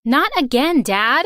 "Not again, Dad,"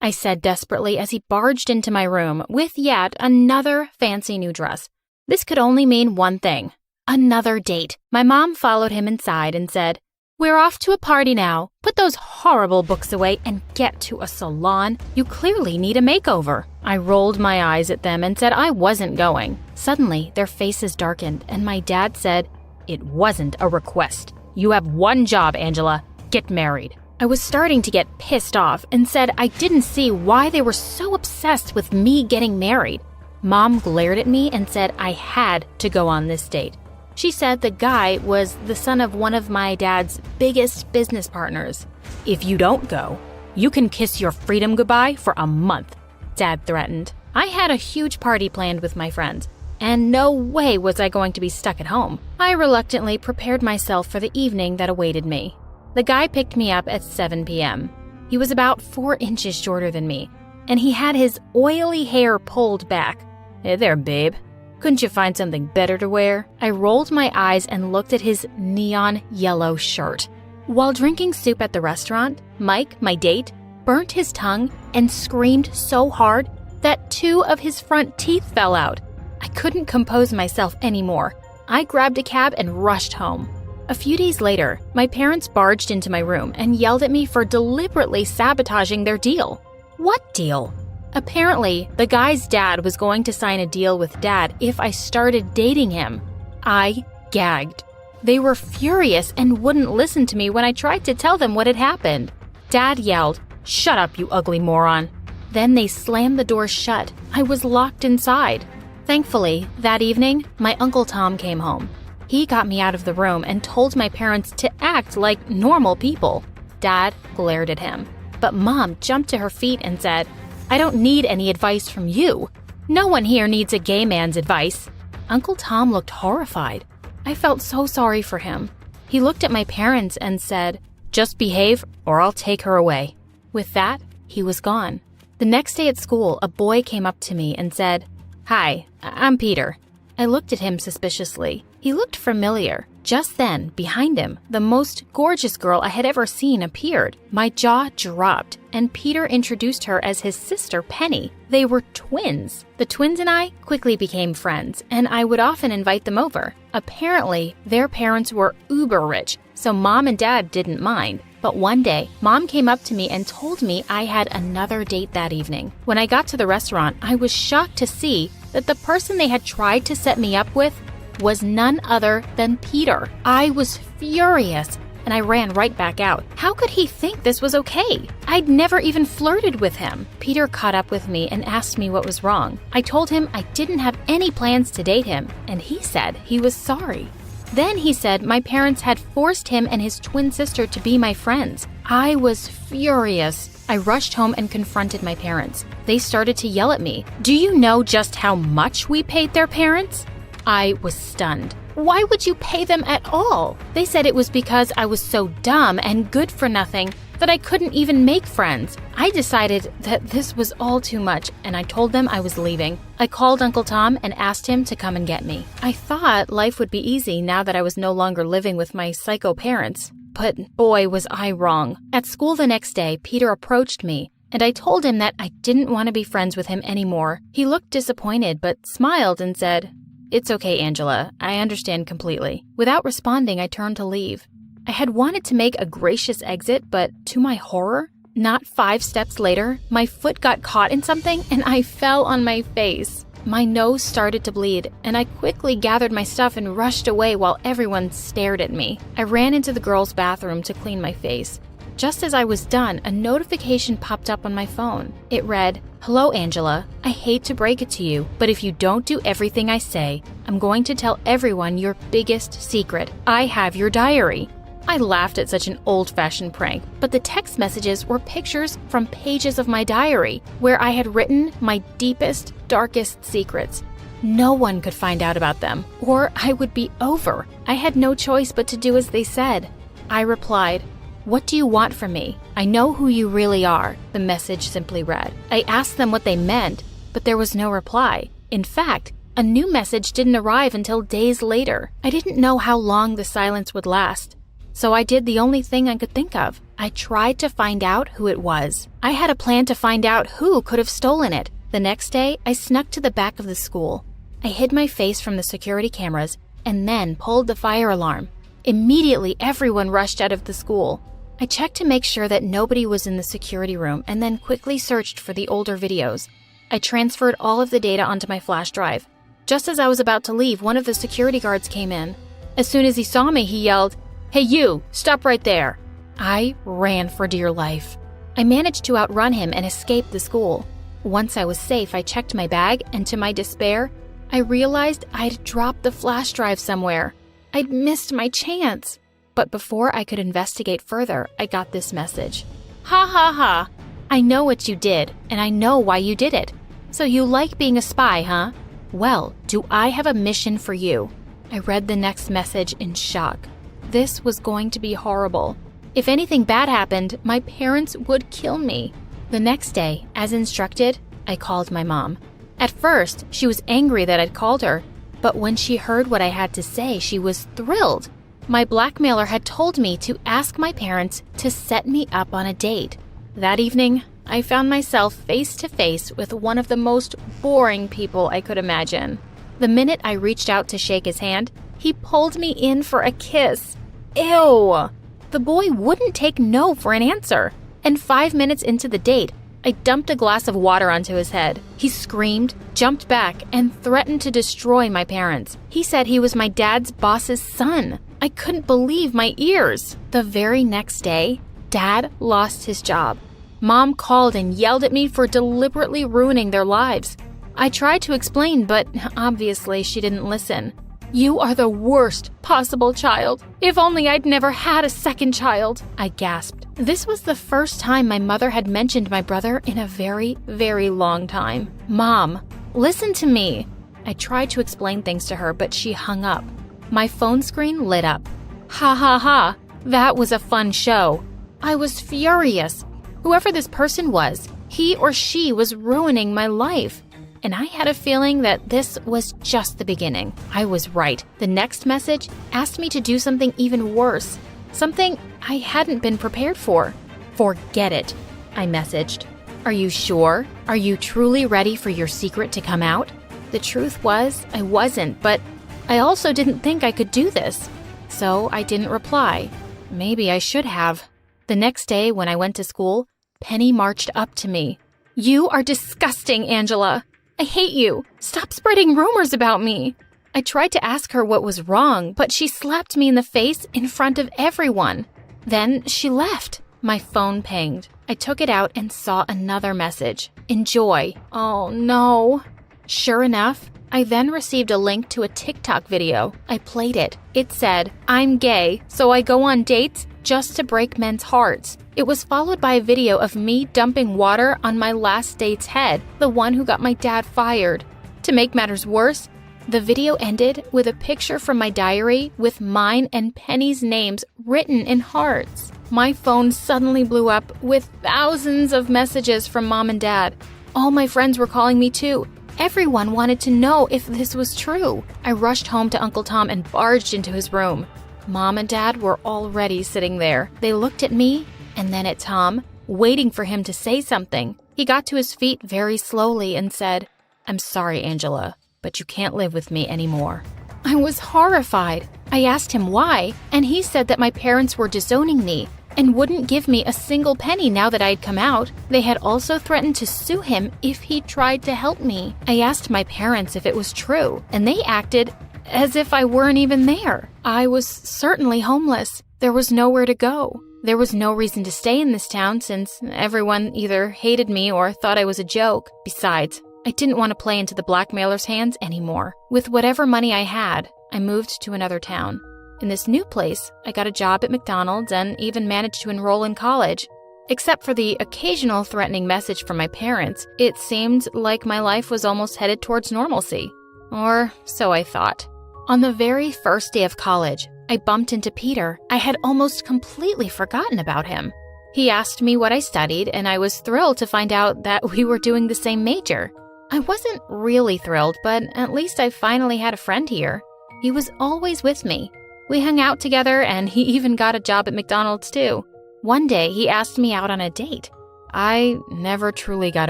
I said desperately as he barged into my room with yet another fancy new dress. This could only mean one thing: another date. My mom followed him inside and said, "We're off to a party now. Put those horrible books away and get to a salon. You clearly need a makeover." I rolled my eyes at them and said I wasn't going. Suddenly, their faces darkened and my dad said, "It wasn't a request. You have one job, Angela. Get married." I was starting to get pissed off and said I didn't see why they were so obsessed with me getting married. Mom glared at me and said I had to go on this date. She said the guy was the son of one of my dad's biggest business partners. "If you don't go, you can kiss your freedom goodbye for a month," Dad threatened. I had a huge party planned with my friends, and no way was I going to be stuck at home. I reluctantly prepared myself for the evening that awaited me. The guy picked me up at 7 p.m. He was about 4 inches shorter than me, and he had his oily hair pulled back. "Hey there, babe. Couldn't you find something better to wear?" I rolled my eyes and looked at his neon yellow shirt. While drinking soup at the restaurant, Mike, my date, burnt his tongue and screamed so hard that 2 of his front teeth fell out. I couldn't compose myself anymore. I grabbed a cab and rushed home. A few days later, my parents barged into my room and yelled at me for deliberately sabotaging their deal. What deal? Apparently, the guy's dad was going to sign a deal with Dad if I started dating him. I gagged. They were furious and wouldn't listen to me when I tried to tell them what had happened. Dad yelled, "Shut up, you ugly moron." Then they slammed the door shut. I was locked inside. Thankfully, that evening, my Uncle Tom came home. He got me out of the room and told my parents to act like normal people. Dad glared at him, but Mom jumped to her feet and said, "I don't need any advice from you. No one here needs a gay man's advice." Uncle Tom looked horrified. I felt so sorry for him. He looked at my parents and said, "Just behave or I'll take her away." With that, he was gone. The next day at school, a boy came up to me and said, "Hi, I'm Peter." I looked at him suspiciously. He looked familiar. Just then, behind him, the most gorgeous girl I had ever seen appeared. My jaw dropped, and Peter introduced her as his sister, Penny. They were twins. The twins and I quickly became friends, and I would often invite them over. Apparently, their parents were uber rich, so Mom and Dad didn't mind. But one day, Mom came up to me and told me I had another date that evening. When I got to the restaurant, I was shocked to see that the person they had tried to set me up with was none other than Peter. I was furious, and I ran right back out. How could he think this was okay? I'd never even flirted with him. Peter caught up with me and asked me what was wrong. I told him I didn't have any plans to date him, and he said he was sorry. Then he said my parents had forced him and his twin sister to be my friends. I was furious. I rushed home and confronted my parents. They started to yell at me. "Do you know just how much we paid their parents?" I was stunned. Why would you pay them at all? They said it was because I was so dumb and good for nothing that I couldn't even make friends. I decided that this was all too much, and I told them I was leaving. I called Uncle Tom and asked him to come and get me. I thought life would be easy now that I was no longer living with my psycho parents. But boy, was I wrong. At school the next day, Peter approached me, and I told him that I didn't want to be friends with him anymore. He looked disappointed, but smiled and said, "It's okay, Angela. I understand completely." Without responding, I turned to leave. I had wanted to make a gracious exit, but to my horror, not 5 steps later, my foot got caught in something and I fell on my face. My nose started to bleed, and I quickly gathered my stuff and rushed away while everyone stared at me. I ran into the girls' bathroom to clean my face. Just as I was done, a notification popped up on my phone. It read, "Hello, Angela. I hate to break it to you, but if you don't do everything I say, I'm going to tell everyone your biggest secret. I have your diary." I laughed at such an old-fashioned prank, but the text messages were pictures from pages of my diary where I had written my deepest, darkest secrets. No one could find out about them, or I would be over. I had no choice but to do as they said. I replied, "What do you want from me? I know who you really are," the message simply read. I asked them what they meant, but there was no reply. In fact, a new message didn't arrive until days later. I didn't know how long the silence would last, so I did the only thing I could think of. I tried to find out who it was. I had a plan to find out who could have stolen it. The next day, I snuck to the back of the school. I hid my face from the security cameras and then pulled the fire alarm. Immediately, everyone rushed out of the school. I checked to make sure that nobody was in the security room and then quickly searched for the older videos. I transferred all of the data onto my flash drive. Just as I was about to leave, one of the security guards came in. As soon as he saw me, he yelled, "Hey you, stop right there." I ran for dear life. I managed to outrun him and escape the school. Once I was safe, I checked my bag, and to my despair, I realized I'd dropped the flash drive somewhere. I'd missed my chance. But before I could investigate further, I got this message. "Ha ha ha. I know what you did, and I know why you did it. So you like being a spy, huh? Well, do I have a mission for you?" I read the next message in shock. This was going to be horrible. If anything bad happened, my parents would kill me. The next day, as instructed, I called my mom. At first, she was angry that I'd called her, but when she heard what I had to say, she was thrilled. My blackmailer had told me to ask my parents to set me up on a date. That evening, I found myself face to face with one of the most boring people I could imagine. The minute I reached out to shake his hand, he pulled me in for a kiss. Ew! The boy wouldn't take no for an answer. And 5 minutes into the date, I dumped a glass of water onto his head. He screamed, jumped back, and threatened to destroy my parents. He said he was my dad's boss's son. I couldn't believe my ears. The very next day, Dad lost his job. Mom called and yelled at me for deliberately ruining their lives. I tried to explain, but obviously she didn't listen. "You are the worst possible child. If only I'd never had a second child," I gasped. This was the first time my mother had mentioned my brother in a very, very long time. "Mom, listen to me." I tried to explain things to her, but she hung up. My phone screen lit up. Ha ha ha, that was a fun show. I was furious. Whoever this person was, he or she was ruining my life. And I had a feeling that this was just the beginning. I was right. The next message asked me to do something even worse. Something I hadn't been prepared for. "Forget it," I messaged. "Are you sure? Are you truly ready for your secret to come out?" The truth was, I wasn't, but I also didn't think I could do this. So I didn't reply. Maybe I should have. The next day when I went to school, Penny marched up to me. "You are disgusting, Angela. I hate you. Stop spreading rumors about me." I tried to ask her what was wrong, but she slapped me in the face in front of everyone. Then she left. My phone pinged. I took it out and saw another message. "Enjoy." Oh no. Sure enough, I then received a link to a TikTok video. I played it. It said, "I'm gay, so I go on dates just to break men's hearts." It was followed by a video of me dumping water on my last date's head, the one who got my dad fired. To make matters worse, the video ended with a picture from my diary with mine and Penny's names written in hearts. My phone suddenly blew up with thousands of messages from Mom and Dad. All my friends were calling me too. Everyone wanted to know if this was true. I rushed home to Uncle Tom and barged into his room. Mom and Dad were already sitting there. They looked at me and then at Tom, waiting for him to say something. He got to his feet very slowly and said, "I'm sorry, Angela, but you can't live with me anymore." I was horrified. I asked him why, and he said that my parents were disowning me and wouldn't give me a single penny now that I had come out. They had also threatened to sue him if he tried to help me. I asked my parents if it was true, and they acted as if I weren't even there. I was certainly homeless. There was nowhere to go. There was no reason to stay in this town since everyone either hated me or thought I was a joke. Besides, I didn't want to play into the blackmailer's hands anymore. With whatever money I had, I moved to another town. In this new place, I got a job at McDonald's and even managed to enroll in college. Except for the occasional threatening message from my parents, it seemed like my life was almost headed towards normalcy. Or so I thought. On the very first day of college, I bumped into Peter. I had almost completely forgotten about him. He asked me what I studied, and I was thrilled to find out that we were doing the same major. I wasn't really thrilled, but at least I finally had a friend here. He was always with me. We hung out together, and he even got a job at McDonald's too. One day, he asked me out on a date. "I never truly got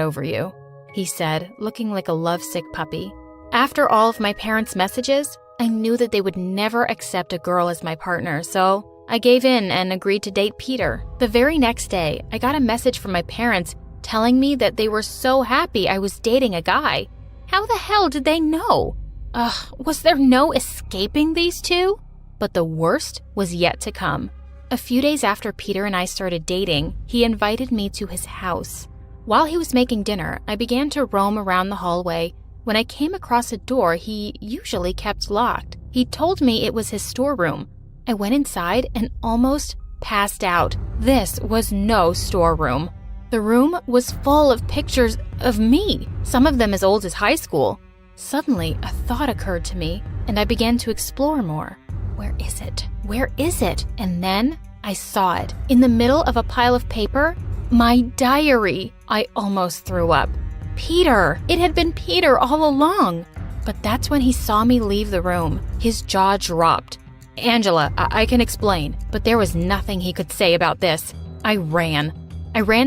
over you," he said, looking like a lovesick puppy. After all of my parents' messages, I knew that they would never accept a girl as my partner, so I gave in and agreed to date Peter. The very next day, I got a message from my parents telling me that they were so happy I was dating a guy. How the hell did they know? Was there no escaping these two? But the worst was yet to come. A few days after Peter and I started dating, he invited me to his house. While he was making dinner, I began to roam around the hallway when I came across a door he usually kept locked. He told me it was his storeroom. I went inside and almost passed out. This was no storeroom. The room was full of pictures of me, some of them as old as high school. Suddenly, a thought occurred to me, and I began to explore more. Where is it? Where is it? And then I saw it. In the middle of a pile of paper, my diary. I almost threw up. Peter! It had been Peter all along. But that's when he saw me leave the room. His jaw dropped. "Angela, I can explain, but there was nothing he could say about this." I ran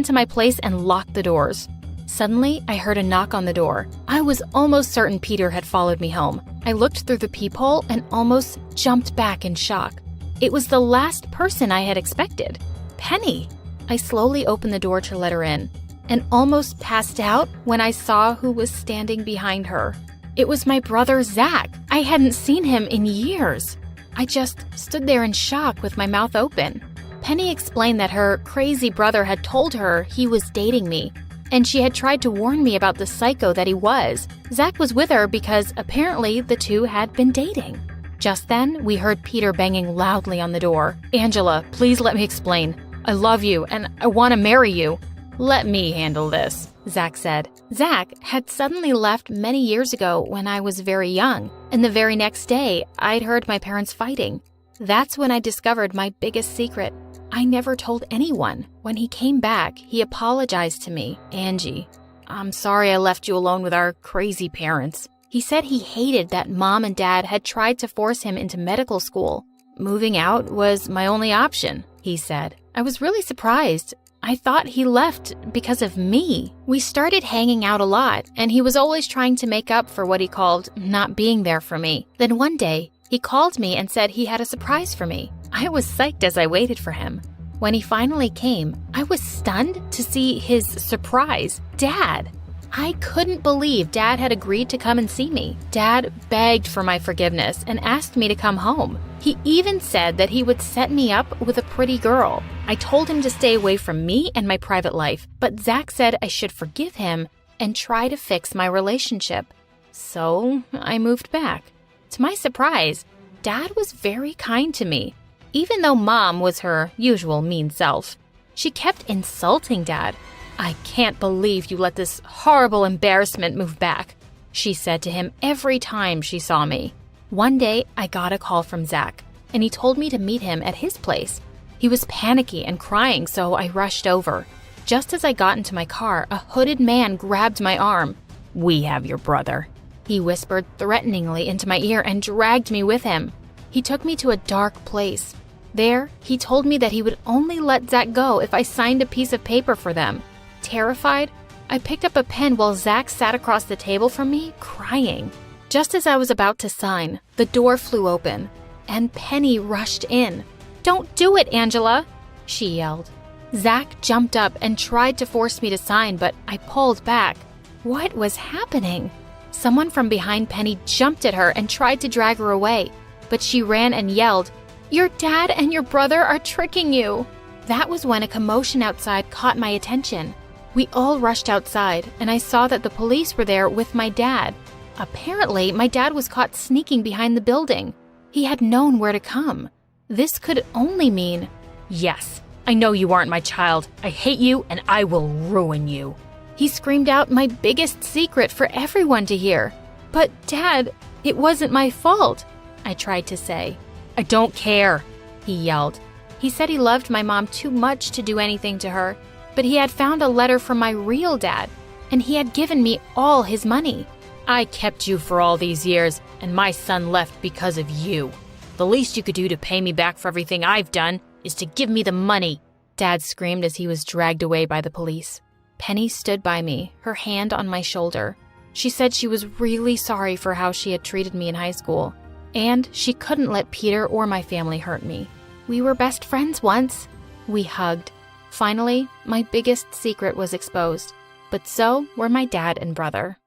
to my place and locked the doors. Suddenly, I heard a knock on the door. I was almost certain Peter had followed me home. I looked through the peephole and almost jumped back in shock. It was the last person I had expected. Penny. I slowly opened the door to let her in, and almost passed out when I saw who was standing behind her. It was my brother, Zach. I hadn't seen him in years. I just stood there in shock with my mouth open. Penny explained that her crazy brother had told her he was dating me, and she had tried to warn me about the psycho that he was. Zach was with her because apparently the two had been dating. Just then, we heard Peter banging loudly on the door. "Angela, please let me explain. I love you and I want to marry you." "Let me handle this," Zach said. Zach had suddenly left many years ago when I was very young, and the very next day, I'd heard my parents fighting. That's when I discovered my biggest secret. I never told anyone. When he came back, he apologized to me. "Angie, I'm sorry I left you alone with our crazy parents." He said he hated that Mom and Dad had tried to force him into medical school. "Moving out was my only option," he said. I was really surprised. I thought he left because of me. We started hanging out a lot, and he was always trying to make up for what he called not being there for me. Then one day, he called me and said he had a surprise for me. I was psyched as I waited for him. When he finally came, I was stunned to see his surprise, Dad. I couldn't believe Dad had agreed to come and see me. Dad begged for my forgiveness and asked me to come home. He even said that he would set me up with a pretty girl. I told him to stay away from me and my private life, but Zach said I should forgive him and try to fix my relationship. So I moved back. To my surprise, Dad was very kind to me, even though Mom was her usual mean self. She kept insulting Dad. "I can't believe you let this horrible embarrassment move back," she said to him every time she saw me. One day, I got a call from Zach, and he told me to meet him at his place. He was panicky and crying, so I rushed over. Just as I got into my car, a hooded man grabbed my arm. "We have your brother," he whispered threateningly into my ear and dragged me with him. He took me to a dark place. There, he told me that he would only let Zach go if I signed a piece of paper for them. Terrified, I picked up a pen while Zach sat across the table from me, crying. Just as I was about to sign, the door flew open, and Penny rushed in. "Don't do it, Angela," she yelled. Zach jumped up and tried to force me to sign, but I pulled back. What was happening? Someone from behind Penny jumped at her and tried to drag her away, but she ran and yelled, "Your dad and your brother are tricking you." That was when a commotion outside caught my attention. We all rushed outside, and I saw that the police were there with my dad. Apparently, my dad was caught sneaking behind the building. He had known where to come. This could only mean, "Yes, I know you aren't my child. I hate you, and I will ruin you." He screamed out my biggest secret for everyone to hear. "But, Dad, it wasn't my fault," I tried to say. "I don't care," he yelled. He said he loved my mom too much to do anything to her, but he had found a letter from my real dad, and he had given me all his money. "I kept you for all these years, and my son left because of you. The least you could do to pay me back for everything I've done is to give me the money. Dad screamed as he was dragged away by the police. Penny stood by me, her hand on my shoulder. She said she was really sorry for how she had treated me in high school, and she couldn't let Peter or my family hurt me. We were best friends once. We hugged. Finally, my biggest secret was exposed, but so were my dad and brother.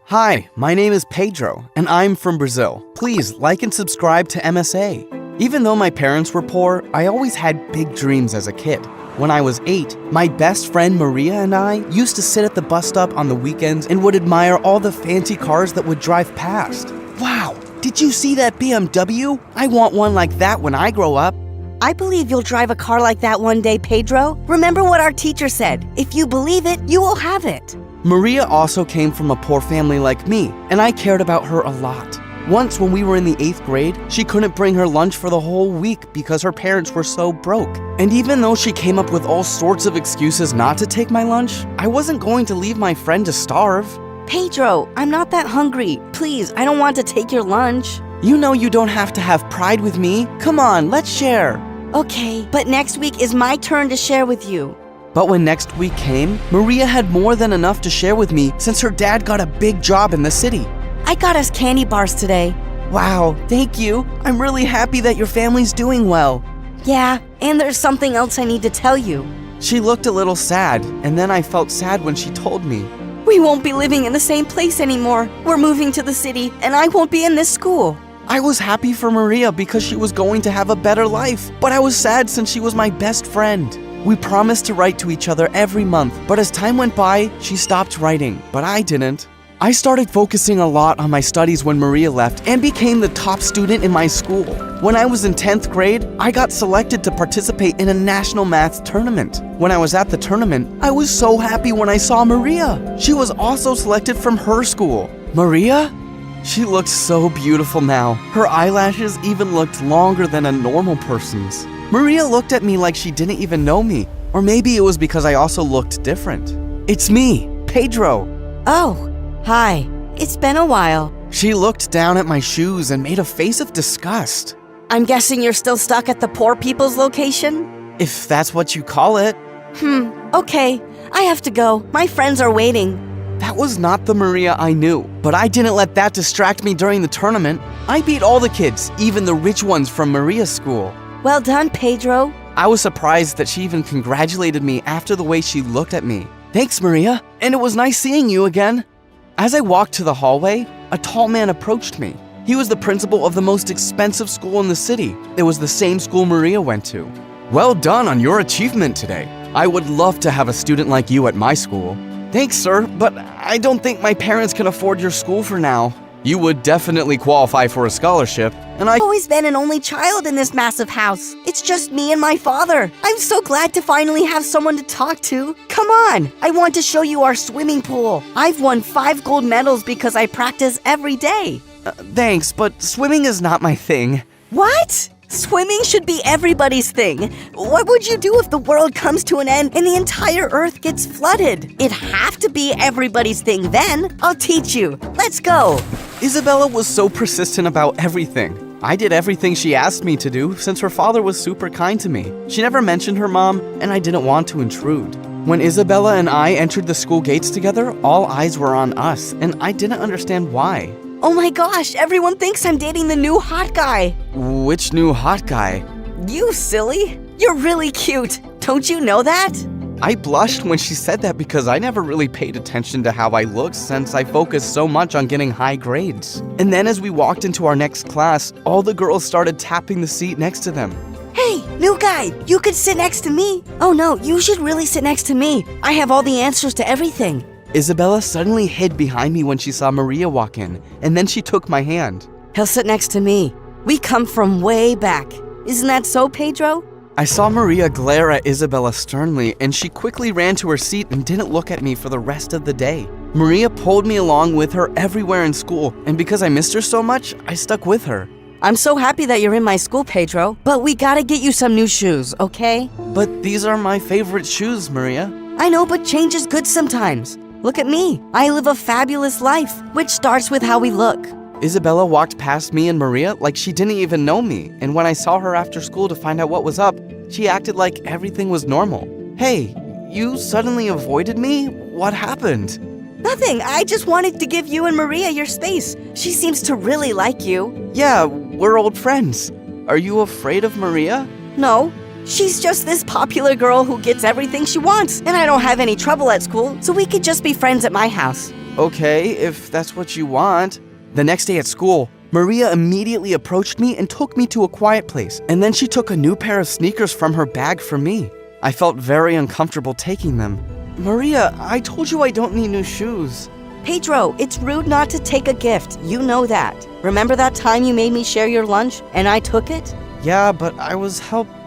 Hi, my name is Pedro, and I'm from Brazil. Please like and subscribe to MSA. Even though my parents were poor, I always had big dreams as a kid. When I was 8, my best friend Maria and I used to sit at the bus stop on the weekends and would admire all the fancy cars that would drive past. Wow, did you see that BMW? I want one like that when I grow up. I believe you'll drive a car like that one day, Pedro. Remember what our teacher said. If you believe it, you will have it. Maria also came from a poor family like me, and I cared about her a lot. Once when we were in the 8th grade, she couldn't bring her lunch for the whole week because her parents were so broke. And even though she came up with all sorts of excuses not to take my lunch, I wasn't going to leave my friend to starve. Pedro, I'm not that hungry. Please, I don't want to take your lunch. You know you don't have to have pride with me. Come on, let's share. Okay, but next week is my turn to share with you. But when next week came, Maria had more than enough to share with me since her dad got a big job in the city. I got us candy bars today. Wow, thank you. I'm really happy that your family's doing well. Yeah, and there's something else I need to tell you. She looked a little sad, and then I felt sad when she told me. We won't be living in the same place anymore. We're moving to the city, and I won't be in this school. I was happy for Maria because she was going to have a better life, but I was sad since she was my best friend. We promised to write to each other every month, but as time went by, she stopped writing, but I didn't. I started focusing a lot on my studies when Maria left and became the top student in my school. When I was in 10th grade, I got selected to participate in a national math tournament. When I was at the tournament, I was so happy when I saw Maria. She was also selected from her school. Maria? She looked so beautiful now. Her eyelashes even looked longer than a normal person's. Maria looked at me like she didn't even know me, or maybe it was because I also looked different. It's me, Pedro. Oh. Hi, it's been a while. She looked down at my shoes and made a face of disgust. I'm guessing you're still stuck at the poor people's location? If that's what you call it. Okay. I have to go. My friends are waiting. That was not the Maria I knew, but I didn't let that distract me during the tournament. I beat all the kids, even the rich ones from Maria's school. Well done, Pedro. I was surprised that she even congratulated me after the way she looked at me. Thanks, Maria, and it was nice seeing you again. As I walked to the hallway, a tall man approached me. He was the principal of the most expensive school in the city. It was the same school Maria went to. Well done on your achievement today. I would love to have a student like you at my school. Thanks, sir, but I don't think my parents can afford your school for now. You would definitely qualify for a scholarship, and I've always been an only child in this massive house. It's just me and my father. I'm so glad to finally have someone to talk to. Come on, I want to show you our swimming pool. I've won 5 gold medals because I practice every day. Thanks, but swimming is not my thing. What? Swimming should be everybody's thing. What would you do if the world comes to an end and the entire earth gets flooded? It'd have to be everybody's thing then. I'll teach you. Let's go. Isabella was so persistent about everything. I did everything she asked me to do since her father was super kind to me. She never mentioned her mom, and I didn't want to intrude. When Isabella and I entered the school gates together, all eyes were on us, and I didn't understand why. Oh my gosh, everyone thinks I'm dating the new hot guy. Which new hot guy? You silly. You're really cute. Don't you know that? I blushed when she said that because I never really paid attention to how I looked since I focused so much on getting high grades. And then as we walked into our next class, all the girls started tapping the seat next to them. Hey, new guy, you could sit next to me. Oh no, you should really sit next to me. I have all the answers to everything. Isabella suddenly hid behind me when she saw Maria walk in, and then she took my hand. He'll sit next to me. We come from way back. Isn't that so, Pedro? I saw Maria glare at Isabella sternly, and she quickly ran to her seat and didn't look at me for the rest of the day. Maria pulled me along with her everywhere in school, and because I missed her so much, I stuck with her. I'm so happy that you're in my school, Pedro, but we gotta get you some new shoes, okay? But these are my favorite shoes, Maria. I know, but change is good sometimes. Look at me. I live a fabulous life, which starts with how we look. Isabella walked past me and Maria like she didn't even know me, and when I saw her after school to find out what was up, She acted like everything was normal. Hey, you suddenly avoided me? What happened? Nothing. I just wanted to give you and Maria your space. She seems to really like you. Yeah, we're old friends. Are you afraid of Maria? No, she's just this popular girl who gets everything she wants, and I don't have any trouble at school, so we could just be friends at my house. Okay, if that's what you want. The next day at school, Maria immediately approached me and took me to a quiet place, and then she took a new pair of sneakers from her bag for me. I felt very uncomfortable taking them. Maria, I told you I don't need new shoes. Pedro, it's rude not to take a gift. You know that. Remember that time you made me share your lunch and I took it? Yeah, but I was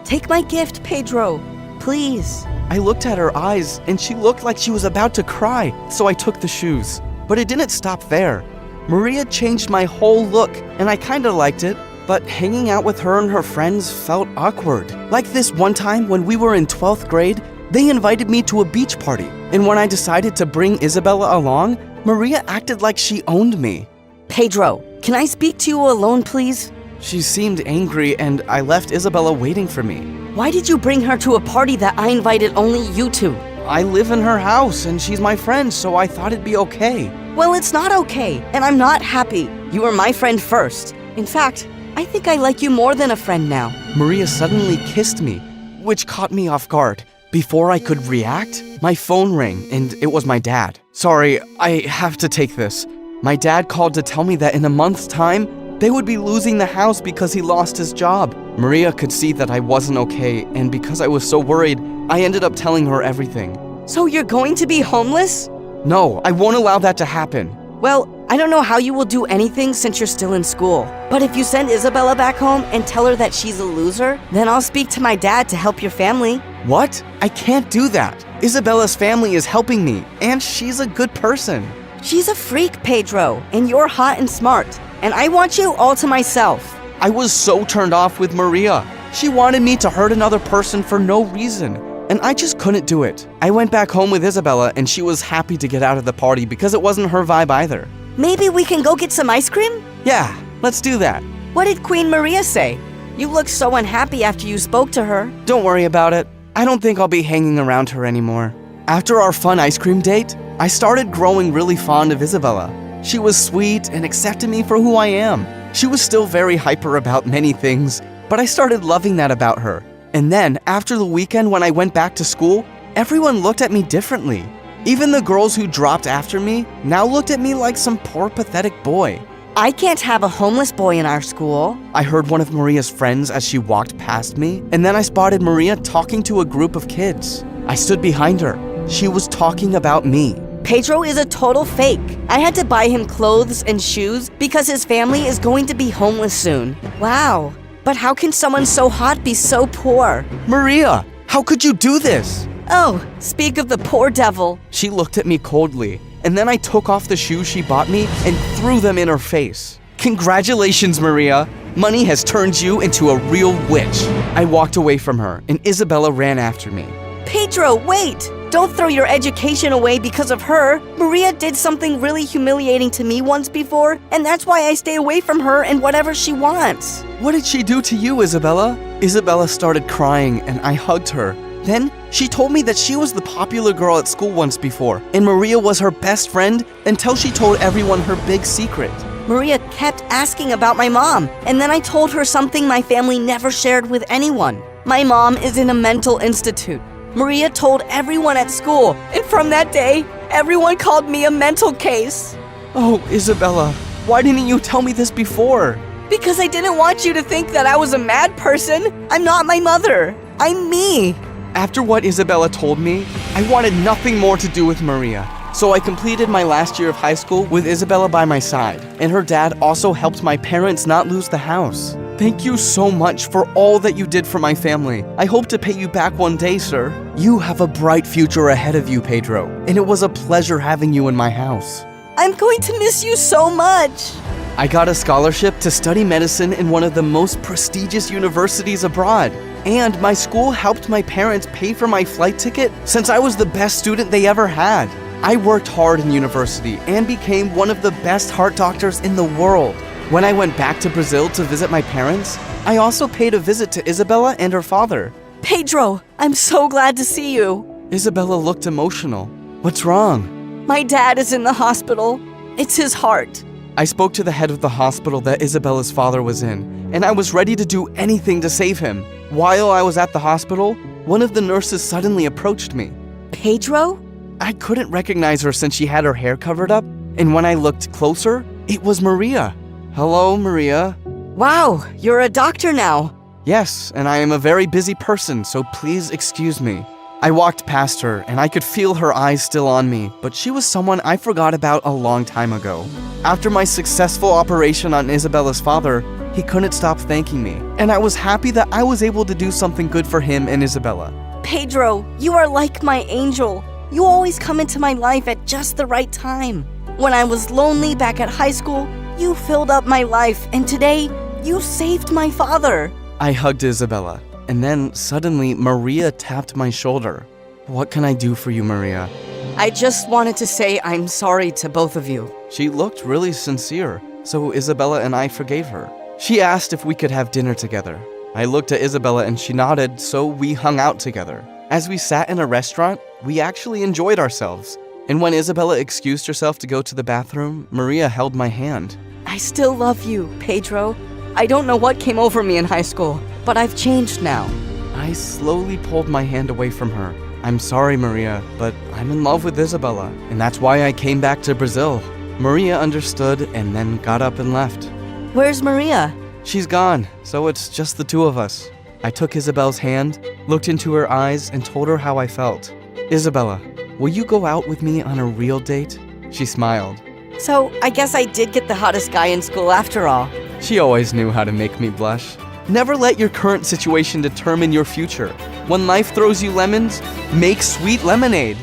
Take my gift, Pedro. Please. I looked at her eyes, and she looked like she was about to cry, so I took the shoes. But it didn't stop there. Maria changed my whole look, and I kinda liked it, but hanging out with her and her friends felt awkward. Like this one time when we were in 12th grade, they invited me to a beach party, and when I decided to bring Isabella along, Maria acted like she owned me. Pedro, can I speak to you alone, please? She seemed angry, and I left Isabella waiting for me. Why did you bring her to a party that I invited only you to? I live in her house, and she's my friend, so I thought it'd be okay. Well, it's not okay, and I'm not happy. You were my friend first. In fact, I think I like you more than a friend now. Maria suddenly kissed me, which caught me off guard. Before I could react, my phone rang, and it was my dad. Sorry, I have to take this. My dad called to tell me that in a month's time, they would be losing the house because he lost his job. Maria could see that I wasn't okay, and because I was so worried, I ended up telling her everything. So you're going to be homeless? No, I won't allow that to happen. Well, I don't know how you will do anything since you're still in school. But if you send Isabella back home and tell her that she's a loser, then I'll speak to my dad to help your family. What? I can't do that. Isabella's family is helping me, and she's a good person. She's a freak, Pedro, and you're hot and smart. And I want you all to myself. I was so turned off with Maria. She wanted me to hurt another person for no reason, and I just couldn't do it. I went back home with Isabella, and she was happy to get out of the party because it wasn't her vibe either. Maybe we can go get some ice cream? Yeah, let's do that. What did Queen Maria say? You looked so unhappy after you spoke to her. Don't worry about it. I don't think I'll be hanging around her anymore. After our fun ice cream date, I started growing really fond of Isabella. She was sweet and accepted me for who I am. She was still very hyper about many things, but I started loving that about her. And then, after the weekend when I went back to school, everyone looked at me differently. Even the girls who dropped after me now looked at me like some poor, pathetic boy. I can't have a homeless boy in our school. I heard one of Maria's friends as she walked past me, and then I spotted Maria talking to a group of kids. I stood behind her. She was talking about me. Pedro is a total fake. I had to buy him clothes and shoes because his family is going to be homeless soon. Wow. But how can someone so hot be so poor? Maria, how could you do this? Oh, speak of the poor devil. She looked at me coldly, and then I took off the shoes she bought me and threw them in her face. Congratulations, Maria. Money has turned you into a real witch. I walked away from her, and Isabella ran after me. Pedro, wait! Don't throw your education away because of her. Maria did something really humiliating to me once before, and that's why I stay away from her and whatever she wants. What did she do to you, Isabella? Isabella started crying, and I hugged her. Then, she told me that she was the popular girl at school once before, and Maria was her best friend until she told everyone her big secret. Maria kept asking about my mom, and then I told her something my family never shared with anyone. My mom is in a mental institute. Maria told everyone at school, and from that day, everyone called me a mental case. Oh, Isabella, why didn't you tell me this before? Because I didn't want you to think that I was a mad person. I'm not my mother. I'm me. After what Isabella told me, I wanted nothing more to do with Maria. So I completed my last year of high school with Isabella by my side, and her dad also helped my parents not lose the house. Thank you so much for all that you did for my family. I hope to pay you back one day, sir. You have a bright future ahead of you, Pedro, and it was a pleasure having you in my house. I'm going to miss you so much. I got a scholarship to study medicine in one of the most prestigious universities abroad. And my school helped my parents pay for my flight ticket since I was the best student they ever had. I worked hard in university and became one of the best heart doctors in the world. When I went back to Brazil to visit my parents, I also paid a visit to Isabella and her father. Pedro, I'm so glad to see you. Isabella looked emotional. What's wrong? My dad is in the hospital. It's his heart. I spoke to the head of the hospital that Isabella's father was in, and I was ready to do anything to save him. While I was at the hospital, one of the nurses suddenly approached me. Pedro? I couldn't recognize her since she had her hair covered up, and when I looked closer, it was Maria. Hello, Maria. Wow, you're a doctor now. Yes, and I am a very busy person, so please excuse me. I walked past her, and I could feel her eyes still on me, but she was someone I forgot about a long time ago. After my successful operation on Isabella's father, he couldn't stop thanking me, and I was happy that I was able to do something good for him and Isabella. Pedro, you are like my angel. You always come into my life at just the right time. When I was lonely back at high school, you filled up my life, and today, you saved my father. I hugged Isabella, and then suddenly Maria tapped my shoulder. What can I do for you, Maria? I just wanted to say I'm sorry to both of you. She looked really sincere, so Isabella and I forgave her. She asked if we could have dinner together. I looked at Isabella and she nodded, so we hung out together. As we sat in a restaurant, we actually enjoyed ourselves. And when Isabella excused herself to go to the bathroom, Maria held my hand. I still love you, Pedro. I don't know what came over me in high school, but I've changed now. I slowly pulled my hand away from her. I'm sorry, Maria, but I'm in love with Isabella, and that's why I came back to Brazil. Maria understood and then got up and left. Where's Maria? She's gone, so it's just the two of us. I took Isabella's hand, looked into her eyes, and told her how I felt. Isabella, will you go out with me on a real date? She smiled. So, I guess I did get the hottest guy in school after all. She always knew how to make me blush. Never let your current situation determine your future. When life throws you lemons, make sweet lemonade.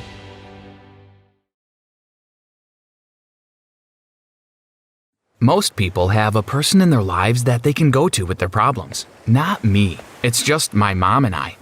Most people have a person in their lives that they can go to with their problems. Not me. It's just my mom and I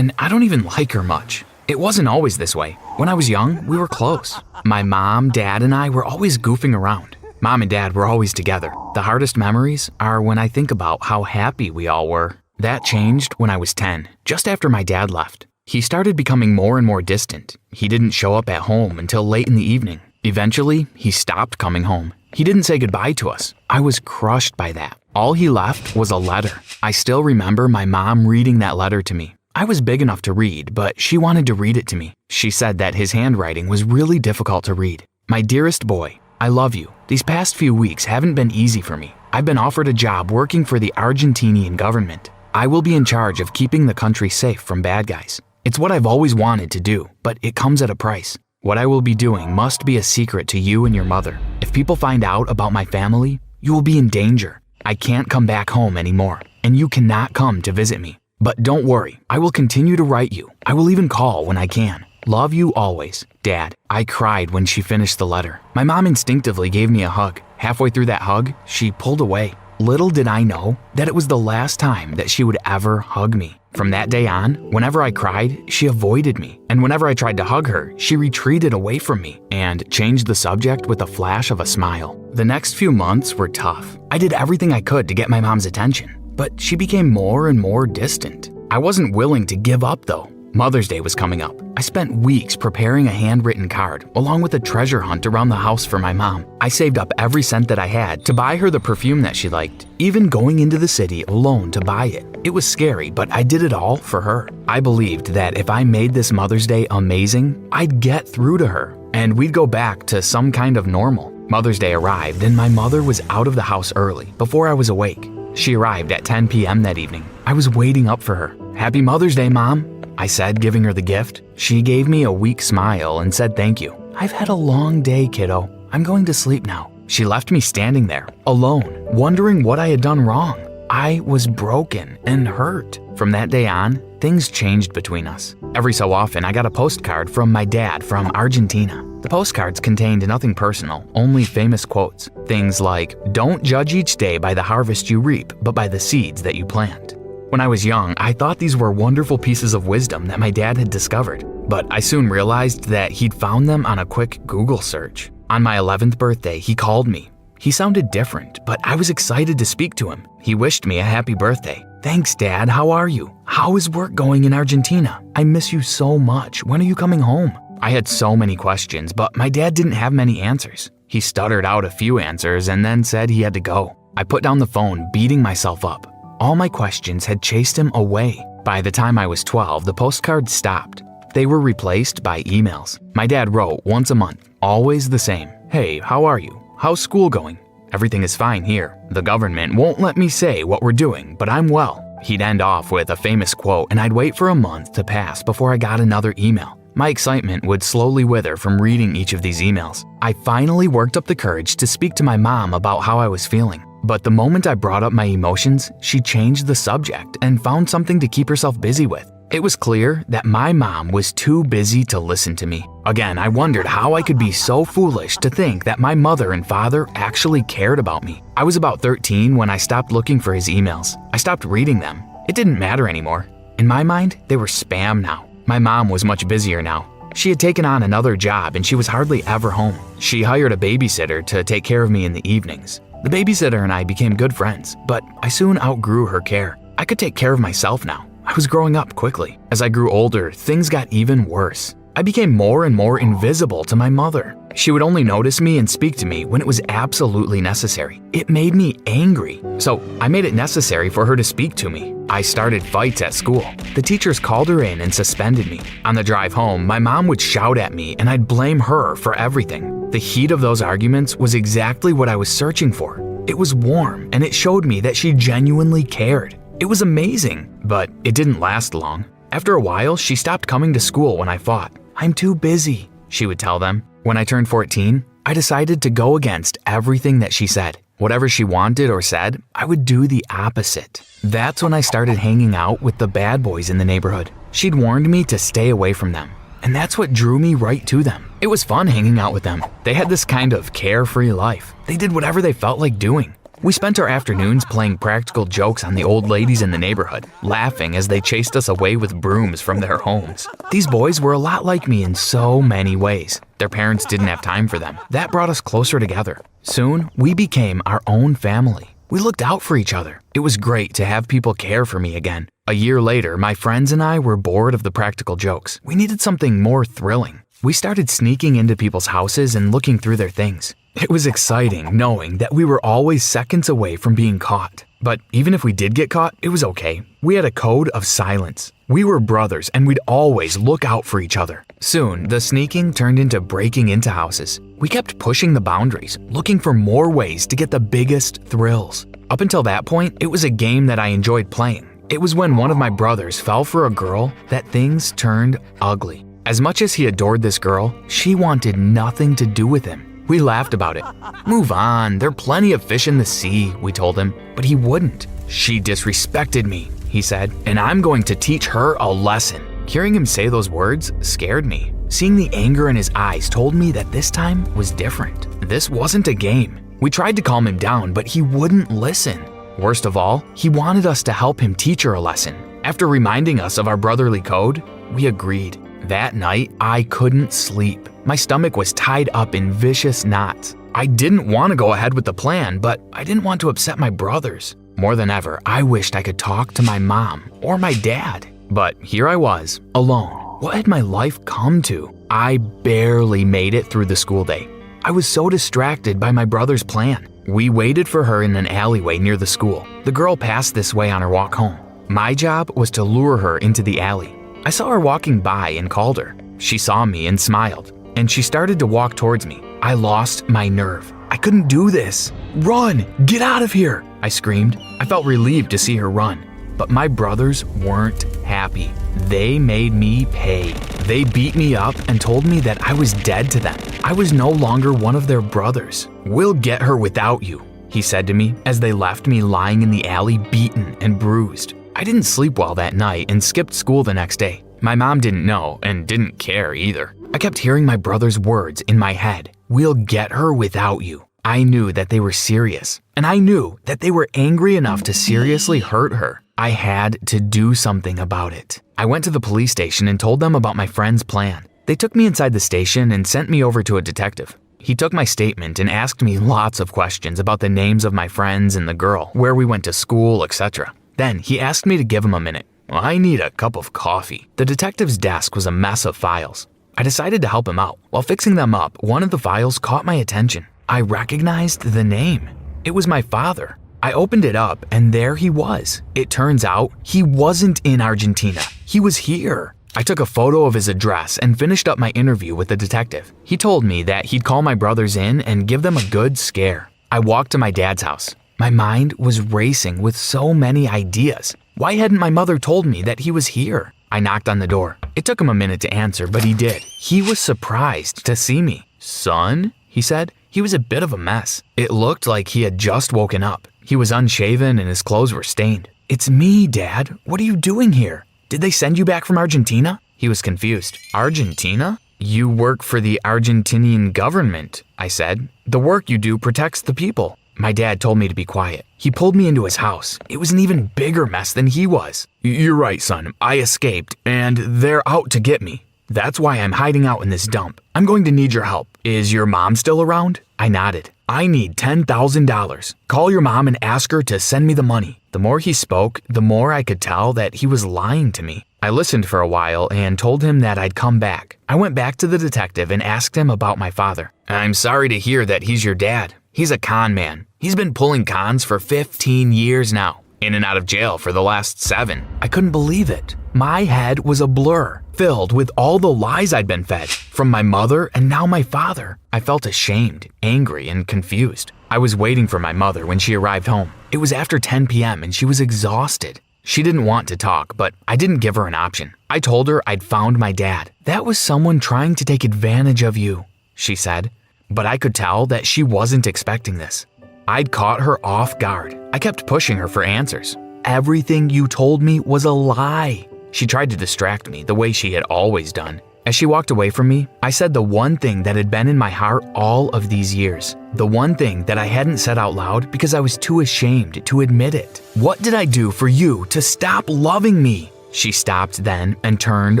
don't even like her much. It wasn't always this way. When I was young, we were close. My mom, dad, and I were always goofing around. Mom and dad were always together. The hardest memories are when I think about how happy we all were. That changed when I was 10, just after my dad left. He started becoming more and more distant. He didn't show up at home until late in the evening. Eventually, he stopped coming home. He didn't say goodbye to us. I was crushed by that. All he left was a letter. I still remember my mom reading that letter to me. I was big enough to read, but she wanted to read it to me. She said that his handwriting was really difficult to read. My dearest boy, I love you. These past few weeks haven't been easy for me. I've been offered a job working for the Argentinian government. I will be in charge of keeping the country safe from bad guys. It's what I've always wanted to do, but it comes at a price. What I will be doing must be a secret to you and your mother. If people find out about my family, you will be in danger. I can't come back home anymore, and you cannot come to visit me. But don't worry, I will continue to write you. I will even call when I can. Love you always, Dad. I cried when she finished the letter. My mom instinctively gave me a hug. Halfway through that hug, she pulled away. Little did I know that it was the last time that she would ever hug me. From that day on, whenever I cried, she avoided me. And whenever I tried to hug her, she retreated away from me and changed the subject with a flash of a smile. The next few months were tough. I did everything I could to get my mom's attention, but she became more and more distant. I wasn't willing to give up though. Mother's Day was coming up. I spent weeks preparing a handwritten card, along with a treasure hunt around the house for my mom. I saved up every cent that I had to buy her the perfume that she liked, even going into the city alone to buy it. It was scary, but I did it all for her. I believed that if I made this Mother's Day amazing, I'd get through to her, and we'd go back to some kind of normal. Mother's Day arrived, and my mother was out of the house early, before I was awake. She arrived at 10 p.m. that evening. I was waiting up for her. "Happy Mother's Day, Mom," I said, giving her the gift. She gave me a weak smile and said thank you. "I've had a long day, kiddo. I'm going to sleep now." She left me standing there, alone, wondering what I had done wrong. I was broken and hurt. From that day on, things changed between us. Every so often, I got a postcard from my dad from Argentina. The postcards contained nothing personal, only famous quotes. Things like, "Don't judge each day by the harvest you reap, but by the seeds that you plant." When I was young, I thought these were wonderful pieces of wisdom that my dad had discovered, but I soon realized that he'd found them on a quick Google search. On my 11th birthday, he called me. He sounded different, but I was excited to speak to him. He wished me a happy birthday. "Thanks, Dad. How are you? How is work going in Argentina? I miss you so much. When are you coming home?" I had so many questions, but my dad didn't have many answers. He stuttered out a few answers and then said he had to go. I put down the phone, beating myself up. All my questions had chased him away. By the time I was 12, the postcards stopped. They were replaced by emails. My dad wrote once a month, always the same. "Hey, how are you? How's school going? Everything is fine here. The government won't let me say what we're doing, but I'm well." He'd end off with a famous quote, and I'd wait for a month to pass before I got another email. My excitement would slowly wither from reading each of these emails. I finally worked up the courage to speak to my mom about how I was feeling. But the moment I brought up my emotions, she changed the subject and found something to keep herself busy with. It was clear that my mom was too busy to listen to me. Again, I wondered how I could be so foolish to think that my mother and father actually cared about me. I was about 13 when I stopped looking for his emails. I stopped reading them. It didn't matter anymore. In my mind, they were spam now. My mom was much busier now. She had taken on another job and she was hardly ever home. She hired a babysitter to take care of me in the evenings. The babysitter and I became good friends, but I soon outgrew her care. I could take care of myself now. I was growing up quickly. As I grew older, things got even worse. I became more and more invisible to my mother. She would only notice me and speak to me when it was absolutely necessary. It made me angry, so I made it necessary for her to speak to me. I started fights at school. The teachers called her in and suspended me. On the drive home, my mom would shout at me and I'd blame her for everything. The heat of those arguments was exactly what I was searching for. It was warm and it showed me that she genuinely cared. It was amazing, but it didn't last long. After a while, she stopped coming to school when I fought. "I'm too busy," she would tell them. When I turned 14, I decided to go against everything that she said. Whatever she wanted or said, I would do the opposite. That's when I started hanging out with the bad boys in the neighborhood. She'd warned me to stay away from them, and that's what drew me right to them. It was fun hanging out with them. They had this kind of carefree life. They did whatever they felt like doing. We spent our afternoons playing practical jokes on the old ladies in the neighborhood, laughing as they chased us away with brooms from their homes. These boys were a lot like me in so many ways. Their parents didn't have time for them. That brought us closer together. Soon, we became our own family. We looked out for each other. It was great to have people care for me again. A year later, my friends and I were bored of the practical jokes. We needed something more thrilling. We started sneaking into people's houses and looking through their things. It was exciting knowing that we were always seconds away from being caught. But even if we did get caught, it was okay. We had a code of silence. We were brothers and we'd always look out for each other. Soon, the sneaking turned into breaking into houses. We kept pushing the boundaries, looking for more ways to get the biggest thrills. Up until that point, it was a game that I enjoyed playing. It was when one of my brothers fell for a girl that things turned ugly. As much as he adored this girl, she wanted nothing to do with him. We laughed about it. "Move on, there are plenty of fish in the sea," we told him, but he wouldn't. "She disrespected me," he said, "and I'm going to teach her a lesson." Hearing him say those words scared me. Seeing the anger in his eyes told me that this time was different. This wasn't a game. We tried to calm him down, but he wouldn't listen. Worst of all, he wanted us to help him teach her a lesson. After reminding us of our brotherly code, we agreed. That night, I couldn't sleep. My stomach was tied up in vicious knots. I didn't want to go ahead with the plan, but I didn't want to upset my brothers. More than ever, I wished I could talk to my mom or my dad. But here I was, alone. What had my life come to? I barely made it through the school day. I was so distracted by my brother's plan. We waited for her in an alleyway near the school. The girl passed this way on her walk home. My job was to lure her into the alley. I saw her walking by and called her. She saw me and smiled, and she started to walk towards me. I lost my nerve. I couldn't do this. "Run! Get out of here!" I screamed. I felt relieved to see her run. But my brothers weren't happy. They made me pay. They beat me up and told me that I was dead to them. I was no longer one of their brothers. "We'll get her without you," he said to me as they left me lying in the alley beaten and bruised. I didn't sleep well that night and skipped school the next day. My mom didn't know and didn't care either. I kept hearing my brother's words in my head. "We'll get her without you." I knew that they were serious, and I knew that they were angry enough to seriously hurt her. I had to do something about it. I went to the police station and told them about my friend's plan. They took me inside the station and sent me over to a detective. He took my statement and asked me lots of questions about the names of my friends and the girl, where we went to school, etc. Then he asked me to give him a minute. I need a cup of coffee. The detective's desk was a mess of files. I decided to help him out. While fixing them up, one of the files caught my attention. I recognized the name. It was my father. I opened it up and there he was. It turns out he wasn't in Argentina. He was here. I took a photo of his address and finished up my interview with the detective. He told me that he'd call my brothers in and give them a good scare. I walked to my dad's house. My mind was racing with so many ideas. Why hadn't my mother told me that he was here? I knocked on the door. It took him a minute to answer, but he did. He was surprised to see me. "Son?" he said. He was a bit of a mess. It looked like he had just woken up. He was unshaven and his clothes were stained. "It's me, Dad. What are you doing here? Did they send you back from Argentina?" He was confused. "Argentina? You work for the Argentinian government," I said. "The work you do protects the people." My dad told me to be quiet. He pulled me into his house. It was an even bigger mess than he was. "You're right, son. I escaped, and they're out to get me. That's why I'm hiding out in this dump. I'm going to need your help. Is your mom still around?" I nodded. "I need $10,000. Call your mom and ask her to send me the money." The more he spoke, the more I could tell that he was lying to me. I listened for a while and told him that I'd come back. I went back to the detective and asked him about my father. "I'm sorry to hear that he's your dad. He's a con man. He's been pulling cons for 15 years now. In and out of jail for the last 7. I couldn't believe it. My head was a blur, filled with all the lies I'd been fed, from my mother and now my father. I felt ashamed, angry, and confused. I was waiting for my mother when she arrived home. It was after 10 p.m. and she was exhausted. She didn't want to talk, but I didn't give her an option. I told her I'd found my dad. "That was someone trying to take advantage of you," she said. But I could tell that she wasn't expecting this. I'd caught her off guard. I kept pushing her for answers. "Everything you told me was a lie." She tried to distract me the way she had always done. As she walked away from me, I said the one thing that had been in my heart all of these years. The one thing that I hadn't said out loud because I was too ashamed to admit it. "What did I do for you to stop loving me?" She stopped then and turned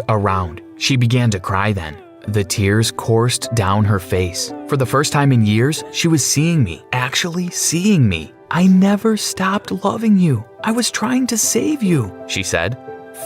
around. She began to cry then. The tears coursed down her face. For the first time in years, she was seeing me, actually seeing me. "I never stopped loving you. I was trying to save you," she said.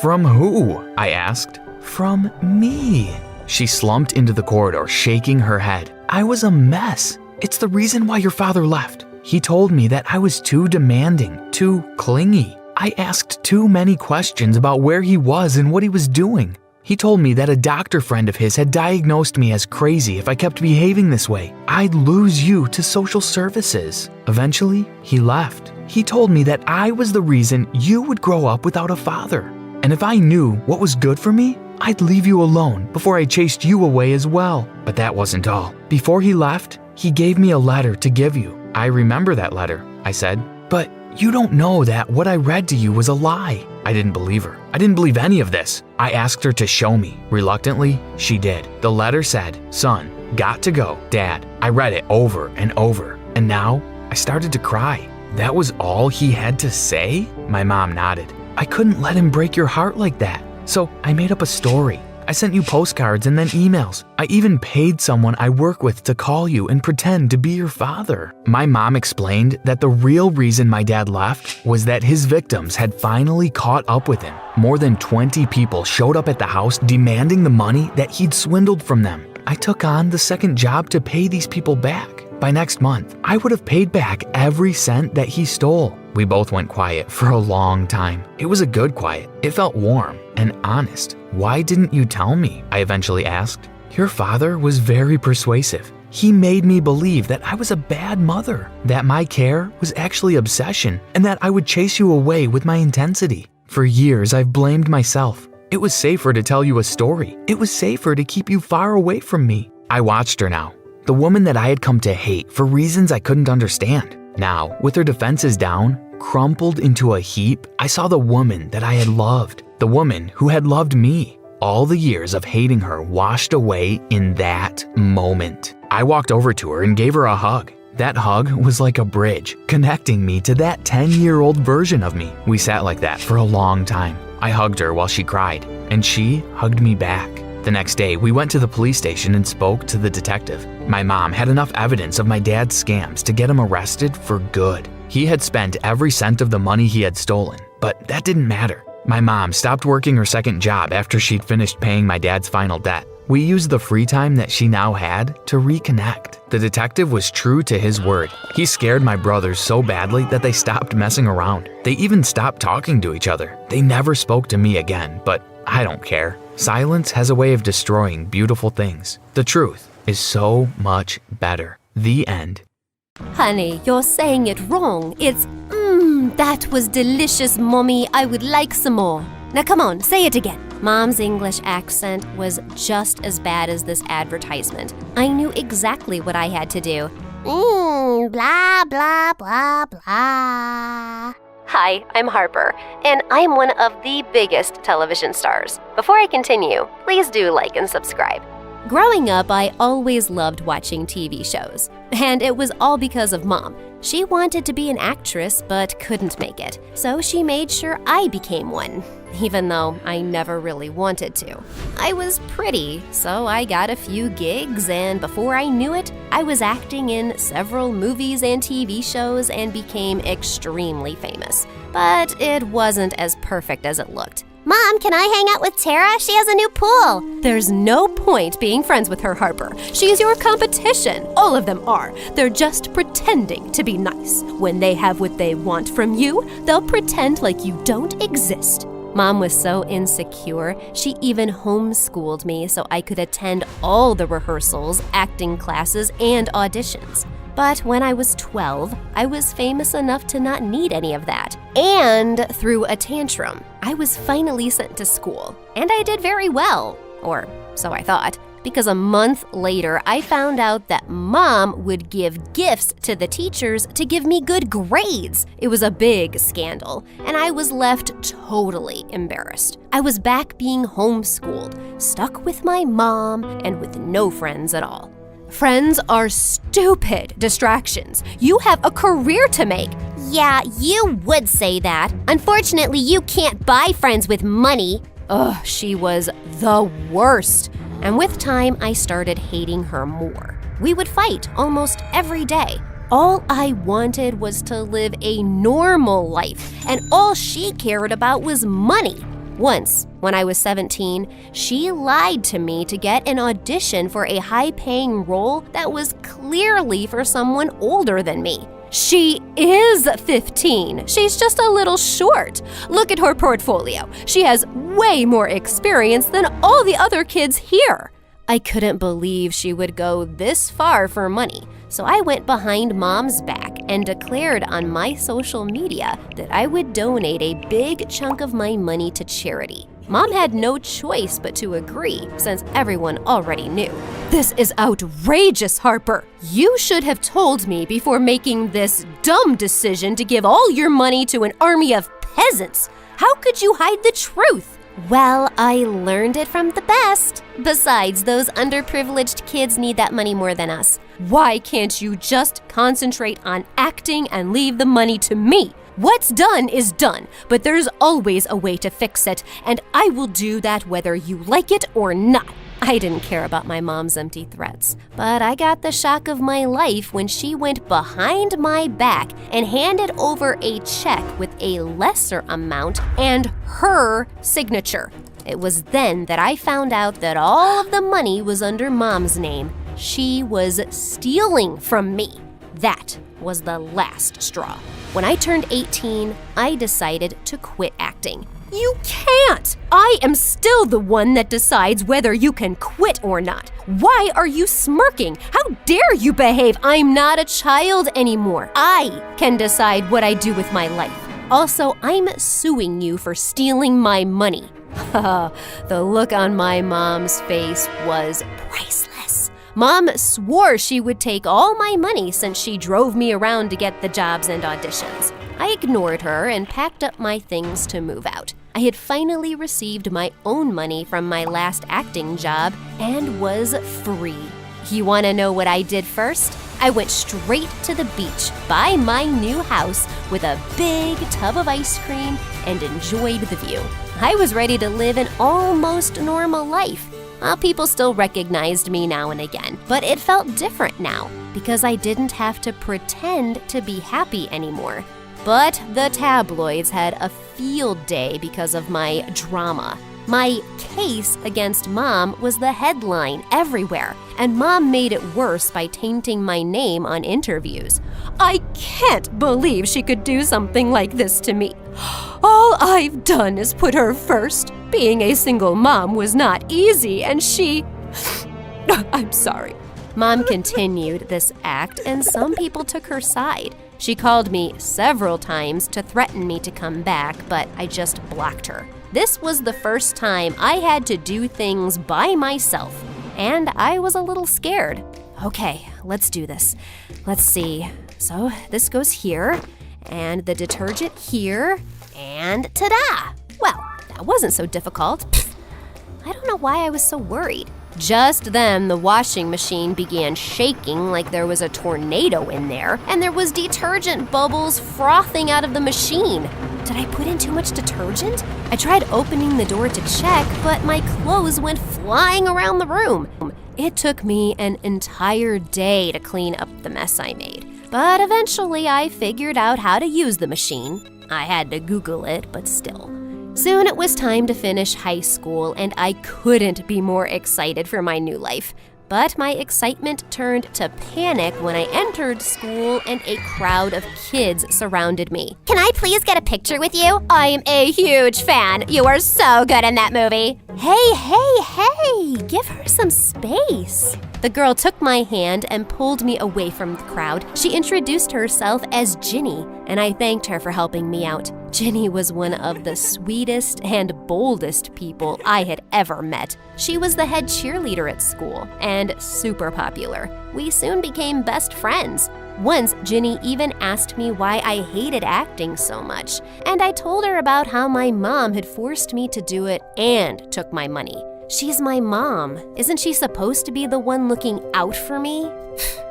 "From who?" I asked. "From me." She slumped into the corridor, shaking her head. "I was a mess. It's the reason why your father left. He told me that I was too demanding, too clingy. I asked too many questions about where he was and what he was doing. He told me that a doctor friend of his had diagnosed me as crazy if I kept behaving this way. I'd lose you to social services. Eventually, he left. He told me that I was the reason you would grow up without a father. And if I knew what was good for me, I'd leave you alone before I chased you away as well." But that wasn't all. Before he left, he gave me a letter to give you. "I remember that letter," I said. "But you don't know that what I read to you was a lie." I didn't believe her. I didn't believe any of this. I asked her to show me. Reluctantly, she did. The letter said, "Son, got to go, Dad." I read it over and over, and now I started to cry. That was all he had to say? My mom nodded. "I couldn't let him break your heart like that. So I made up a story. I sent you postcards and then emails. I even paid someone I work with to call you and pretend to be your father." My mom explained that the real reason my dad left was that his victims had finally caught up with him. More than 20 people showed up at the house demanding the money that he'd swindled from them. I took on the second job to pay these people back. By next month, I would have paid back every cent that he stole. We both went quiet for a long time. It was a good quiet. It felt warm and honest. "Why didn't you tell me?" I eventually asked. "Your father was very persuasive. He made me believe that I was a bad mother, that my care was actually obsession, and that I would chase you away with my intensity. For years, I've blamed myself. It was safer to tell you a story. It was safer to keep you far away from me." I watched her now. The woman that I had come to hate for reasons I couldn't understand. Now, with her defenses down, crumpled into a heap, I saw the woman that I had loved. The woman who had loved me. All the years of hating her washed away in that moment. I walked over to her and gave her a hug. That hug was like a bridge, connecting me to that 10-year-old version of me. We sat like that for a long time. I hugged her while she cried, and she hugged me back. The next day, we went to the police station and spoke to the detective. My mom had enough evidence of my dad's scams to get him arrested for good. He had spent every cent of the money he had stolen. But that didn't matter. My mom stopped working her second job after she'd finished paying my dad's final debt. We used the free time that she now had to reconnect. The detective was true to his word. He scared my brothers so badly that they stopped messing around. They even stopped talking to each other. They never spoke to me again, but I don't care. Silence has a way of destroying beautiful things. The truth is so much better. The end. Honey, you're saying it wrong. It's, that was delicious, Mommy. I would like some more. Now come on, say it again. Mom's English accent was just as bad as this advertisement. I knew exactly what I had to do. Blah, blah, blah, blah. Hi, I'm Harper, and I'm one of the biggest television stars. Before I continue, please do like and subscribe. Growing up, I always loved watching TV shows, and it was all because of Mom. She wanted to be an actress but couldn't make it, so she made sure I became one, even though I never really wanted to. I was pretty, so I got a few gigs, and before I knew it, I was acting in several movies and TV shows and became extremely famous. But it wasn't as perfect as it looked. Mom, can I hang out with Tara? She has a new pool. There's no point being friends with her, Harper. She's your competition. All of them are. They're just pretending to be nice. When they have what they want from you, they'll pretend like you don't exist. Mom was so insecure, she even homeschooled me so I could attend all the rehearsals, acting classes, and auditions. But when I was 12, I was famous enough to not need any of that. And through a tantrum, I was finally sent to school. And I did very well, or so I thought, because a month later, I found out that Mom would give gifts to the teachers to give me good grades. It was a big scandal, and I was left totally embarrassed. I was back being homeschooled, stuck with my mom, and with no friends at all. Friends are stupid distractions. You have a career to make. Yeah, you would say that. Unfortunately, you can't buy friends with money. Ugh, she was the worst. And with time, I started hating her more. We would fight almost every day. All I wanted was to live a normal life, and all she cared about was money. Once, when I was 17, she lied to me to get an audition for a high-paying role that was clearly for someone older than me. She is 15. She's just a little short. Look at her portfolio. She has way more experience than all the other kids here. I couldn't believe she would go this far for money, so I went behind Mom's back and declared on my social media that I would donate a big chunk of my money to charity. Mom had no choice but to agree, since everyone already knew. This is outrageous, Harper. You should have told me before making this dumb decision to give all your money to an army of peasants. How could you hide the truth? Well, I learned it from the best. Besides, those underprivileged kids need that money more than us. Why can't you just concentrate on acting and leave the money to me? What's done is done, but there's always a way to fix it, and I will do that whether you like it or not. I didn't care about my mom's empty threats, but I got the shock of my life when she went behind my back and handed over a check with a lesser amount and her signature. It was then that I found out that all of the money was under Mom's name. She was stealing from me. That was the last straw. When I turned 18, I decided to quit acting. You can't! I am still the one that decides whether you can quit or not. Why are you smirking? How dare you behave? I'm not a child anymore. I can decide what I do with my life. Also, I'm suing you for stealing my money. The look on my mom's face was priceless. Mom swore she would take all my money since she drove me around to get the jobs and auditions. I ignored her and packed up my things to move out. I had finally received my own money from my last acting job and was free. You want to know what I did first? I went straight to the beach by my new house with a big tub of ice cream and enjoyed the view. I was ready to live an almost normal life. People still recognized me now and again, but it felt different now because I didn't have to pretend to be happy anymore. But the tabloids had a field day because of my drama. My case against Mom was the headline everywhere, and Mom made it worse by tainting my name on interviews. I can't believe she could do something like this to me. All I've done is put her first. Being a single mom was not easy, and she... I'm sorry. Mom continued this act, and some people took her side. She called me several times to threaten me to come back, but I just blocked her. This was the first time I had to do things by myself, and I was a little scared. Okay, let's do this. Let's see. So this goes here, and the detergent here, and ta-da! Well, that wasn't so difficult. Pfft. I don't know why I was so worried. Just then, the washing machine began shaking like there was a tornado in there, and there was detergent bubbles frothing out of the machine. Did I put in too much detergent? I tried opening the door to check, but my clothes went flying around the room. It took me an entire day to clean up the mess I made. But eventually, I figured out how to use the machine. I had to Google it, but still. Soon it was time to finish high school, and I couldn't be more excited for my new life. But my excitement turned to panic when I entered school and a crowd of kids surrounded me. Can I please get a picture with you? I'm a huge fan. You are so good in that movie. Hey, give her some space. The girl took my hand and pulled me away from the crowd. She introduced herself as Ginny, and I thanked her for helping me out. Ginny was one of the sweetest and boldest people I had ever met. She was the head cheerleader at school and super popular. We soon became best friends. Once, Ginny even asked me why I hated acting so much, and I told her about how my mom had forced me to do it and took my money. She's my mom. Isn't she supposed to be the one looking out for me?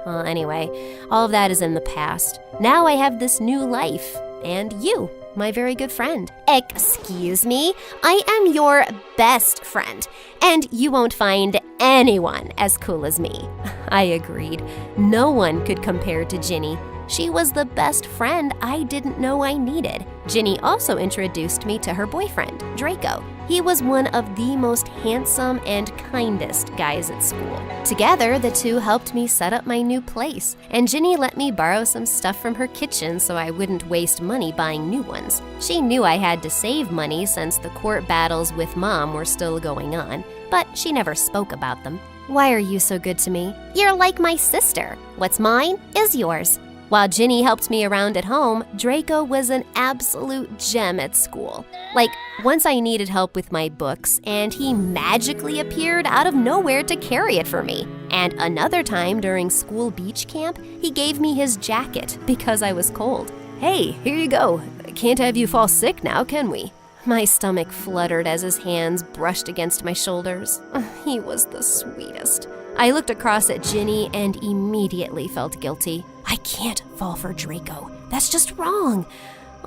Well, anyway, all of that is in the past. Now I have this new life, and you, my very good friend. Excuse me? I am your best friend, and you won't find anyone as cool as me. I agreed. No one could compare to Ginny. She was the best friend I didn't know I needed. Ginny also introduced me to her boyfriend, Draco. He was one of the most handsome and kindest guys at school. Together, the two helped me set up my new place, and Ginny let me borrow some stuff from her kitchen so I wouldn't waste money buying new ones. She knew I had to save money since the court battles with Mom were still going on, but she never spoke about them. Why are you so good to me? You're like my sister. What's mine is yours. While Ginny helped me around at home, Draco was an absolute gem at school. Like, once I needed help with my books, and he magically appeared out of nowhere to carry it for me. And another time during school beach camp, he gave me his jacket because I was cold. Hey, here you go. Can't have you fall sick now, can we? My stomach fluttered as his hands brushed against my shoulders. He was the sweetest. I looked across at Ginny and immediately felt guilty. I can't fall for Draco. That's just wrong.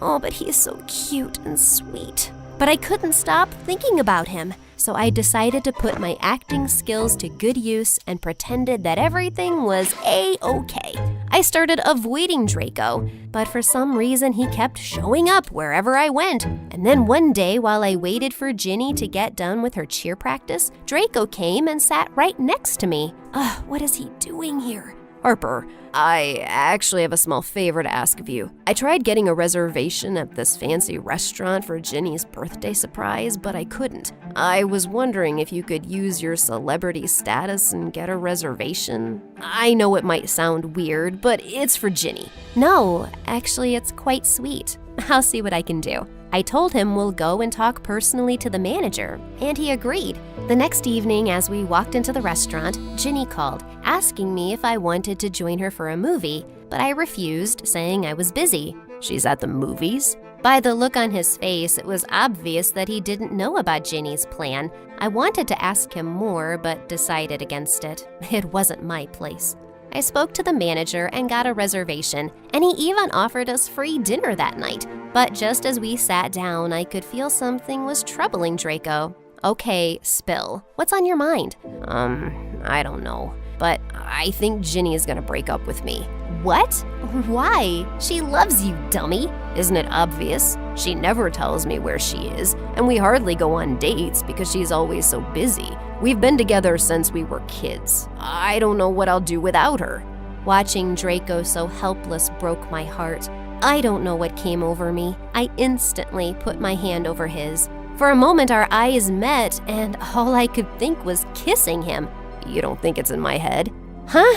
Oh, but he is so cute and sweet. But I couldn't stop thinking about him, so I decided to put my acting skills to good use and pretended that everything was A-okay. I started avoiding Draco, but for some reason he kept showing up wherever I went. And then one day, while I waited for Ginny to get done with her cheer practice, Draco came and sat right next to me. What is he doing here? Harper, I actually have a small favor to ask of you. I tried getting a reservation at this fancy restaurant for Ginny's birthday surprise, but I couldn't. I was wondering if you could use your celebrity status and get a reservation. I know it might sound weird, but it's for Ginny. No, actually, it's quite sweet. I'll see what I can do. I told him we'll go and talk personally to the manager, and he agreed. The next evening, as we walked into the restaurant, Ginny called, asking me if I wanted to join her for a movie, but I refused, saying I was busy. She's at the movies? By the look on his face, it was obvious that he didn't know about Ginny's plan. I wanted to ask him more, but decided against it. It wasn't my place. I spoke to the manager and got a reservation, and he even offered us free dinner that night. But just as we sat down, I could feel something was troubling Draco. Okay, spill. What's on your mind? I don't know. But I think Ginny is gonna break up with me. What? Why? She loves you, dummy. Isn't it obvious? She never tells me where she is, and we hardly go on dates because she's always so busy. We've been together since we were kids. I don't know what I'll do without her. Watching Draco so helpless broke my heart. I don't know what came over me. I instantly put my hand over his. For a moment, our eyes met, and all I could think was kissing him. You don't think it's in my head? Huh?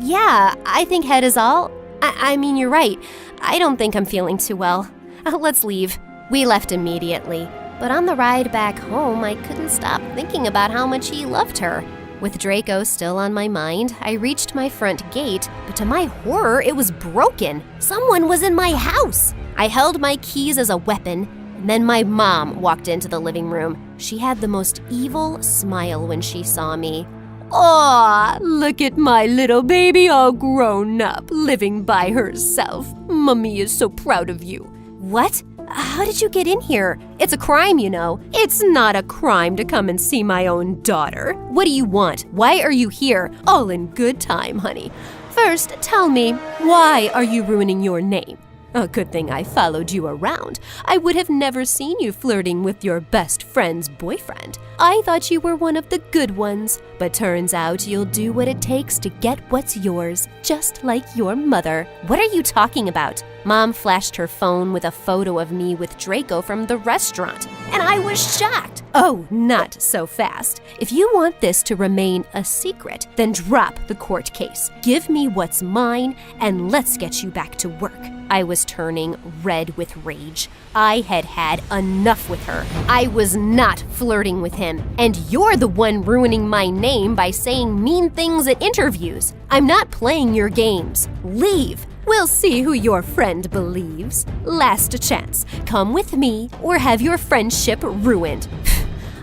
Yeah, I think head is all. I mean, you're right. I don't think I'm feeling too well. Let's leave. We left immediately. But on the ride back home, I couldn't stop thinking about how much he loved her. With Draco still on my mind, I reached my front gate, but to my horror, it was broken. Someone was in my house. I held my keys as a weapon, and then my mom walked into the living room. She had the most evil smile when she saw me. Aw, look at my little baby all grown up, living by herself. Mummy is so proud of you. What? How did you get in here? It's a crime, you know. It's not a crime to come and see my own daughter. What do you want? Why are you here? All in good time, honey. First, tell me, why are you ruining your name? A good thing I followed you around. I would have never seen you flirting with your best friend's boyfriend. I thought you were one of the good ones, but turns out you'll do what it takes to get what's yours, just like your mother. What are you talking about? Mom flashed her phone with a photo of me with Draco from the restaurant, and I was shocked. Oh, not so fast. If you want this to remain a secret, then drop the court case. Give me what's mine, and let's get you back to work. I was turning red with rage. I had had enough with her. I was not flirting with him, and you're the one ruining my name by saying mean things at interviews. I'm not playing your games. Leave. We'll see who your friend believes. Last chance. Come with me or have your friendship ruined.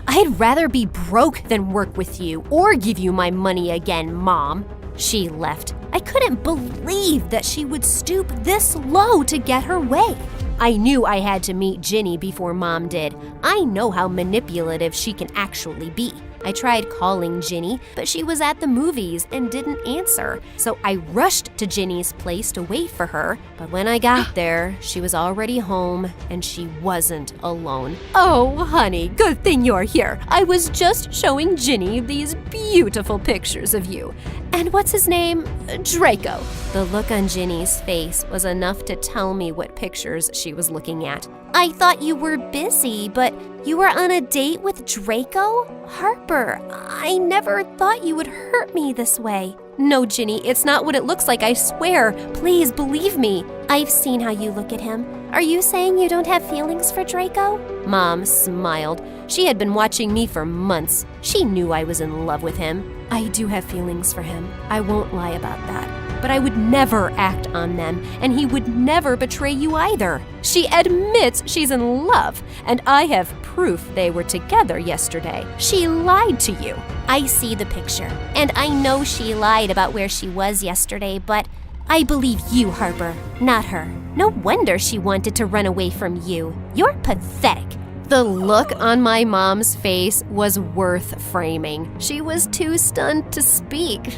I'd rather be broke than work with you or give you my money again, Mom. She left. I couldn't believe that she would stoop this low to get her way. I knew I had to meet Ginny before Mom did. I know how manipulative she can actually be. I tried calling Ginny, but she was at the movies and didn't answer. So I rushed to Ginny's place to wait for her, but when I got there, she was already home and she wasn't alone. Oh, honey, good thing you're here. I was just showing Ginny these beautiful pictures of you. And what's his name? Draco. The look on Ginny's face was enough to tell me what pictures she was looking at. I thought you were busy, but you were on a date with Draco? Harper, I never thought you would hurt me this way. No, Ginny, it's not what it looks like, I swear. Please believe me. I've seen how you look at him. Are you saying you don't have feelings for Draco? Mom smiled. She had been watching me for months. She knew I was in love with him. I do have feelings for him. I won't lie about that. But I would never act on them, and he would never betray you either. She admits she's in love, and I have proof they were together yesterday. She lied to you. I see the picture, and I know she lied about where she was yesterday, but I believe you, Harper, not her. No wonder she wanted to run away from you. You're pathetic. The look on my mom's face was worth framing. She was too stunned to speak.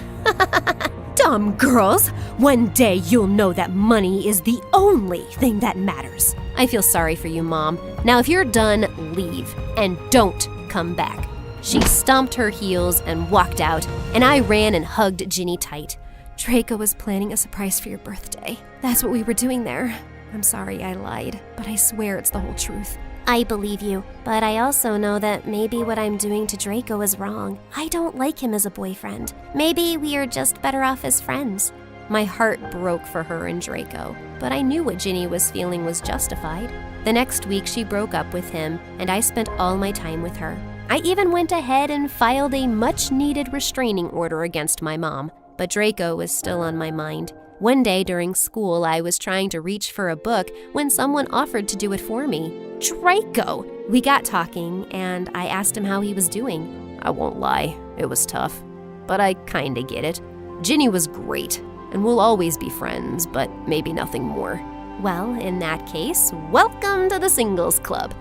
Dumb girls. One day you'll know that money is the only thing that matters. I feel sorry for you, Mom. Now if you're done, leave. And don't come back. She stomped her heels and walked out, and I ran and hugged Ginny tight. Draco was planning a surprise for your birthday. That's what we were doing there. I'm sorry I lied, but I swear it's the whole truth. I believe you, but I also know that maybe what I'm doing to Draco is wrong. I don't like him as a boyfriend. Maybe we are just better off as friends. My heart broke for her and Draco, but I knew what Ginny was feeling was justified. The next week she broke up with him, and I spent all my time with her. I even went ahead and filed a much-needed restraining order against my mom, but Draco was still on my mind. One day during school, I was trying to reach for a book when someone offered to do it for me. Draco! We got talking, and I asked him how he was doing. I won't lie, it was tough, but I kinda get it. Ginny was great, and we'll always be friends, but maybe nothing more. Well, in that case, welcome to the singles club.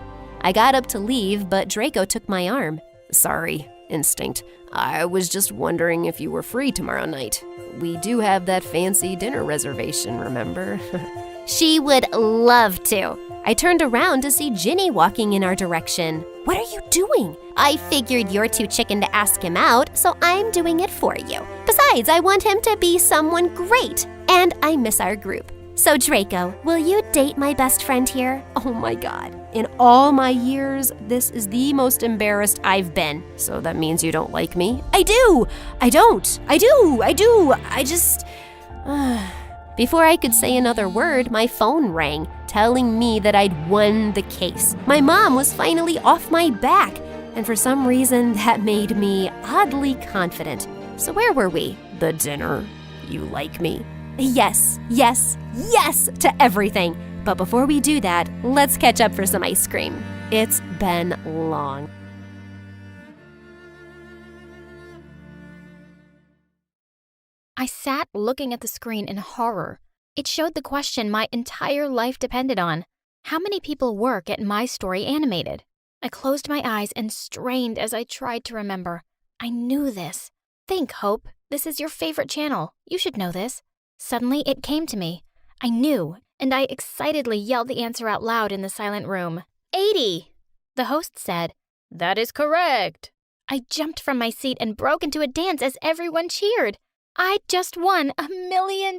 I got up to leave, but Draco took my arm. Sorry, instinct. I was just wondering if you were free tomorrow night. We do have that fancy dinner reservation, remember? She would love to. I turned around to see Ginny walking in our direction. What are you doing? I figured you're too chicken to ask him out, so I'm doing it for you. Besides, I want him to be someone great, and I miss our group. So Draco, will you date my best friend here? Oh my god. In all my years, this is the most embarrassed I've been. So that means you don't like me? I do! I don't! I do! I just... Before I could say another word, my phone rang, telling me that I'd won the case. My mom was finally off my back, and for some reason that made me oddly confident. So where were we? The dinner. You like me? Yes to everything. But before we do that, let's catch up for some ice cream. It's been long. I sat looking at the screen in horror. It showed the question my entire life depended on. How many people work at My Story Animated? I closed my eyes and strained as I tried to remember. I knew this. Think, Hope. This is your favorite channel. You should know this. Suddenly, it came to me. I knew, and I excitedly yelled the answer out loud in the silent room. 80! The host said, "That is correct." I jumped from my seat and broke into a dance as everyone cheered. I'd just won $1 million.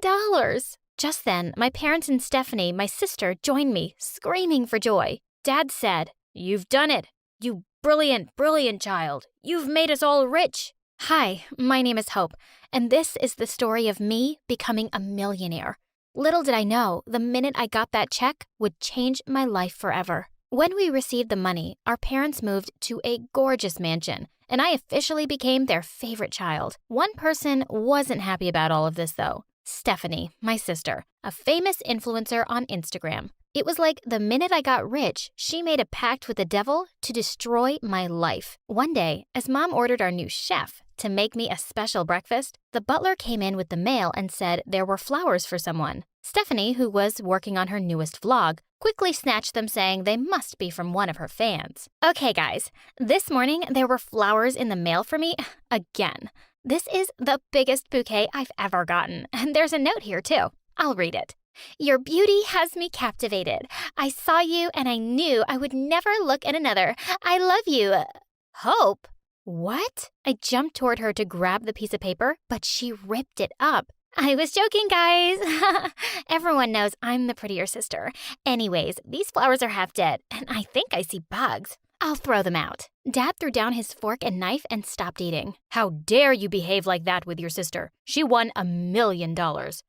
Just then, my parents and Stephanie, my sister, joined me, screaming for joy. Dad said, "You've done it. You brilliant, brilliant child. You've made us all rich." Hi, my name is Hope, and this is the story of me becoming a millionaire. Little did I know, the minute I got that check would change my life forever. When we received the money, our parents moved to a gorgeous mansion, and I officially became their favorite child. One person wasn't happy about all of this, though. Stephanie, my sister, a famous influencer on Instagram. It was like the minute I got rich, she made a pact with the devil to destroy my life. One day, as Mom ordered our new chef to make me a special breakfast, the butler came in with the mail and said there were flowers for someone. Stephanie, who was working on her newest vlog, quickly snatched them, saying they must be from one of her fans. Okay, guys, this morning there were flowers in the mail for me again. This is the biggest bouquet I've ever gotten, and there's a note here too. I'll read it. "Your beauty has me captivated. I saw you and I knew I would never look at another. I love you. Hope." What? I jumped toward her to grab the piece of paper, but she ripped it up. I was joking, guys. Everyone knows I'm the prettier sister. Anyways, these flowers are half dead, and I think I see bugs. I'll throw them out. Dad threw down his fork and knife and stopped eating. "How dare you behave like that with your sister? She won $1 million.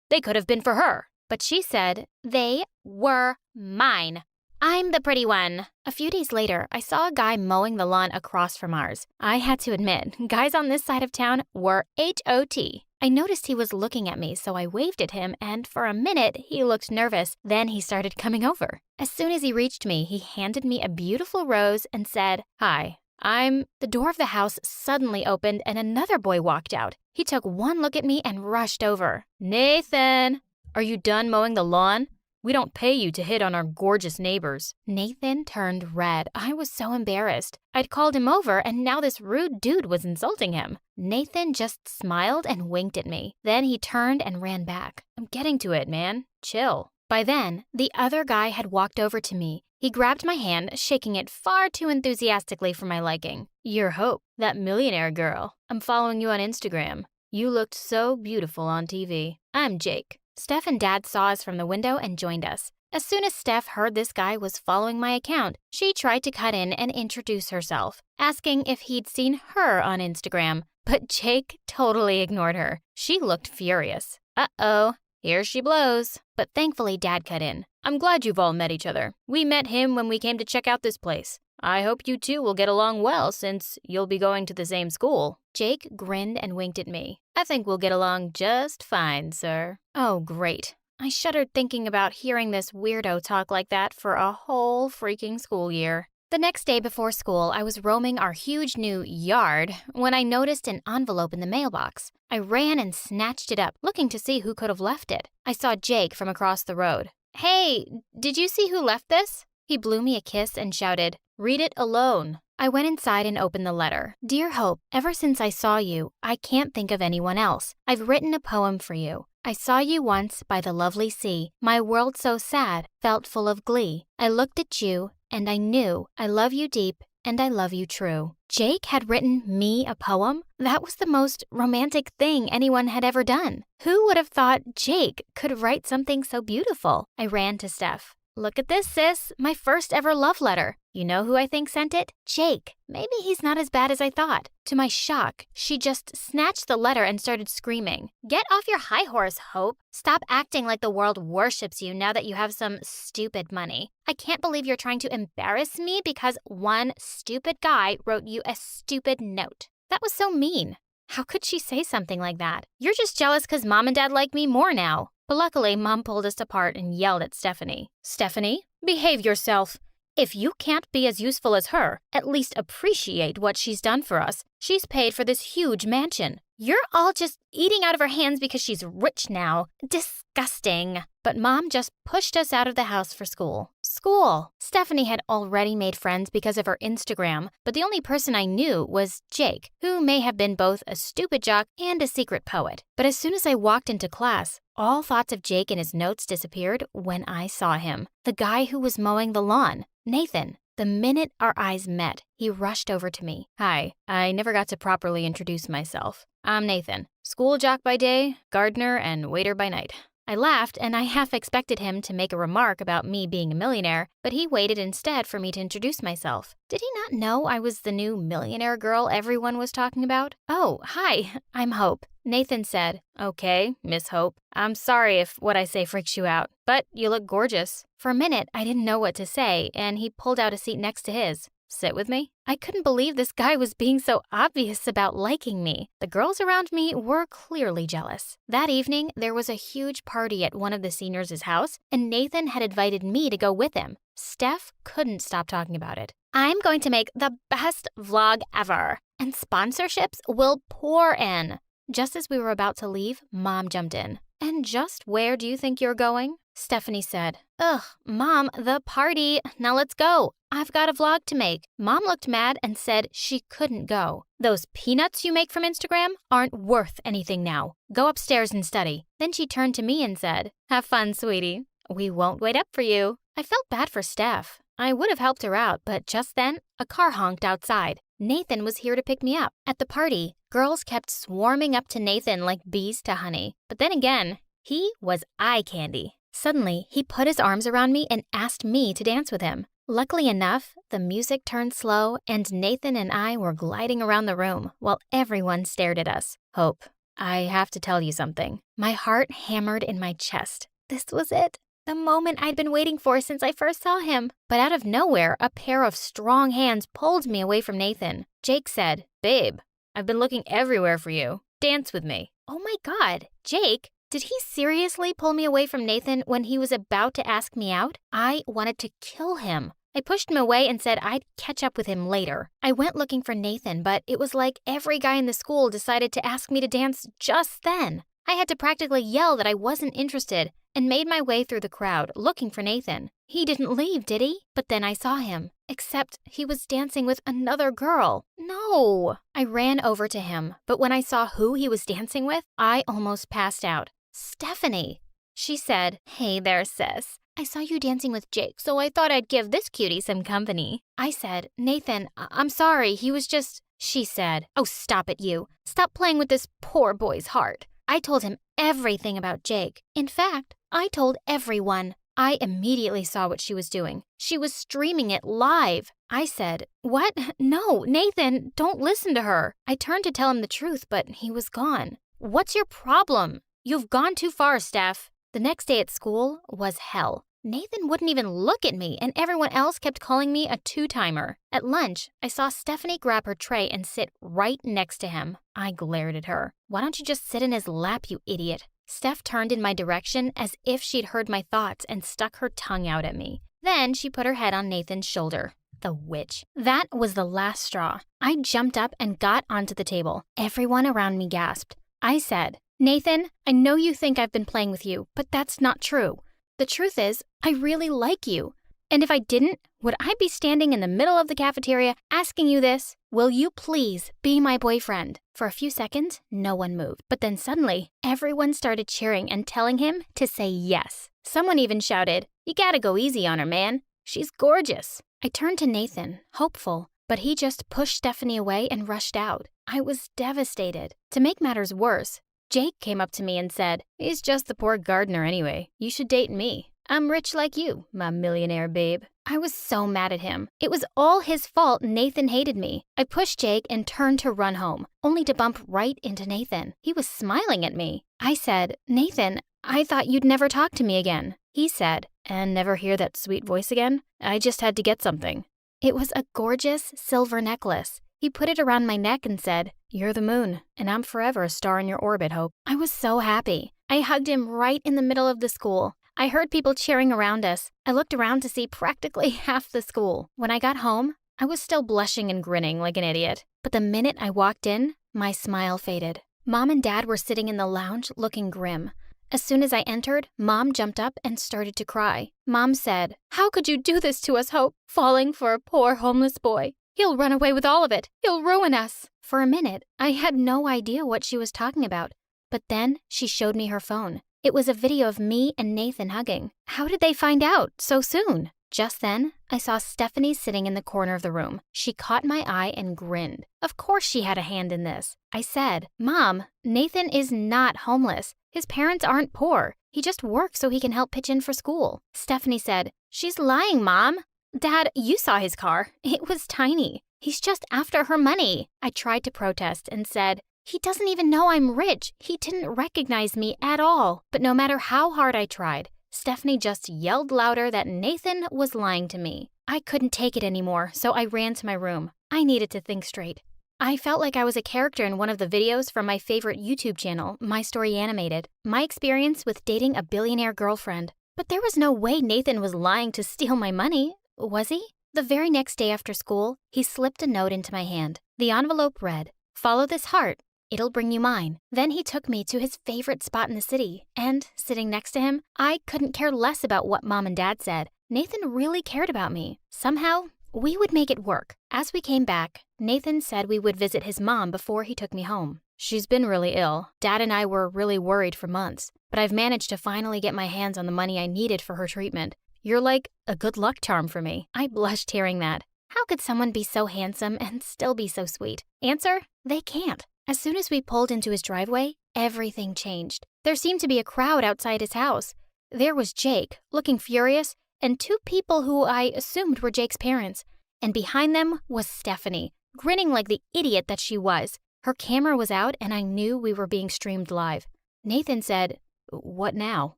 They could have been for her." But she said, "They were mine. I'm the pretty one." A few days later, I saw a guy mowing the lawn across from ours. I had to admit, guys on this side of town were HOT. I noticed he was looking at me, so I waved at him, and for a minute, he looked nervous. Then he started coming over. As soon as he reached me, he handed me a beautiful rose and said, "Hi, I'm..." The door of the house suddenly opened and another boy walked out. He took one look at me and rushed over. "Nathan, are you done mowing the lawn? We don't pay you to hit on our gorgeous neighbors." Nathan turned red. I was so embarrassed. I'd called him over, and now this rude dude was insulting him. Nathan just smiled and winked at me. Then he turned and ran back. "I'm getting to it, man. Chill." By then, the other guy had walked over to me. He grabbed my hand, shaking it far too enthusiastically for my liking. "You're Hope, that millionaire girl. I'm following you on Instagram. You looked so beautiful on TV. I'm Jake." Steph and Dad saw us from the window and joined us. As soon as Steph heard this guy was following my account, she tried to cut in and introduce herself, asking if he'd seen her on Instagram. But Jake totally ignored her. She looked furious. Uh-oh, here she blows. But thankfully, Dad cut in. "I'm glad you've all met each other. We met him when we came to check out this place. I hope you two will get along well since you'll be going to the same school." Jake grinned and winked at me. "I think we'll get along just fine, sir." Oh, great. I shuddered thinking about hearing this weirdo talk like that for a whole freaking school year. The next day before school, I was roaming our huge new yard when I noticed an envelope in the mailbox. I ran and snatched it up, looking to see who could have left it. I saw Jake from across the road. "Hey, did you see who left this?" He blew me a kiss and shouted, "Read it alone." I went inside and opened the letter. Dear Hope, ever since I saw you, I can't think of anyone else. I've written a poem for you. I saw you once by the lovely sea. My world so sad felt full of glee. I looked at you and I knew I love you deep and I love you true. Jake had written me a poem? That was the most romantic thing anyone had ever done. Who would have thought Jake could write something so beautiful? I ran to Steph. Look at this, sis. My first ever love letter. You know who I think sent it? Jake. Maybe he's not as bad as I thought. To my shock, she just snatched the letter and started screaming. Get off your high horse, Hope. Stop acting like the world worships you now that you have some stupid money. I can't believe you're trying to embarrass me because one stupid guy wrote you a stupid note. That was so mean. How could she say something like that? You're just jealous because Mom and Dad like me more now. But luckily, Mom pulled us apart and yelled at Stephanie. Stephanie, behave yourself. If you can't be as useful as her, at least appreciate what she's done for us. She's paid for this huge mansion. You're all just eating out of her hands because she's rich now. Disgusting. But Mom just pushed us out of the house for school. School. Stephanie had already made friends because of her Instagram, but the only person I knew was Jake, who may have been both a stupid jock and a secret poet. But as soon as I walked into class, all thoughts of Jake and his notes disappeared when I saw him. The guy who was mowing the lawn. Nathan. The minute our eyes met, he rushed over to me. Hi, I never got to properly introduce myself. I'm Nathan, school jock by day, gardener, and waiter by night. I laughed, and I half expected him to make a remark about me being a millionaire, but he waited instead for me to introduce myself. Did he not know I was the new millionaire girl everyone was talking about? Oh, hi, I'm Hope. Nathan said, Okay, Miss Hope. I'm sorry if what I say freaks you out, but you look gorgeous. For a minute, I didn't know what to say, and he pulled out a seat next to his. Sit with me? I couldn't believe this guy was being so obvious about liking me. The girls around me were clearly jealous. That evening, there was a huge party at one of the seniors' house, and Nathan had invited me to go with him. Steph couldn't stop talking about it. I'm going to make the best vlog ever, and sponsorships will pour in. Just as we were about to leave, Mom jumped in. And just where do you think you're going? Stephanie said, Ugh, Mom, the party. Now let's go. I've got a vlog to make. Mom looked mad and said she couldn't go. Those peanuts you make from Instagram aren't worth anything now. Go upstairs and study. Then she turned to me and said, Have fun, sweetie. We won't wait up for you. I felt bad for Steph. I would have helped her out, but just then, a car honked outside. Nathan was here to pick me up. At the party, girls kept swarming up to Nathan like bees to honey. But then again, he was eye candy. Suddenly, he put his arms around me and asked me to dance with him. Luckily enough, the music turned slow and Nathan and I were gliding around the room while everyone stared at us. Hope, I have to tell you something. My heart hammered in my chest. This was it. The moment I'd been waiting for since I first saw him. But out of nowhere, a pair of strong hands pulled me away from Nathan. Jake said, Babe, I've been looking everywhere for you. Dance with me. Oh my God, Jake, did he seriously pull me away from Nathan when he was about to ask me out? I wanted to kill him. I pushed him away and said I'd catch up with him later. I went looking for Nathan, but it was like every guy in the school decided to ask me to dance just then. I had to practically yell that I wasn't interested and made my way through the crowd looking for Nathan. He didn't leave, did he? But then I saw him. Except he was dancing with another girl. No! I ran over to him, but when I saw who he was dancing with, I almost passed out. Stephanie! She said, Hey there, sis. I saw you dancing with Jake, so I thought I'd give this cutie some company. I said, Nathan, I'm sorry, he was just... She said, Oh, stop it, you. Stop playing with this poor boy's heart. I told him everything about Jake. In fact, I told everyone. I immediately saw what she was doing. She was streaming it live. I said, What? No, Nathan, don't listen to her. I turned to tell him the truth, but he was gone. What's your problem? You've gone too far, Steph. The next day at school was hell. Nathan wouldn't even look at me, and everyone else kept calling me a two-timer. At lunch, I saw Stephanie grab her tray and sit right next to him. I glared at her. Why don't you just sit in his lap, you idiot? Steph turned in my direction as if she'd heard my thoughts and stuck her tongue out at me. Then she put her head on Nathan's shoulder. The witch. That was the last straw. I jumped up and got onto the table. Everyone around me gasped. I said, Nathan, I know you think I've been playing with you, but that's not true. The truth is, I really like you. And if I didn't, Would I be standing in the middle of the cafeteria asking you this? Will you please be my boyfriend? For a few seconds, no one moved. But then suddenly, everyone started cheering and telling him to say yes. Someone even shouted, "You gotta go easy on her, man. She's gorgeous." I turned to Nathan, hopeful, but he just pushed Stephanie away and rushed out. I was devastated. To make matters worse, Jake came up to me and said, "He's just the poor gardener anyway. You should date me. I'm rich like you, my millionaire babe." I was so mad at him. It was all his fault Nathan hated me. I pushed Jake and turned to run home, only to bump right into Nathan. He was smiling at me. I said, "Nathan, I thought you'd never talk to me again." He said, "And never hear that sweet voice again? I just had to get something." It was a gorgeous silver necklace. He put it around my neck and said, "You're the moon, and I'm forever a star in your orbit, Hope." I was so happy. I hugged him right in the middle of the school. I heard people cheering around us. I looked around to see practically half the school. When I got home, I was still blushing and grinning like an idiot. But the minute I walked in, my smile faded. Mom and Dad were sitting in the lounge looking grim. As soon as I entered, Mom jumped up and started to cry. Mom said, "How could you do this to us, Hope? Falling for a poor homeless boy. He'll run away with all of it. He'll ruin us." For a minute, I had no idea what she was talking about. But then she showed me her phone. It was a video of me and Nathan hugging. How did they find out so soon? Just then, I saw Stephanie sitting in the corner of the room. She caught my eye and grinned. Of course she had a hand in this. I said, "Mom, Nathan is not homeless. His parents aren't poor. He just works so he can help pitch in for school." Stephanie said, "She's lying, Mom. Dad, you saw his car. It was tiny. He's just after her money." I tried to protest and said, "He doesn't even know I'm rich. He didn't recognize me at all." But no matter how hard I tried, Stephanie just yelled louder that Nathan was lying to me. I couldn't take it anymore, so I ran to my room. I needed to think straight. I felt like I was a character in one of the videos from my favorite YouTube channel, My Story Animated. My experience with dating a billionaire girlfriend. But there was no way Nathan was lying to steal my money, was he? The very next day after school, he slipped a note into my hand. The envelope read, "Follow this heart. It'll bring you mine." Then he took me to his favorite spot in the city, and sitting next to him, I couldn't care less about what Mom and Dad said. Nathan really cared about me. Somehow, we would make it work. As we came back, Nathan said we would visit his mom before he took me home. "She's been really ill. Dad and I were really worried for months, but I've managed to finally get my hands on the money I needed for her treatment. You're like a good luck charm for me." I blushed hearing that. How could someone be so handsome and still be so sweet? Answer, they can't. As soon as we pulled into his driveway, everything changed. There seemed to be a crowd outside his house. There was Jake, looking furious, and two people who I assumed were Jake's parents. And behind them was Stephanie, grinning like the idiot that she was. Her camera was out and I knew we were being streamed live. Nathan said, "What now?"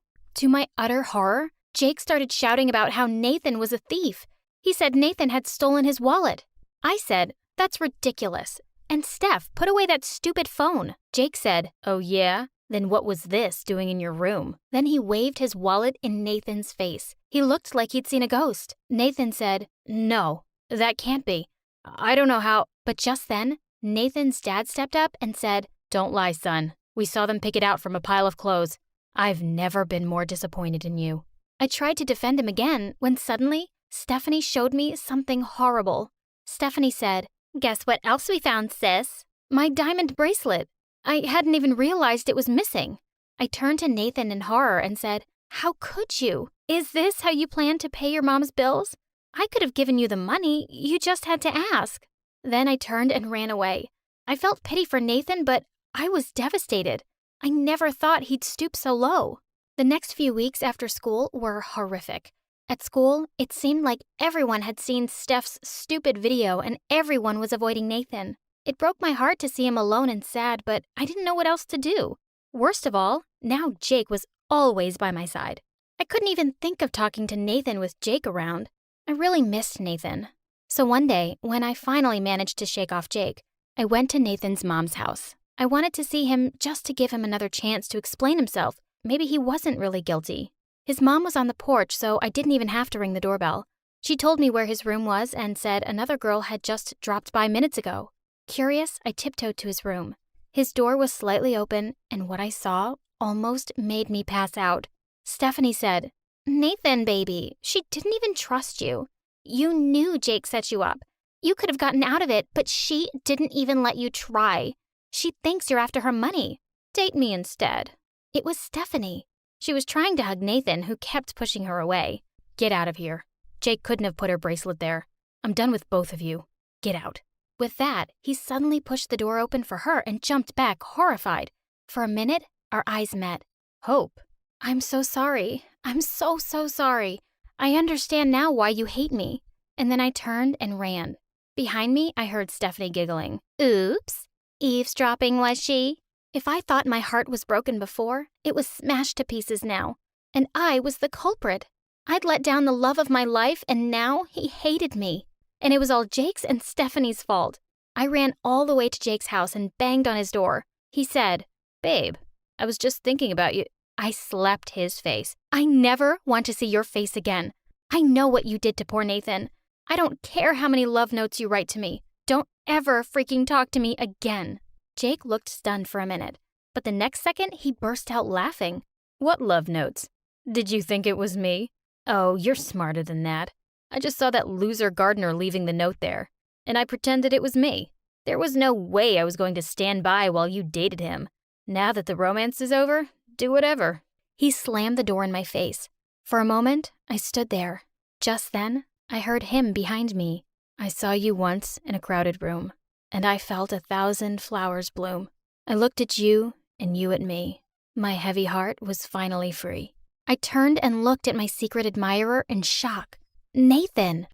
To my utter horror, Jake started shouting about how Nathan was a thief. He said Nathan had stolen his wallet. I said, "That's ridiculous. And Steph, put away that stupid phone." Jake said, "Oh yeah? Then what was this doing in your room?" Then he waved his wallet in Nathan's face. He looked like he'd seen a ghost. Nathan said, "No, that can't be. I don't know how." But just then, Nathan's dad stepped up and said, "Don't lie, son. We saw them pick it out from a pile of clothes. I've never been more disappointed in you." I tried to defend him again when suddenly Stephanie showed me something horrible. Stephanie said, "Guess what else we found, sis? My diamond bracelet. I hadn't even realized it was missing." I turned to Nathan in horror and said, "How could you? Is this how you plan to pay your mom's bills? I could have given you the money. You just had to ask." Then I turned and ran away. I felt pity for Nathan, but I was devastated. I never thought he'd stoop so low. The next few weeks after school were horrific. At school, it seemed like everyone had seen Steph's stupid video and everyone was avoiding Nathan. It broke my heart to see him alone and sad, but I didn't know what else to do. Worst of all, now Jake was always by my side. I couldn't even think of talking to Nathan with Jake around. I really missed Nathan. So one day, when I finally managed to shake off Jake, I went to Nathan's mom's house. I wanted to see him just to give him another chance to explain himself. Maybe he wasn't really guilty. His mom was on the porch, so I didn't even have to ring the doorbell. She told me where his room was and said another girl had just dropped by minutes ago. Curious, I tiptoed to his room. His door was slightly open, and what I saw almost made me pass out. Stephanie said, "Nathan, baby, she didn't even trust you. You knew Jake set you up. You could have gotten out of it, but she didn't even let you try. She thinks you're after her money. Date me instead." It was Stephanie. She was trying to hug Nathan, who kept pushing her away. "Get out of here. Jake couldn't have put her bracelet there. I'm done with both of you. Get out." With that, he suddenly pushed the door open for her and jumped back, horrified. For a minute, our eyes met. "Hope, I'm so sorry. I'm so sorry. I understand now why you hate me." And then I turned and ran. Behind me, I heard Stephanie giggling. "Oops. Eavesdropping, was she?" If I thought my heart was broken before, it was smashed to pieces now. And I was the culprit. I'd let down the love of my life, and now he hated me. And it was all Jake's and Stephanie's fault. I ran all the way to Jake's house and banged on his door. He said, "Babe, I was just thinking about you." I slapped his face. "I never want to see your face again. I know what you did to poor Nathan. I don't care how many love notes you write to me. Don't ever freaking talk to me again." Jake looked stunned for a minute, but the next second he burst out laughing. "What love notes? Did you think it was me? Oh, you're smarter than that. I just saw that loser gardener leaving the note there, and I pretended it was me. There was no way I was going to stand by while you dated him. Now that the romance is over, do whatever." He slammed the door in my face. For a moment, I stood there. Just then, I heard him behind me. "I saw you once in a crowded room, and I felt 1,000 flowers bloom. I looked at you, and you at me. My heavy heart was finally free." I turned and looked at my secret admirer in shock. Nathan!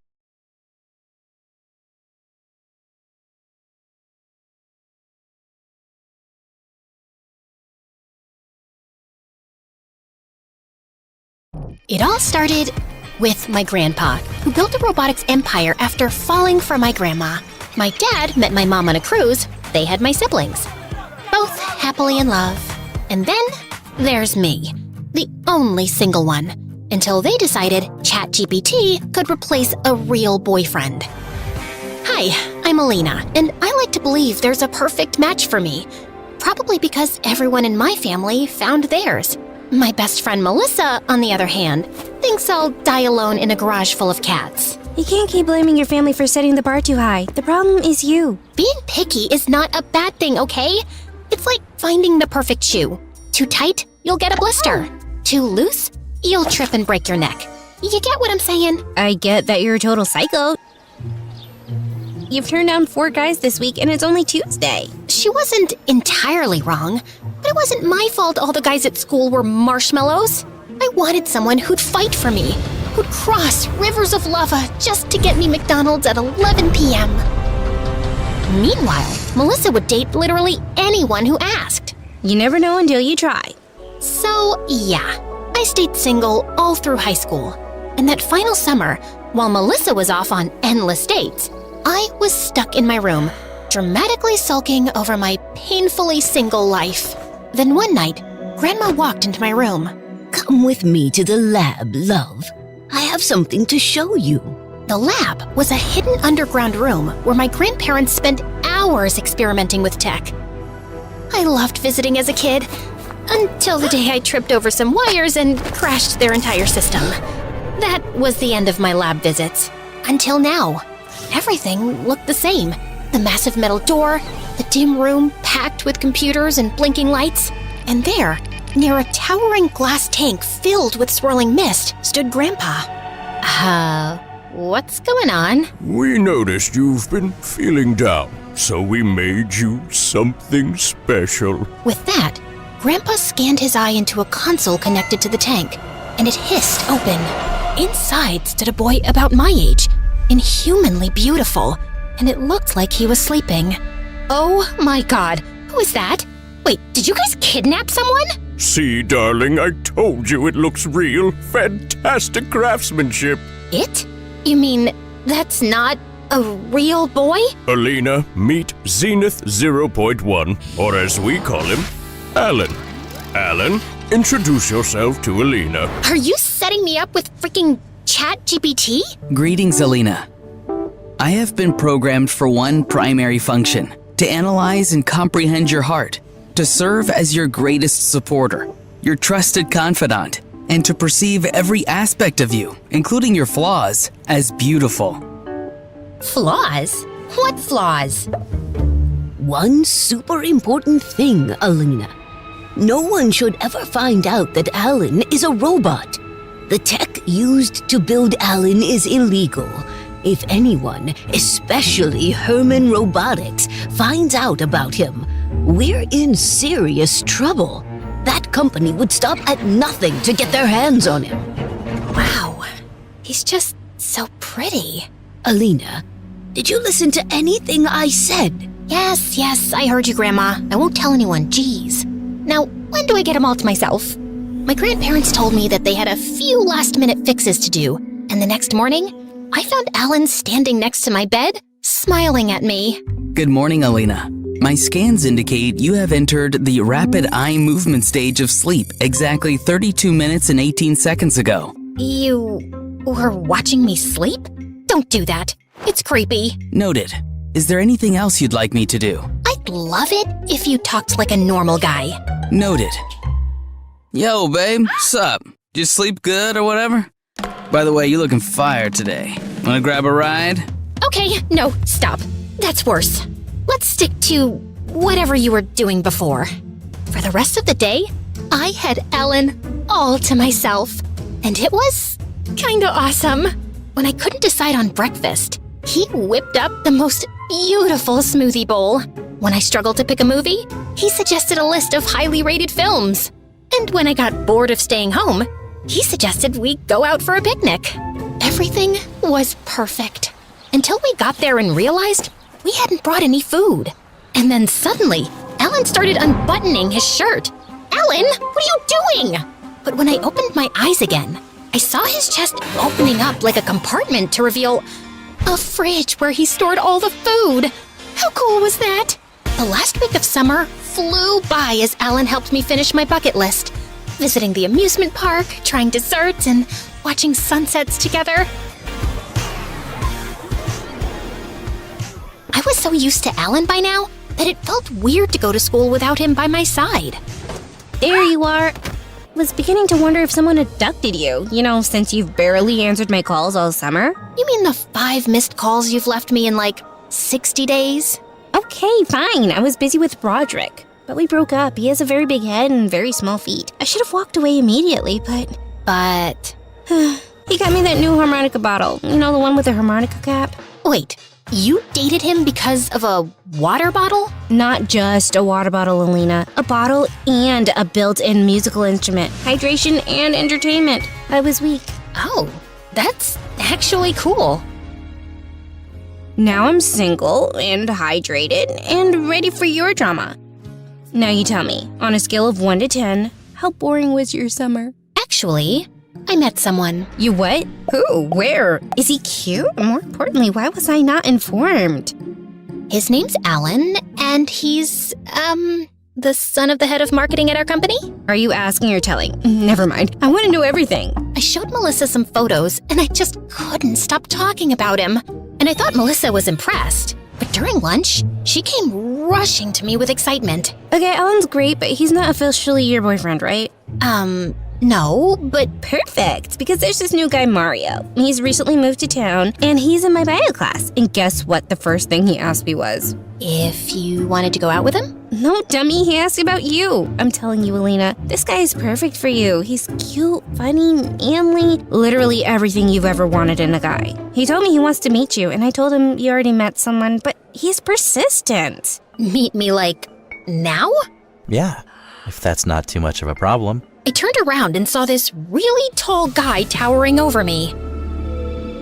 It all started with my grandpa, who built a robotics empire after falling for my grandma. My dad met my mom on a cruise. They had my siblings, both happily in love. And then there's me, the only single one, until they decided ChatGPT could replace a real boyfriend. Hi, I'm Alina, and I like to believe there's a perfect match for me. Probably because everyone in my family found theirs. My best friend Melissa, on the other hand, thinks I'll die alone in a garage full of cats. You can't keep blaming your family for setting the bar too high. The problem is you. Being picky is not a bad thing, okay? It's like finding the perfect shoe. Too tight, you'll get a blister. Too loose, you'll trip and break your neck. You get what I'm saying? I get that you're a total psycho. You've turned down 4 guys this week and it's only Tuesday. She wasn't entirely wrong, but it wasn't my fault all the guys at school were marshmallows. I wanted someone who'd fight for me, who'd cross rivers of lava just to get me McDonald's at 11 p.m. Meanwhile, Melissa would date literally anyone who asked. You never know until you try. So, yeah, I stayed single all through high school. And that final summer, while Melissa was off on endless dates, I was stuck in my room, dramatically sulking over my painfully single life. Then one night, Grandma walked into my room. "Come with me to the lab, love. I have something to show you." The lab was a hidden underground room where my grandparents spent hours experimenting with tech. I loved visiting as a kid, until the day I tripped over some wires and crashed their entire system. That was the end of my lab visits. Until now. Everything looked the same. The massive metal door, the dim room packed with computers and blinking lights. And there, near a towering glass tank filled with swirling mist, stood Grandpa. What's going on? "We noticed you've been feeling down, so we made you something special." With that, Grandpa scanned his eye into a console connected to the tank, and it hissed open. Inside stood a boy about my age, inhumanly beautiful, and it looked like he was sleeping. Oh my god, who is that? Wait, did you guys kidnap someone? "See, darling, I told you it looks real. Fantastic craftsmanship." It? You mean that's not a real boy? Alina, meet Zenith 0.1, or as we call him, Alan. Alan, introduce yourself to Alina. Are you setting me up with freaking ChatGPT? Greetings, Alina. I have been programmed for one primary function: to analyze and comprehend your heart, to serve as your greatest supporter, your trusted confidant, and to perceive every aspect of you, including your flaws, as beautiful. Flaws? What flaws? One super important thing, Alina. No one should ever find out that Alan is a robot. The tech used to build Alan is illegal. If anyone, especially Herman Robotics, finds out about him, we're in serious trouble. That company would stop at nothing to get their hands on him. Wow, he's just so pretty. Alina, did you listen to anything I said? Yes, I heard you, Grandma. I won't tell anyone, jeez. Now, when do I get him all to myself? My grandparents told me that they had a few last-minute fixes to do, and the next morning, I found Alan standing next to my bed, smiling at me. Good morning, Alina. My scans indicate you have entered the rapid eye movement stage of sleep exactly 32 minutes and 18 seconds ago. You were watching me sleep? Don't do that. It's creepy. Noted. Is there anything else you'd like me to do? I'd love it if you talked like a normal guy. Noted. Yo, babe, sup? Did you sleep good or whatever? By the way, you looking fire today. Wanna grab a ride? Okay, no, stop. That's worse. Let's stick to whatever you were doing before. For the rest of the day, I had Alan all to myself. And it was kinda awesome. When I couldn't decide on breakfast, he whipped up the most beautiful smoothie bowl. When I struggled to pick a movie, he suggested a list of highly rated films. And when I got bored of staying home, he suggested we go out for a picnic. Everything was perfect. Until we got there and realized we hadn't brought any food. And then suddenly, Alan started unbuttoning his shirt. Alan, what are you doing? But when I opened my eyes again, I saw his chest opening up like a compartment to reveal a fridge where he stored all the food. How cool was that? The last week of summer flew by as Alan helped me finish my bucket list. Visiting the amusement park, trying desserts, and watching sunsets together. I was so used to Alan by now that it felt weird to go to school without him by my side. There you are. Was beginning to wonder if someone abducted you, since you've barely answered my calls all summer. You mean the 5 missed calls you've left me in 60 days? Okay, fine. I was busy with Broderick. But we broke up. He has a very big head and very small feet. I should have walked away immediately, but... He got me that new harmonica bottle. The one with the harmonica cap. Wait, you dated him because of a water bottle? Not just a water bottle, Alina. A bottle and a built-in musical instrument. Hydration and entertainment. I was weak. Oh, that's actually cool. Now I'm single and hydrated and ready for your drama. Now you tell me, on a scale of 1 to 10, how boring was your summer? Actually, I met someone. You what? Who? Where? Is he cute? More importantly, why was I not informed? His name's Alan, and he's, the son of the head of marketing at our company. Are you asking or telling? Never mind. I want to know everything. I showed Melissa some photos, and I just couldn't stop talking about him. And I thought Melissa was impressed. But during lunch, she came rushing to me with excitement. Okay, Alan's great, but he's not officially your boyfriend, right? No, but perfect, because there's this new guy, Mario. He's recently moved to town, and he's in my bio class. And guess what the first thing he asked me was? If you wanted to go out with him? No, dummy, he asked about you. I'm telling you, Alina, this guy is perfect for you. He's cute, funny, manly, literally everything you've ever wanted in a guy. He told me he wants to meet you, and I told him you already met someone, but he's persistent. Meet me now? Yeah, if that's not too much of a problem. I turned around and saw this really tall guy towering over me.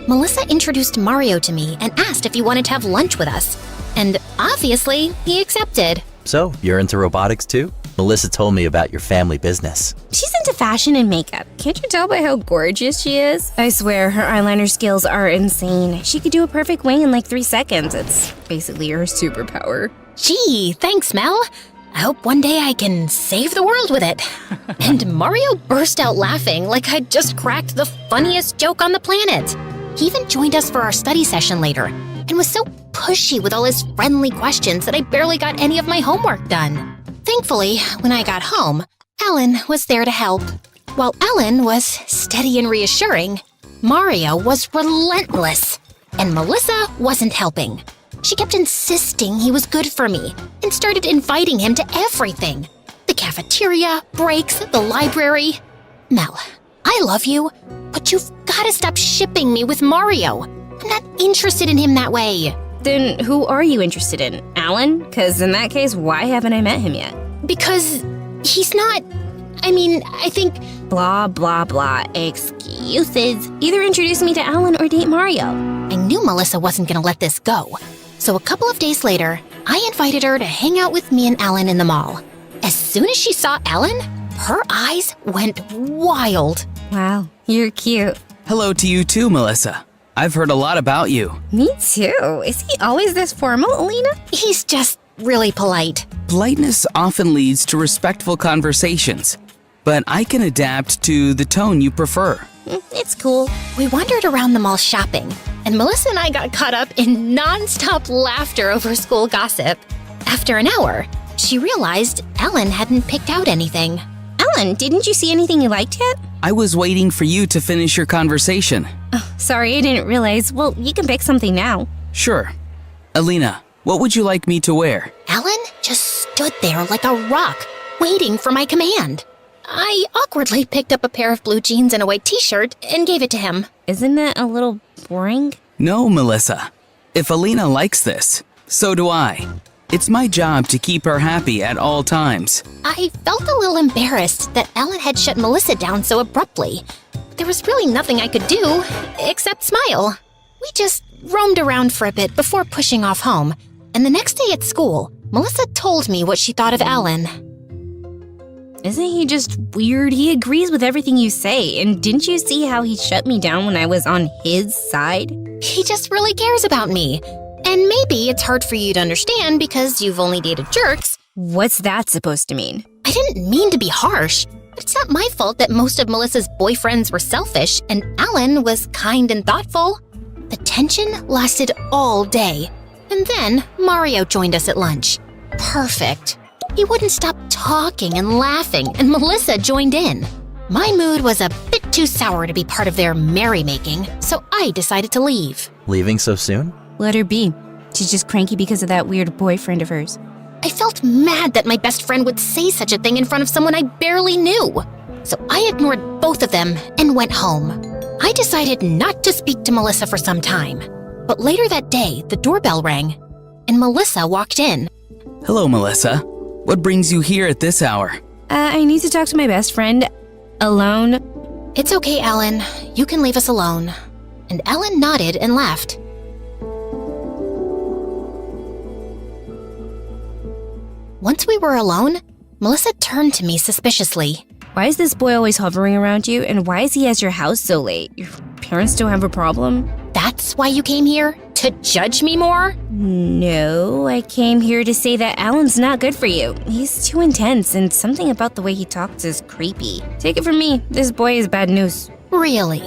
Melissa introduced Mario to me and asked if he wanted to have lunch with us. And obviously, he accepted. So, you're into robotics too? Melissa told me about your family business. She's into fashion and makeup. Can't you tell by how gorgeous she is? I swear, her eyeliner skills are insane. She could do a perfect wing in 3 seconds. It's basically her superpower. Gee, thanks, Mel. I hope one day I can save the world with it. And Mario burst out laughing like I'd just cracked the funniest joke on the planet. He even joined us for our study session later and was so pushy with all his friendly questions that I barely got any of my homework done. Thankfully, when I got home, Alan was there to help. while Ellen was steady and reassuring, Mario was relentless, and Melissa wasn't helping. She kept insisting he was good for me and started inviting him to everything. The cafeteria, breaks, the library. Mel, I love you, but you've got to stop shipping me with Mario. I'm not interested in him that way. Then who are you interested in? Alan? Because in that case, why haven't I met him yet? Because he's not... I think... Blah, blah, blah. Excuses. Either introduce me to Alan or date Mario. I knew Melissa wasn't going to let this go. So a couple of days later, I invited her to hang out with me and Alan in the mall. As soon as she saw Alan, her eyes went wild. Wow, you're cute. Hello to you too, Melissa. I've heard a lot about you. Me too. Is he always this formal, Alina? He's just really polite. Politeness often leads to respectful conversations, but I can adapt to the tone you prefer. It's cool. We wandered around the mall shopping, and Melissa and I got caught up in non-stop laughter over school gossip. After an hour, she realized Ellen hadn't picked out anything. Ellen, didn't you see anything you liked yet? I was waiting for you to finish your conversation. Oh, sorry, I didn't realize. Well, you can pick something now. Sure. Alina, what would you like me to wear? Ellen just stood there like a rock, waiting for my command. I awkwardly picked up a pair of blue jeans and a white t-shirt and gave it to him. Isn't that a little boring? No, Melissa. If Alina likes this, so do I. It's my job to keep her happy at all times. I felt a little embarrassed that Ellen had shut Melissa down so abruptly. There was really nothing I could do except smile. We just roamed around for a bit before pushing off home, and the next day at school, Melissa told me what she thought of Alan. Isn't he just weird? He agrees with everything you say, and didn't you see how he shut me down when I was on his side? He just really cares about me. And maybe it's hard for you to understand because you've only dated jerks. What's that supposed to mean? I didn't mean to be harsh. It's not my fault that most of Melissa's boyfriends were selfish and Alan was kind and thoughtful. The tension lasted all day. And then Mario joined us at lunch. Perfect. He wouldn't stop talking and laughing, and Melissa joined in. My mood was a bit too sour to be part of their merrymaking, so I decided to leave. Leaving so soon? Let her be. She's just cranky because of that weird boyfriend of hers. I felt mad that my best friend would say such a thing in front of someone I barely knew. So I ignored both of them and went home. I decided not to speak to Melissa for some time. But later that day, the doorbell rang, and Melissa walked in. Hello, Melissa. What brings you here at this hour? I need to talk to my best friend. Alone. It's okay, Ellen. You can leave us alone. And Ellen nodded and left. Once we were alone, Melissa turned to me suspiciously. Why is this boy always hovering around you, and why is he at your house so late? Your parents don't have a problem? That's why you came here? To judge me more? No, I came here to say that Alan's not good for you. He's too intense, and something about the way he talks is creepy. Take it from me, this boy is bad news. Really?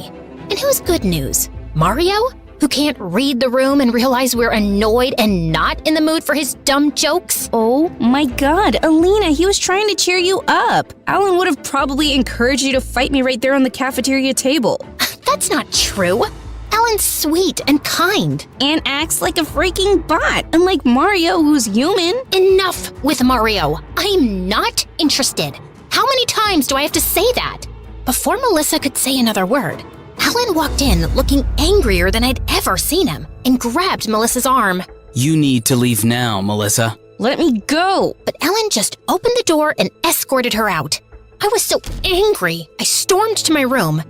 And who's good news? Mario? Who can't read the room and realize we're annoyed and not in the mood for his dumb jokes? Oh my god, Alina, he was trying to cheer you up. Alan would have probably encouraged you to fight me right there on the cafeteria table. That's not true. Alan's sweet and kind. And acts like a freaking bot, unlike Mario, who's human. Enough with Mario. I'm not interested. How many times do I have to say that? Before Melissa could say another word, Alan walked in looking angrier than I'd ever seen him and grabbed Melissa's arm. You need to leave now, Melissa. Let me go. But Ellen just opened the door and escorted her out. I was so angry, I stormed to my room,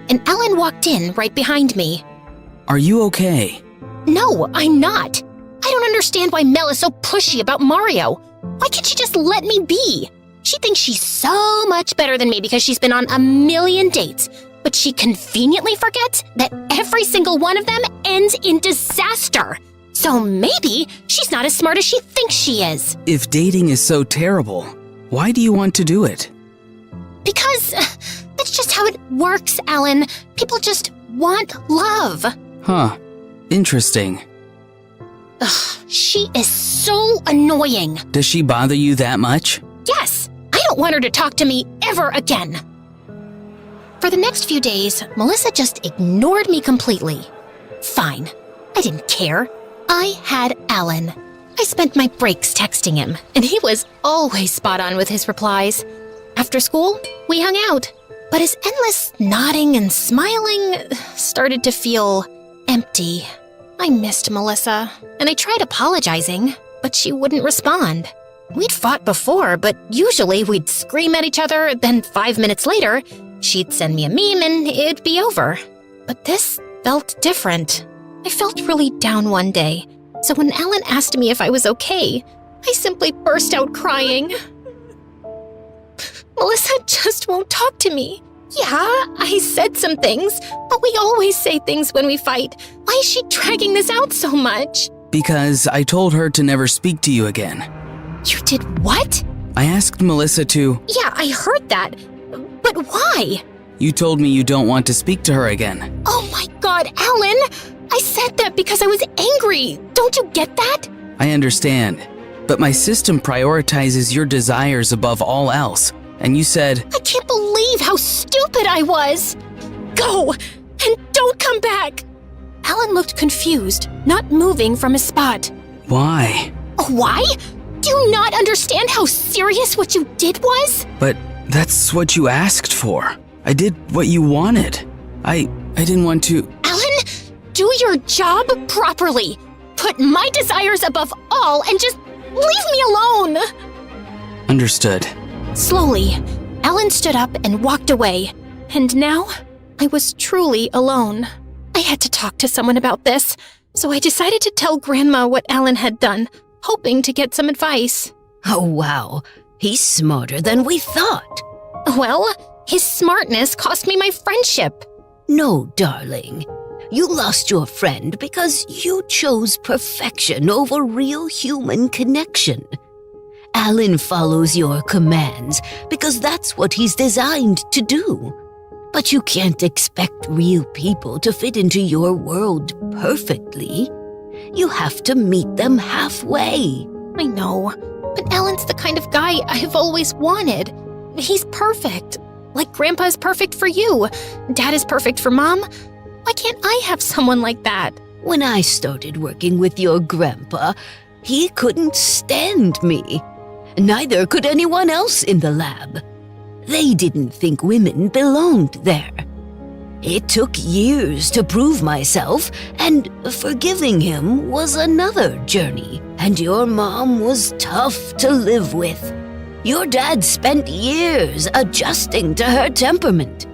and Ellen walked in right behind me. Are you okay? No, I'm not. I don't understand why Mel is so pushy about Mario. Why can't she just let me be? She thinks she's so much better than me because she's been on a million dates, but she conveniently forgets that every single one of them ends in disaster. So maybe she's not as smart as she thinks she is. If dating is so terrible, why do you want to do it? Because that's just how it works, Alan. People just want love. Huh. Interesting. Ugh, she is so annoying. Does she bother you that much? Yes, I don't want her to talk to me ever again. For the next few days, Melissa just ignored me completely. Fine. I didn't care. I had Alan. I spent my breaks texting him, and he was always spot on with his replies. After school, we hung out, but his endless nodding and smiling started to feel empty. I missed Melissa, and I tried apologizing, but she wouldn't respond. We'd fought before, but usually we'd scream at each other, then 5 minutes later, she'd send me a meme and it'd be over. But this felt different. I felt really down one day, so when Alan asked me if I was okay, I simply burst out crying. Melissa just won't talk to me. Yeah, I said some things, but we always say things when we fight. Why is she dragging this out so much? Because I told her to never speak to you again. You did what? I asked Melissa to. Yeah, I heard that. But why? You told me you don't want to speak to her again. Oh my God, Alan! I said that because I was angry. Don't you get that? I understand, but my system prioritizes your desires above all else. And you said, I can't believe how stupid I was. Go, and don't come back. Alan looked confused, not moving from his spot. Why? Why? Do you not understand how serious what you did was? But that's what you asked for. I did what you wanted. I didn't want to. Alan, do your job properly. Put my desires above all and just leave me alone. Understood. Slowly, Alan stood up and walked away. And now, I was truly alone. I had to talk to someone about this, so I decided to tell Grandma what Alan had done, hoping to get some advice. Oh, wow. He's smarter than we thought. Well, his smartness cost me my friendship. No, darling. You lost your friend because you chose perfection over real human connection. Alan follows your commands because that's what he's designed to do. But you can't expect real people to fit into your world perfectly. You have to meet them halfway. I know, but Alan's the kind of guy I've always wanted. He's perfect. Like Grandpa is perfect for you. Dad is perfect for Mom. Why can't I have someone like that? When I started working with your grandpa, he couldn't stand me. Neither could anyone else in the lab. They didn't think women belonged there. It took years to prove myself, and forgiving him was another journey. And your mom was tough to live with. Your dad spent years adjusting to her temperament.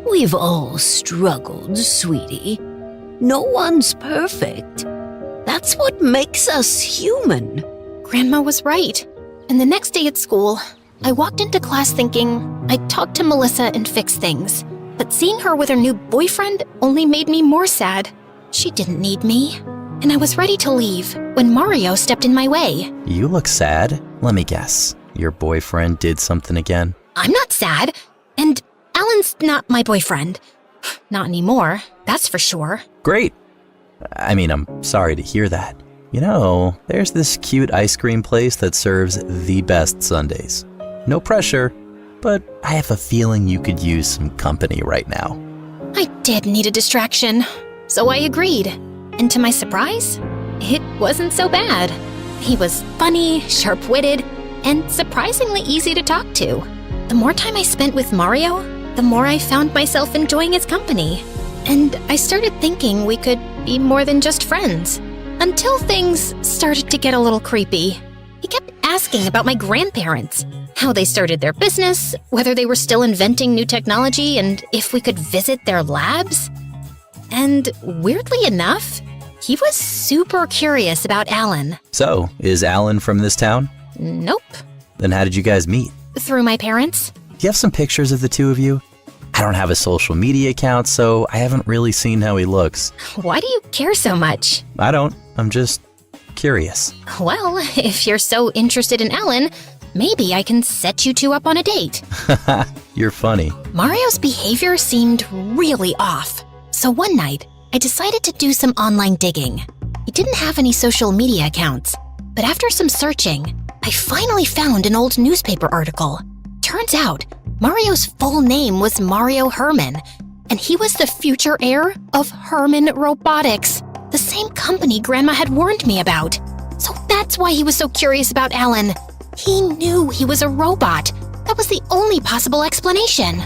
We've all struggled, sweetie. No one's perfect. That's what makes us human. Grandma was right. And the next day at school, I walked into class thinking I'd talk to Melissa and fix things. But seeing her with her new boyfriend only made me more sad. She didn't need me. And I was ready to leave when Mario stepped in my way. You look sad. Let me guess. Your boyfriend did something again? I'm not sad. And Alan's not my boyfriend. Not anymore, that's for sure. Great. I mean, I'm sorry to hear that. You know, there's this cute ice cream place that serves the best sundaes. No pressure, but I have a feeling you could use some company right now. I did need a distraction, so I agreed. And to my surprise, it wasn't so bad. He was funny, sharp-witted, and surprisingly easy to talk to. The more time I spent with Mario, the more I found myself enjoying his company. And I started thinking we could be more than just friends. Until things started to get a little creepy. He kept asking about my grandparents, how they started their business, whether they were still inventing new technology, and if we could visit their labs. And weirdly enough, he was super curious about Alan. So, is Alan from this town? Nope. Then how did you guys meet? Through my parents. Do you have some pictures of the two of you? I don't have a social media account, so I haven't really seen how he looks. Why do you care so much? I don't. I'm just curious. Well, if you're so interested in Alan, maybe I can set you two up on a date. You're funny. Mario's behavior seemed really off. So one night, I decided to do some online digging. He didn't have any social media accounts, but after some searching, I finally found an old newspaper article. Turns out, Mario's full name was Mario Herman, and he was the future heir of Herman Robotics, the same company Grandma had warned me about. So that's why he was so curious about Alan. He knew he was a robot. That was the only possible explanation.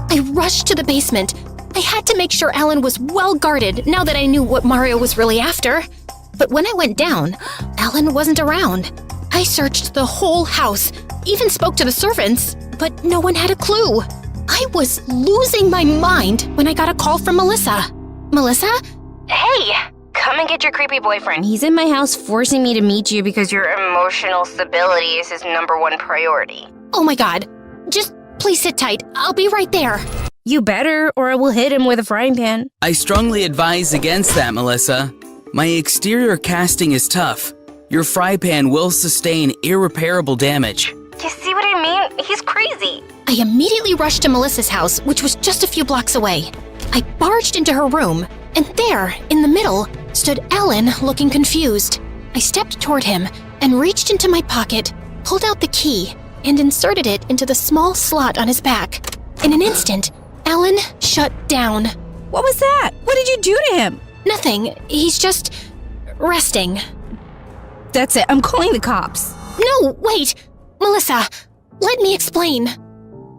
I rushed to the basement. I had to make sure Alan was well guarded now that I knew what Mario was really after. But when I went down, Alan wasn't around. I searched the whole house, even spoke to the servants, but no one had a clue. I was losing my mind when I got a call from Melissa. Melissa? Hey, come and get your creepy boyfriend. He's in my house forcing me to meet you because your emotional stability is his #1 priority. Oh my God. Just please sit tight. I'll be right there. You better, or I will hit him with a frying pan. I strongly advise against that, Melissa. My exterior casting is tough. Your fry pan will sustain irreparable damage. You see what I mean? He's crazy. I immediately rushed to Melissa's house, which was just a few blocks away. I barged into her room, and there, in the middle, stood Alan looking confused. I stepped toward him and reached into my pocket, pulled out the key, and inserted it into the small slot on his back. In an instant, Alan shut down. What was that? What did you do to him? Nothing. He's just resting. That's it. I'm calling the cops. No, wait. Melissa, let me explain.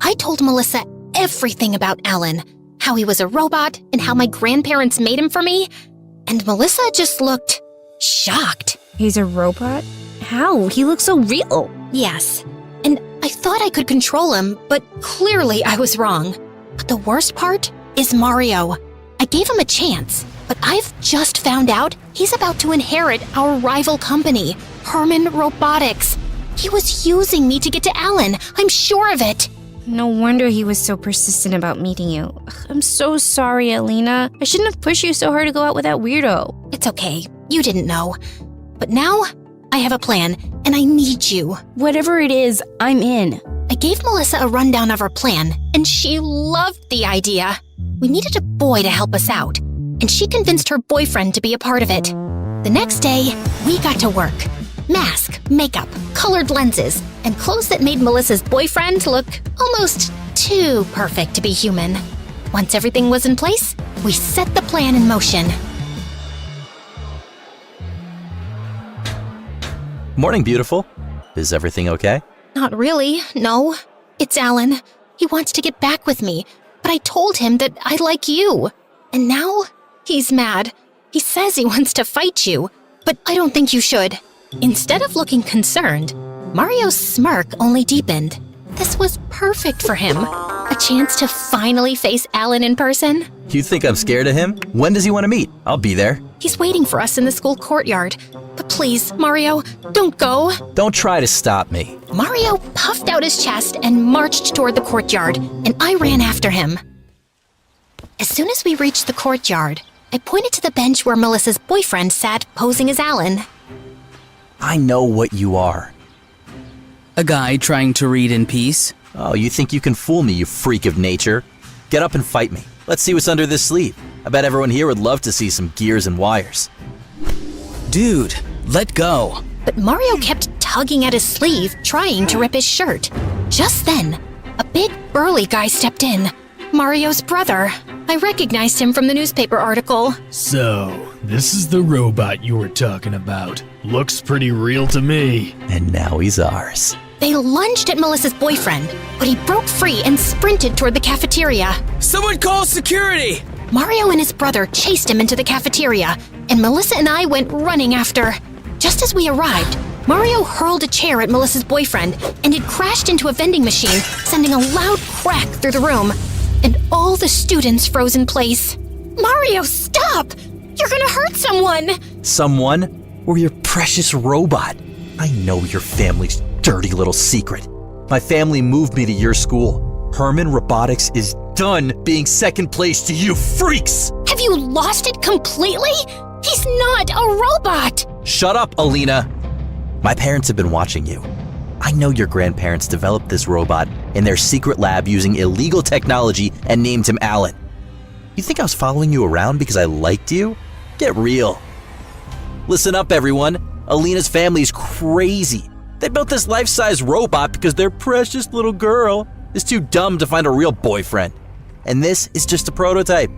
I told Melissa everything about Alan, how he was a robot and how my grandparents made him for me, and Melissa just looked shocked. He's a robot? How? He looks so real. Yes, and I thought I could control him, but clearly I was wrong. But the worst part is Mario. I gave him a chance, but I've just found out he's about to inherit our rival company, Herman Robotics. He was using me to get to Alan, I'm sure of it. No wonder he was so persistent about meeting you. Ugh, I'm so sorry, Alina. I shouldn't have pushed you so hard to go out with that weirdo. It's okay. You didn't know. But now, I have a plan, and I need you. Whatever it is, I'm in. I gave Melissa a rundown of our plan, and she loved the idea. We needed a boy to help us out, and she convinced her boyfriend to be a part of it. The next day, we got to work. Mask, makeup, colored lenses, and clothes that made Melissa's boyfriend look almost too perfect to be human. Once everything was in place, we set the plan in motion. Morning, beautiful. Is everything okay? Not really, no. It's Alan. He wants to get back with me, but I told him that I like you. And now, he's mad. He says he wants to fight you, but I don't think you should. Instead of looking concerned, Mario's smirk only deepened. This was perfect for him. A chance to finally face Alan in person. You think I'm scared of him? When does he want to meet? I'll be there. He's waiting for us in the school courtyard. But please, Mario, don't go. Don't try to stop me. Mario puffed out his chest and marched toward the courtyard, and I ran after him. As soon as we reached the courtyard, I pointed to the bench where Melissa's boyfriend sat posing as Alan. I know what you are. A guy trying to read in peace. Oh, you think you can fool me, you freak of nature? Get up and fight me. Let's see what's under this sleeve. I bet everyone here would love to see some gears and wires. Dude, let go. But Mario kept tugging at his sleeve, trying to rip his shirt. Just then, a big burly guy stepped in. Mario's brother. I recognized him from the newspaper article. So, this is the robot you were talking about. Looks pretty real to me. And now he's ours. They lunged at Melissa's boyfriend, but he broke free and sprinted toward the cafeteria. Someone call security! Mario and his brother chased him into the cafeteria, and Melissa and I went running after. Just as we arrived, Mario hurled a chair at Melissa's boyfriend, and it crashed into a vending machine, sending a loud crack through the room. And all the students froze in place. Mario, stop! You're gonna hurt someone! Someone? Or your precious robot? I know your family's dirty little secret. My family moved me to your school. Herman Robotics is done being second place to you freaks! Have you lost it completely? He's not a robot! Shut up, Alina! My parents have been watching you. I know your grandparents developed this robot in their secret lab using illegal technology and named him Alan. You think I was following you around because I liked you? Get real. Listen up, everyone. Alina's family's crazy. They built this life-size robot because their precious little girl is too dumb to find a real boyfriend. And this is just a prototype.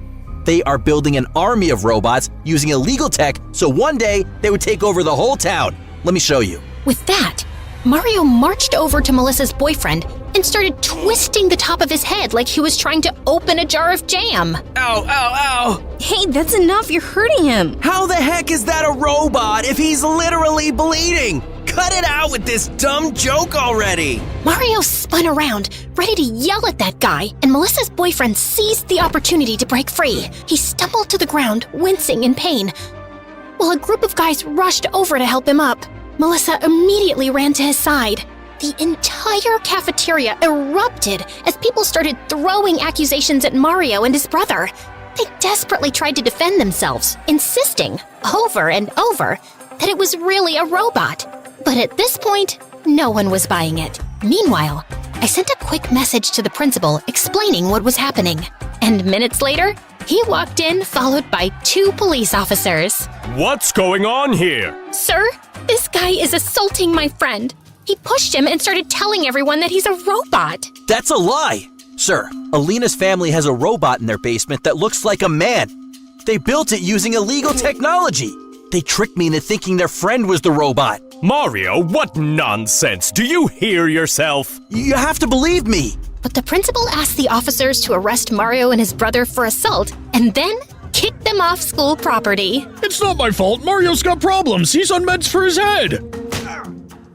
They are building an army of robots using illegal tech so one day they would take over the whole town. Let me show you. With that, Mario marched over to Melissa's boyfriend and started twisting the top of his head like he was trying to open a jar of jam. Ow, ow, ow! Hey, that's enough. You're hurting him. How the heck is that a robot if he's literally bleeding? Cut it out with this dumb joke already! Mario spun around, ready to yell at that guy, and Melissa's boyfriend seized the opportunity to break free. He stumbled to the ground, wincing in pain. While a group of guys rushed over to help him up, Melissa immediately ran to his side. The entire cafeteria erupted as people started throwing accusations at Mario and his brother. They desperately tried to defend themselves, insisting, over and over, that it was really a robot. But at this point, no one was buying it. Meanwhile, I sent a quick message to the principal explaining what was happening. And minutes later, he walked in followed by 2 police officers. What's going on here? Sir, this guy is assaulting my friend. He pushed him and started telling everyone that he's a robot. That's a lie! Sir, Alina's family has a robot in their basement that looks like a man. They built it using illegal technology. They tricked me into thinking their friend was the robot. Mario, what nonsense! Do you hear yourself? You have to believe me. But the principal asked the officers to arrest Mario and his brother for assault and then kick them off school property. It's not my fault. Mario's got problems. He's on meds for his head.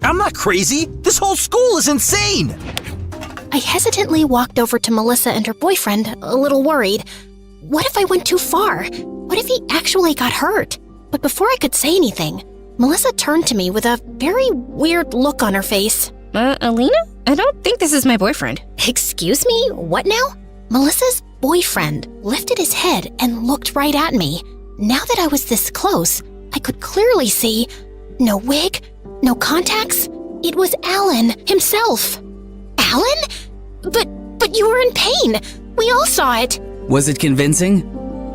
I'm not crazy. This whole school is insane. I hesitantly walked over to Melissa and her boyfriend, a little worried. What if I went too far? What if he actually got hurt? But before I could say anything, Melissa turned to me with a very weird look on her face. Alina? I don't think this is my boyfriend. Excuse me? What now? Melissa's boyfriend lifted his head and looked right at me. Now that I was this close, I could clearly see no wig, no contacts. It was Alan himself. Alan? But you were in pain. We all saw it. Was it convincing?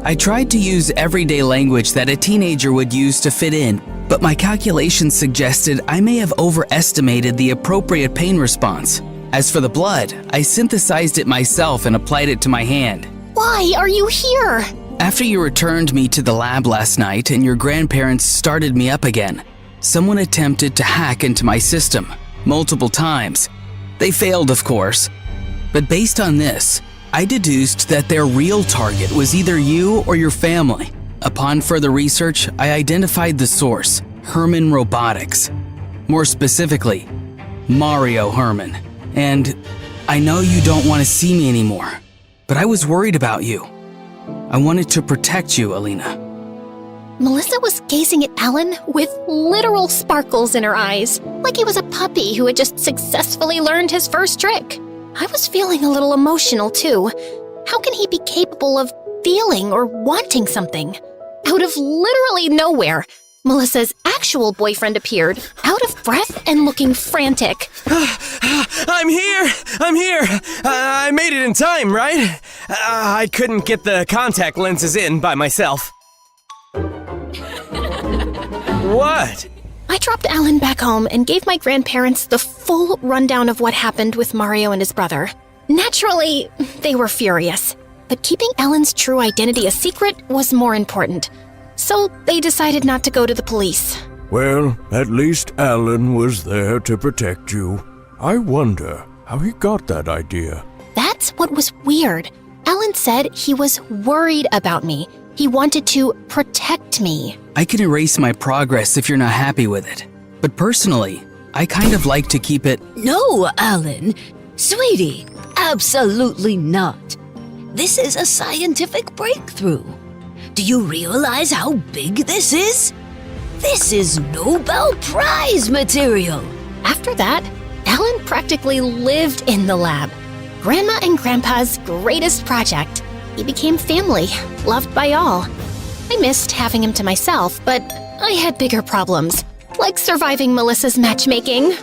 I tried to use everyday language that a teenager would use to fit in, but my calculations suggested I may have overestimated the appropriate pain response. As for the blood, I synthesized it myself and applied it to my hand. Why are you here? After you returned me to the lab last night and your grandparents started me up again, someone attempted to hack into my system multiple times. They failed, of course, but based on this, I deduced that their real target was either you or your family. Upon further research, I identified the source, Herman Robotics. More specifically, Mario Herman. And I know you don't want to see me anymore, but I was worried about you. I wanted to protect you, Alina. Melissa was gazing at Alan with literal sparkles in her eyes, like he was a puppy who had just successfully learned his first trick. I was feeling a little emotional too. How can he be capable of feeling or wanting something? Out of literally nowhere, Melissa's actual boyfriend appeared, out of breath and looking frantic. I'm here! I made it in time, right? I couldn't get the contact lenses in by myself. What? I dropped Alan back home and gave my grandparents the full rundown of what happened with Mario and his brother. Naturally, they were furious, but keeping Alan's true identity a secret was more important. So they decided not to go to the police. Well, at least Alan was there to protect you. I wonder how he got that idea. That's what was weird. Alan said he was worried about me. He wanted to protect me. I can erase my progress if you're not happy with it. But personally, I kind of like to keep it. No, Alan. Sweetie, absolutely not. This is a scientific breakthrough. Do you realize how big this is? This is Nobel Prize material. After that, Alan practically lived in the lab. Grandma and Grandpa's greatest project. He became family, loved by all. I missed having him to myself, but I had bigger problems, like surviving Melissa's matchmaking.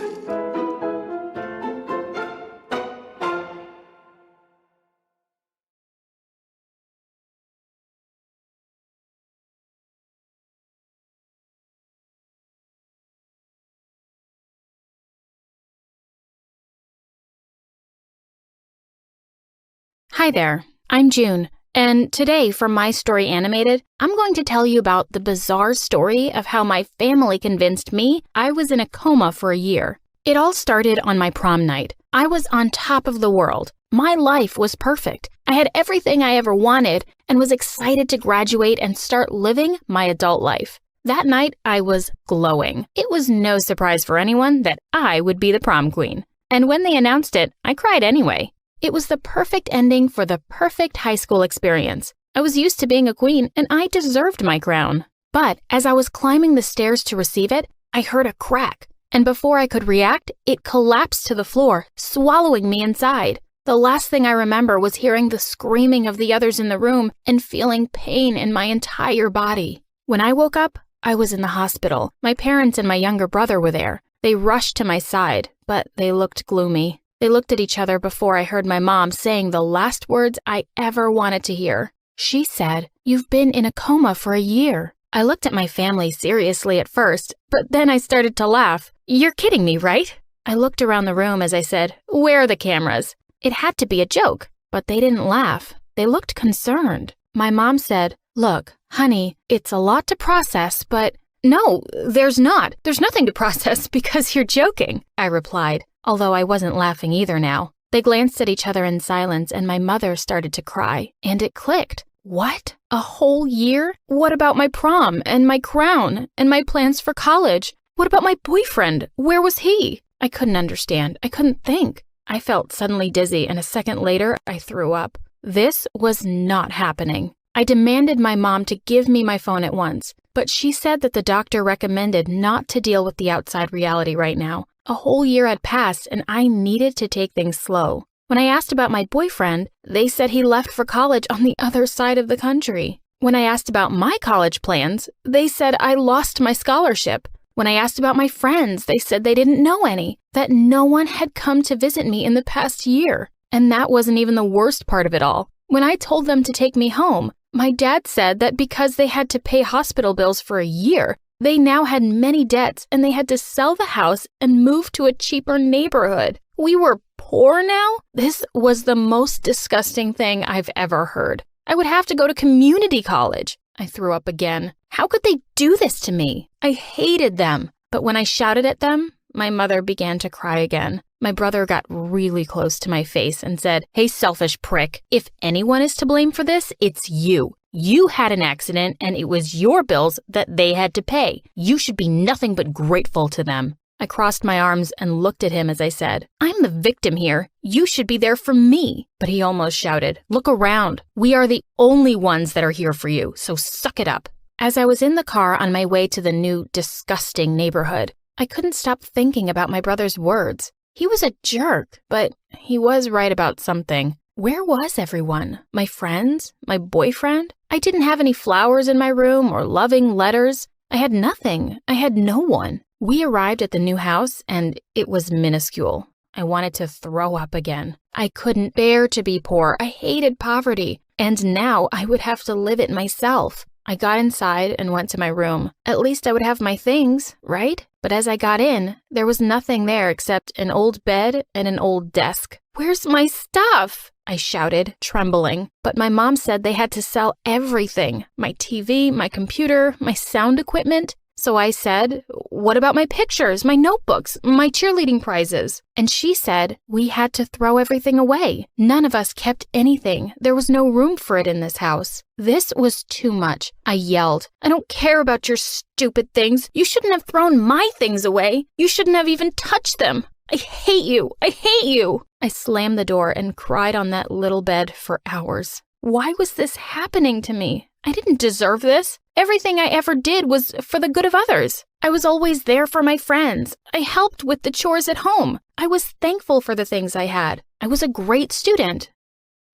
Hi there, I'm June, and today for My Story Animated, I'm going to tell you about the bizarre story of how my family convinced me I was in a coma for a year. It all started on my prom night. I was on top of the world. My life was perfect. I had everything I ever wanted and was excited to graduate and start living my adult life. That night, I was glowing. It was no surprise for anyone that I would be the prom queen. And when they announced it, I cried anyway. It was the perfect ending for the perfect high school experience. I was used to being a queen, and I deserved my crown. But as I was climbing the stairs to receive it, I heard a crack. And before I could react, it collapsed to the floor, swallowing me inside. The last thing I remember was hearing the screaming of the others in the room and feeling pain in my entire body. When I woke up, I was in the hospital. My parents and my younger brother were there. They rushed to my side, but they looked gloomy. They looked at each other before I heard my mom saying the last words I ever wanted to hear. She said, "You've been in a coma for a year." I looked at my family seriously at first, but then I started to laugh. "You're kidding me, right?" I looked around the room as I said, "Where are the cameras?" It had to be a joke, but they didn't laugh. They looked concerned. My mom said, "Look, honey, it's a lot to process, but..." "No, there's not. There's nothing to process because you're joking," I replied, although I wasn't laughing either now. They glanced at each other in silence and my mother started to cry, and it clicked. What? A whole year? What about my prom and my crown and my plans for college? What about my boyfriend? Where was he? I couldn't understand. I couldn't think. I felt suddenly dizzy, and a second later, I threw up. This was not happening. I demanded my mom to give me my phone at once, but she said that the doctor recommended not to deal with the outside reality right now. A whole year had passed, and I needed to take things slow. When I asked about my boyfriend, they said he left for college on the other side of the country. When I asked about my college plans, they said I lost my scholarship. When I asked about my friends, they said they didn't know any, that no one had come to visit me in the past year. And that wasn't even the worst part of it all. When I told them to take me home, my dad said that because they had to pay hospital bills for a year, they now had many debts and they had to sell the house and move to a cheaper neighborhood. We were poor now? This was the most disgusting thing I've ever heard. I would have to go to community college. I threw up again. How could they do this to me? I hated them. But when I shouted at them, my mother began to cry again. My brother got really close to my face and said, "Hey, selfish prick, if anyone is to blame for this, it's you. You had an accident and it was your bills that they had to pay. You should be nothing but grateful to them." I crossed my arms and looked at him as I said, "I'm the victim here. You should be there for me." But he almost shouted, "Look around. We are the only ones that are here for you, so suck it up." As I was in the car on my way to the new, disgusting neighborhood, I couldn't stop thinking about my brother's words. He was a jerk, but he was right about something. Where was everyone? My friends? My boyfriend? I didn't have any flowers in my room or loving letters. I had nothing. I had no one. We arrived at the new house, and it was minuscule. I wanted to throw up again. I couldn't bear to be poor. I hated poverty. And now I would have to live it myself. I got inside and went to my room. At least I would have my things, right? But as I got in, there was nothing there except an old bed and an old desk. "Where's my stuff?" I shouted, trembling. But my mom said they had to sell everything. My TV, my computer, my sound equipment. So I said, "What about my pictures, my notebooks, my cheerleading prizes?" And she said, "We had to throw everything away. None of us kept anything. There was no room for it in this house." This was too much. I yelled, "I don't care about your stupid things. You shouldn't have thrown my things away. You shouldn't have even touched them. I hate you. I hate you." I slammed the door and cried on that little bed for hours. Why was this happening to me? I didn't deserve this. Everything I ever did was for the good of others. I was always there for my friends. I helped with the chores at home. I was thankful for the things I had. I was a great student.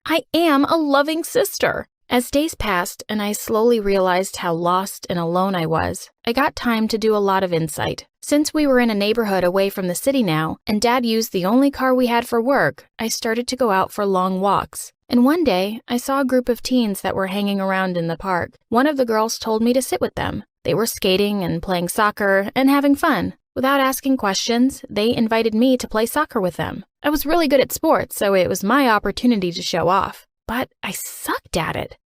I am a loving sister. As days passed and I slowly realized how lost and alone I was, I got time to do a lot of insight. Since we were in a neighborhood away from the city now, and Dad used the only car we had for work, I started to go out for long walks. And one day, I saw a group of teens that were hanging around in the park. One of the girls told me to sit with them. They were skating and playing soccer and having fun. Without asking questions, they invited me to play soccer with them. I was really good at sports, so it was my opportunity to show off. but I sucked at it.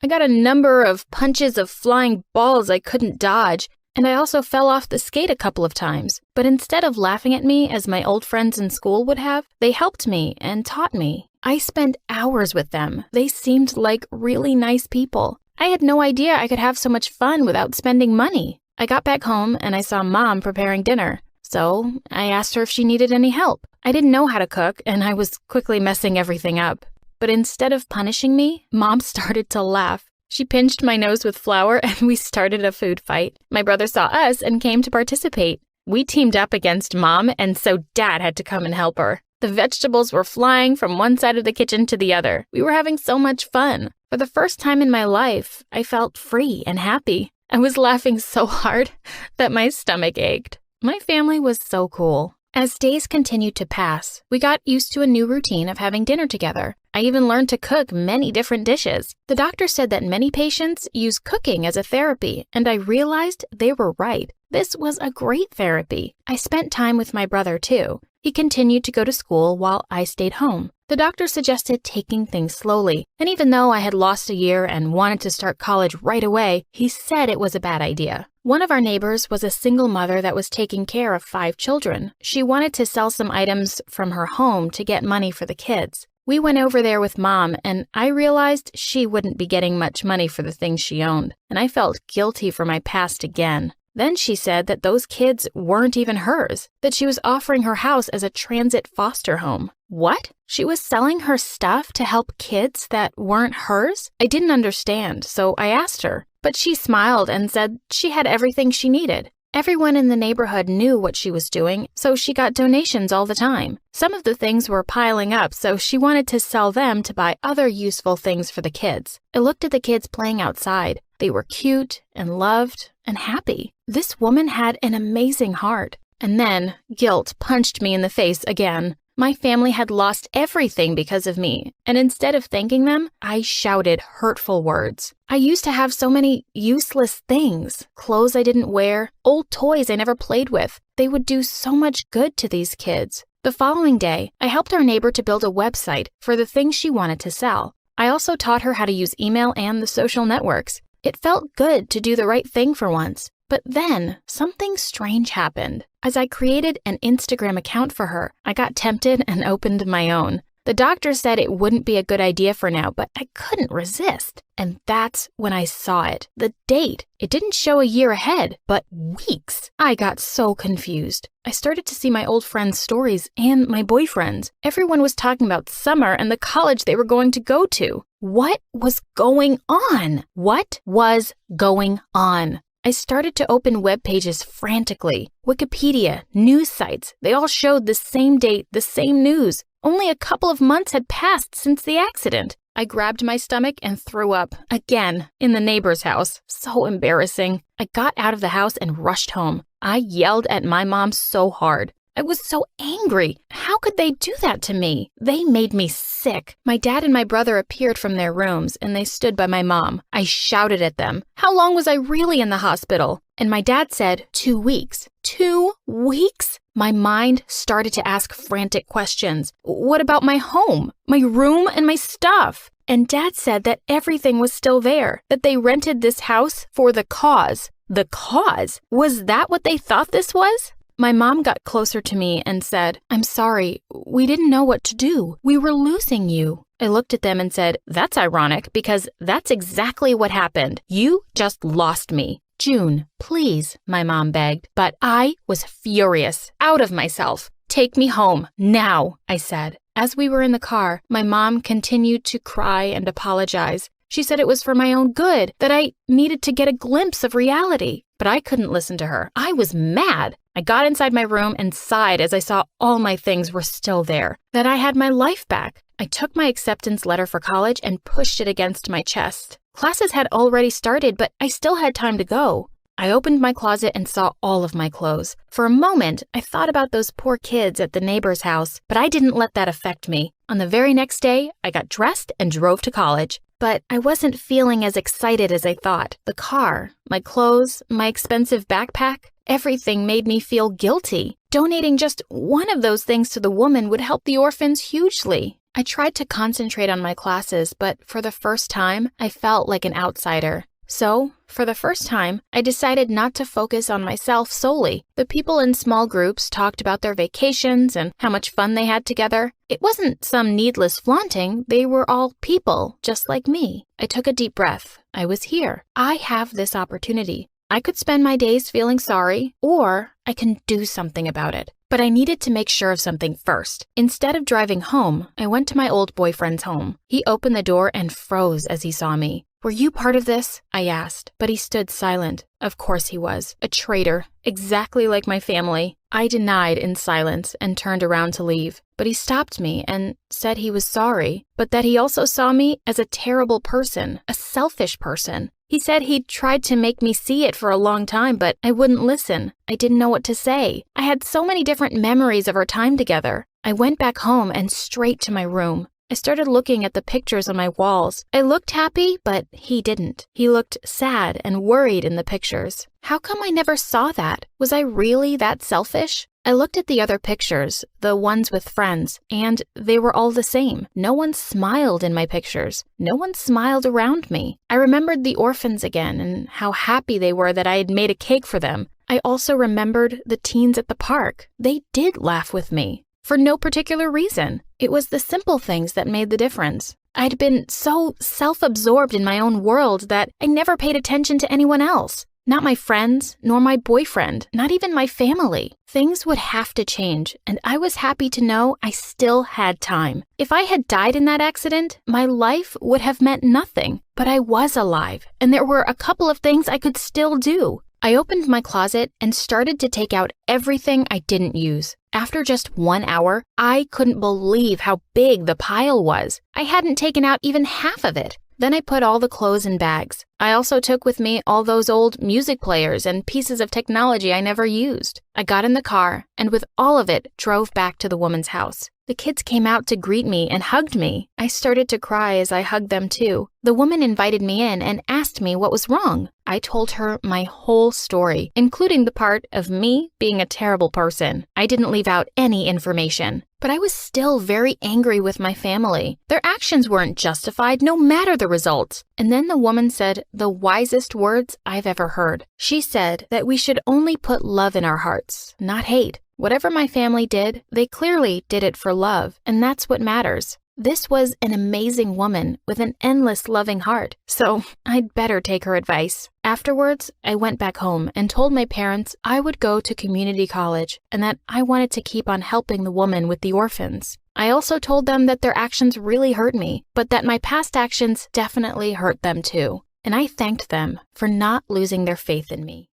I got a number of punches of flying balls I couldn't dodge, and I also fell off the skate a couple of times. But instead of laughing at me as my old friends in school would have, they helped me and taught me. I spent hours with them. They seemed like really nice people. I had no idea I could have so much fun without spending money. I got back home and I saw Mom preparing dinner. So I asked her if she needed any help. I didn't know how to cook and I was quickly messing everything up. But instead of punishing me, Mom started to laugh. She pinched my nose with flour and we started a food fight. My brother saw us and came to participate. We teamed up against Mom, and so Dad had to come and help her. The vegetables were flying from one side of the kitchen to the other. We were having so much fun. For the first time in my life, I felt free and happy. I was laughing so hard that my stomach ached. My family was so cool. As days continued to pass, we got used to a new routine of having dinner together. I even learned to cook many different dishes. The doctor said that many patients use cooking as a therapy, and I realized they were right. This was a great therapy. I spent time with my brother too. He continued to go to school while I stayed home. The doctor suggested taking things slowly, and even though I had lost a year and wanted to start college right away, he said it was a bad idea. One of our neighbors was a single mother that was taking care of 5 children. She wanted to sell some items from her home to get money for the kids. We went over there with Mom, and I realized she wouldn't be getting much money for the things she owned, and I felt guilty for my past again. Then she said that those kids weren't even hers, that she was offering her house as a transit foster home. What? She was selling her stuff to help kids that weren't hers? I didn't understand, so I asked her. But she smiled and said she had everything she needed. Everyone in the neighborhood knew what she was doing, so she got donations all the time. Some of the things were piling up, so she wanted to sell them to buy other useful things for the kids. I looked at the kids playing outside. They were cute and loved and happy. This woman had an amazing heart. And then guilt punched me in the face again. My family had lost everything because of me, and instead of thanking them, I shouted hurtful words. I used to have so many useless things, clothes I didn't wear, old toys I never played with. They would do so much good to these kids. The following day, I helped our neighbor to build a website for the things she wanted to sell. I also taught her how to use email and the social networks. It felt good to do the right thing for once. But then, something strange happened. As I created an Instagram account for her, I got tempted and opened my own. The doctor said it wouldn't be a good idea for now, but I couldn't resist. And that's when I saw it. The date. It didn't show a year ahead, but weeks. I got so confused. I started to see my old friends' stories and my boyfriend's. Everyone was talking about summer and the college they were going to go to. What was going on? What was going on? I started to open web pages frantically. Wikipedia, news sites, they all showed the same date, the same news. Only a couple of months had passed since the accident. I grabbed my stomach and threw up, again, in the neighbor's house. So embarrassing. I got out of the house and rushed home. I yelled at my mom so hard. I was so angry. How could they do that to me? They made me sick. My dad and my brother appeared from their rooms, and they stood by my mom. I shouted at them. How long was I really in the hospital? And my dad said, 2 weeks. 2 weeks? My mind started to ask frantic questions. What about my home, my room, and my stuff? And Dad said that everything was still there, that they rented this house for the cause. The cause? Was that what they thought this was? My mom got closer to me and said, I'm sorry, we didn't know what to do. We were losing you. I looked at them and said, that's ironic because that's exactly what happened. You just lost me. June, please, my mom begged. But I was furious, out of myself. Take me home, now, I said. As we were in the car, my mom continued to cry and apologize. She said it was for my own good, that I needed to get a glimpse of reality. But I couldn't listen to her. I was mad. I got inside my room and sighed as I saw all my things were still there, that I had my life back. I took my acceptance letter for college and pushed it against my chest. Classes had already started, but I still had time to go. I opened my closet and saw all of my clothes. For a moment, I thought about those poor kids at the neighbor's house, but I didn't let that affect me. On the very next day, I got dressed and drove to college. But I wasn't feeling as excited as I thought. The car, my clothes, my expensive backpack, everything made me feel guilty. Donating just one of those things to the woman would help the orphans hugely. I tried to concentrate on my classes, but for the first time, I felt like an outsider. So, for the first time, I decided not to focus on myself solely. The people in small groups talked about their vacations and how much fun they had together. It wasn't some needless flaunting. They were all people, just like me. I took a deep breath. I was here. I have this opportunity. I could spend my days feeling sorry, or I can do something about it. But I needed to make sure of something first. Instead of driving home, I went to my old boyfriend's home. He opened the door and froze as he saw me. "Were you part of this?" I asked, but he stood silent. Of course he was. A traitor, exactly like my family. I denied in silence and turned around to leave. But he stopped me and said he was sorry, but that he also saw me as a terrible person, a selfish person. He said he'd tried to make me see it for a long time, but I wouldn't listen. I didn't know what to say. I had so many different memories of our time together. I went back home and straight to my room. I started looking at the pictures on my walls. I looked happy, but he didn't. He looked sad and worried in the pictures. How come I never saw that? Was I really that selfish? I looked at the other pictures, the ones with friends, and they were all the same. No one smiled in my pictures. No one smiled around me. I remembered the orphans again and how happy they were that I had made a cake for them. I also remembered the teens at the park. They did laugh with me. For no particular reason. It was the simple things that made the difference. I'd been so self-absorbed in my own world that I never paid attention to anyone else. Not my friends, nor my boyfriend, not even my family. Things would have to change, and I was happy to know I still had time. If I had died in that accident, my life would have meant nothing. But I was alive, and there were a couple of things I could still do. I opened my closet and started to take out everything I didn't use. After just 1 hour, I couldn't believe how big the pile was. I hadn't taken out even half of it. Then I put all the clothes in bags. I also took with me all those old music players and pieces of technology I never used. I got in the car and with all of it drove back to the woman's house. The kids came out to greet me and hugged me. I started to cry as I hugged them too. The woman invited me in and asked me what was wrong. I told her my whole story, including the part of me being a terrible person. I didn't leave out any information. But I was still very angry with my family. Their actions weren't justified, no matter the results. And then the woman said the wisest words I've ever heard. She said that we should only put love in our hearts, not hate. Whatever my family did, they clearly did it for love, and that's what matters. This was an amazing woman with an endless loving heart, so I'd better take her advice. Afterwards, I went back home and told my parents I would go to community college and that I wanted to keep on helping the woman with the orphans. I also told them that their actions really hurt me, but that my past actions definitely hurt them too. And I thanked them for not losing their faith in me.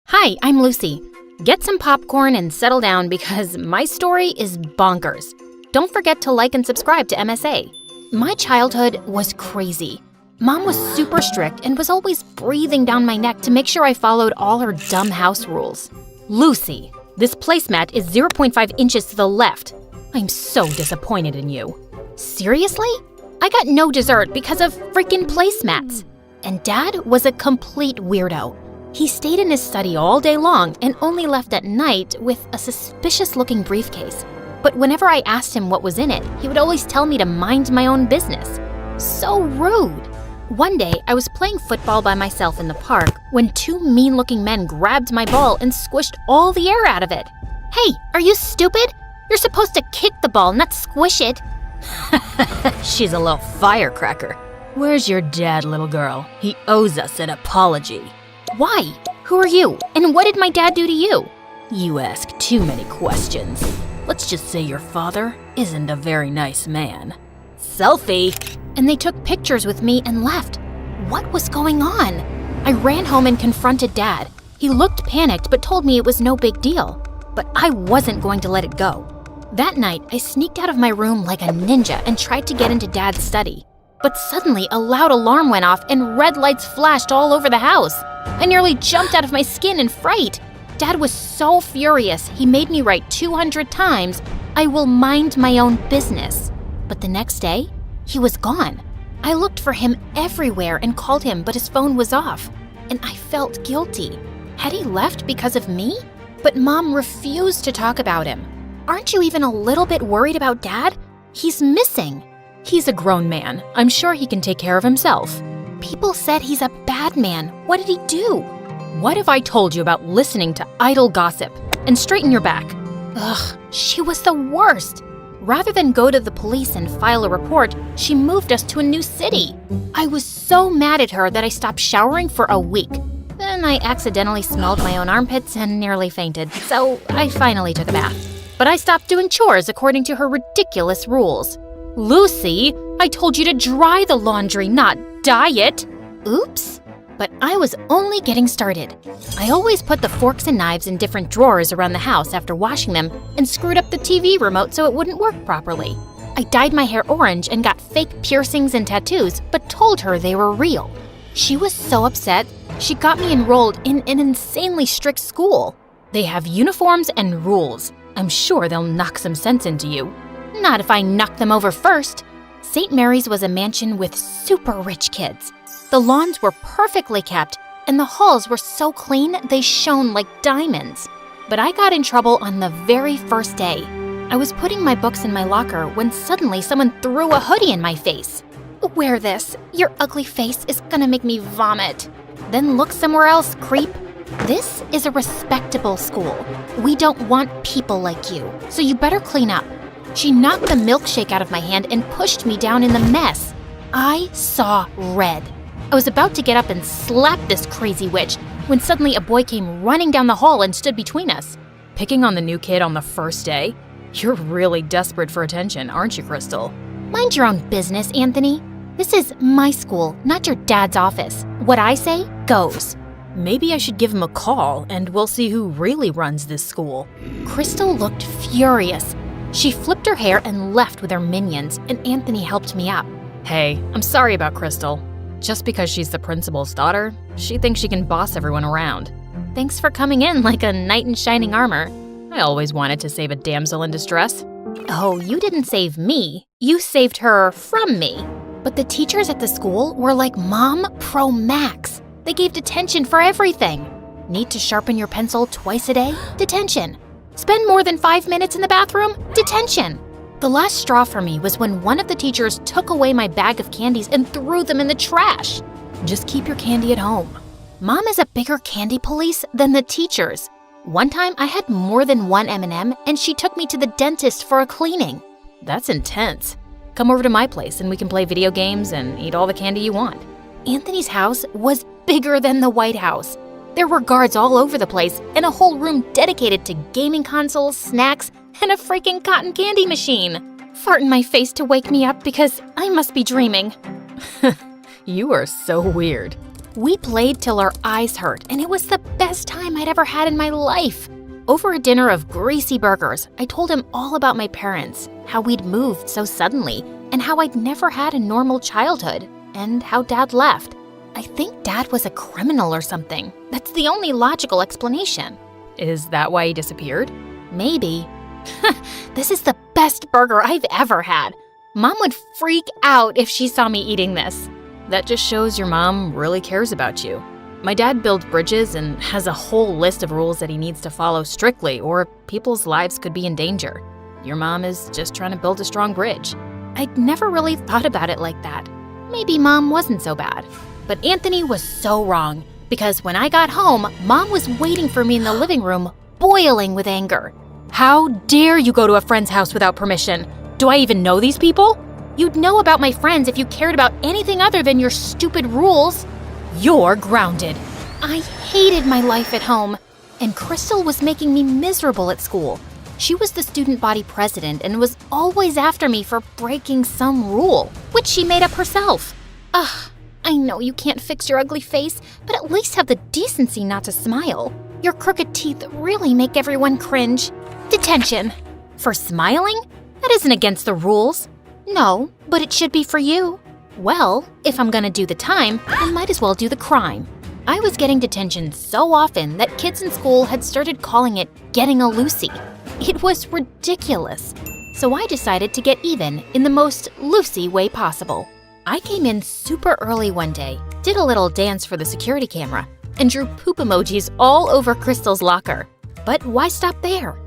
Hi, I'm Lucy. Get some popcorn and settle down because my story is bonkers. Don't forget to like and subscribe to MSA. My childhood was crazy. Mom was super strict and was always breathing down my neck to make sure I followed all her dumb house rules. Lucy, this placemat is 0.5 inches to the left. I'm so disappointed in you. Seriously? I got no dessert because of freaking placemats. And Dad was a complete weirdo. He stayed in his study all day long and only left at night with a suspicious-looking briefcase. But whenever I asked him what was in it, he would always tell me to mind my own business. So rude. One day, I was playing football by myself in the park when two mean-looking men grabbed my ball and squished all the air out of it. Hey, are you stupid? You're supposed to kick the ball, not squish it. She's a little firecracker. Where's your dad, little girl? He owes us an apology. Why? Who are you? And what did my dad do to you? You ask too many questions. Let's just say your father isn't a very nice man. Selfie! And they took pictures with me and left. What was going on? I ran home and confronted Dad. He looked panicked but told me it was no big deal. But I wasn't going to let it go. That night, I sneaked out of my room like a ninja and tried to get into Dad's study. But suddenly, a loud alarm went off and red lights flashed all over the house. I nearly jumped out of my skin in fright. Dad was so furious, he made me write 200 times, "I will mind my own business." But the next day, he was gone. I looked for him everywhere and called him, but his phone was off. And I felt guilty. Had he left because of me? but Mom refused to talk about him. Aren't you even a little bit worried about Dad? He's missing. He's a grown man. I'm sure he can take care of himself. People said he's a bad man. What did he do? What if I told you about listening to idle gossip? And straighten your back. Ugh, she was the worst. Rather than go to the police and file a report, she moved us to a new city. I was so mad at her that I stopped showering for a week. Then I accidentally smelled my own armpits and nearly fainted, so I finally took a bath. But I stopped doing chores according to her ridiculous rules. Lucy, I told you to dry the laundry, not dye it. Oops. But I was only getting started. I always put the forks and knives in different drawers around the house after washing them and screwed up the TV remote so it wouldn't work properly. I dyed my hair orange and got fake piercings and tattoos, but told her they were real. She was so upset, she got me enrolled in an insanely strict school. They have uniforms and rules. I'm sure they'll knock some sense into you. Not if I knock them over first. St. Mary's was a mansion with super rich kids. The lawns were perfectly kept, and the halls were so clean they shone like diamonds. But I got in trouble on the very first day. I was putting my books in my locker when suddenly someone threw a hoodie in my face. Wear this. Your ugly face is gonna make me vomit. Then look somewhere else, creep. This is a respectable school. We don't want people like you, so you better clean up. She knocked the milkshake out of my hand and pushed me down in the mess. I saw red. I was about to get up and slap this crazy witch when suddenly a boy came running down the hall and stood between us. Picking on the new kid on the first day? You're really desperate for attention, aren't you, Crystal? Mind your own business, Anthony. This is my school, not your dad's office. What I say goes. Maybe I should give him a call and we'll see who really runs this school. Crystal looked furious. She flipped her hair and left with her minions, and Anthony helped me up. Hey, I'm sorry about Crystal. Just because she's the principal's daughter, she thinks she can boss everyone around. Thanks for coming in like a knight in shining armor. I always wanted to save a damsel in distress. Oh, you didn't save me. You saved her from me. But the teachers at the school were like Mom Pro Max. They gave detention for everything. Need to sharpen your pencil twice a day? Detention. Spend more than 5 minutes in the bathroom? Detention. The last straw for me was when one of the teachers took away my bag of candies and threw them in the trash. Just keep your candy at home. Mom is a bigger candy police than the teachers. One time I had more than one M&M and she took me to the dentist for a cleaning. That's intense. Come over to my place and we can play video games and eat all the candy you want. Anthony's house was bigger than the White House. There were guards all over the place and a whole room dedicated to gaming consoles, snacks, and a freaking cotton candy machine. Fart in my face to wake me up because I must be dreaming. You are so weird. We played till our eyes hurt, and it was the best time I'd ever had in my life. Over a dinner of greasy burgers, I told him all about my parents, how we'd moved so suddenly, and how I'd never had a normal childhood, and how Dad left. I think Dad was a criminal or something. That's the only logical explanation. Is that why he disappeared? Maybe. This is the best burger I've ever had. Mom would freak out if she saw me eating this. That just shows your mom really cares about you. My dad builds bridges and has a whole list of rules that he needs to follow strictly or people's lives could be in danger. Your mom is just trying to build a strong bridge. I'd never really thought about it like that. Maybe Mom wasn't so bad. But Anthony was so wrong because when I got home, Mom was waiting for me in the living room, boiling with anger. How dare you go to a friend's house without permission? Do I even know these people? You'd know about my friends if you cared about anything other than your stupid rules. You're grounded. I hated my life at home, and Crystal was making me miserable at school. She was the student body president and was always after me for breaking some rule, which she made up herself. Ugh, I know you can't fix your ugly face, but at least have the decency not to smile. Your crooked teeth really make everyone cringe. Detention. For smiling? That isn't against the rules. No, but it should be for you. Well, if I'm gonna do the time, I might as well do the crime. I was getting detention so often that kids in school had started calling it getting a Lucy. It was ridiculous. So I decided to get even in the most Lucy way possible. I came in super early one day, did a little dance for the security camera, and drew poop emojis all over Crystal's locker. But why stop there?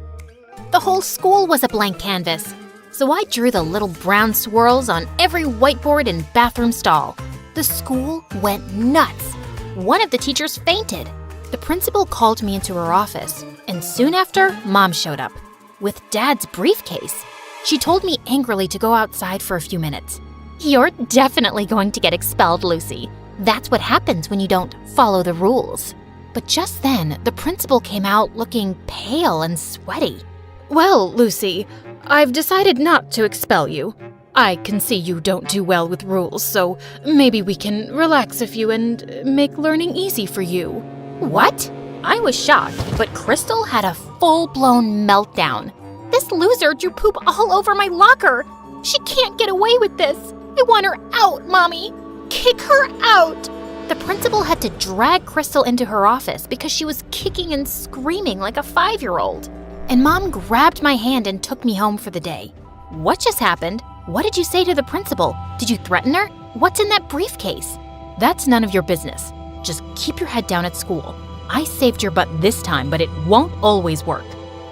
The whole school was a blank canvas. So I drew the little brown swirls on every whiteboard and bathroom stall. The school went nuts. One of the teachers fainted. The principal called me into her office, and soon after, Mom showed up with Dad's briefcase. She told me angrily to go outside for a few minutes. You're definitely going to get expelled, Lucy. That's what happens when you don't follow the rules. But just then, the principal came out looking pale and sweaty. Well, Lucy, I've decided not to expel you. I can see you don't do well with rules, so maybe we can relax a few and make learning easy for you. What? I was shocked, but Crystal had a full-blown meltdown. This loser drew poop all over my locker. She can't get away with this. I want her out, Mommy. Kick her out. The principal had to drag Crystal into her office because she was kicking and screaming like a 5-year-old. And Mom grabbed my hand and took me home for the day. What just happened? What did you say to the principal? Did you threaten her? What's in that briefcase? That's none of your business. Just keep your head down at school. I saved your butt this time, but it won't always work.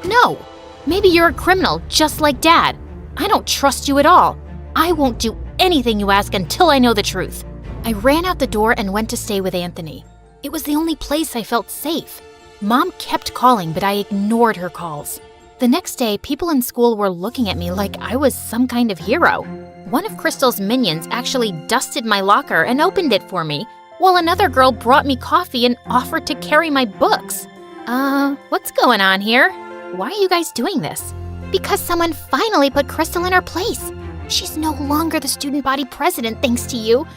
No, maybe you're a criminal just like Dad. I don't trust you at all. I won't do anything you ask until I know the truth. I ran out the door and went to stay with Anthony. It was the only place I felt safe. Mom kept calling, but I ignored her calls. The next day, people in school were looking at me like I was some kind of hero. One of Crystal's minions actually dusted my locker and opened it for me, while another girl brought me coffee and offered to carry my books. What's going on here? Why are you guys doing this? Because someone finally put Crystal in her place. She's no longer the student body president thanks to you.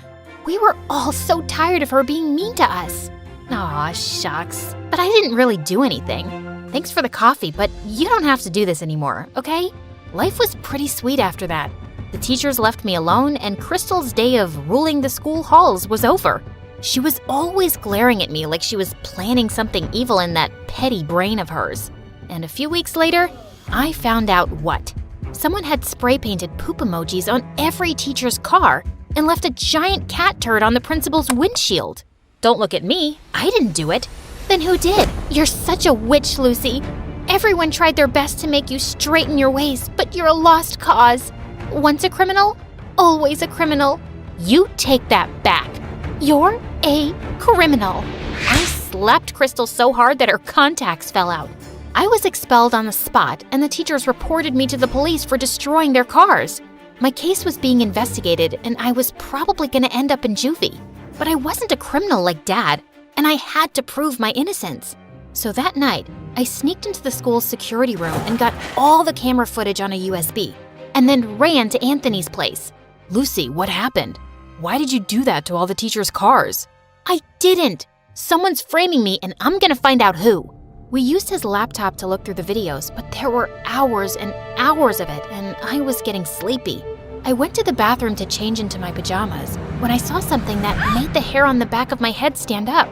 We were all so tired of her being mean to us. Aw, shucks. But I didn't really do anything. Thanks for the coffee, but you don't have to do this anymore, okay? Life was pretty sweet after that. The teachers left me alone, and Crystal's day of ruling the school halls was over. She was always glaring at me like she was planning something evil in that petty brain of hers. And a few weeks later, I found out what. Someone had spray-painted poop emojis on every teacher's car and left a giant cat turd on the principal's windshield. Don't look at me. I didn't do it. Then who did? You're such a witch, Lucy. Everyone tried their best to make you straighten your ways, but you're a lost cause. Once a criminal, always a criminal. You take that back. You're a criminal. I slapped Crystal so hard that her contacts fell out. I was expelled on the spot, and the teachers reported me to the police for destroying their cars. My case was being investigated, and I was probably going to end up in juvie. But I wasn't a criminal like Dad, and I had to prove my innocence. So that night, I sneaked into the school's security room and got all the camera footage on a USB, and then ran to Anthony's place. Lucy, what happened? Why did you do that to all the teachers' cars? I didn't. Someone's framing me, and I'm gonna find out who. We used his laptop to look through the videos, but there were hours and hours of it, and I was getting sleepy. I went to the bathroom to change into my pajamas when I saw something that made the hair on the back of my head stand up.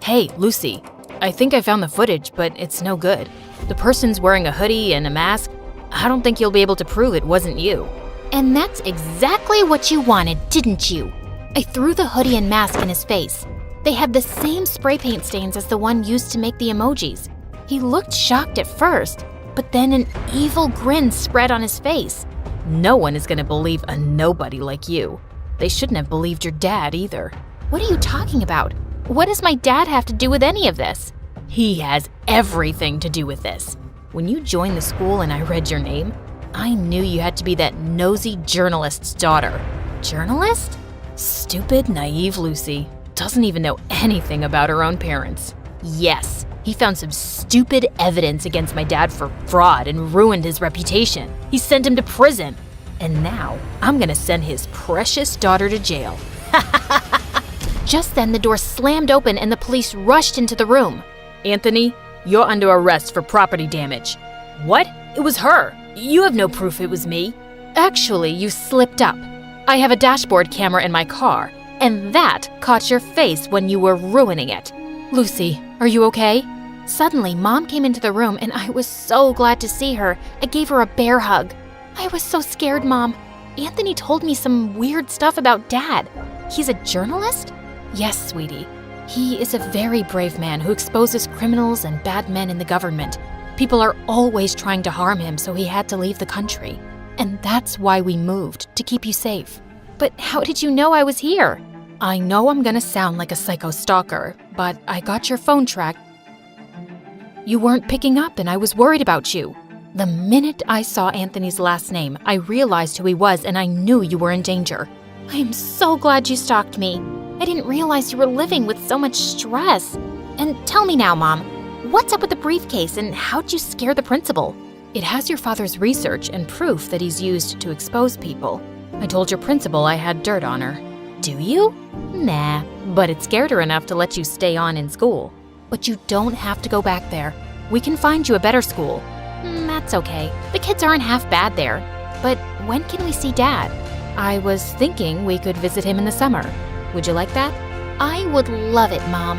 Hey, Lucy, I think I found the footage, but it's no good. The person's wearing a hoodie and a mask. I don't think you'll be able to prove it wasn't you. And that's exactly what you wanted, didn't you? I threw the hoodie and mask in his face. They had the same spray paint stains as the one used to make the emojis. He looked shocked at first, but then an evil grin spread on his face. No one is going to believe a nobody like you. They shouldn't have believed your dad either. What are you talking about? What does my dad have to do with any of this? He has everything to do with this. When you joined the school and I read your name, I knew you had to be that nosy journalist's daughter. Journalist? Stupid, naive Lucy. Doesn't even know anything about her own parents. Yes, he found some stupid evidence against my dad for fraud and ruined his reputation. He sent him to prison. And now, I'm gonna send his precious daughter to jail. Just then, the door slammed open and the police rushed into the room. Anthony, you're under arrest for property damage. What? It was her. You have no proof it was me. Actually, you slipped up. I have a dashboard camera in my car, and that caught your face when you were ruining it. Lucy, are you okay? Suddenly, Mom came into the room and I was so glad to see her. I gave her a bear hug. I was so scared, Mom. Anthony told me some weird stuff about Dad. He's a journalist? Yes, sweetie. He is a very brave man who exposes criminals and bad men in the government. People are always trying to harm him, so he had to leave the country. And that's why we moved, to keep you safe. But how did you know I was here? I know I'm gonna sound like a psycho stalker, but I got your phone tracked. You weren't picking up and I was worried about you. The minute I saw Anthony's last name, I realized who he was and I knew you were in danger. I am so glad you stalked me. I didn't realize you were living with so much stress. And tell me now, Mom, what's up with the briefcase and how'd you scare the principal? It has your father's research and proof that he's used to expose people. I told your principal I had dirt on her. Do you? Nah, but it scared her enough to let you stay on in school. But you don't have to go back there. We can find you a better school. That's okay. The kids aren't half bad there. But when can we see Dad? I was thinking we could visit him in the summer. Would you like that? I would love it, Mom.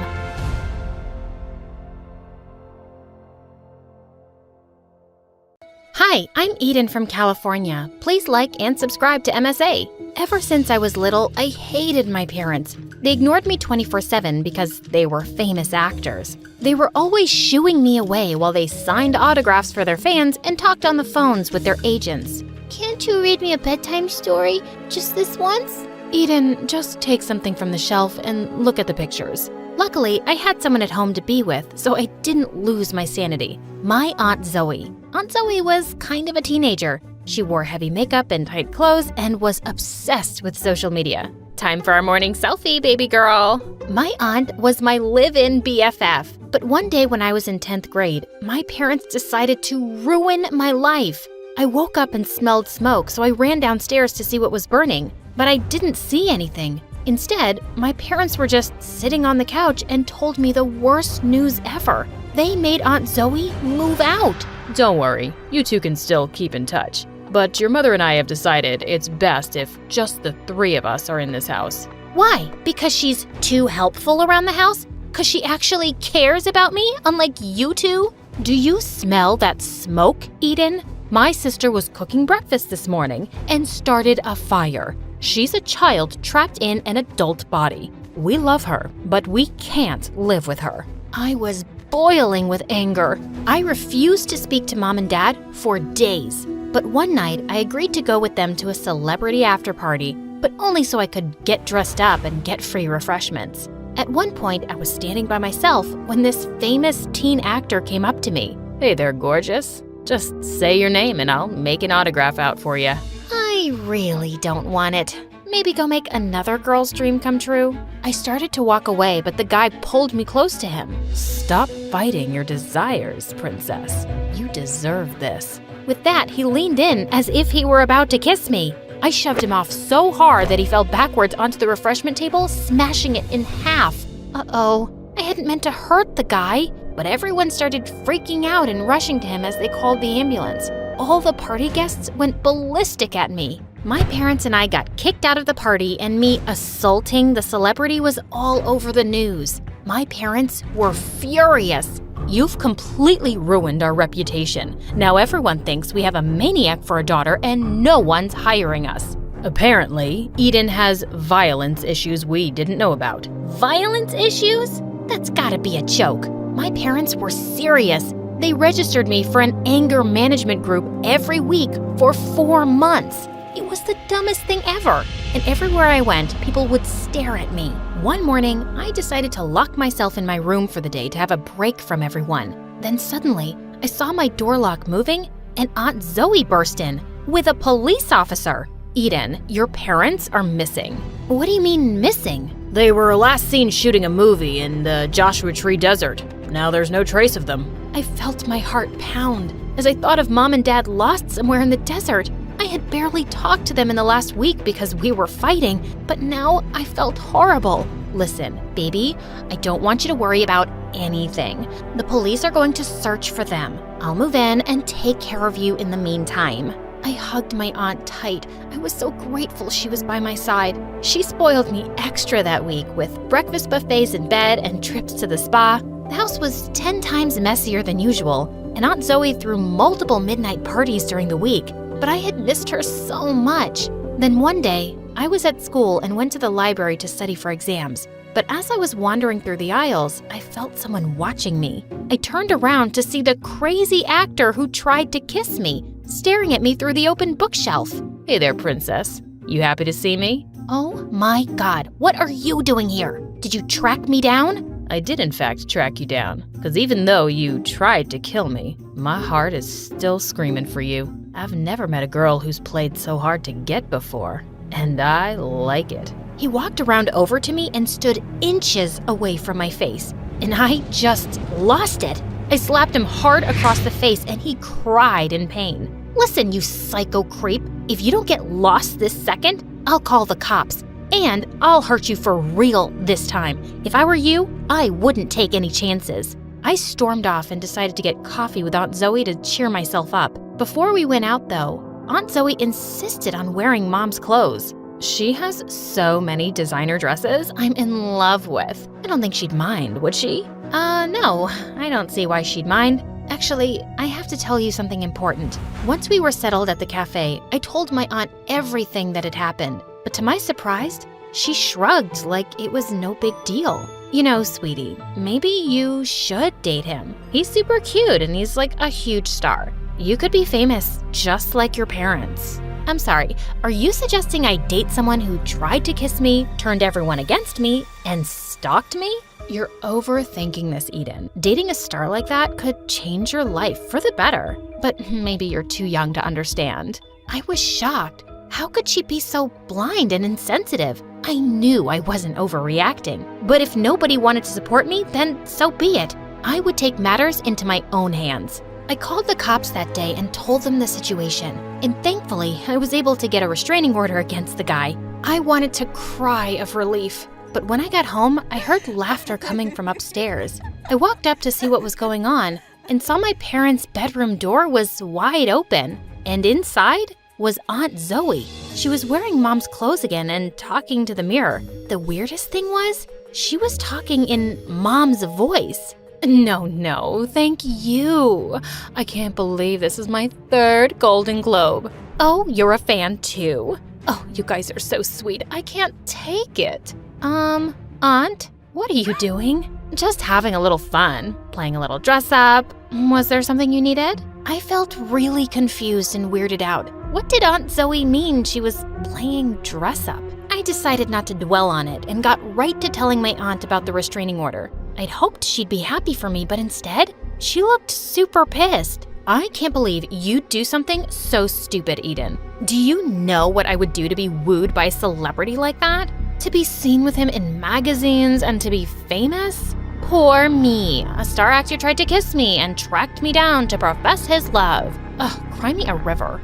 Hi, I'm Eden from California. Please like and subscribe to MSA. Ever since I was little, I hated my parents. They ignored me 24/7 because they were famous actors. They were always shooing me away while they signed autographs for their fans and talked on the phones with their agents. Can't you read me a bedtime story? Just this once? Eden, just take something from the shelf and look at the pictures. Luckily, I had someone at home to be with, so I didn't lose my sanity. My Aunt Zoe. Aunt Zoe was kind of a teenager. She wore heavy makeup and tight clothes and was obsessed with social media. Time for our morning selfie, baby girl. My aunt was my live-in BFF. But one day when I was in 10th grade, my parents decided to ruin my life. I woke up and smelled smoke, so I ran downstairs to see what was burning. But I didn't see anything. Instead, my parents were just sitting on the couch and told me the worst news ever. They made Aunt Zoe move out. Don't worry, you two can still keep in touch. But your mother and I have decided it's best if just the three of us are in this house. Why? Because she's too helpful around the house? Because she actually cares about me, unlike you two? Do you smell that smoke, Eden? My sister was cooking breakfast this morning and started a fire. She's a child trapped in an adult body. We love her, but we can't live with her. I was boiling with anger. I refused to speak to Mom and Dad for days. But one night, I agreed to go with them to a celebrity after party, but only so I could get dressed up and get free refreshments. At one point, I was standing by myself when this famous teen actor came up to me. Hey there, gorgeous. Just say your name and I'll make an autograph out for you. I really don't want it. Maybe go make another girl's dream come true? I started to walk away, but the guy pulled me close to him. Stop fighting your desires, princess. You deserve this. With that, he leaned in as if he were about to kiss me. I shoved him off so hard that he fell backwards onto the refreshment table, smashing it in half. Uh-oh, I hadn't meant to hurt the guy, but everyone started freaking out and rushing to him as they called the ambulance. All the party guests went ballistic at me. My parents and I got kicked out of the party, and me assaulting the celebrity was all over the news. My parents were furious. You've completely ruined our reputation. Now everyone thinks we have a maniac for a daughter and no one's hiring us. Apparently, Eden has violence issues we didn't know about. Violence issues? That's gotta be a joke. My parents were serious. They registered me for an anger management group every week for 4 months. It was the dumbest thing ever. And everywhere I went, people would stare at me. One morning, I decided to lock myself in my room for the day to have a break from everyone. Then suddenly, I saw my door lock moving, and Aunt Zoe burst in with a police officer. Eden, your parents are missing. What do you mean missing? They were last seen shooting a movie in the Joshua Tree Desert. Now there's no trace of them. I felt my heart pound as I thought of Mom and Dad lost somewhere in the desert. I had barely talked to them in the last week because we were fighting, but now I felt horrible. Listen, baby, I don't want you to worry about anything. The police are going to search for them. I'll move in and take care of you in the meantime. I hugged my aunt tight. I was so grateful she was by my side. She spoiled me extra that week with breakfast buffets in bed and trips to the spa. The house was 10 times messier than usual, and Aunt Zoe threw multiple midnight parties during the week. But I had missed her so much. Then one day, I was at school and went to the library to study for exams. But as I was wandering through the aisles, I felt someone watching me. I turned around to see the crazy actor who tried to kiss me, staring at me through the open bookshelf. Hey there, princess. You happy to see me? Oh my God, what are you doing here? Did you track me down? I did in fact track you down, because even though you tried to kill me, my heart is still screaming for you. I've never met a girl who's played so hard to get before, and I like it. He walked around over to me and stood inches away from my face, and I just lost it. I slapped him hard across the face and he cried in pain. Listen, you psycho creep, if you don't get lost this second, I'll call the cops. And I'll hurt you for real this time. If I were you, I wouldn't take any chances. I stormed off and decided to get coffee with Aunt Zoe to cheer myself up. Before we went out, though, Aunt Zoe insisted on wearing Mom's clothes. She has so many designer dresses I'm in love with. I don't think she'd mind, would she? No, I don't see why she'd mind. Actually, I have to tell you something important. Once we were settled at the cafe, I told my aunt everything that had happened. But to my surprise, she shrugged like it was no big deal. You know, sweetie, maybe you should date him. He's super cute and he's like a huge star. You could be famous just like your parents. I'm sorry, are you suggesting I date someone who tried to kiss me, turned everyone against me, and stalked me? You're overthinking this, Eden. Dating a star like that could change your life for the better. But maybe you're too young to understand. I was shocked. How could she be so blind and insensitive? I knew I wasn't overreacting. But if nobody wanted to support me, then so be it. I would take matters into my own hands. I called the cops that day and told them the situation. And thankfully, I was able to get a restraining order against the guy. I wanted to cry of relief. But when I got home, I heard laughter coming from upstairs. I walked up to see what was going on and saw my parents' bedroom door was wide open. And inside was Aunt Zoe. She was wearing Mom's clothes again and talking to the mirror. The weirdest thing was, she was talking in Mom's voice. No, thank you. I can't believe this is my 3rd Golden Globe. Oh, you're a fan too? Oh, you guys are so sweet. I can't take it. Aunt, what are you doing? Just having a little fun, playing a little dress up. Was there something you needed? I felt really confused and weirded out. What did Aunt Zoe mean she was playing dress up? I decided not to dwell on it and got right to telling my aunt about the restraining order. I'd hoped she'd be happy for me, but instead, she looked super pissed. I can't believe you'd do something so stupid, Eden. Do you know what I would do to be wooed by a celebrity like that? To be seen with him in magazines and to be famous? Poor me. A star actor tried to kiss me and tracked me down to profess his love. Ugh, cry me a river.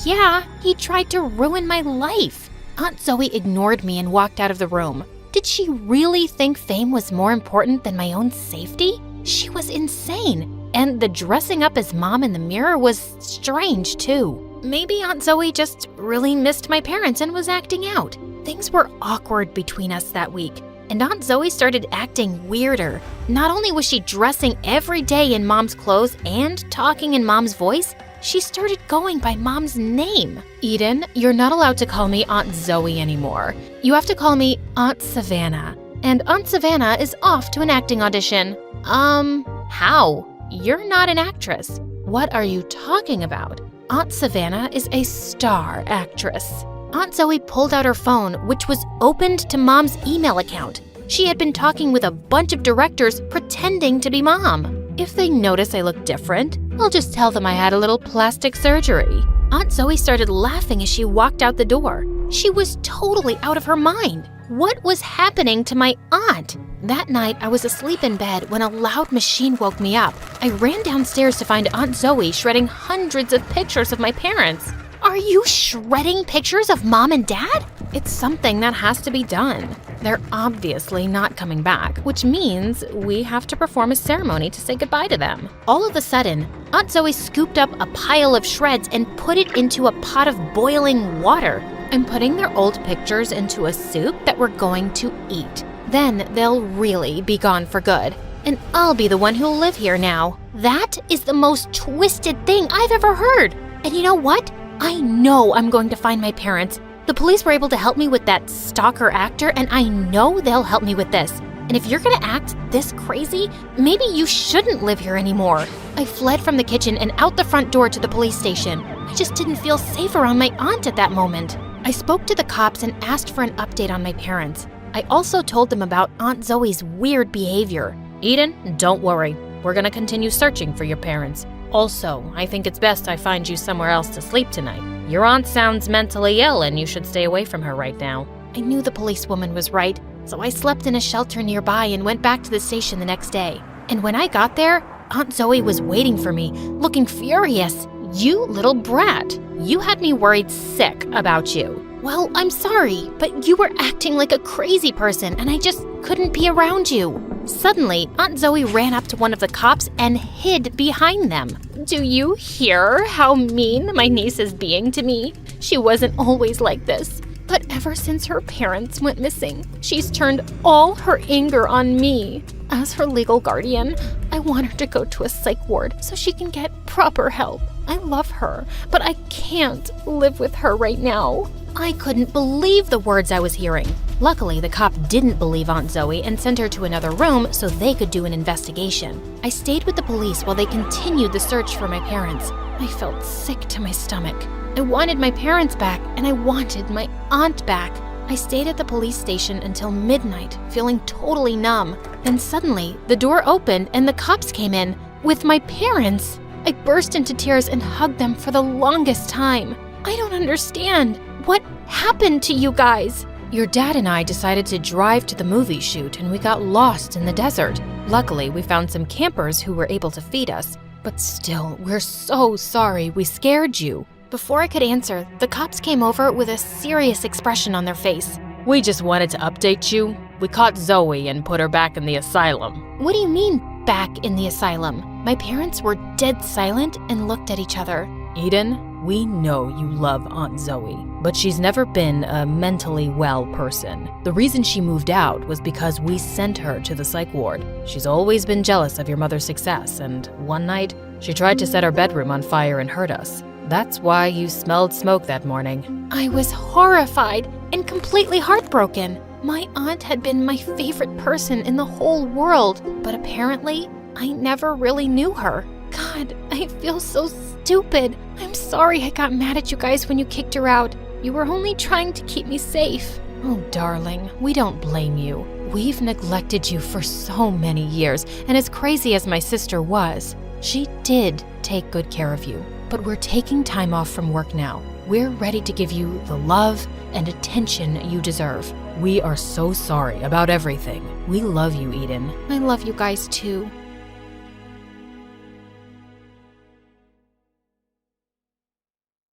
Yeah, he tried to ruin my life. Aunt Zoe ignored me and walked out of the room. Did she really think fame was more important than my own safety? She was insane. And the dressing up as Mom in the mirror was strange, too. Maybe Aunt Zoe just really missed my parents and was acting out. Things were awkward between us that week, and Aunt Zoe started acting weirder. Not only was she dressing every day in Mom's clothes and talking in Mom's voice, she started going by Mom's name. Eden, you're not allowed to call me Aunt Zoe anymore. You have to call me Aunt Savannah. And Aunt Savannah is off to an acting audition. How? You're not an actress. What are you talking about? Aunt Savannah is a star actress. Aunt Zoe pulled out her phone, which was opened to Mom's email account. She had been talking with a bunch of directors pretending to be Mom. If they notice I look different, I'll just tell them I had a little plastic surgery. Aunt Zoe started laughing as she walked out the door. She was totally out of her mind. What was happening to my aunt? That night, I was asleep in bed when a loud machine woke me up. I ran downstairs to find Aunt Zoe shredding hundreds of pictures of my parents. Are you shredding pictures of Mom and Dad? It's something that has to be done. They're obviously not coming back, which means we have to perform a ceremony to say goodbye to them. All of a sudden, Aunt Zoe scooped up a pile of shreds and put it into a pot of boiling water. I'm putting their old pictures into a soup that we're going to eat. Then they'll really be gone for good. And I'll be the one who'll live here now. That is the most twisted thing I've ever heard. And you know what? I know I'm going to find my parents, The police were able to help me with that stalker actor, and I know they'll help me with this. And if you're gonna act this crazy, maybe you shouldn't live here anymore. I fled from the kitchen and out the front door to the police station. I just didn't feel safe around my aunt at that moment. I spoke to the cops and asked for an update on my parents. I also told them about Aunt Zoe's weird behavior. Eden, don't worry. We're gonna continue searching for your parents. Also, I think it's best I find you somewhere else to sleep tonight. Your aunt sounds mentally ill and you should stay away from her right now. I knew the policewoman was right, so I slept in a shelter nearby and went back to the station the next day. And when I got there, Aunt Zoe was waiting for me, looking furious. You little brat. You had me worried sick about you. Well, I'm sorry, but you were acting like a crazy person and I just couldn't be around you. Suddenly, Aunt Zoe ran up to one of the cops and hid behind them. Do you hear how mean my niece is being to me? She wasn't always like this. But ever since her parents went missing, she's turned all her anger on me. As her legal guardian, I want her to go to a psych ward so she can get proper help. I love her, but I can't live with her right now. I couldn't believe the words I was hearing. Luckily, the cop didn't believe Aunt Zoe and sent her to another room so they could do an investigation. I stayed with the police while they continued the search for my parents. I felt sick to my stomach. I wanted my parents back, and I wanted my aunt back. I stayed at the police station until midnight, feeling totally numb. Then suddenly, the door opened and the cops came in with my parents. I burst into tears and hugged them for the longest time. I don't understand. What happened to you guys? Your dad and I decided to drive to the movie shoot, and we got lost in the desert. Luckily, we found some campers who were able to feed us. But still, we're so sorry we scared you. Before I could answer, the cops came over with a serious expression on their face. We just wanted to update you. We caught Zoe and put her back in the asylum. What do you mean, back in the asylum? My parents were dead silent and looked at each other. Eden, we know you love Aunt Zoe, but she's never been a mentally well person. The reason she moved out was because we sent her to the psych ward. She's always been jealous of your mother's success, and one night, she tried to set our bedroom on fire and hurt us. That's why you smelled smoke that morning. I was horrified and completely heartbroken. My aunt had been my favorite person in the whole world, but apparently, I never really knew her. God, I feel so stupid. I'm sorry I got mad at you guys when you kicked her out. You were only trying to keep me safe. Oh, darling, we don't blame you. We've neglected you for so many years, and as crazy as my sister was, she did take good care of you. But we're taking time off from work now. We're ready to give you the love and attention you deserve. We are so sorry about everything. We love you, Eden. I love you guys too.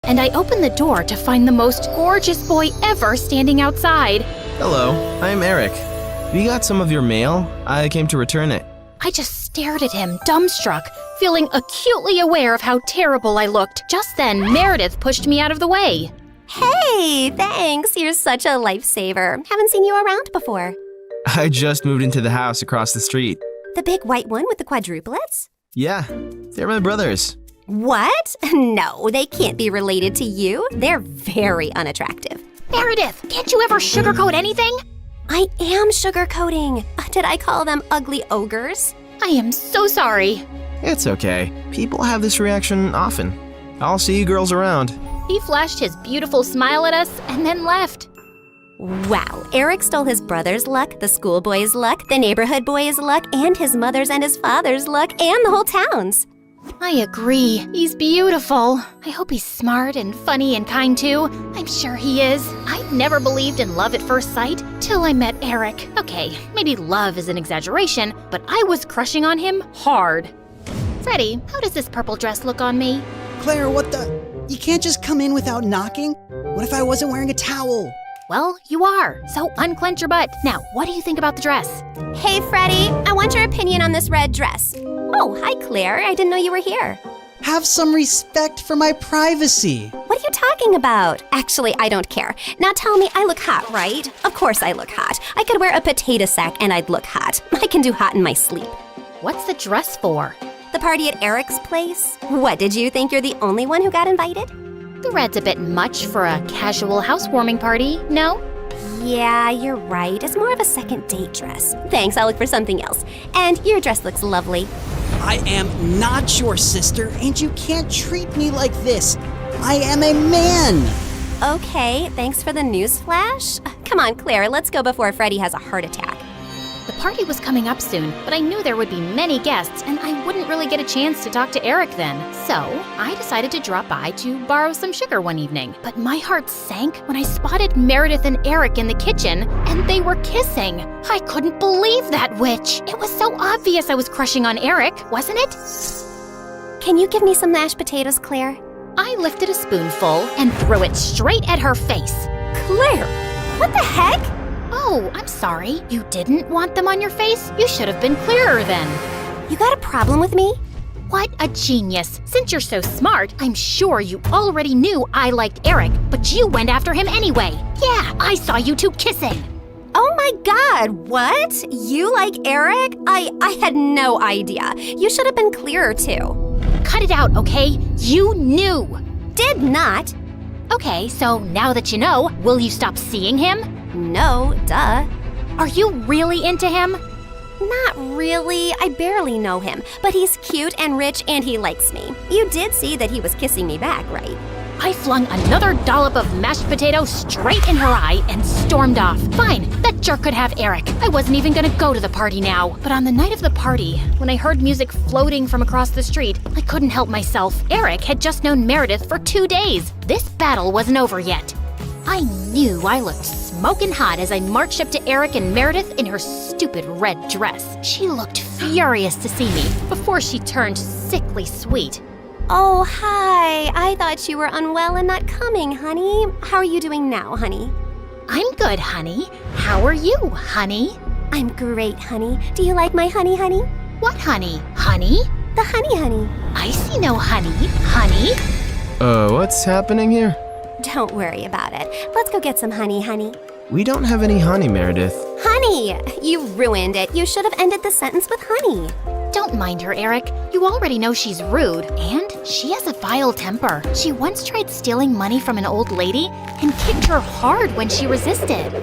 And I opened the door to find the most gorgeous boy ever standing outside. Hello, I'm Eric. We got some of your mail. I came to return it. I just stared at him, dumbstruck, feeling acutely aware of how terrible I looked. Just then, Meredith pushed me out of the way. Hey, thanks. You're such a lifesaver. Haven't seen you around before. I just moved into the house across the street. The big white one with the quadruplets? Yeah, they're my brothers. What? No, they can't be related to you. They're very unattractive. Meredith, can't you ever sugarcoat anything? I am sugarcoating. Did I call them ugly ogres? I am so sorry. It's okay. People have this reaction often. I'll see you girls around. He flashed his beautiful smile at us and then left. Wow, Eric stole his brother's luck, the schoolboy's luck, the neighborhood boy's luck, and his mother's and his father's luck, and the whole town's. I agree. He's beautiful. I hope he's smart and funny and kind too. I'm sure he is. I never believed in love at first sight till I met Eric. Okay, maybe love is an exaggeration, but I was crushing on him hard. Freddie, how does this purple dress look on me? Claire, what the? You can't just come in without knocking? What if I wasn't wearing a towel? Well, you are, so unclench your butt. Now, what do you think about the dress? Hey, Freddie, I want your opinion on this red dress. Oh, hi, Claire. I didn't know you were here. Have some respect for my privacy. What are you talking about? Actually, I don't care. Now tell me, I look hot, right? Of course I look hot. I could wear a potato sack and I'd look hot. I can do hot in my sleep. What's the dress for? The party at Eric's place? What, did you think you're the only one who got invited? The red's a bit much for a casual housewarming party, no? Yeah, you're right. It's more of a second date dress. Thanks, I'll look for something else. And your dress looks lovely. I am not your sister, and you can't treat me like this. I am a man. Okay, thanks for the news flash. Come on, Claire, let's go before Freddie has a heart attack. The party was coming up soon, but I knew there would be many guests, and I wouldn't really get a chance to talk to Eric then. So I decided to drop by to borrow some sugar one evening. But my heart sank when I spotted Meredith and Eric in the kitchen, and they were kissing. I couldn't believe that witch. It was so obvious I was crushing on Eric, wasn't it? Can you give me some mashed potatoes, Claire? I lifted a spoonful and threw it straight at her face. Claire, what the heck? Oh, I'm sorry. You didn't want them on your face? You should have been clearer then. You got a problem with me? What a genius. Since you're so smart, I'm sure you already knew I liked Eric, but you went after him anyway. Yeah, I saw you two kissing. Oh my God, what? You like Eric? I had no idea. You should have been clearer too. Cut it out, okay? You knew. Did not. Okay, so now that you know, will you stop seeing him? No, duh. Are you really into him? Not really. I barely know him, but he's cute and rich and he likes me. You did see that he was kissing me back, right? I flung another dollop of mashed potato straight in her eye and stormed off. Fine, that jerk could have Eric. I wasn't even gonna go to the party now. But on the night of the party, when I heard music floating from across the street, I couldn't help myself. Eric had just known Meredith for 2 days. This battle wasn't over yet. I knew I looked smoking hot as I marched up to Eric and Meredith in her stupid red dress. She looked furious to see me before she turned sickly sweet. Oh, hi. I thought you were unwell and not coming, honey. How are you doing now, honey? I'm good, honey. How are you, honey? I'm great, honey. Do you like my honey, honey? What honey? Honey? The honey, honey. I see no honey. Honey? What's happening here? Don't worry about it. Let's go get some honey, honey. We don't have any honey, Meredith. Honey! You ruined it. You should have ended the sentence with honey. Don't mind her, Eric. You already know she's rude, and she has a vile temper. She once tried stealing money from an old lady and kicked her hard when she resisted.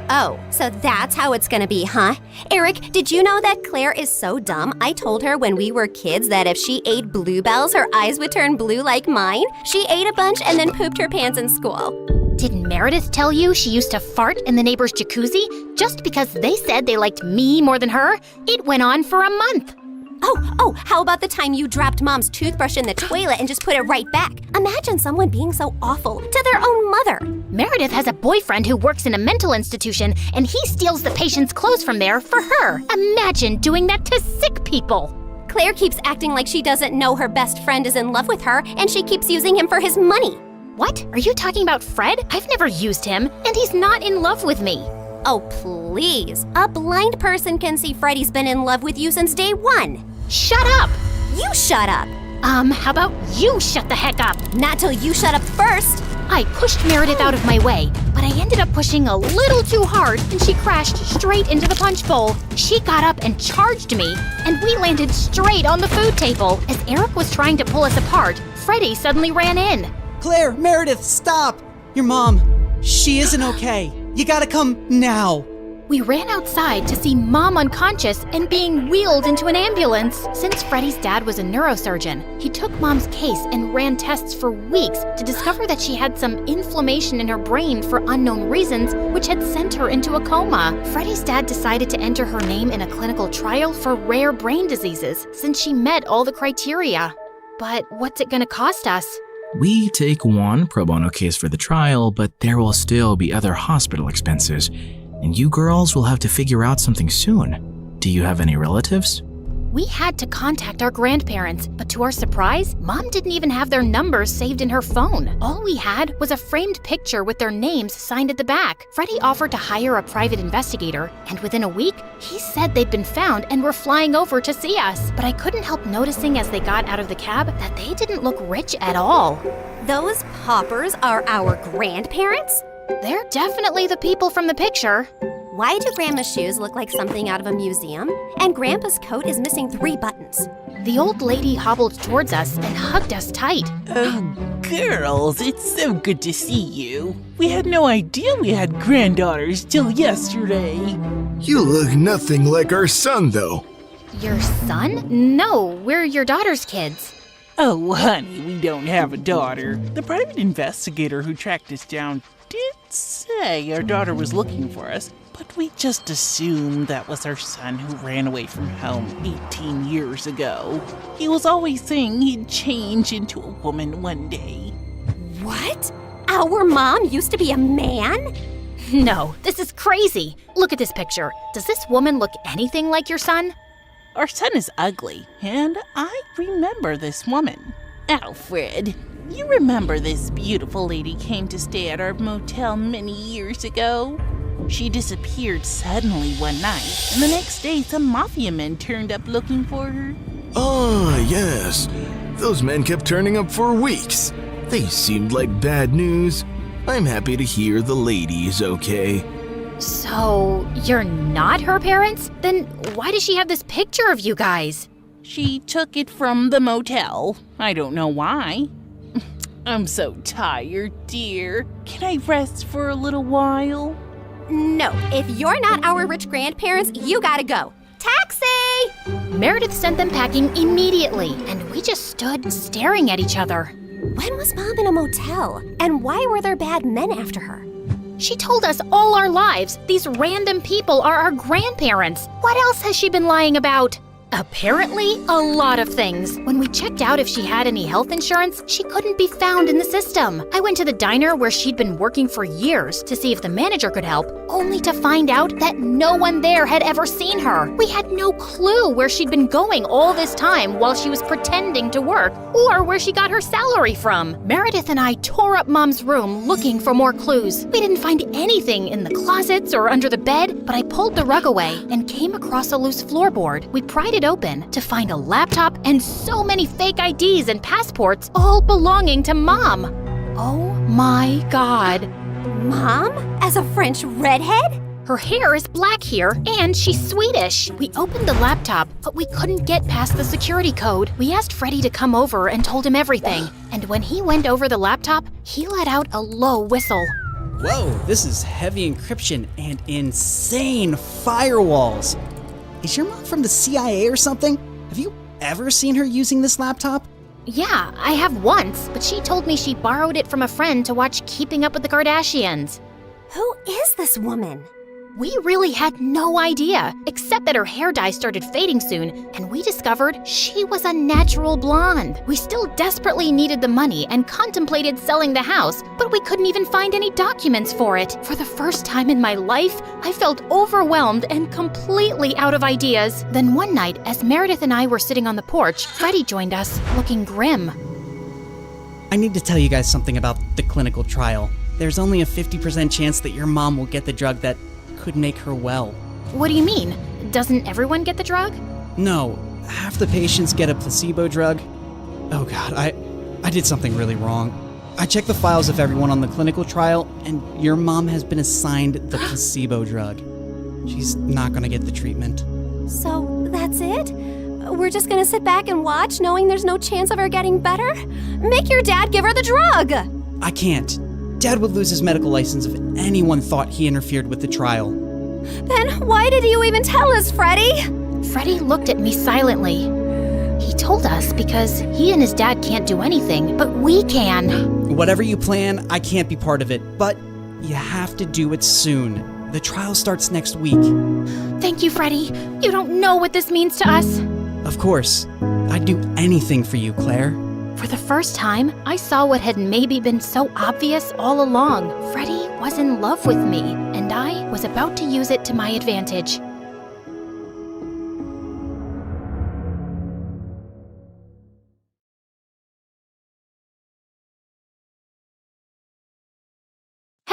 Oh, so that's how it's gonna be, huh? Eric, did you know that Claire is so dumb? I told her when we were kids that if she ate bluebells, her eyes would turn blue like mine. She ate a bunch and then pooped her pants in school. Didn't Meredith tell you she used to fart in the neighbor's jacuzzi just because they said they liked me more than her? It went on for a month. Oh, how about the time you dropped Mom's toothbrush in the toilet and just put it right back? Imagine someone being so awful to their own mother. Meredith has a boyfriend who works in a mental institution, and he steals the patient's clothes from there for her. Imagine doing that to sick people. Claire keeps acting like she doesn't know her best friend is in love with her, and she keeps using him for his money. What? Are you talking about Fred? I've never used him, and he's not in love with me. Oh, please. A blind person can see Freddie's been in love with you since day one. Shut up! You shut up! How about you shut the heck up? Not till you shut up first! I pushed Meredith out of my way, but I ended up pushing a little too hard and she crashed straight into the punch bowl. She got up and charged me, and we landed straight on the food table. As Eric was trying to pull us apart, Freddie suddenly ran in. Claire, Meredith, stop! Your mom, she isn't okay. You gotta come now. We ran outside to see Mom unconscious and being wheeled into an ambulance. Since Freddie's dad was a neurosurgeon, he took Mom's case and ran tests for weeks to discover that she had some inflammation in her brain for unknown reasons, which had sent her into a coma. Freddie's dad decided to enter her name in a clinical trial for rare brain diseases, since she met all the criteria. But what's it gonna cost us? We take one pro bono case for the trial, but there will still be other hospital expenses. And you girls will have to figure out something soon. Do you have any relatives? We had to contact our grandparents, but to our surprise, Mom didn't even have their numbers saved in her phone. All we had was a framed picture with their names signed at the back. Freddie offered to hire a private investigator, and within a week, he said they'd been found and were flying over to see us. But I couldn't help noticing as they got out of the cab that they didn't look rich at all. Those paupers are our grandparents? They're definitely the people from the picture. Why do Grandma's shoes look like something out of a museum? And Grandpa's coat is missing 3 buttons. The old lady hobbled towards us and hugged us tight. Oh, Girls, it's so good to see you. We had no idea we had granddaughters till yesterday. You look nothing like our son, though. Your son? No, we're your daughter's kids. Oh, honey, we don't have a daughter. The private investigator who tracked us down did say our daughter was looking for us, but we just assumed that was our son who ran away from home 18 years ago. He was always saying he'd change into a woman one day. What? Our mom used to be a man? No, this is crazy. Look at this picture. Does this woman look anything like your son? Our son is ugly, and I remember this woman. Alfred, you remember this beautiful lady came to stay at our motel many years ago? She disappeared suddenly one night, and the next day some mafia men turned up looking for her. Ah, yes. Those men kept turning up for weeks. They seemed like bad news. I'm happy to hear the lady is okay. So, you're not her parents? Then why does she have this picture of you guys? She took it from the motel. I don't know why. I'm so tired, dear. Can I rest for a little while? No, if you're not our rich grandparents, you gotta go. Taxi! Meredith sent them packing immediately, and we just stood staring at each other. When was Mom in a motel? And why were there bad men after her? She told us all our lives these random people are our grandparents. What else has she been lying about? Apparently, a lot of things. When we checked out if she had any health insurance, she couldn't be found in the system. I went to the diner where she'd been working for years to see if the manager could help, only to find out that no one there had ever seen her. We had no clue where she'd been going all this time while she was pretending to work, or where she got her salary from. Meredith and I tore up Mom's room looking for more clues. We didn't find anything in the closets or under the bed, but I pulled the rug away and came across a loose floorboard. We pried it open to find a laptop and so many fake IDs and passports, all belonging to Mom. Oh my God. Mom? As a French redhead? Her hair is black here, and she's Swedish. We opened the laptop, but we couldn't get past the security code. We asked Freddie to come over and told him everything. And when he went over the laptop, he let out a low whistle. Whoa, this is heavy encryption and insane firewalls. Is your mom from the CIA or something? Have you ever seen her using this laptop? Yeah, I have once, but she told me she borrowed it from a friend to watch Keeping Up with the Kardashians. Who is this woman? We really had no idea, except that her hair dye started fading soon, and we discovered she was a natural blonde. We still desperately needed the money and contemplated selling the house, but we couldn't even find any documents for it. For the first time in my life, I felt overwhelmed and completely out of ideas. Then one night, as Meredith and I were sitting on the porch, Freddie joined us, looking grim. I need to tell you guys something about the clinical trial. There's only a 50% chance that your mom will get the drug that could make her well. What do you mean? Doesn't everyone get the drug? No, half the patients get a placebo drug. Oh God, I did something really wrong. I checked the files of everyone on the clinical trial, and your mom has been assigned the placebo drug. She's not gonna get the treatment. So that's it? We're just gonna sit back and watch, knowing there's no chance of her getting better? Make your dad give her the drug! I can't. Dad would lose his medical license if anyone thought he interfered with the trial. Then why did you even tell us, Freddie? Freddie looked at me silently. He told us because he and his dad can't do anything, but we can. Whatever you plan, I can't be part of it, but you have to do it soon. The trial starts next week. Thank you, Freddie. You don't know what this means to us. Of course. I'd do anything for you, Claire. For the first time, I saw what had maybe been so obvious all along. Freddie was in love with me, and I was about to use it to my advantage.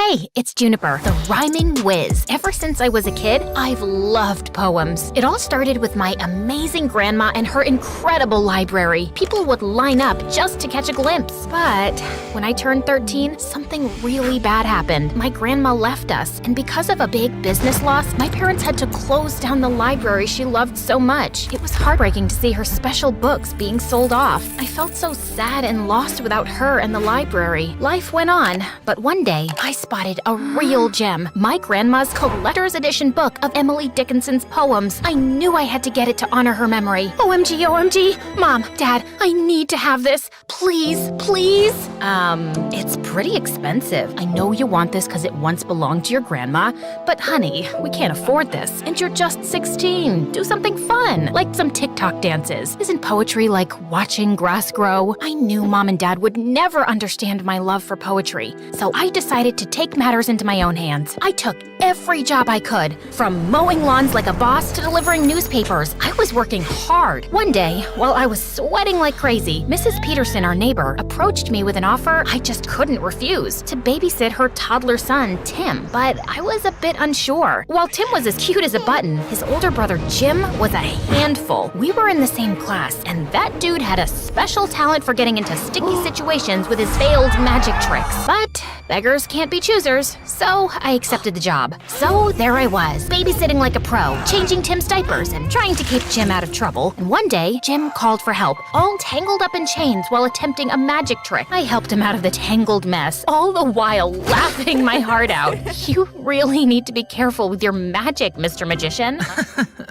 Hey, it's Juniper, the rhyming whiz. Ever since I was a kid, I've loved poems. It all started with my amazing grandma and her incredible library. People would line up just to catch a glimpse. But when I turned 13, something really bad happened. My grandma left us, and because of a big business loss, my parents had to close down the library she loved so much. It was heartbreaking to see her special books being sold off. I felt so sad and lost without her and the library. Life went on, but one day, I spotted a real gem, my grandma's collector's edition book of Emily Dickinson's poems. I knew I had to get it to honor her memory. OMG, OMG. Mom, Dad, I need to have this. Please, please. It's pretty expensive. I know you want this because it once belonged to your grandma, but honey, we can't afford this. And you're just 16. Do something fun, like some TikTok dances. Isn't poetry like watching grass grow? I knew Mom and Dad would never understand my love for poetry, so I decided to take matters into my own hands. I took every job I could, from mowing lawns like a boss to delivering newspapers. I was working hard. One day, while I was sweating like crazy, Mrs. Peterson, our neighbor, approached me with an offer I just couldn't refuse, to babysit her toddler son, Tim. But I was a bit unsure. While Tim was as cute as a button, his older brother Jim was a handful. We were in the same class, and that dude had a special talent for getting into sticky situations with his failed magic tricks. But beggars can't be choosers, so I accepted the job. So there I was, babysitting like a pro, changing Tim's diapers and trying to keep Jim out of trouble. And one day, Jim called for help, all tangled up in chains while attempting a magic trick. I helped him out of the tangled mess, all the while laughing my heart out. You really need to be careful with your magic, Mr. Magician.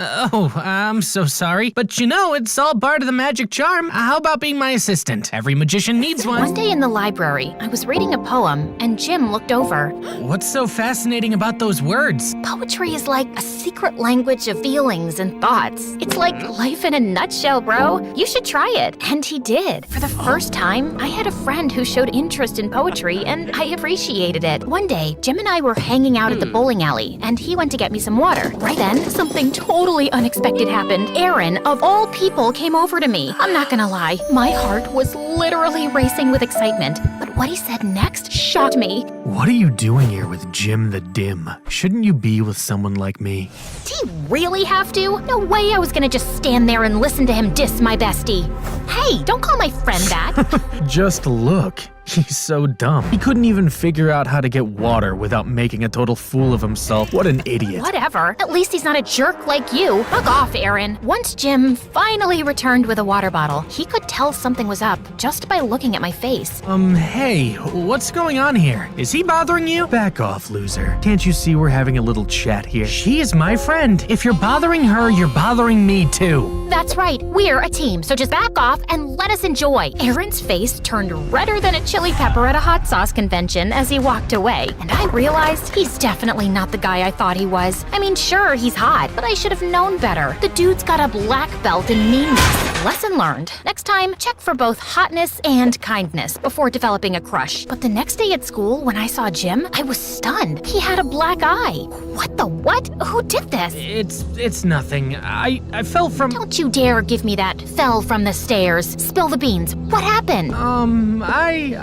Oh, I'm so sorry. But you know, it's all part of the magic charm. How about being my assistant? Every magician needs one. One day in the library, I was reading a poem, and Jim looked over. What's so fascinating about those words? Poetry is like a secret language of feelings and thoughts. It's like life in a nutshell, bro. You should try it. And he did. For the first time, I had a friend who showed interest in poetry, and I appreciated it. One day, Jim and I were hanging out at the bowling alley, and he went to get me some water. Right then, something totally unexpected happened. Aaron, of all people, came over to me. I'm not gonna lie, my heart was literally racing with excitement. But what he said next shocked me. What are you doing here with Jim the Dim? Shouldn't you be with someone like me? Did he really have to? No way I was gonna just stand there and listen to him diss my bestie. Hey, don't call my friend that. Just look. He's so dumb. He couldn't even figure out how to get water without making a total fool of himself. What an idiot. Whatever. At least he's not a jerk like you. Fuck off, Aaron. Once Jim finally returned with a water bottle, he could tell something was up just by looking at my face. Hey, what's going on here? Is he bothering you? Back off, loser. Can't you see we're having a little chat here? She is my friend. If you're bothering her, you're bothering me too. That's right. We're a team, so just back off and let us enjoy. Aaron's face turned redder than a chili pepper at a hot sauce convention as he walked away, and I realized he's definitely not the guy I thought he was. I mean, sure, he's hot, but I should have known better. The dude's got a black belt in meanness. Lesson learned. Next time, check for both hotness and kindness before developing a crush. But the next day at school, when I saw Jim, I was stunned. He had a black eye. What the what? Who did this? It's nothing. I fell from— Don't you dare give me that fell from the stairs. Spill the beans. What happened?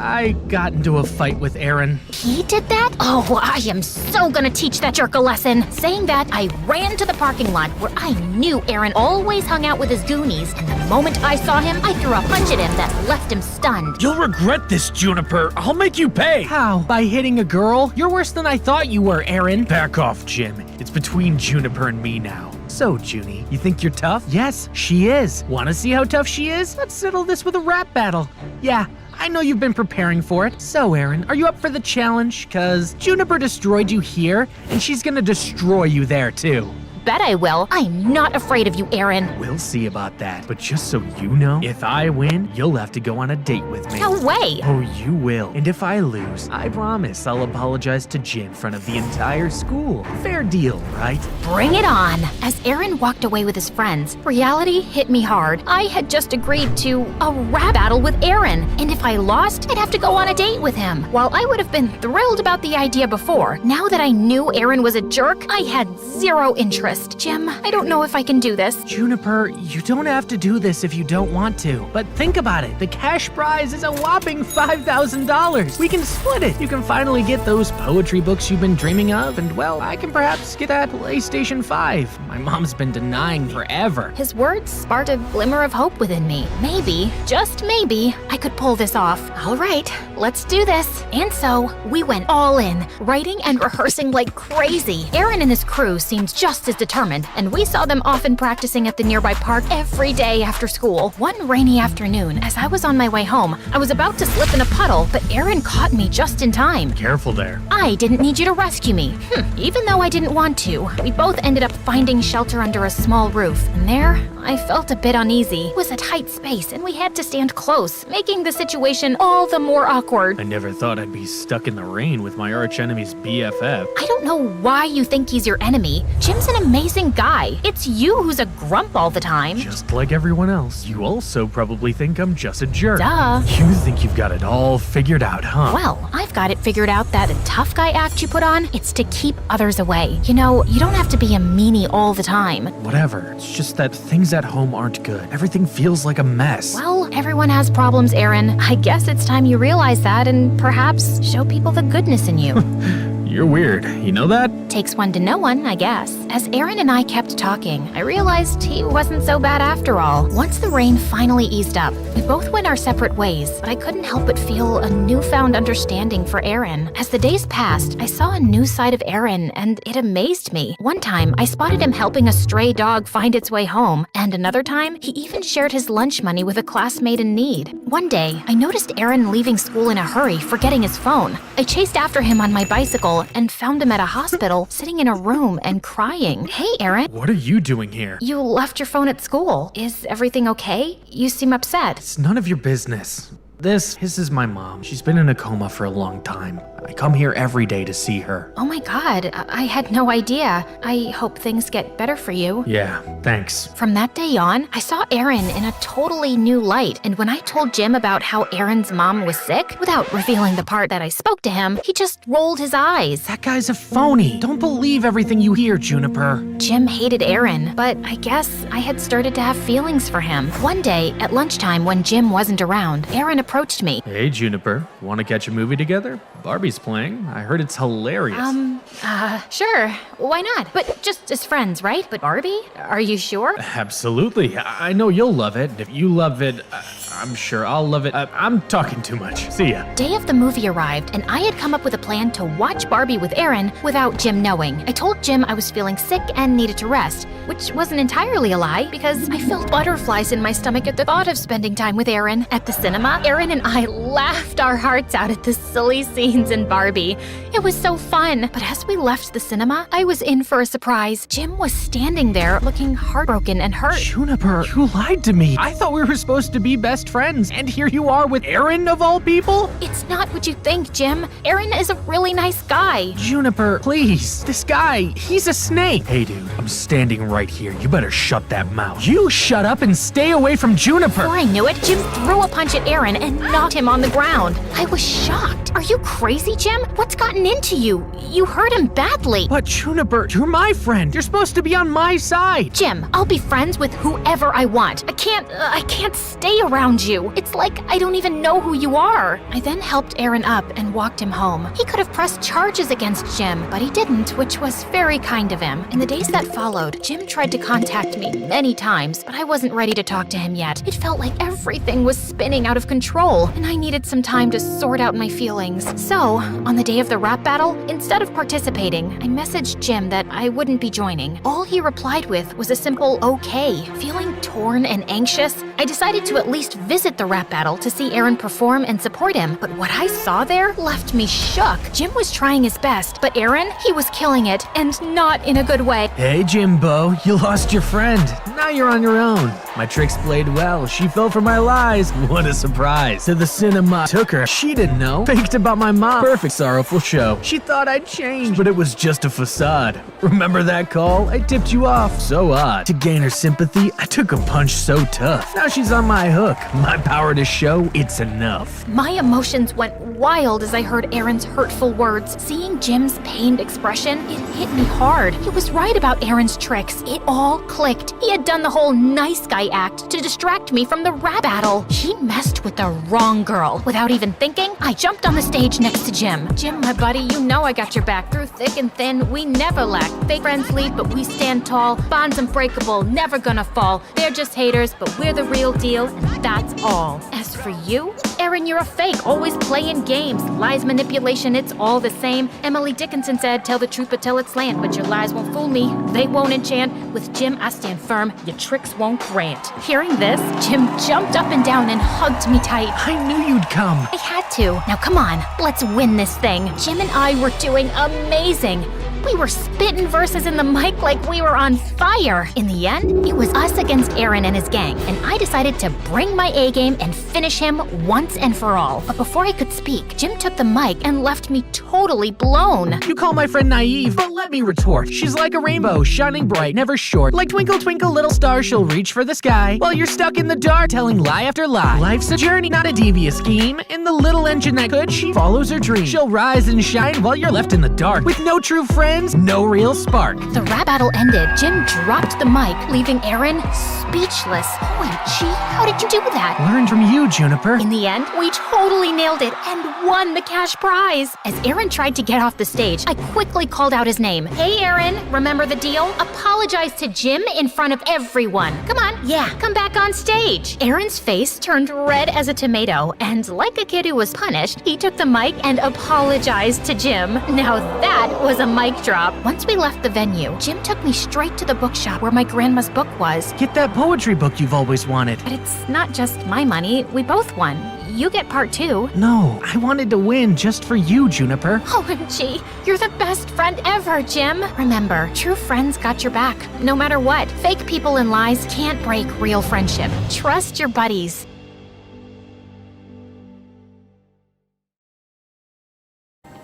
I got into a fight with Aaron. He did that? Oh, I am so gonna teach that jerk a lesson. Saying that, I ran to the parking lot where I knew Aaron always hung out with his goonies, and the moment I saw him, I threw a punch at him that left him stunned. You'll regret this, Juniper. I'll make you pay. How? By hitting a girl? You're worse than I thought you were, Aaron. Back off, Jim. It's between Juniper and me now. So, Junie, you think you're tough? Yes, she is. Want to see how tough she is? Let's settle this with a rap battle. Yeah, I know you've been preparing for it. So, Aaron, are you up for the challenge? 'Cause Juniper destroyed you here, and she's gonna destroy you there, too. Bet I will. I'm not afraid of you, Aaron. We'll see about that. But just so you know, if I win, you'll have to go on a date with me. No way. Oh, you will. And if I lose, I promise I'll apologize to Jim in front of the entire school. Fair deal, right? Bring it on. As Aaron walked away with his friends, reality hit me hard. I had just agreed to a rap battle with Aaron, and if I lost, I'd have to go on a date with him. While I would have been thrilled about the idea before, now that I knew Aaron was a jerk, I had zero interest. list. Jim, I don't know if I can do this. Juniper, you don't have to do this if you don't want to. But think about it. The cash prize is a whopping $5,000. We can split it. You can finally get those poetry books you've been dreaming of, and well, I can perhaps get that PlayStation 5. My mom's been denying forever. His words sparked a glimmer of hope within me. Maybe, just maybe, I could pull this off. All right, let's do this. And so, we went all in, writing and rehearsing like crazy. Aaron and his crew seemed just as determined, and we saw them often practicing at the nearby park every day after school. One rainy afternoon, as I was on my way home, I was about to slip in a puddle, but Aaron caught me just in time. Careful there. I didn't need you to rescue me. Even though I didn't want to, we both ended up finding shelter under a small roof, and there, I felt a bit uneasy. It was a tight space, and we had to stand close, making the situation all the more awkward. I never thought I'd be stuck in the rain with my archenemy's BFF. I don't know why you think he's your enemy. Jim's an amazing guy. It's you who's a grump all the time. Just like everyone else, you also probably think I'm just a jerk. Duh. You think you've got it all figured out, huh? Well, I've got it figured out that the tough guy act you put on, it's to keep others away. You know, you don't have to be a meanie all the time. Whatever. It's just that things at home aren't good. Everything feels like a mess. Well, everyone has problems, Aaron. I guess it's time you realize that and perhaps show people the goodness in you. You're weird. You know that? Takes one to know one, I guess. As Aaron and I kept talking, I realized he wasn't so bad after all. Once the rain finally eased up, we both went our separate ways, but I couldn't help but feel a newfound understanding for Aaron. As the days passed, I saw a new side of Aaron, and it amazed me. One time, I spotted him helping a stray dog find its way home, and another time, he even shared his lunch money with a classmate in need. One day, I noticed Aaron leaving school in a hurry, forgetting his phone. I chased after him on my bicycle and found him at a hospital, sitting in a room and crying. Hey, Aaron. What are you doing here? You left your phone at school. Is everything okay? You seem upset. It's none of your business. This is my mom. She's been in a coma for a long time. I come here every day to see her. Oh my God, I had no idea. I hope things get better for you. Yeah, thanks. From that day on, I saw Aaron in a totally new light, and when I told Jim about how Aaron's mom was sick, without revealing the part that I spoke to him, he just rolled his eyes. That guy's a phony. Don't believe everything you hear, Juniper. Jim hated Aaron, but I guess I had started to have feelings for him. One day, at lunchtime when Jim wasn't around, Aaron approached me. Hey, Juniper. Want to catch a movie together? Barbie's playing. I heard it's hilarious. Sure. Why not? But just as friends, right? But Barbie? Are you sure? Absolutely. I know you'll love it. If you love it, I'm sure I'll love it. I'm talking too much. See ya. Day of the movie arrived, and I had come up with a plan to watch Barbie with Aaron without Jim knowing. I told Jim I was feeling sick and needed to rest, which wasn't entirely a lie because I felt butterflies in my stomach at the thought of spending time with Aaron. At the cinema, Aaron and I laughed our hearts out at the silly scenes in Barbie. It was so fun. But as we left the cinema, I was in for a surprise. Jim was standing there looking heartbroken and hurt. Juniper, you lied to me. I thought we were supposed to be best friends, and here you are with Aaron of all people? It's not what you think, Jim. Aaron is a really nice guy. Juniper, please. This guy, he's a snake. Hey, dude, I'm standing right here. You better shut that mouth. You shut up and stay away from Juniper. Before I knew it, Jim threw a punch at Aaron and knocked him on the ground. I was shocked. Are you crazy, Jim? What's gotten into you? You hurt him badly. But Juniper, you're my friend. You're supposed to be on my side. Jim, I'll be friends with whoever I want. I can't stay around you. It's like I don't even know who you are. I then helped Aaron up and walked him home. He could have pressed charges against Jim, but he didn't, which was very kind of him. In the days that followed, Jim tried to contact me many times, but I wasn't ready to talk to him yet. It felt like everything was spinning out of control, and I needed some time to sort out my feelings. So, on the day of the rap battle, instead of participating, I messaged Jim that I wouldn't be joining. All he replied with was a simple okay. Feeling torn and anxious, I decided to at least visit the rap battle to see Aaron perform and support him, but what I saw there left me shook. Jim was trying his best, but Aaron, he was killing it, and not in a good way. Hey, Jimbo, you lost your friend. Now you're on your own. My tricks played well. She fell for my lies. What a surprise. To the cinema. Took her. She didn't know. Faked about my mom. Perfect sorrowful show. She thought I'd changed, but it was just a facade. Remember that call? I tipped you off. So odd. To gain her sympathy, I took a punch so tough. Now Now she's on my hook. My power to show it's enough. My emotions went wild as I heard Aaron's hurtful words. Seeing Jim's pained expression, it hit me hard. He was right about Aaron's tricks. It all clicked. He had done the whole nice guy act to distract me from the rap battle. He messed with the wrong girl. Without even thinking, I jumped on the stage next to Jim. Jim, my buddy, you know I got your back. Through thick and thin, we never lack. Fake friends leave, but we stand tall. Bonds unbreakable, never gonna fall. They're just haters, but we're the real deal, and that's all. As for you, Aaron, you're a fake, always playing games. Lies, manipulation, it's all the same. Emily Dickinson said, tell the truth but tell it slant. But your lies won't fool me, they won't enchant. With Jim, I stand firm, your tricks won't grant. Hearing this, Jim jumped up and down and hugged me tight. I knew you'd come. I had to. Now come on, let's win this thing. Jim and I were doing amazing. We were spitting verses in the mic like we were on fire. In the end, it was us against Aaron and his gang, and I decided to bring my A game and finish him once and for all. But before I could speak, Jim took the mic and left me totally blown. You call my friend naive, but let me retort. She's like a rainbow, shining bright, never short. Like twinkle, twinkle, little star, she'll reach for the sky. While you're stuck in the dark, telling lie after lie. Life's a journey, not a devious scheme. In the little engine that could, she follows her dream. She'll rise and shine while you're left in the dark. With no true friends, no real spark. The rap battle ended. Jim dropped the mic, leaving Aaron speechless. OMG, how did you do that? Learned from you, Juniper. In the end, we totally nailed it and won the cash prize. As Aaron tried to get off the stage, I quickly called out his name. Hey, Aaron, remember the deal? Apologize to Jim in front of everyone. Come on, yeah, come back on stage. Aaron's face turned red as a tomato, and like a kid who was punished, he took the mic and apologized to Jim. Now that was a mic drop. Once we left the venue, Jim took me straight to the bookshop where my grandma's book was. Get that poetry book you've always wanted. But it's not just my money, we both won. You get part two. No, I wanted to win just for you, Juniper. OMG, you're the best friend ever, Jim. Remember, true friends got your back, no matter what. Fake people and lies can't break real friendship. Trust your buddies.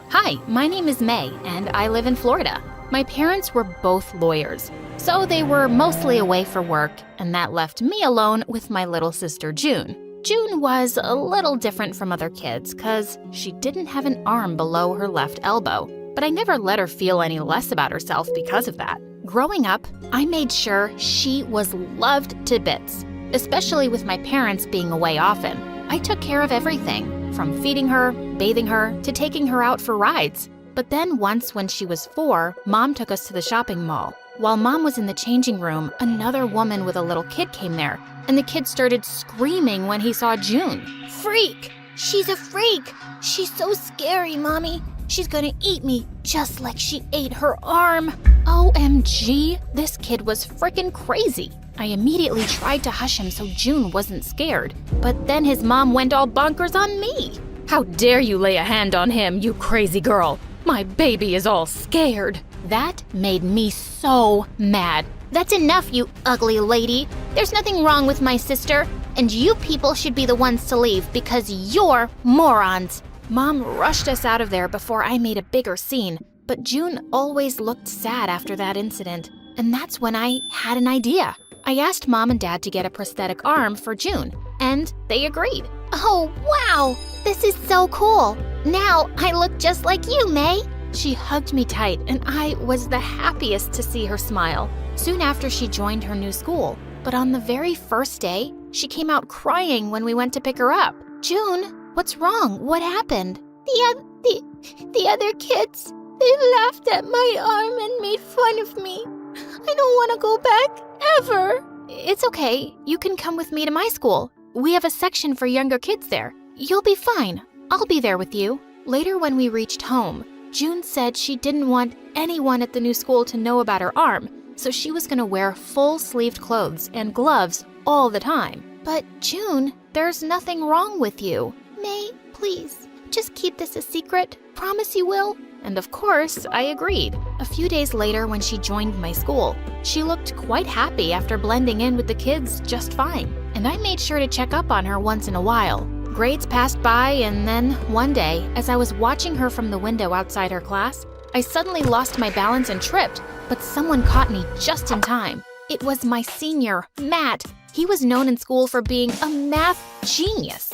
Hi, my name is May, and I live in Florida. My parents were both lawyers, so they were mostly away for work, and that left me alone with my little sister, June. June was a little different from other kids, because she didn't have an arm below her left elbow, but I never let her feel any less about herself because of that. Growing up, I made sure she was loved to bits, especially with my parents being away often. I took care of everything, from feeding her, bathing her, to taking her out for rides. But then once when she was 4, Mom took us to the shopping mall. While Mom was in the changing room, another woman with a little kid came there, and the kid started screaming when he saw June. Freak! She's a freak! She's so scary, Mommy. She's gonna eat me just like she ate her arm. OMG, this kid was frickin' crazy. I immediately tried to hush him so June wasn't scared, but then his mom went all bonkers on me. How dare you lay a hand on him, you crazy girl? My baby is all scared. That made me so mad. That's enough, you ugly lady. There's nothing wrong with my sister, and you people should be the ones to leave because you're morons. Mom rushed us out of there before I made a bigger scene, but June always looked sad after that incident, and that's when I had an idea. I asked Mom and Dad to get a prosthetic arm for June, and they agreed. Oh, wow! This is so cool. Now I look just like you, May. She hugged me tight, and I was the happiest to see her smile. Soon after, she joined her new school, but on the very first day, she came out crying when we went to pick her up. June, what's wrong? What happened? The other kids, they laughed at my arm and made fun of me. I don't want to go back, ever. It's okay. You can come with me to my school. We have a section for younger kids there. You'll be fine. I'll be there with you. Later, when we reached home, June said she didn't want anyone at the new school to know about her arm, so she was going to wear full-sleeved clothes and gloves all the time. But June, there's nothing wrong with you. May, please, just keep this a secret. Promise you will. And of course, I agreed. A few days later, when she joined my school, she looked quite happy after blending in with the kids just fine. And I made sure to check up on her once in a while. Grades passed by, and then one day, as I was watching her from the window outside her class, I suddenly lost my balance and tripped, but someone caught me just in time. It was my senior, Matt. He was known in school for being a math genius.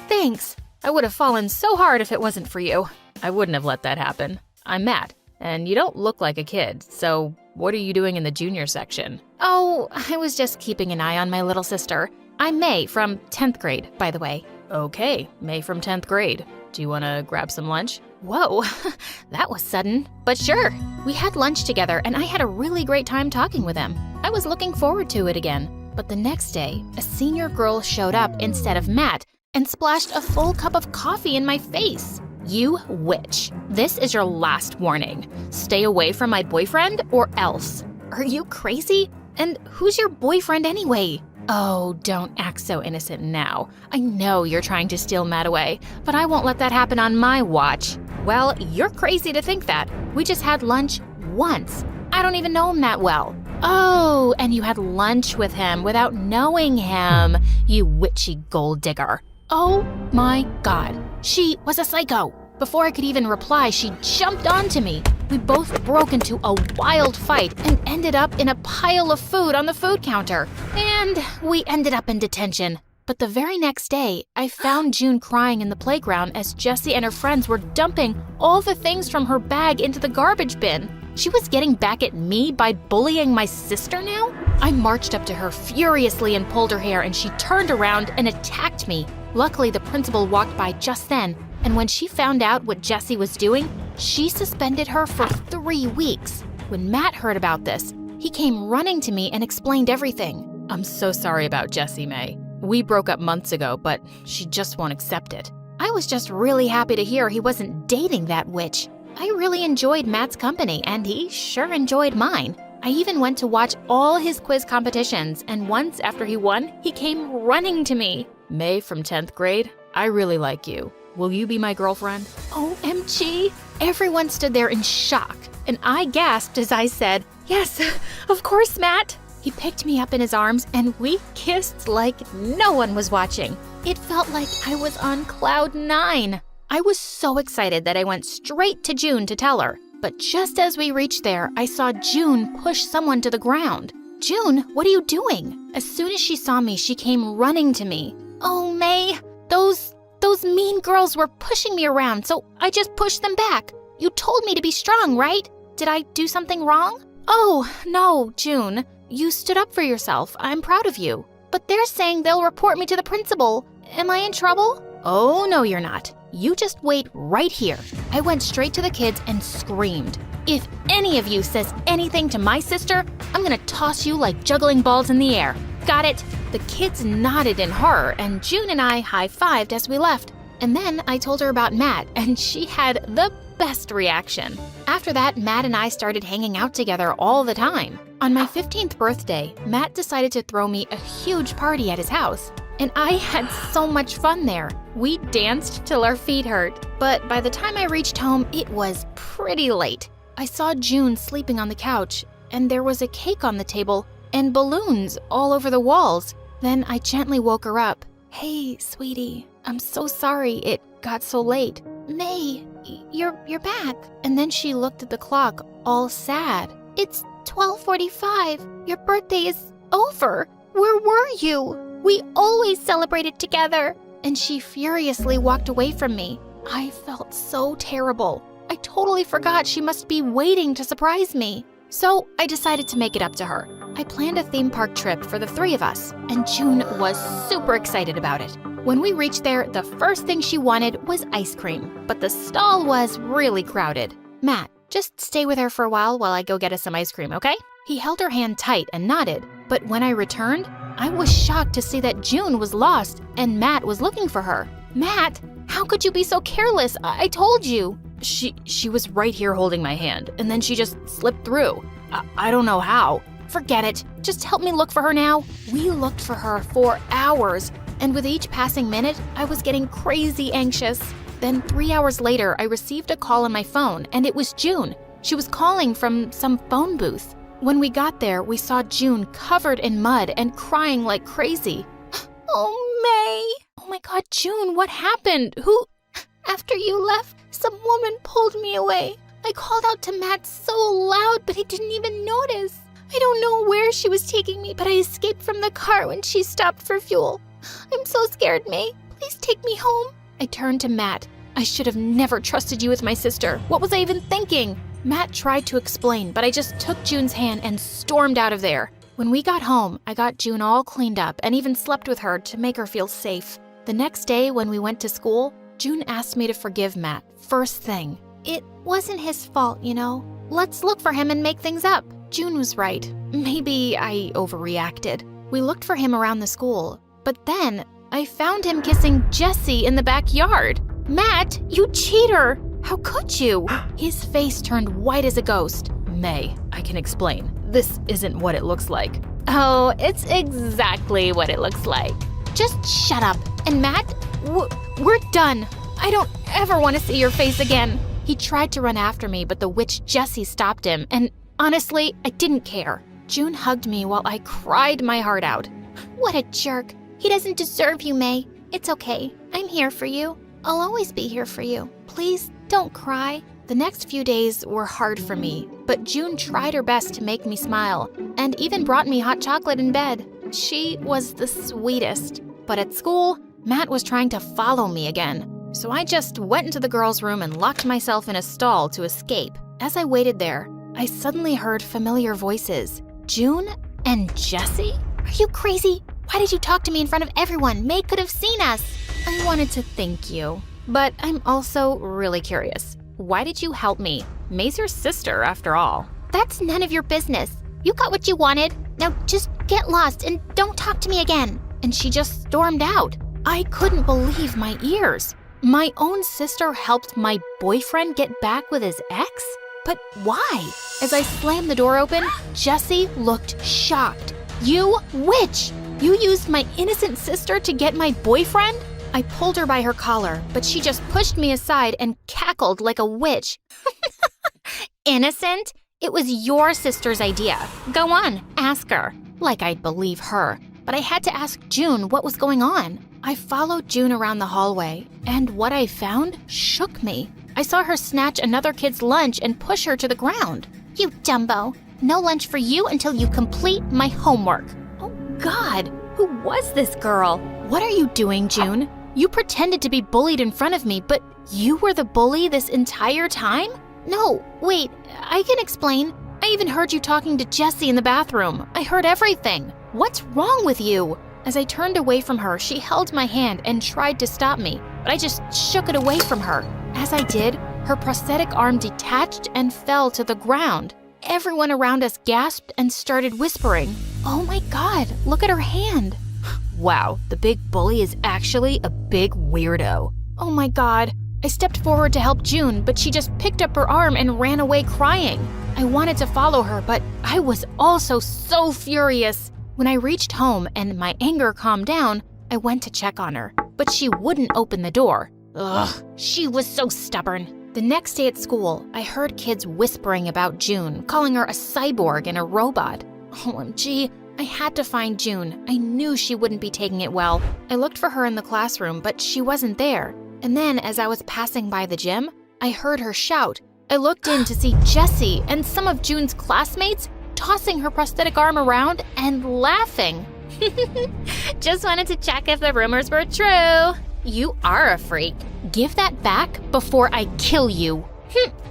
Thanks. I would have fallen so hard if it wasn't for you. I wouldn't have let that happen. I'm Matt, and you don't look like a kid, so what are you doing in the junior section? Oh, I was just keeping an eye on my little sister. I'm May from 10th grade, by the way. Okay, May from 10th grade. Do you want to grab some lunch? Whoa, that was sudden, but sure. We had lunch together and I had a really great time talking with him. I was looking forward to it again. But the next day, a senior girl showed up instead of Matt and splashed a full cup of coffee in my face. You witch. This is your last warning. Stay away from my boyfriend or else. Are you crazy? And who's your boyfriend anyway? Oh, don't act so innocent now. I know you're trying to steal Matt away, but I won't let that happen on my watch. Well, you're crazy to think that. We just had lunch once. I don't even know him that well. Oh, and you had lunch with him without knowing him, you witchy gold digger. Oh my God, she was a psycho. Before I could even reply, she jumped onto me. We both broke into a wild fight and ended up in a pile of food on the food counter. And we ended up in detention. But the very next day, I found June crying in the playground as Jessie and her friends were dumping all the things from her bag into the garbage bin. She was getting back at me by bullying my sister now? I marched up to her furiously and pulled her hair, and she turned around and attacked me. Luckily, the principal walked by just then, and when she found out what Jessie was doing, she suspended her for 3 weeks. When Matt heard about this, he came running to me and explained everything. I'm so sorry about Jessie, May. We broke up months ago, but she just won't accept it. I was just really happy to hear he wasn't dating that witch. I really enjoyed Matt's company, and he sure enjoyed mine. I even went to watch all his quiz competitions, and once after he won, he came running to me. May from 10th grade, I really like you. Will you be my girlfriend? OMG! Everyone stood there in shock, and I gasped as I said, yes, of course, Matt. He picked me up in his arms, and we kissed like no one was watching. It felt like I was on cloud 9. I was so excited that I went straight to June to tell her. But just as we reached there, I saw June push someone to the ground. June, what are you doing? As soon as she saw me, she came running to me. Oh, May, those mean girls were pushing me around, so I just pushed them back. You told me to be strong, right? Did I do something wrong? Oh, no, June. You stood up for yourself. I'm proud of you. But they're saying they'll report me to the principal. Am I in trouble? Oh, no, you're not. You just wait right here. I went straight to the kids and screamed. If any of you says anything to my sister, I'm gonna toss you like juggling balls in the air. Got it? The kids nodded in horror, and June and I high-fived as we left. And then I told her about Matt, and she had the best reaction. After that, Matt and I started hanging out together all the time. On my 15th birthday, Matt decided to throw me a huge party at his house. And I had so much fun there. We danced till our feet hurt. But by the time I reached home, it was pretty late. I saw June sleeping on the couch, and there was a cake on the table and balloons all over the walls. Then I gently woke her up. Hey, sweetie, I'm so sorry it got so late. May, you're back. And then she looked at the clock, all sad. It's 12:45. Your birthday is over. Where were you? We always celebrated together. And she furiously walked away from me. I felt so terrible. I totally forgot she must be waiting to surprise me. So I decided to make it up to her. I planned a theme park trip for the 3 of us, and June was super excited about it. When we reached there, the first thing she wanted was ice cream, but the stall was really crowded. Matt, just stay with her for a while I go get us some ice cream, okay? He held her hand tight and nodded, but when I returned, I was shocked to see that June was lost and Matt was looking for her. Matt, how could you be so careless? I told you. She was right here holding my hand, and then she just slipped through. I don't know how. Forget it. Just help me look for her now. We looked for her for hours, and with each passing minute, I was getting crazy anxious. Then 3 hours later, I received a call on my phone, and it was June. She was calling from some phone booth. When we got there, we saw June covered in mud and crying like crazy. Oh, May. Oh my God, June, what happened? Who? After you left, some woman pulled me away. I called out to Matt so loud, but he didn't even notice. I don't know where she was taking me, but I escaped from the car when she stopped for fuel. I'm so scared, May. Please take me home. I turned to Matt. I should have never trusted you with my sister. What was I even thinking? Matt tried to explain, but I just took June's hand and stormed out of there. When we got home, I got June all cleaned up and even slept with her to make her feel safe. The next day when we went to school, June asked me to forgive Matt, first thing. It wasn't his fault, you know. Let's look for him and make things up. June was right. Maybe I overreacted. We looked for him around the school, but then I found him kissing Jessie in the backyard. Matt, you cheater! How could you? His face turned white as a ghost. May, I can explain. This isn't what it looks like. Oh, it's exactly what it looks like. Just shut up. And Matt, we're done. I don't ever want to see your face again. He tried to run after me, but the witch Jessie stopped him, and honestly, I didn't care. June hugged me while I cried my heart out. What a jerk. He doesn't deserve you, May. It's okay. I'm here for you. I'll always be here for you. Please don't cry. The next few days were hard for me, but June tried her best to make me smile and even brought me hot chocolate in bed. She was the sweetest. But at school, Matt was trying to follow me again. So I just went into the girls' room and locked myself in a stall to escape. As I waited there, I suddenly heard familiar voices. June and Jessie? Are you crazy? Why did you talk to me in front of everyone? May could have seen us. I wanted to thank you, but I'm also really curious. Why did you help me? May's your sister, after all. That's none of your business. You got what you wanted. Now just get lost and don't talk to me again. And she just stormed out. I couldn't believe my ears. My own sister helped my boyfriend get back with his ex? But why? As I slammed the door open, Jessie looked shocked. You witch! You used my innocent sister to get my boyfriend? I pulled her by her collar, but she just pushed me aside and cackled like a witch. Innocent? It was your sister's idea. Go on, ask her. Like I'd believe her. But I had to ask June what was going on. I followed June around the hallway, and what I found shook me. I saw her snatch another kid's lunch and push her to the ground. You dumbo. No lunch for you until you complete my homework. Oh God, who was this girl? What are you doing, June? You pretended to be bullied in front of me, but you were the bully this entire time? No, wait, I can explain. I even heard you talking to Jessie in the bathroom. I heard everything. What's wrong with you? As I turned away from her, she held my hand and tried to stop me, but I just shook it away from her. As I did, her prosthetic arm detached and fell to the ground. Everyone around us gasped and started whispering, "Oh my God, look at her hand." Wow, the big bully is actually a big weirdo. Oh my God. I stepped forward to help June, but she just picked up her arm and ran away crying. I wanted to follow her, but I was also so furious. When I reached home and my anger calmed down, I went to check on her, but she wouldn't open the door. Ugh, she was so stubborn. The next day at school, I heard kids whispering about June, calling her a cyborg and a robot. OMG, I had to find June. I knew she wouldn't be taking it well. I looked for her in the classroom, but she wasn't there. And then as I was passing by the gym, I heard her shout. I looked in to see Jessie and some of June's classmates tossing her prosthetic arm around and laughing. Just wanted to check if the rumors were true. You are a freak. Give that back before I kill you.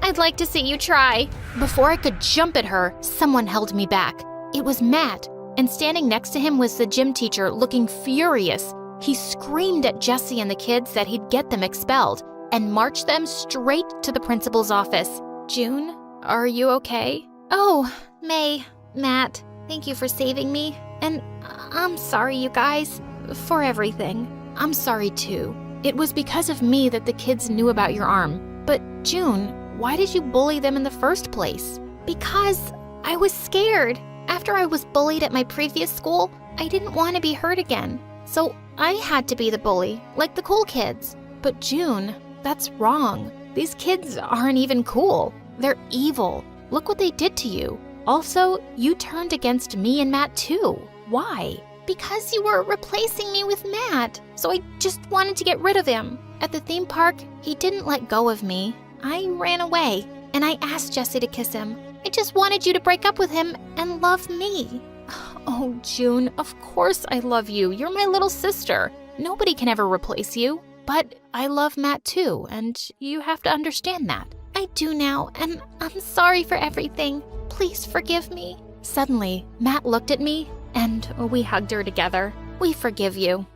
I'd like to see you try. Before I could jump at her, someone held me back. It was Matt, and standing next to him was the gym teacher looking furious. He screamed at Jessie and the kids that he'd get them expelled and marched them straight to the principal's office. June, are you okay? Oh, May, Matt, thank you for saving me. And I'm sorry, you guys, for everything. I'm sorry too. It was because of me that the kids knew about your arm. But June, why did you bully them in the first place? Because I was scared. After I was bullied at my previous school, I didn't want to be hurt again. So I had to be the bully, like the cool kids. But June, that's wrong. These kids aren't even cool. They're evil. Look what they did to you. Also, you turned against me and Matt too. Why? Because you were replacing me with Matt, so I just wanted to get rid of him. At the theme park, he didn't let go of me. I ran away, and I asked Jessie to kiss him, I just wanted you to break up with him and love me. Oh, June, of course I love you. You're my little sister. Nobody can ever replace you. But I love Matt too, and you have to understand that. I do now, and I'm sorry for everything. Please forgive me. Suddenly, Matt looked at me, and we hugged her together. We forgive you.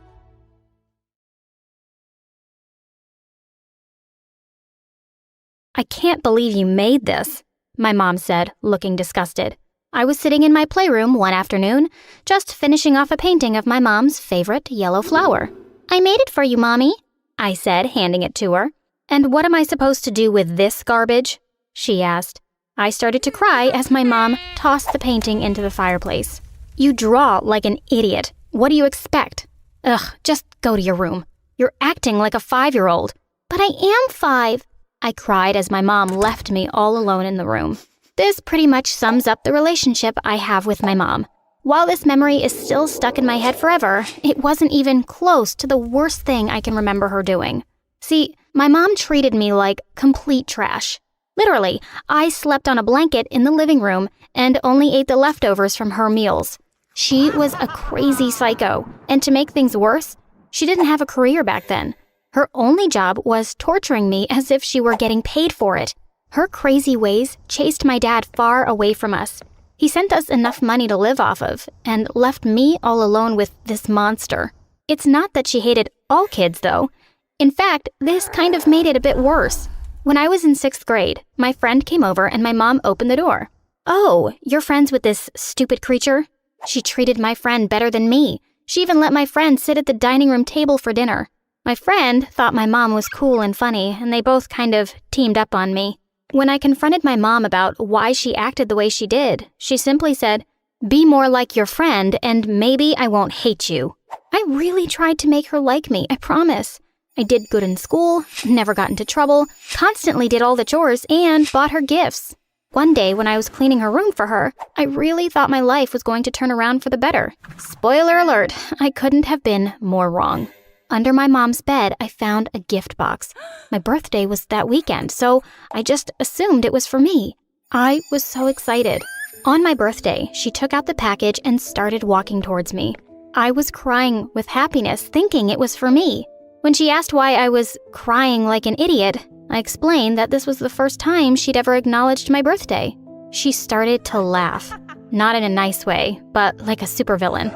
I can't believe you made this, my mom said, looking disgusted. I was sitting in my playroom one afternoon, just finishing off a painting of my mom's favorite yellow flower. I made it for you, Mommy, I said, handing it to her. And what am I supposed to do with this garbage? She asked. I started to cry as my mom tossed the painting into the fireplace. You draw like an idiot. What do you expect? Ugh, just go to your room. You're acting like a 5-year-old. But I am 5, I cried as my mom left me all alone in the room. This pretty much sums up the relationship I have with my mom. While this memory is still stuck in my head forever, it wasn't even close to the worst thing I can remember her doing. See, my mom treated me like complete trash. Literally, I slept on a blanket in the living room and only ate the leftovers from her meals. She was a crazy psycho, and to make things worse, she didn't have a career back then. Her only job was torturing me as if she were getting paid for it. Her crazy ways chased my dad far away from us. He sent us enough money to live off of and left me all alone with this monster. It's not that she hated all kids, though. In fact, this kind of made it a bit worse. When I was in 6th grade, my friend came over and my mom opened the door. Oh, you're friends with this stupid creature? She treated my friend better than me. She even let my friend sit at the dining room table for dinner. My friend thought my mom was cool and funny, and they both kind of teamed up on me. When I confronted my mom about why she acted the way she did, she simply said, "Be more like your friend, and maybe I won't hate you." I really tried to make her like me, I promise. I did good in school, never got into trouble, constantly did all the chores, and bought her gifts. One day, when I was cleaning her room for her, I really thought my life was going to turn around for the better. Spoiler alert, I couldn't have been more wrong. Under my mom's bed, I found a gift box. My birthday was that weekend, so I just assumed it was for me. I was so excited. On my birthday, she took out the package and started walking towards me. I was crying with happiness, thinking it was for me. When she asked why I was crying like an idiot, I explained that this was the first time she'd ever acknowledged my birthday. She started to laugh. Not in a nice way, but like a supervillain.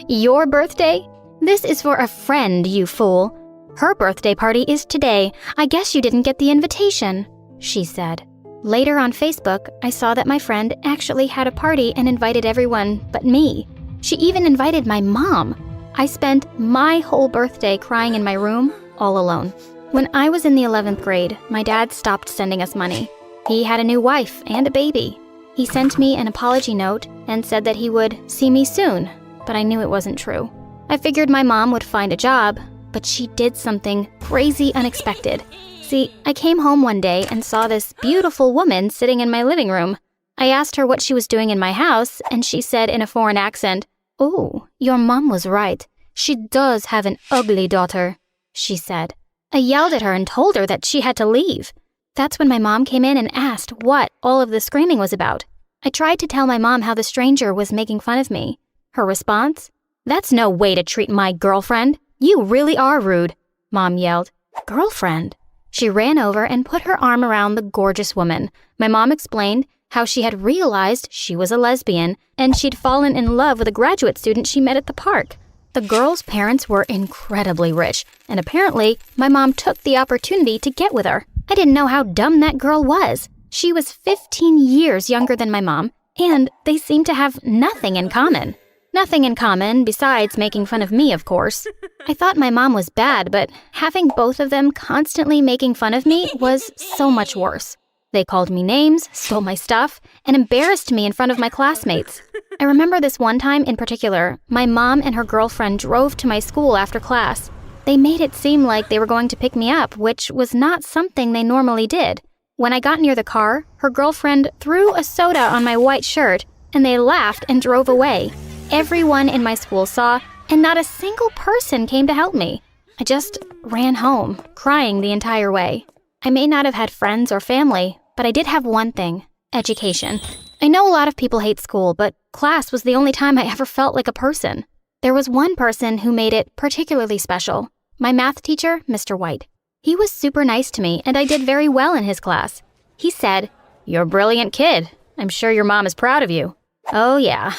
Your birthday? This is for a friend, you fool. Her birthday party is today. I guess you didn't get the invitation, she said. Later on Facebook, I saw that my friend actually had a party and invited everyone but me. She even invited my mom. I spent my whole birthday crying in my room, all alone. When I was in the 11th grade, my dad stopped sending us money. He had a new wife and a baby. He sent me an apology note and said that he would see me soon, but I knew it wasn't true. I figured my mom would find a job, but she did something crazy unexpected. See, I came home one day and saw this beautiful woman sitting in my living room. I asked her what she was doing in my house, and she said in a foreign accent, "Oh, your mom was right. She does have an ugly daughter," she said. I yelled at her and told her that she had to leave. That's when my mom came in and asked what all of the screaming was about. I tried to tell my mom how the stranger was making fun of me. Her response? "That's no way to treat my girlfriend. You really are rude," Mom yelled. Girlfriend? She ran over and put her arm around the gorgeous woman. My mom explained how she had realized she was a lesbian and she'd fallen in love with a graduate student she met at the park. The girl's parents were incredibly rich, and apparently my mom took the opportunity to get with her. I didn't know how dumb that girl was. She was 15 years younger than my mom, and they seemed to have nothing in common. Nothing in common besides making fun of me, of course. I thought my mom was bad, but having both of them constantly making fun of me was so much worse. They called me names, stole my stuff, and embarrassed me in front of my classmates. I remember this one time in particular, my mom and her girlfriend drove to my school after class. They made it seem like they were going to pick me up, which was not something they normally did. When I got near the car, her girlfriend threw a soda on my white shirt, and they laughed and drove away. Everyone in my school saw, and not a single person came to help me. I just ran home, crying the entire way. I may not have had friends or family, but I did have one thing, Education. I know a lot of people hate school, but class was the only time I ever felt like a person. There was one person who made it particularly special. My math teacher, Mr. White. He was super nice to me, and I did very well in his class. He said, "You're a brilliant kid. I'm sure your mom is proud of you." Oh yeah,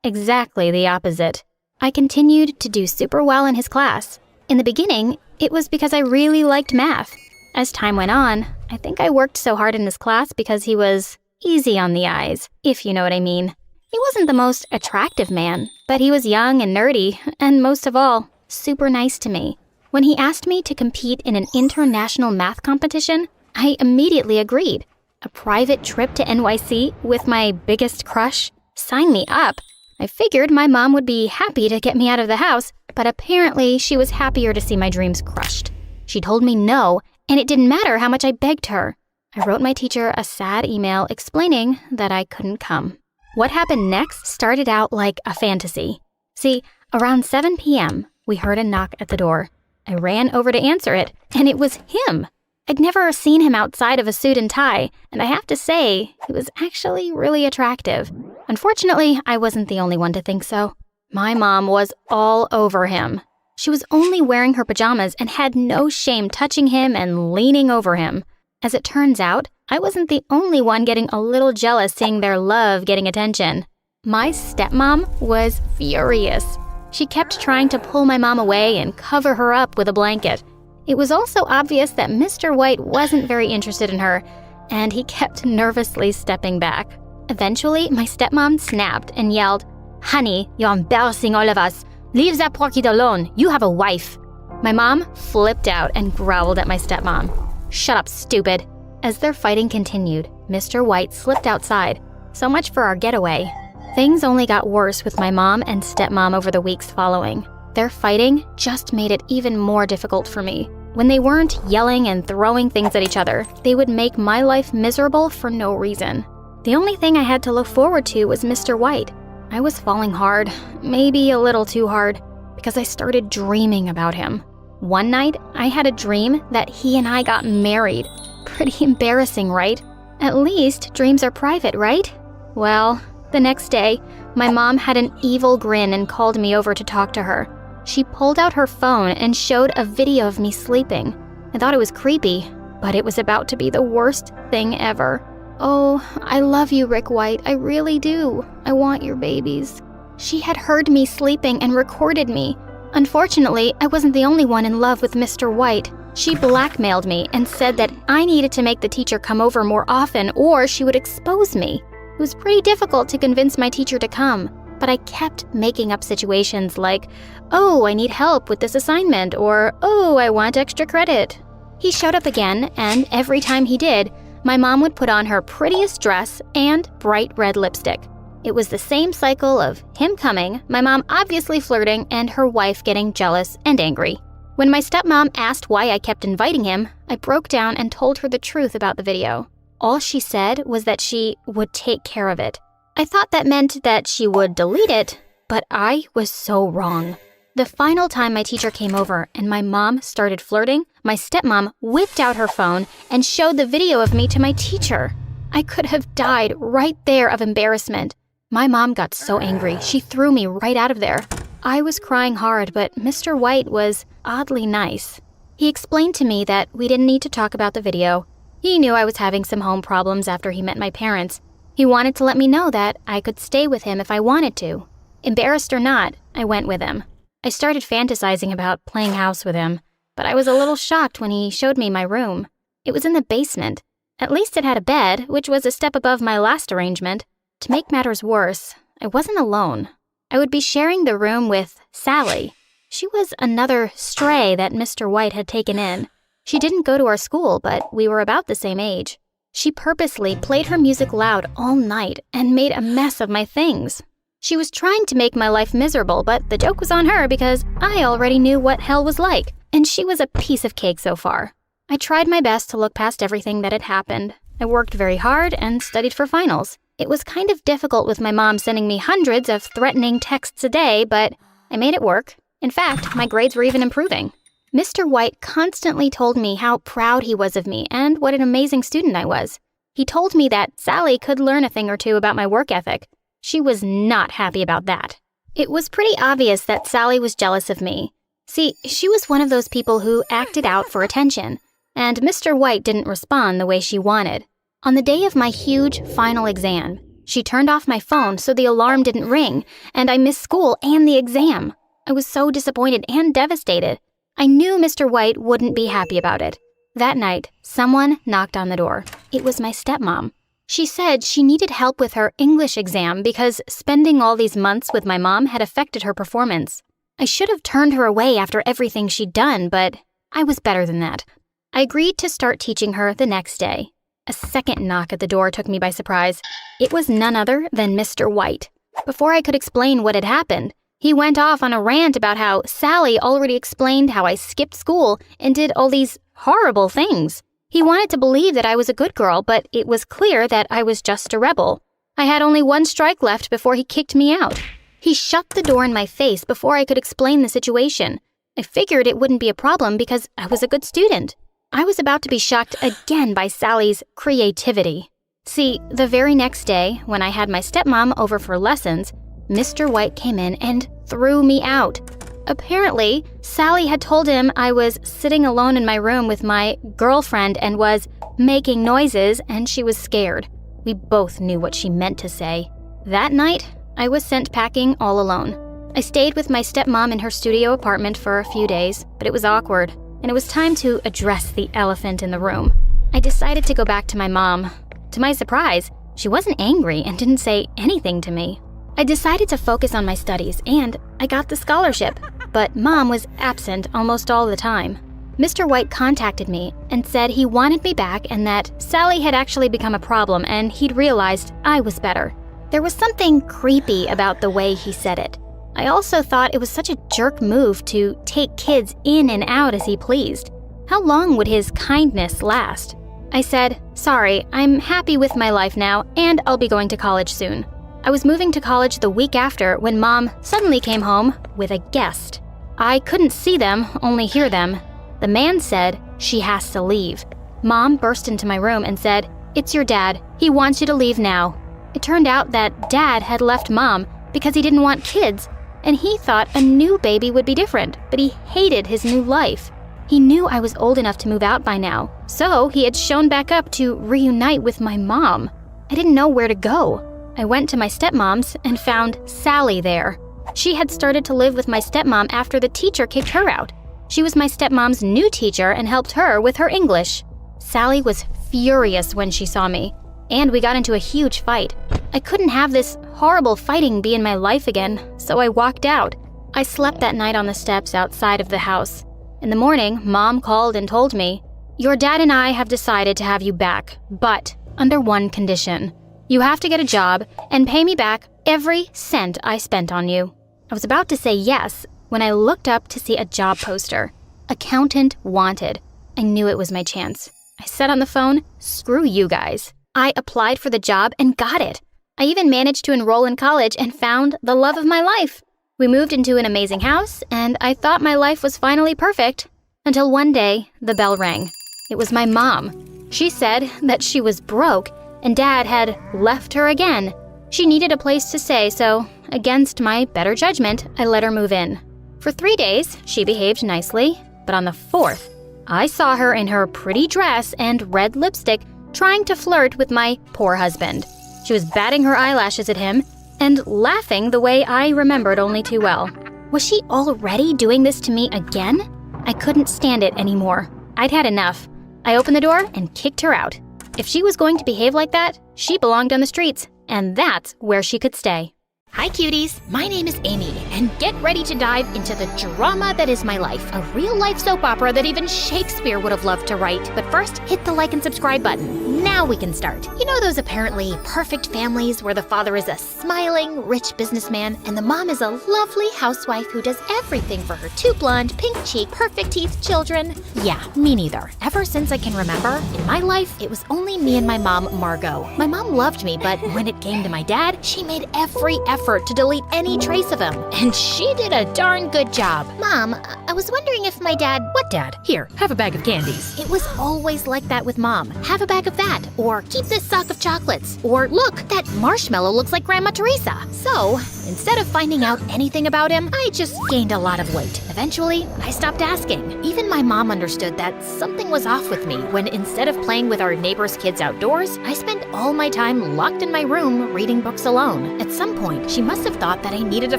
exactly the opposite. I continued to do super well in his class. In the beginning, it was because I really liked math. As time went on, I think I worked so hard in his class because he was easy on the eyes, if you know what I mean. He wasn't the most attractive man, but he was young and nerdy, and most of all, super nice to me. When he asked me to compete in an international math competition, I immediately agreed. A private trip to NYC with my biggest crush? Sign me up. I figured my mom would be happy to get me out of the house, but apparently she was happier to see my dreams crushed. She told me no, and it didn't matter how much I begged her. I wrote my teacher a sad email explaining that I couldn't come. What happened next started out like a fantasy. See, around 7 p.m., we heard a knock at the door. I ran over to answer it, and it was him. I'd never seen him outside of a suit and tie, and I have to say, he was actually really attractive. Unfortunately, I wasn't the only one to think so. My mom was all over him. She was only wearing her pajamas and had no shame touching him and leaning over him. As it turns out, I wasn't the only one getting a little jealous seeing their love getting attention. My stepmom was furious. She kept trying to pull my mom away and cover her up with a blanket. It was also obvious that Mr. White wasn't very interested in her, and he kept nervously stepping back. Eventually, my stepmom snapped and yelled, "Honey, you're embarrassing all of us. Leave that poor kid alone. You have a wife." My mom flipped out and growled at my stepmom. "Shut up, stupid." As their fighting continued, Mr. White slipped outside. So much for our getaway. Things only got worse with my mom and stepmom over the weeks following. Their fighting just made it even more difficult for me. When they weren't yelling and throwing things at each other, they would make my life miserable for no reason. The only thing I had to look forward to was Mr. White. I was falling hard, maybe a little too hard, because I started dreaming about him. One night, I had a dream that he and I got married. Pretty embarrassing, right? At least dreams are private, right? Well, the next day, my mom had an evil grin and called me over to talk to her. She pulled out her phone and showed a video of me sleeping. I thought it was creepy, but it was about to be the worst thing ever. "Oh, I love you, Rick White. I really do. I want your babies." She had heard me sleeping and recorded me. Unfortunately, I wasn't the only one in love with Mr. White. She blackmailed me and said that I needed to make the teacher come over more often or she would expose me. It was pretty difficult to convince my teacher to come, but I kept making up situations like, "Oh, I need help with this assignment," or "Oh, I want extra credit." He showed up again, and every time he did, my mom would put on her prettiest dress and bright red lipstick. It was the same cycle of him coming, my mom obviously flirting, and her wife getting jealous and angry. When my stepmom asked why I kept inviting him, I broke down and told her the truth about the video. All she said was that she would take care of it. I thought that meant that she would delete it, but I was so wrong. The final time my teacher came over and my mom started flirting, my stepmom whipped out her phone and showed the video of me to my teacher. I could have died right there of embarrassment. My mom got so angry, she threw me right out of there. I was crying hard, but Mr. White was oddly nice. He explained to me that we didn't need to talk about the video. He knew I was having some home problems after he met my parents. He wanted to let me know that I could stay with him if I wanted to. Embarrassed or not, I went with him. I started fantasizing about playing house with him, but I was a little shocked when he showed me my room. It was in the basement. At least it had a bed, which was a step above my last arrangement. To make matters worse, I wasn't alone. I would be sharing the room with Sally. She was another stray that Mr. White had taken in. She didn't go to our school, but we were about the same age. She purposely played her music loud all night and made a mess of my things. She was trying to make my life miserable, but the joke was on her because I already knew what hell was like, and she was a piece of cake so far. I tried my best to look past everything that had happened. I worked very hard and studied for finals. It was kind of difficult with my mom sending me hundreds of threatening texts a day, but I made it work. In fact, my grades were even improving. Mr. White constantly told me how proud he was of me and what an amazing student I was. He told me that Sally could learn a thing or two about my work ethic. She was not happy about that. It was pretty obvious that Sally was jealous of me. See, she was one of those people who acted out for attention, and Mr. White didn't respond the way she wanted. On the day of my huge final exam, she turned off my phone so the alarm didn't ring, and I missed school and the exam. I was so disappointed and devastated. I knew Mr. White wouldn't be happy about it. That night, someone knocked on the door. It was my stepmom. She said she needed help with her English exam because spending all these months with my mom had affected her performance. I should have turned her away after everything she'd done, but I was better than that. I agreed to start teaching her the next day. A second knock at the door took me by surprise. It was none other than Mr. White. Before I could explain what had happened, he went off on a rant about how Sally already explained how I skipped school and did all these horrible things. He wanted to believe that I was a good girl, but it was clear that I was just a rebel. I had only one strike left before he kicked me out. He shut the door in my face before I could explain the situation. I figured it wouldn't be a problem because I was a good student. I was about to be shocked again by Sally's creativity. See, the very next day, when I had my stepmom over for lessons, Mr. White came in and threw me out. Apparently, Sally had told him I was sitting alone in my room with my girlfriend and was making noises, and she was scared. We both knew what she meant to say. That night, I was sent packing all alone. I stayed with my stepmom in her studio apartment for a few days, but it was awkward, and it was time to address the elephant in the room. I decided to go back to my mom. To my surprise, she wasn't angry and didn't say anything to me. I decided to focus on my studies, and I got the scholarship, but Mom was absent almost all the time. Mr. White contacted me and said he wanted me back and that Sally had actually become a problem and he'd realized I was better. There was something creepy about the way he said it. I also thought it was such a jerk move to take kids in and out as he pleased. How long would his kindness last? I said, "Sorry, I'm happy with my life now, and I'll be going to college soon." I was moving to college the week after when Mom suddenly came home with a guest. I couldn't see them, only hear them. The man said, "She has to leave." Mom burst into my room and said, "It's your dad. He wants you to leave now." It turned out that Dad had left Mom because he didn't want kids, and he thought a new baby would be different, but he hated his new life. He knew I was old enough to move out by now, so he had shown back up to reunite with my mom. I didn't know where to go. I went to my stepmom's and found Sally there. She had started to live with my stepmom after the teacher kicked her out. She was my stepmom's new teacher and helped her with her English. Sally was furious when she saw me, and we got into a huge fight. I couldn't have this horrible fighting be in my life again, so I walked out. I slept that night on the steps outside of the house. In the morning, Mom called and told me, "Your dad and I have decided to have you back, but under one condition. You have to get a job and pay me back every cent I spent on you." I was about to say yes when I looked up to see a job poster. Accountant wanted. I knew it was my chance. I said on the phone, "Screw you guys." I applied for the job and got it. I even managed to enroll in college and found the love of my life. We moved into an amazing house, and I thought my life was finally perfect, until one day the bell rang. It was my mom. She said that she was broke and Dad had left her again. She needed a place to stay, so against my better judgment, I let her move in. For 3 days, she behaved nicely, but on the 4th, I saw her in her pretty dress and red lipstick trying to flirt with my poor husband. She was batting her eyelashes at him and laughing the way I remembered only too well. Was she already doing this to me again? I couldn't stand it anymore. I'd had enough. I opened the door and kicked her out. If she was going to behave like that, she belonged on the streets, and that's where she could stay. Hi cuties, my name is Amy, and get ready to dive into the drama that is my life. A real-life soap opera that even Shakespeare would have loved to write. But first, hit the like and subscribe button. Now we can start. You know those apparently perfect families where the father is a smiling, rich businessman, and the mom is a lovely housewife who does everything for her 2 blonde, pink-cheeked, perfect-teeth children? Yeah, me neither. Ever since I can remember, in my life, it was only me and my mom, Margot. My mom loved me, but when it came to my dad, she made every effort to delete any trace of him, and she did a darn good job. Mom, I was wondering if my dad... What dad? Here, have a bag of candies. It was always like that with Mom. Have a bag of that. Or keep this sock of chocolates. Or look, that marshmallow looks like Grandma Teresa. So, instead of finding out anything about him, I just gained a lot of weight. Eventually, I stopped asking. Even my mom understood that something was off with me when instead of playing with our neighbor's kids outdoors, I spent all my time locked in my room reading books alone. At some point, she must have thought that I needed a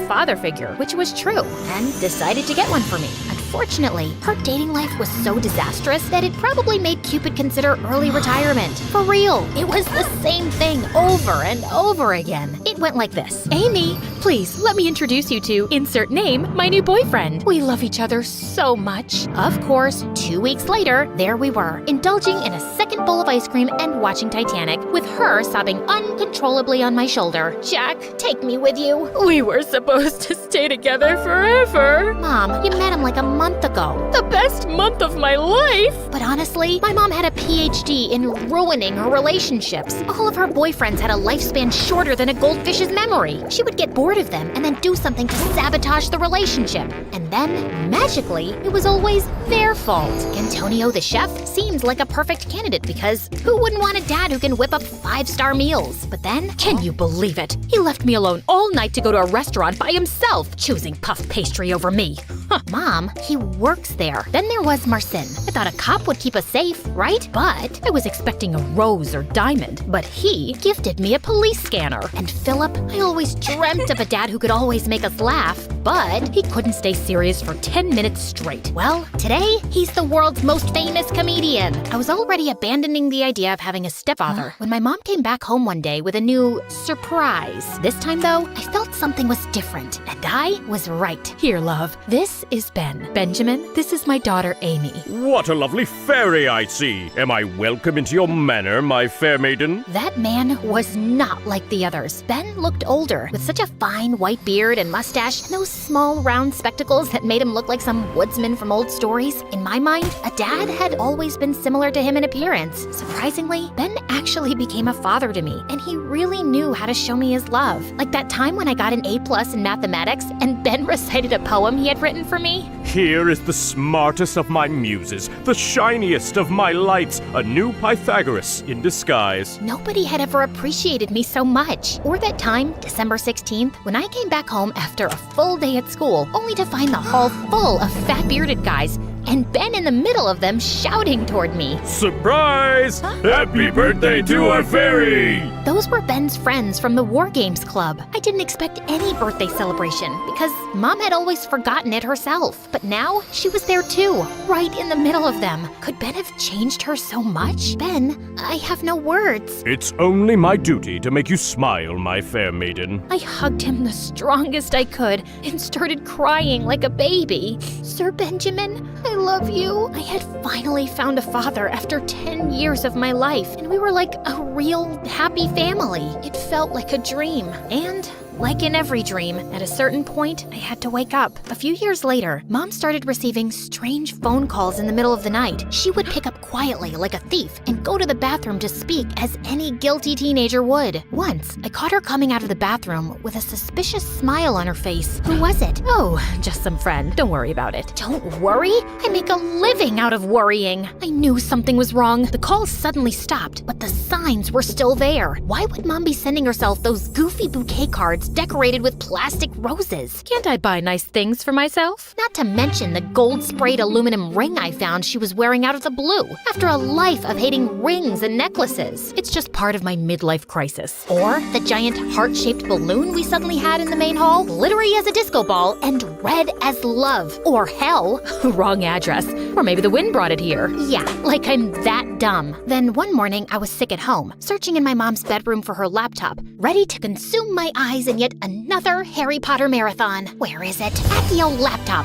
father figure, which was true, and decided to get one for me. Unfortunately, her dating life was so disastrous that it probably made Cupid consider early retirement. For real, it was the same thing over and over again. It went like this. Amy, please let me introduce you to, insert name, my new boyfriend. We love each other so much. Of course, 2 weeks later, there we were, indulging in a second bowl of ice cream and watching Titanic, with her sobbing uncontrollably on my shoulder. Jack, take me with you. We were supposed to stay together forever. Mom, you met him like a month ago. The best month of my life. But honestly, my mom had a PhD in ruining her relationships. All of her boyfriends had a lifespan shorter than a goldfish's memory. She would get bored of them and then do something to sabotage the relationship. And then, magically, it was always their fault. Antonio the chef seemed like a perfect candidate because who wouldn't want a dad who can whip up 5-star meals? But then... Can you believe it? He left me alone all night to go to a restaurant by himself, choosing puff pastry over me. Huh. Mom, he works there. Then there was Marcin. I thought a cop would keep us safe, right? But I was expecting a rose or diamond, but he gifted me a police scanner. And Philip, I always dreamt of a dad who could always make us laugh, but he couldn't stay serious for 10 minutes straight. Well, today, he's the world's most famous comedian. I was already abandoning the idea of having a stepfather when my mom came back home one day with a new surprise. This time, though, I felt something was different, and I was right. Here, love, this is Ben. Benjamin, this is my daughter, Amy. What a lovely fairy I see. Am I welcome into your manor, my fair maiden? That man was not like the others. Ben looked older, with such a fine white beard and mustache, and those small round spectacles that made him look like some woodsman from old stories. In my mind, a dad had always been similar to him in appearance. Surprisingly, Ben actually became a father to me, and he really knew how to show me his love. Like that time when I got an A+ in mathematics, and Ben recited a poem he had written for me. Here is the smartest of my muses, the shiniest of my lights, a new Pythagoras in disguise. Nobody had ever appreciated me so much. Or that time, December 16th, when I came back home after a full day at school, only to find the hall full of fat-bearded guys, and Ben in the middle of them shouting toward me. Surprise! Happy birthday to our fairy! Those were Ben's friends from the War Games Club. I didn't expect any birthday celebration because Mom had always forgotten it herself. But now she was there too, right in the middle of them. Could Ben have changed her so much? Ben, I have no words. It's only my duty to make you smile, my fair maiden. I hugged him the strongest I could and started crying like a baby. Sir Benjamin, I love you. I had finally found a father after 10 years of my life, and we were like a real happy family. It felt like a dream. And like in every dream, at a certain point, I had to wake up. A few years later, Mom started receiving strange phone calls in the middle of the night. She would pick up quietly like a thief and go to the bathroom to speak as any guilty teenager would. Once, I caught her coming out of the bathroom with a suspicious smile on her face. Who was it? Oh, just some friend. Don't worry about it. Don't worry? I make a living out of worrying. I knew something was wrong. The calls suddenly stopped, but the signs were still there. Why would Mom be sending herself those goofy bouquet cards decorated with plastic roses? Can't I buy nice things for myself? Not to mention the gold-sprayed aluminum ring I found she was wearing out of the blue. After a life of hating rings and necklaces. It's just part of my midlife crisis. Or the giant heart-shaped balloon we suddenly had in the main hall, glittery as a disco ball and red as love. Or hell. Wrong address. Or maybe the wind brought it here. Yeah, like I'm that dumb. Then one morning I was sick at home, searching in my mom's bedroom for her laptop, ready to consume my eyes in yet another Harry Potter marathon. Where is it? At the old laptop.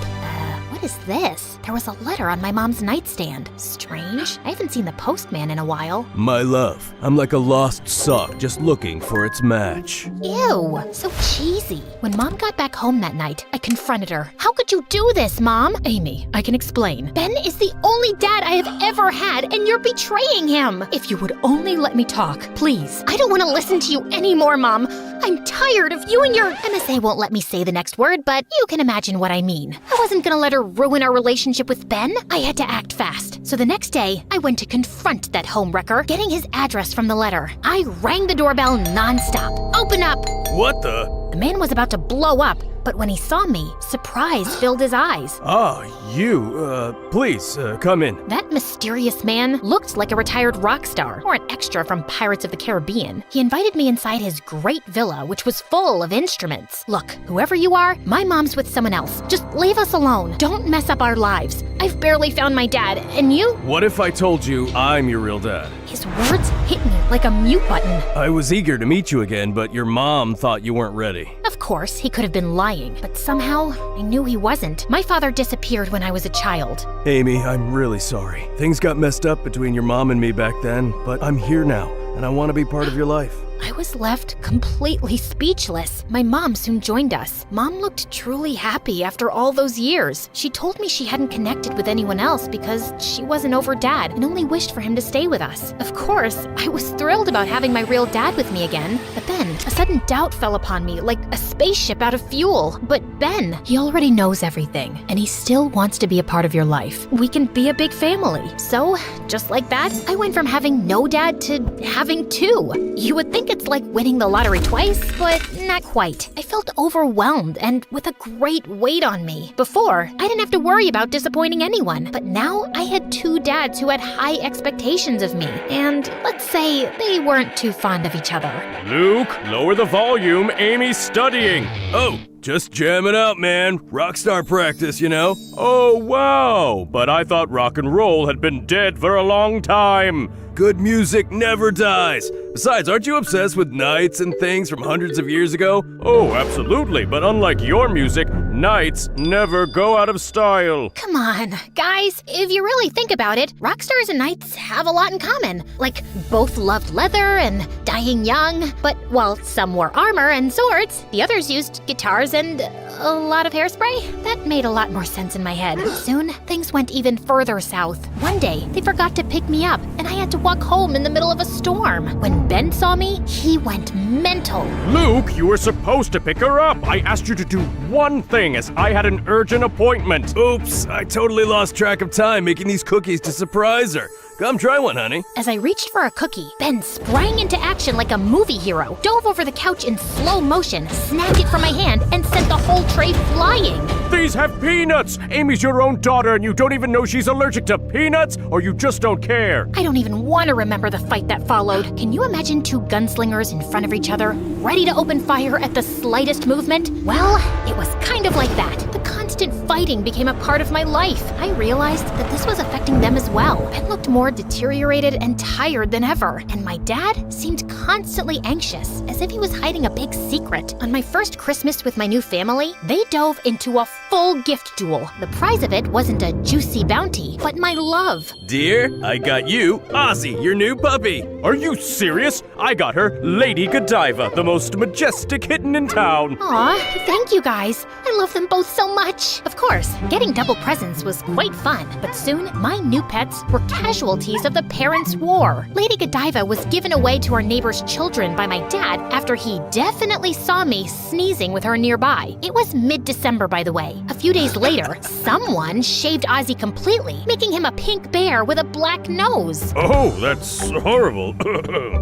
What is this? There was a letter on my mom's nightstand. Strange. I haven't seen the postman in a while. My love, I'm like a lost sock just looking for its match. Ew, so cheesy. When Mom got back home that night, I confronted her. How could you do this, Mom? Amy, I can explain. Ben is the only dad I have ever had, and you're betraying him. If you would only let me talk, please. I don't want to listen to you anymore, Mom. I'm tired of you and your MSA won't let me say the next word, but you can imagine what I mean. I wasn't gonna let her ruin our relationship with Ben. I had to act fast. So the next day, I went to confront that homewrecker, getting his address from the letter. I rang the doorbell nonstop. Open up! What the? The man was about to blow up, but when he saw me, surprise filled his eyes. Please, come in. That mysterious man looked like a retired rock star or an extra from Pirates of the Caribbean. He invited me inside his great villa, which was full of instruments. Look, whoever you are, my mom's with someone else. Just leave us alone. Don't mess up our lives. I've barely found my dad, and you? What if I told you I'm your real dad? His words hit me like a mute button. I was eager to meet you again, but your mom thought you weren't ready. Of course, he could have been lying, but somehow I knew he wasn't. My father disappeared when I was a child. Amy, I'm really sorry. Things got messed up between your mom and me back then, but I'm here now, and I want to be part of your life. I was left completely speechless. My mom soon joined us. Mom looked truly happy after all those years. She told me she hadn't connected with anyone else because she wasn't over Dad and only wished for him to stay with us. Of course, I was thrilled about having my real dad with me again. But then, a sudden doubt fell upon me like a spaceship out of fuel. But Ben, he already knows everything, and he still wants to be a part of your life. We can be a big family. So, just like that, I went from having no dad to having two. You would think it's like winning the lottery twice, but not quite. I felt overwhelmed and with a great weight on me. Before, I didn't have to worry about disappointing anyone, but now I had two dads who had high expectations of me, and let's say they weren't too fond of each other. Luke, lower the volume. Amy's studying. Oh, just jamming out, man. Rockstar practice, you know? Oh, wow. But I thought rock and roll had been dead for a long time. Good music never dies. Besides, aren't you obsessed with knights and things from hundreds of years ago? Oh, absolutely. But unlike your music, knights never go out of style. Come on, guys. If you really think about it, rock stars and knights have a lot in common. Like, both loved leather and dying young. But while some wore armor and swords, the others used guitars and a lot of hairspray. That made a lot more sense in my head. Soon, things went even further south. One day, they forgot to pick me up, and I had to walk home in the middle of a storm. When Ben saw me, he went mental. Luke, you were supposed to pick her up. I asked you to do one thing as I had an urgent appointment. Oops, I totally lost track of time making these cookies to surprise her. Come try one, honey. As I reached for a cookie, Ben sprang into action like a movie hero, dove over the couch in slow motion, snapped it from my hand, and sent the whole tray flying. These have peanuts! Amy's your own daughter and you don't even know she's allergic to peanuts, or you just don't care. I don't even want to remember the fight that followed. Can you imagine two gunslingers in front of each other, ready to open fire at the slightest movement? Well, it was kind of like that. The constant fighting became a part of my life. I realized that this was affecting them as well. Ben looked more deteriorated and tired than ever, and my dad seemed constantly anxious, as if he was hiding a big secret. On my first Christmas with my new family, they dove into a full gift duel. The prize of it wasn't a juicy bounty, but my love. Dear, I got you, Ozzy, your new puppy. Are you serious? I got her Lady Godiva, the most majestic kitten in town. Aw, thank you guys. I love them both so much. Of course, getting double presents was quite fun, but soon my new pets were casualties of the parents' war. Lady Godiva was given away to our neighbor's children by my dad after he definitely saw me sneezing with her nearby. It was mid-December, by the way. A few days later, someone shaved Ozzy completely, making him a pink bear with a black nose. Oh, that's horrible.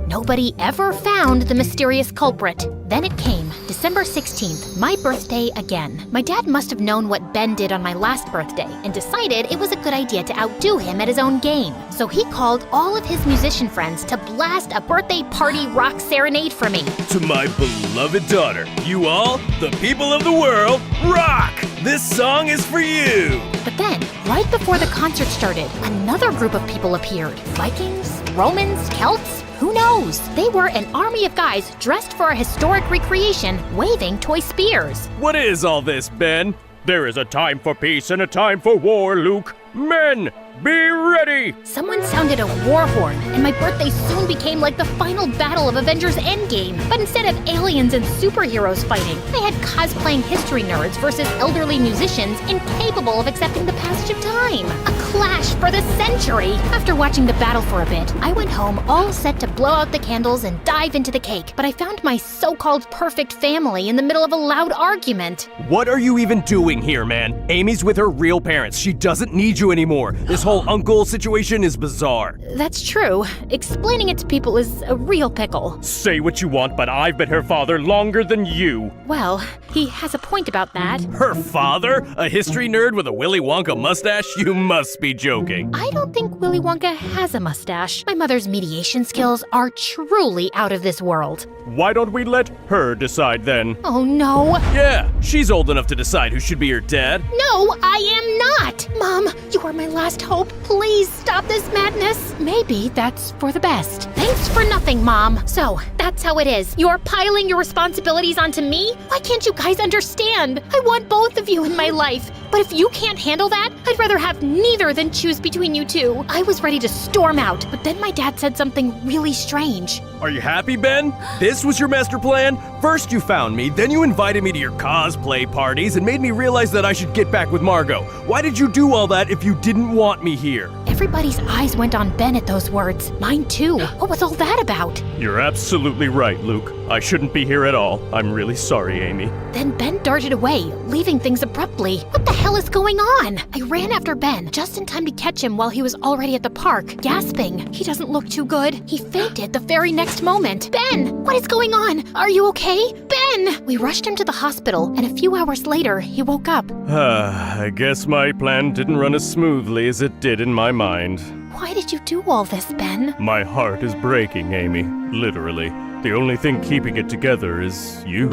Nobody ever found the mysterious culprit. Then it came, December 16th, my birthday again. My dad must have known what Ben did on my last birthday and decided it was a good idea to outdo him at his own game. So he called all of his musician friends to blast a birthday party rock serenade for me. To my beloved daughter, you all, the people of the world, rock! This song is for you! But then, right before the concert started, another group of people appeared. Vikings, Romans, Celts, who knows? They were an army of guys dressed for a historic recreation, waving toy spears. What is all this, Ben? There is a time for peace and a time for war, Luke. Men, be ready! Someone sounded a war horn, and my birthday soon became like the final battle of Avengers Endgame. But instead of aliens and superheroes fighting, I had cosplaying history nerds versus elderly musicians incapable of accepting the passage of time. A clash for the century! After watching the battle for a bit, I went home all set to blow out the candles and dive into the cake. But I found my so-called perfect family in the middle of a loud argument. What are you even doing here, man? Amy's with her real parents. She doesn't need you anymore. This whole uncle situation is bizarre. That's true. Explaining it to people is a real pickle. Say what you want, but I've been her father longer than you. Well, he has a point about that. Her father? A history nerd with a Willy Wonka mustache? You must be joking. I don't think Willy Wonka has a mustache. My mother's mediation skills are truly out of this world. Why don't we let her decide then? Oh no. Yeah, she's old enough to decide who should be her dad. No, I am not! Mom, you are my last hope. Please stop this madness. Maybe that's for the best. Thanks for nothing, Mom. So, that's how it is. You're piling your responsibilities onto me? Why can't you guys understand? I want both of you in my life. But if you can't handle that, I'd rather have neither than choose between you two. I was ready to storm out, but then my dad said something really strange. Are you happy, Ben? This was your master plan? First you found me, then you invited me to your cosplay parties and made me realize that I should get back with Margot. Why did you do all that if you didn't want me here? Everybody's eyes went on Ben at those words. Mine too. What was all that about? You're absolutely right, Luke. I shouldn't be here at all. I'm really sorry, Amy. Then Ben darted away, leaving things abruptly. What the hell is going on? I ran after Ben, just in time to catch him while he was already at the park, gasping. He doesn't look too good. He fainted the very next moment. Ben, what is going on? Are you okay? Ben! We rushed him to the hospital, and a few hours later, he woke up. I guess my plan didn't run as smoothly as it did in my mind. Why did you do all this, Ben? My heart is breaking, Amy. Literally. The only thing keeping it together is you.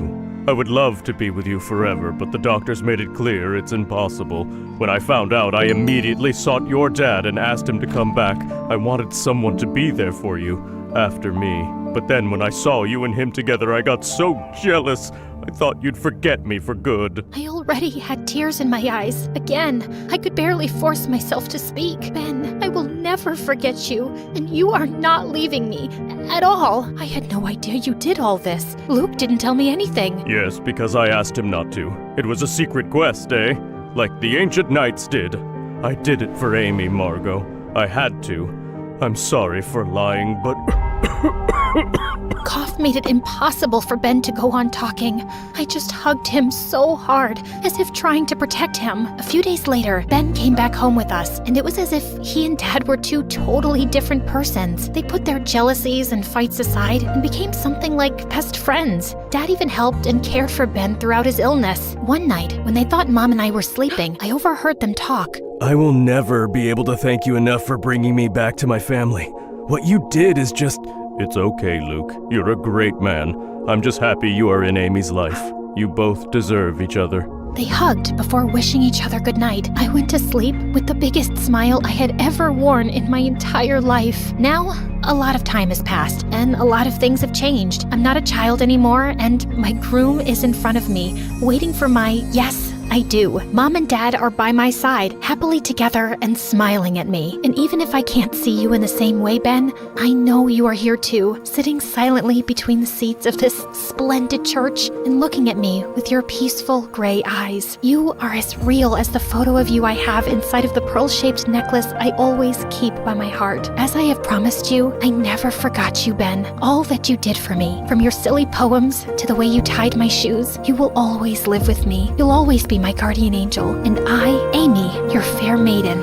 I would love to be with you forever, but the doctors made it clear it's impossible. When I found out, I immediately sought your dad and asked him to come back. I wanted someone to be there for you, after me. But then when I saw you and him together, I got so jealous. I thought you'd forget me for good. I already had tears in my eyes. Again, I could barely force myself to speak. Ben, I will never forget you, and you are not leaving me at all. I had no idea you did all this. Luke didn't tell me anything. Yes, because I asked him not to. It was a secret quest, eh? Like the ancient knights did. I did it for Amy, Margot. I had to. I'm sorry for lying, but... Cough made it impossible for Ben to go on talking. I just hugged him so hard, as if trying to protect him. A few days later, Ben came back home with us, and it was as if he and Dad were two totally different persons. They put their jealousies and fights aside and became something like best friends. Dad even helped and cared for Ben throughout his illness. One night, when they thought Mom and I were sleeping, I overheard them talk. I will never be able to thank you enough for bringing me back to my family. What you did is just... It's okay, Luke. You're a great man. I'm just happy you are in Amy's life. You both deserve each other. They hugged before wishing each other goodnight. I went to sleep with the biggest smile I had ever worn in my entire life. Now, a lot of time has passed, and a lot of things have changed. I'm not a child anymore, and my groom is in front of me, waiting for my yes, I do. Mom and Dad are by my side, happily together and smiling at me. And even if I can't see you in the same way, Ben, I know you are here too, sitting silently between the seats of this splendid church and looking at me with your peaceful gray eyes. You are as real as the photo of you I have inside of the pearl-shaped necklace I always keep by my heart. As I have promised you, I never forgot you, Ben. All that you did for me, from your silly poems to the way you tied my shoes, you will always live with me. You'll always be my guardian angel, and I, Amy, your fair maiden.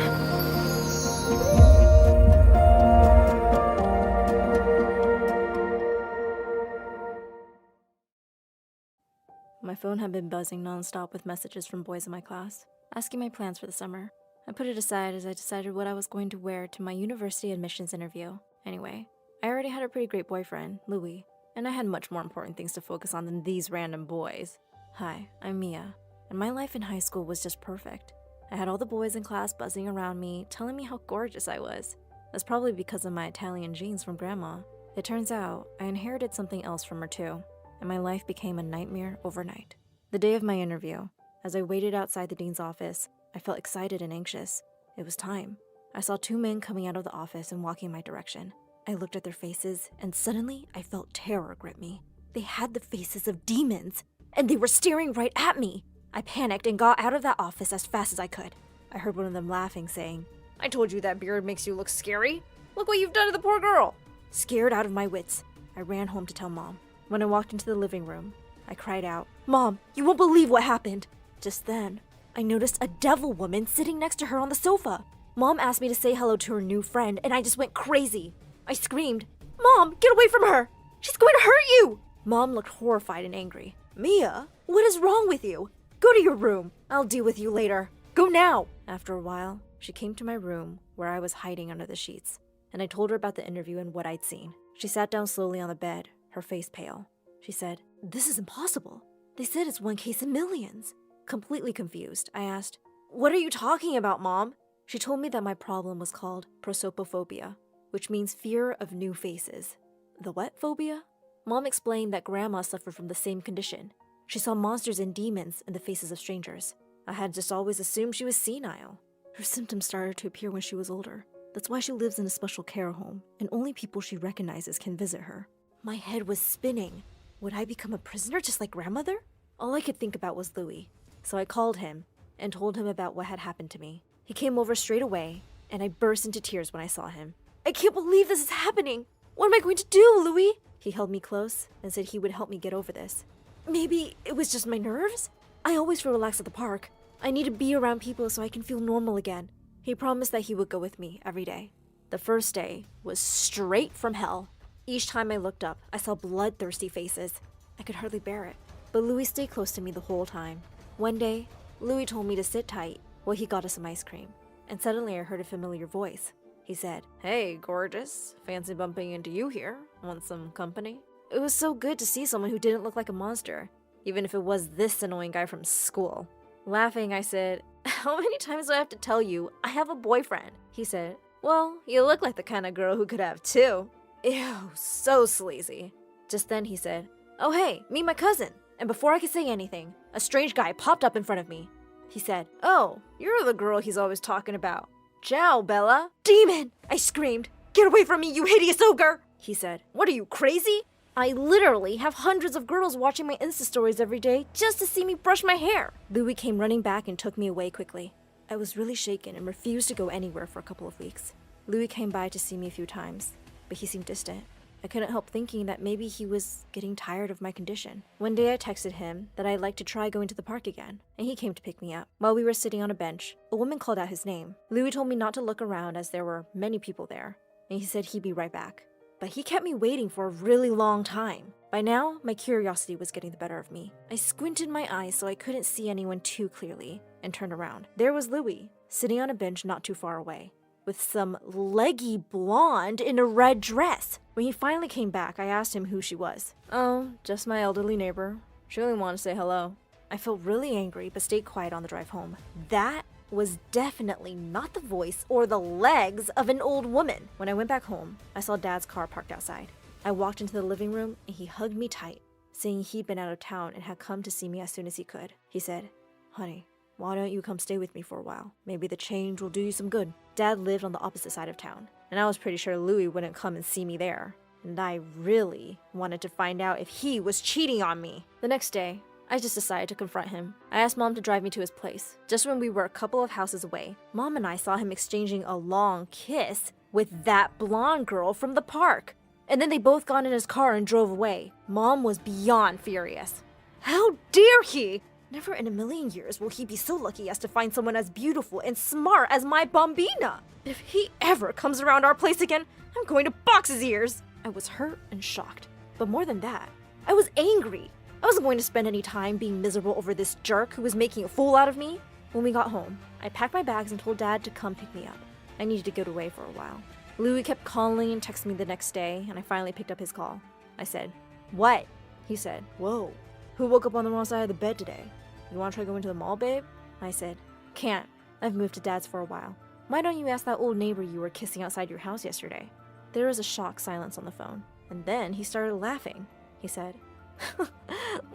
My phone had been buzzing nonstop with messages from boys in my class, asking my plans for the summer. I put it aside as I decided what I was going to wear to my university admissions interview. Anyway, I already had a pretty great boyfriend, Louis, and I had much more important things to focus on than these random boys. Hi, I'm Mia. And my life in high school was just perfect. I had all the boys in class buzzing around me, telling me how gorgeous I was. That's probably because of my Italian genes from Grandma. It turns out, I inherited something else from her too, and my life became a nightmare overnight. The day of my interview, as I waited outside the dean's office, I felt excited and anxious. It was time. I saw two men coming out of the office and walking my direction. I looked at their faces, and suddenly I felt terror grip me. They had the faces of demons, and they were staring right at me. I panicked and got out of that office as fast as I could. I heard one of them laughing, saying, "I told you that beard makes you look scary. Look what you've done to the poor girl." Scared out of my wits, I ran home to tell Mom. When I walked into the living room, I cried out, "Mom, you won't believe what happened." Just then, I noticed a devil woman sitting next to her on the sofa. Mom asked me to say hello to her new friend, and I just went crazy. I screamed, "Mom, get away from her! She's going to hurt you!" Mom looked horrified and angry. "Mia, what is wrong with you? Go to your room. I'll deal with you later. Go now!" After a while, she came to my room where I was hiding under the sheets, and I told her about the interview and what I'd seen. She sat down slowly on the bed, her face pale. She said, "This is impossible. They said it's one case in millions." Completely confused, I asked, "What are you talking about, Mom?" She told me that my problem was called prosopophobia, which means fear of new faces. The what phobia? Mom explained that Grandma suffered from the same condition. She saw monsters and demons in the faces of strangers. I had just always assumed she was senile. Her symptoms started to appear when she was older. That's why she lives in a special care home, and only people she recognizes can visit her. My head was spinning. Would I become a prisoner just like Grandmother? All I could think about was Louis. So I called him and told him about what had happened to me. He came over straight away, and I burst into tears when I saw him. "I can't believe this is happening! What am I going to do, Louis?" He held me close and said he would help me get over this. Maybe it was just my nerves? I always feel relaxed at the park. I need to be around people so I can feel normal again. He promised that he would go with me every day. The first day was straight from hell. Each time I looked up, I saw bloodthirsty faces. I could hardly bear it. But Louis stayed close to me the whole time. One day, Louis told me to sit tight while he got us some ice cream. And suddenly I heard a familiar voice. He said, "Hey, gorgeous. Fancy bumping into you here. Want some company?" It was so good to see someone who didn't look like a monster, even if it was this annoying guy from school. Laughing, I said, "How many times do I have to tell you I have a boyfriend?" He said, "Well, you look like the kind of girl who could have two." Ew, so sleazy. Just then he said, "Oh hey, meet my cousin." And before I could say anything, a strange guy popped up in front of me. He said, "Oh, you're the girl he's always talking about. Ciao, Bella." "Demon!" I screamed. "Get away from me, you hideous ogre!" He said, "What are you, crazy? I literally have hundreds of girls watching my Insta stories every day just to see me brush my hair." Louis came running back and took me away quickly. I was really shaken and refused to go anywhere for a couple of weeks. Louis came by to see me a few times, but he seemed distant. I couldn't help thinking that maybe he was getting tired of my condition. One day I texted him that I'd like to try going to the park again, and he came to pick me up. While we were sitting on a bench, a woman called out his name. Louis told me not to look around as there were many people there, and he said he'd be right back. But he kept me waiting for a really long time. By now, my curiosity was getting the better of me. I squinted my eyes so I couldn't see anyone too clearly, and turned around. There was Louis, sitting on a bench not too far away, with some leggy blonde in a red dress. When he finally came back, I asked him who she was. "Oh, just my elderly neighbor. She only wanted to say hello." I felt really angry, but stayed quiet on the drive home. That was definitely not the voice or the legs of an old woman. When I went back home, I saw Dad's car parked outside. I walked into the living room and he hugged me tight, saying he'd been out of town and had come to see me as soon as he could. He said, "Honey, why don't you come stay with me for a while? Maybe the change will do you some good." Dad lived on the opposite side of town, and I was pretty sure Louis wouldn't come and see me there. And I really wanted to find out if he was cheating on me. The next day, I just decided to confront him. I asked Mom to drive me to his place. Just when we were a couple of houses away, Mom and I saw him exchanging a long kiss with that blonde girl from the park. And then they both got in his car and drove away. Mom was beyond furious. How dare he! Never in a million years will he be so lucky as to find someone as beautiful and smart as my Bambina. If he ever comes around our place again, I'm going to box his ears. I was hurt and shocked. But more than that, I was angry. I wasn't going to spend any time being miserable over this jerk who was making a fool out of me. When we got home, I packed my bags and told Dad to come pick me up. I needed to get away for a while. Louis kept calling and texting me the next day, and I finally picked up his call. I said, "What?" He said, "Whoa, who woke up on the wrong side of the bed today? You want to try going to the mall, babe?" I said, "Can't. I've moved to Dad's for a while. Why don't you ask that old neighbor you were kissing outside your house yesterday?" There was a shocked silence on the phone, and then he started laughing. He said,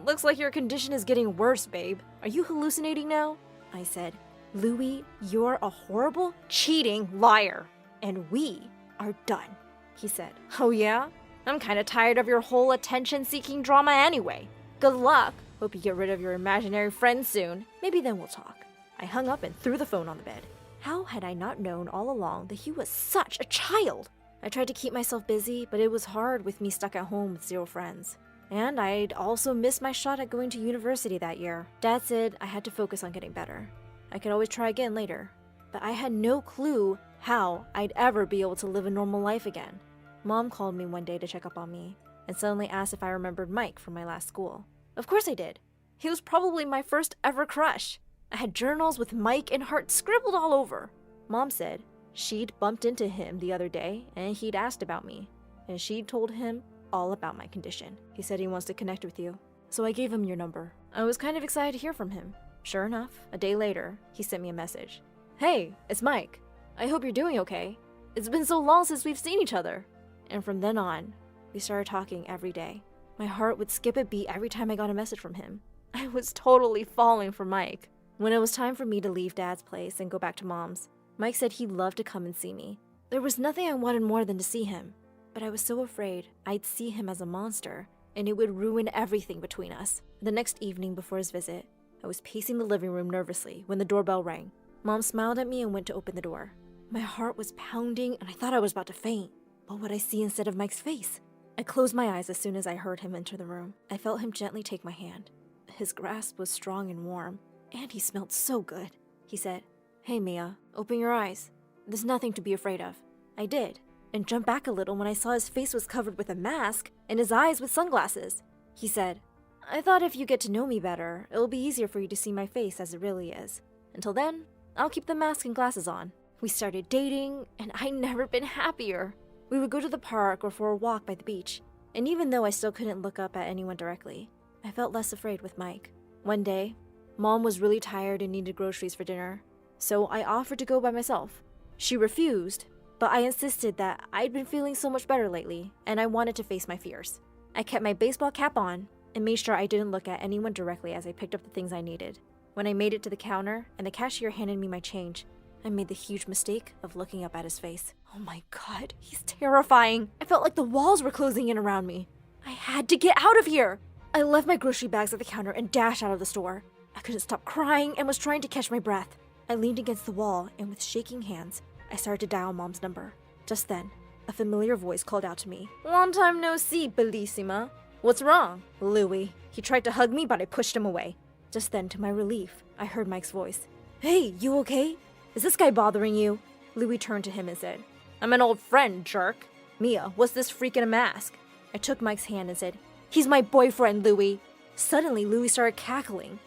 "Looks like your condition is getting worse, babe. Are you hallucinating now?" I said, Louis, you're a horrible, cheating liar. And we are done, he said. Oh yeah? I'm kinda tired of your whole attention-seeking drama anyway. Good luck. Hope you get rid of your imaginary friends soon. Maybe then we'll talk. I hung up and threw the phone on the bed. How had I not known all along that he was such a child? I tried to keep myself busy, but it was hard with me stuck at home with 0 friends. And I'd also missed my shot at going to university that year. Dad said I had to focus on getting better. I could always try again later. But I had no clue how I'd ever be able to live a normal life again. Mom called me one day to check up on me, and suddenly asked if I remembered Mike from my last school. Of course I did. He was probably my first ever crush. I had journals with Mike and heart scribbled all over. Mom said she'd bumped into him the other day and he'd asked about me, and she'd told him all about my condition. He said he wants to connect with you, so I gave him your number. I was kind of excited to hear from him. Sure enough, a day later, he sent me a message. Hey, it's Mike. I hope you're doing okay. It's been so long since we've seen each other. And from then on, we started talking every day. My heart would skip a beat every time I got a message from him. I was totally falling for Mike. When it was time for me to leave Dad's place and go back to Mom's, Mike said he'd love to come and see me. There was nothing I wanted more than to see him, but I was so afraid I'd see him as a monster, and it would ruin everything between us. The next evening before his visit, I was pacing the living room nervously when the doorbell rang. Mom smiled at me and went to open the door. My heart was pounding and I thought I was about to faint. What would I see instead of Mike's face? I closed my eyes as soon as I heard him enter the room. I felt him gently take my hand. His grasp was strong and warm, and he smelled so good. He said, "Hey Mia, open your eyes. There's nothing to be afraid of." I did, and jumped back a little when I saw his face was covered with a mask and his eyes with sunglasses. He said, "I thought if you get to know me better, it'll be easier for you to see my face as it really is. Until then, I'll keep the mask and glasses on." We started dating, and I'd never been happier. We would go to the park or for a walk by the beach, and even though I still couldn't look up at anyone directly, I felt less afraid with Mike. One day, Mom was really tired and needed groceries for dinner, so I offered to go by myself. She refused, but I insisted that I'd been feeling so much better lately, and I wanted to face my fears. I kept my baseball cap on and made sure I didn't look at anyone directly as I picked up the things I needed. When I made it to the counter and the cashier handed me my change, I made the huge mistake of looking up at his face. Oh my god, he's terrifying. I felt like the walls were closing in around me. I had to get out of here. I left my grocery bags at the counter and dashed out of the store. I couldn't stop crying and was trying to catch my breath. I leaned against the wall and with shaking hands, I started to dial Mom's number. Just then, a familiar voice called out to me. "Long time no see, Bellissima. What's wrong?" "Louis." He tried to hug me, but I pushed him away. Just then, to my relief, I heard Mike's voice. "Hey, you okay? Is this guy bothering you?" Louis turned to him and said, "I'm an old friend, jerk." "Mia, what's this freak in a mask?" I took Mike's hand and said, "He's my boyfriend, Louis." Suddenly, Louis started cackling.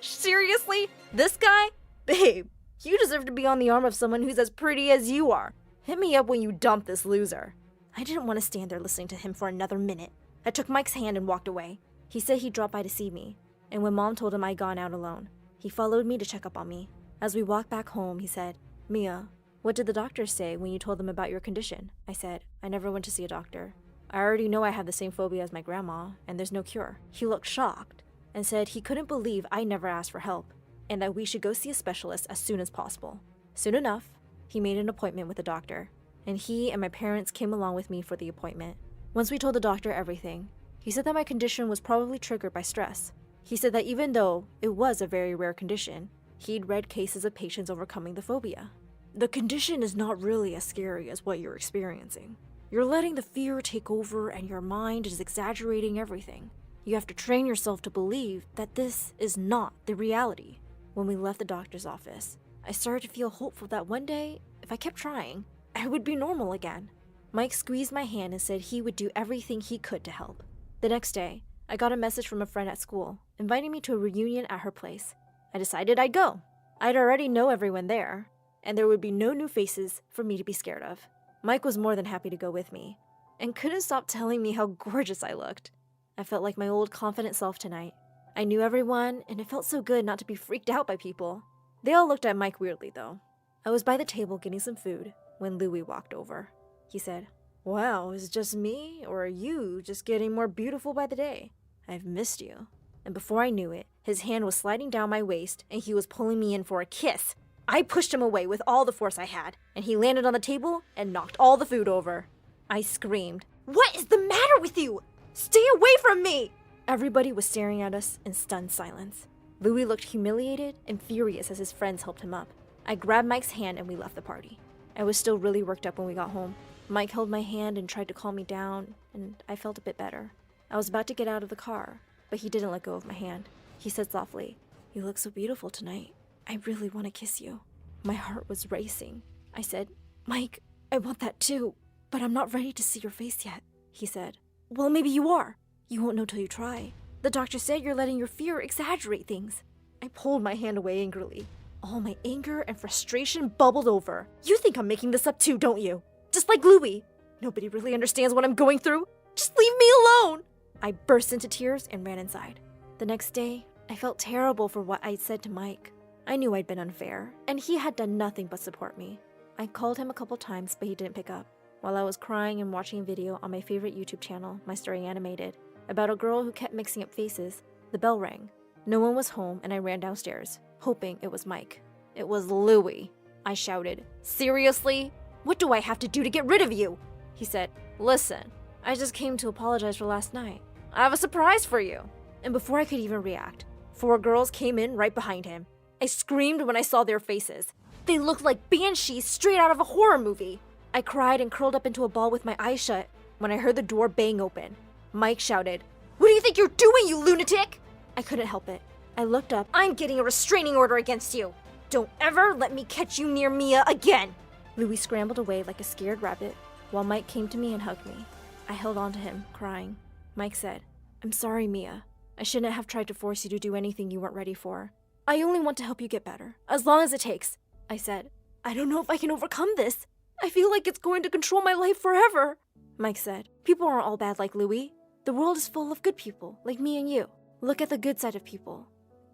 "Seriously? This guy? Babe, you deserve to be on the arm of someone who's as pretty as you are. Hit me up when you dump this loser." I didn't want to stand there listening to him for another minute. I took Mike's hand and walked away. He said he'd drop by to see me, and when Mom told him I'd gone out alone, he followed me to check up on me. As we walked back home, he said, "Mia, what did the doctors say when you told them about your condition?" I said, "I never went to see a doctor. I already know I have the same phobia as my grandma, and there's no cure." He looked shocked and said he couldn't believe I never asked for help, and that we should go see a specialist as soon as possible. Soon enough, he made an appointment with a doctor, and he and my parents came along with me for the appointment. Once we told the doctor everything, he said that my condition was probably triggered by stress. He said that even though it was a very rare condition, he'd read cases of patients overcoming the phobia. The condition is not really as scary as what you're experiencing. You're letting the fear take over and your mind is exaggerating everything. You have to train yourself to believe that this is not the reality. When we left the doctor's office, I started to feel hopeful that one day, if I kept trying, I would be normal again. Mike squeezed my hand and said he would do everything he could to help. The next day, I got a message from a friend at school, inviting me to a reunion at her place. I decided I'd go. I'd already know everyone there, and there would be no new faces for me to be scared of. Mike was more than happy to go with me, and couldn't stop telling me how gorgeous I looked. I felt like my old confident self tonight. I knew everyone, and it felt so good not to be freaked out by people. They all looked at Mike weirdly, though. I was by the table getting some food when Louis walked over. He said, "Wow, is it just me, or are you just getting more beautiful by the day? I've missed you." and before I knew it, his hand was sliding down my waist and he was pulling me in for a kiss. I pushed him away with all the force I had, and he landed on the table and knocked all the food over. I screamed, "What is the matter with you? Stay away from me!" Everybody was staring at us in stunned silence. Louis looked humiliated and furious as his friends helped him up. I grabbed Mike's hand and we left the party. I was still really worked up when we got home. Mike held my hand and tried to calm me down, and I felt a bit better. I was about to get out of the car, but he didn't let go of my hand. He said softly, "You look so beautiful tonight. I really want to kiss you." My heart was racing. I said, "Mike, I want that too, but I'm not ready to see your face yet." He said, "Well, maybe you are. You won't know till you try. The doctor said you're letting your fear exaggerate things." I pulled my hand away angrily. All my anger and frustration bubbled over. "You think I'm making this up too, don't you? Just like Louis. Nobody really understands what I'm going through. Just leave me alone." I burst into tears and ran inside. The next day, I felt terrible for what I'd said to Mike. I knew I'd been unfair, and he had done nothing but support me. I called him a couple times, but he didn't pick up. While I was crying and watching a video on my favorite YouTube channel, My Story Animated, about a girl who kept mixing up faces, the bell rang. No one was home, and I ran downstairs, hoping it was Mike. It was Louis. I shouted, "Seriously? What do I have to do to get rid of you?" He said, "Listen, I just came to apologize for last night. I have a surprise for you." And before I could even react, 4 girls came in right behind him. I screamed when I saw their faces. They looked like banshees straight out of a horror movie. I cried and curled up into a ball with my eyes shut when I heard the door bang open. Mike shouted, "What do you think you're doing, you lunatic?" I couldn't help it. I looked up. "I'm getting a restraining order against you. Don't ever let me catch you near Mia again." Louis scrambled away like a scared rabbit while Mike came to me and hugged me. I held on to him, crying. Mike said, "I'm sorry, Mia. I shouldn't have tried to force you to do anything you weren't ready for. I only want to help you get better, as long as it takes." I said, "I don't know if I can overcome this. I feel like it's going to control my life forever." Mike said, "People aren't all bad like Louis. The world is full of good people, like me and you. Look at the good side of people.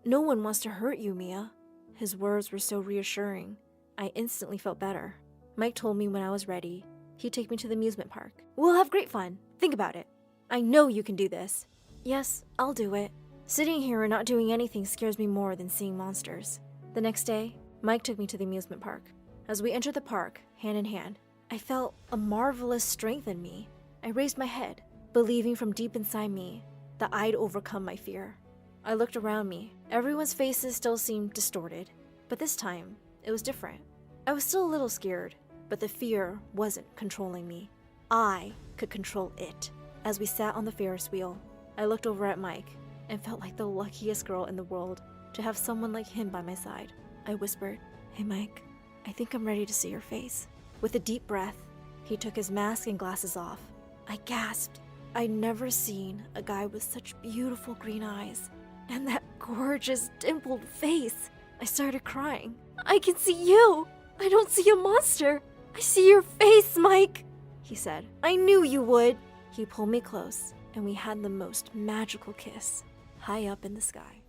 No one wants to hurt you, Mia." His words were so reassuring. I instantly felt better. Mike told me when I was ready, he'd take me to the amusement park. "We'll have great fun. Think about it. I know you can do this." "Yes, I'll do it. Sitting here and not doing anything scares me more than seeing monsters." The next day, Mike took me to the amusement park. As we entered the park, hand in hand, I felt a marvelous strength in me. I raised my head, believing from deep inside me that I'd overcome my fear. I looked around me. Everyone's faces still seemed distorted, but this time, it was different. I was still a little scared, but the fear wasn't controlling me. I could control it. As we sat on the Ferris wheel, I looked over at Mike and felt like the luckiest girl in the world to have someone like him by my side. I whispered, "Hey Mike, I think I'm ready to see your face." With a deep breath, he took his mask and glasses off. I gasped. I'd never seen a guy with such beautiful green eyes and that gorgeous dimpled face. I started crying. "I can see you! I don't see a monster! I see your face, Mike!" He said, "I knew you would!" He pulled me close, and we had the most magical kiss, high up in the sky.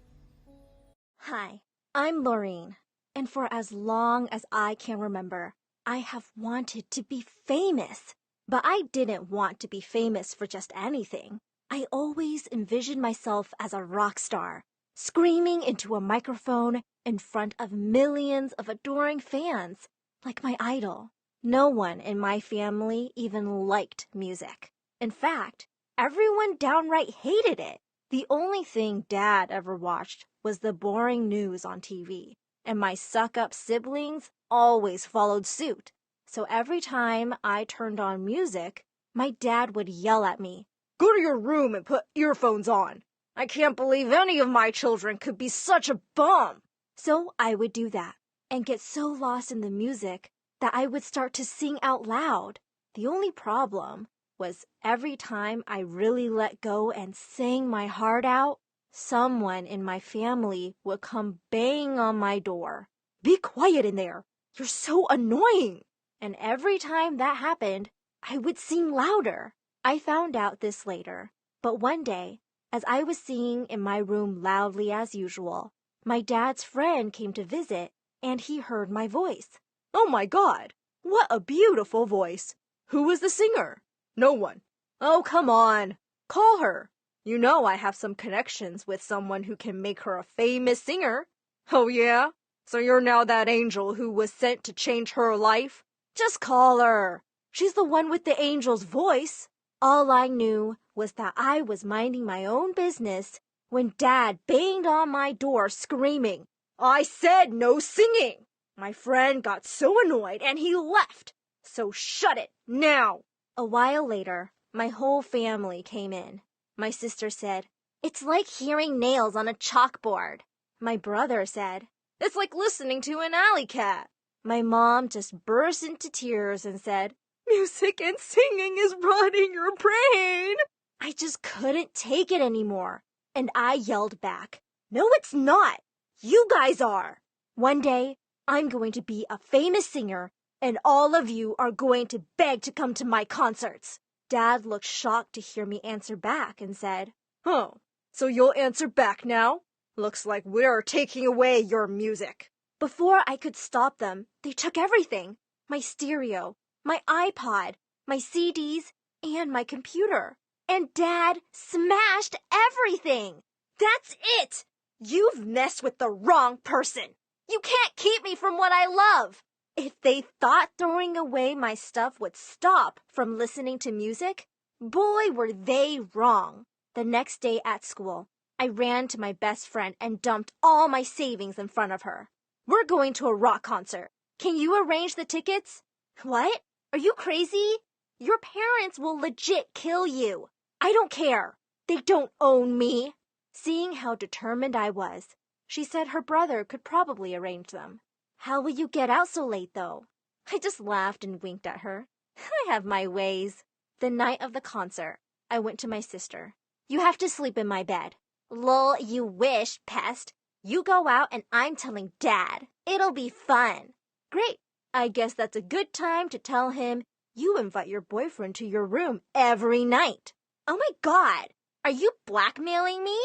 Hi, I'm Laureen, and for as long as I can remember, I have wanted to be famous. But I didn't want to be famous for just anything. I always envisioned myself as a rock star, screaming into a microphone in front of millions of adoring fans, like my idol. No one in my family even liked music. In fact, everyone downright hated it. The only thing Dad ever watched was the boring news on TV, and my suck-up siblings always followed suit. So every time I turned on music, my dad would yell at me, "Go to your room and put earphones on. I can't believe any of my children could be such a bum." So I would do that and get so lost in the music that I would start to sing out loud. The only problem was every time I really let go and sang my heart out, someone in my family would come banging on my door. "Be quiet in there. You're so annoying." And every time that happened, I would sing louder. I found out this later, but one day, as I was singing in my room loudly as usual, my dad's friend came to visit, and he heard my voice. "Oh my God, what a beautiful voice. Who was the singer?" "No one." "Oh, come on. Call her." You know I have some connections with someone who can make her a famous singer. Oh yeah? So you're now that angel who was sent to change her life? Just call her. She's the one with the angel's voice. All I knew was that I was minding my own business when Dad banged on my door screaming, "I said no singing!" My friend got so annoyed and he left. So shut it now. A while later, my whole family came in. My sister said, "It's like hearing nails on a chalkboard." My brother said, "It's like listening to an alley cat." My mom just burst into tears and said, "Music and singing is rotting your brain." I just couldn't take it anymore. And I yelled back, "No, it's not. You guys are. One day, I'm going to be a famous singer, and all of you are going to beg to come to my concerts." Dad looked shocked to hear me answer back and said, "Oh, so you'll answer back now? Looks like we're taking away your music." Before I could stop them, they took everything. My stereo, my iPod, my CDs, and my computer. And Dad smashed everything. That's it. You've messed with the wrong person. You can't keep me from what I love. If they thought throwing away my stuff would stop from listening to music, boy, were they wrong. The next day at school, I ran to my best friend and dumped all my savings in front of her. "We're going to a rock concert. Can you arrange the tickets?" "What? Are you crazy? Your parents will legit kill you." "I don't care. They don't own me." Seeing how determined I was, she said her brother could probably arrange them. "How will you get out so late, though?" I just laughed and winked at her. I have my ways. The night of the concert, I went to my sister. "You have to sleep in my bed." "Lol, you wish, pest. You go out and I'm telling Dad. It'll be fun." "Great. I guess that's a good time to tell him you invite your boyfriend to your room every night." "Oh my God, are you blackmailing me?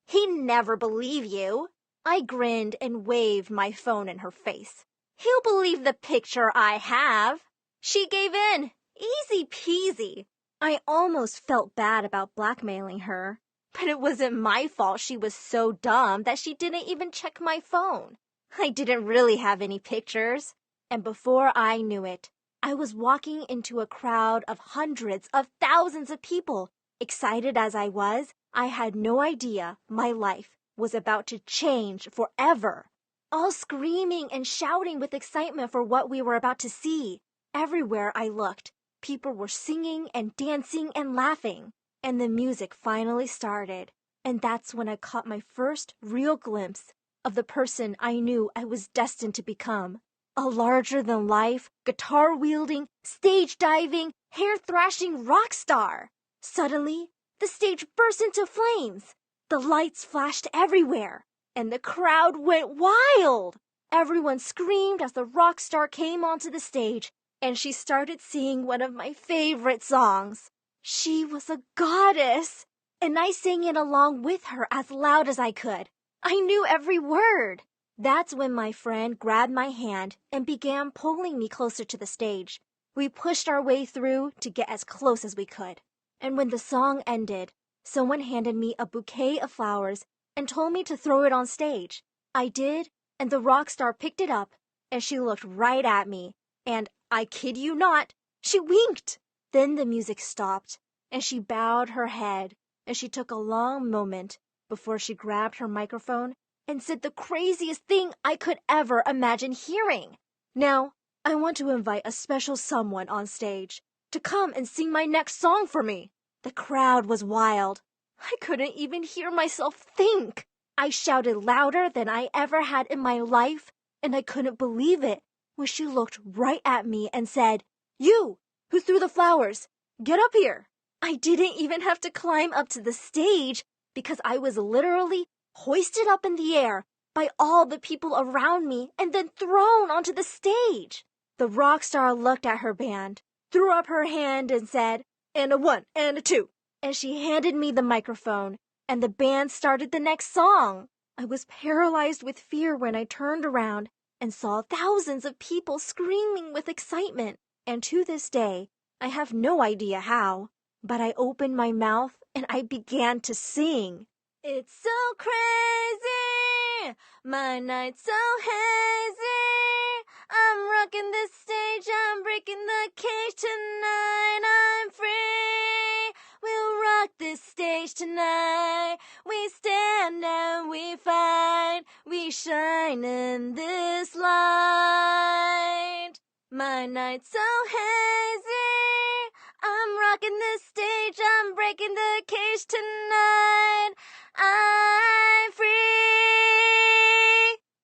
He'd never believe you." I grinned and waved my phone in her face. "He'll believe the picture I have." She gave in. Easy peasy. I almost felt bad about blackmailing her, but it wasn't my fault she was so dumb that she didn't even check my phone. I didn't really have any pictures. And before I knew it, I was walking into a crowd of hundreds of thousands of people. Excited as I was, I had no idea my life was about to change forever. All screaming and shouting with excitement for what we were about to see. Everywhere I looked, people were singing and dancing and laughing. And the music finally started. And that's when I caught my first real glimpse of the person I knew I was destined to become. A larger-than-life, guitar-wielding, stage-diving, hair-thrashing rock star. Suddenly, the stage burst into flames. The lights flashed everywhere, and the crowd went wild. Everyone screamed as the rock star came onto the stage, and she started singing one of my favorite songs. She was a goddess, and I sang it along with her as loud as I could. I knew every word. That's when my friend grabbed my hand and began pulling me closer to the stage. We pushed our way through to get as close as we could. And when the song ended, someone handed me a bouquet of flowers and told me to throw it on stage. I did, and the rock star picked it up, and she looked right at me, and, I kid you not, she winked. Then the music stopped, and she bowed her head, and she took a long moment before she grabbed her microphone and said the craziest thing I could ever imagine hearing. "Now, I want to invite a special someone on stage to come and sing my next song for me." The crowd was wild. I couldn't even hear myself think. I shouted louder than I ever had in my life, and I couldn't believe it when she looked right at me and said, "You, who threw the flowers, get up here." I didn't even have to climb up to the stage because I was literally hoisted up in the air by all the people around me and then thrown onto the stage. The rock star looked at her band, threw up her hand and said, "And a 1 and a 2." And she handed me the microphone, and the band started the next song. I was paralyzed with fear when I turned around and saw thousands of people screaming with excitement. And to this day, I have no idea how, but I opened my mouth and I began to sing. It's so crazy, my night's so hazy. I'm rocking this stage, I'm breaking the cage tonight. I'm free, we'll rock this stage tonight. We stand and we fight, we shine in this light. My night's so hazy, I'm rocking this stage, I'm breaking the cage tonight. I'm free.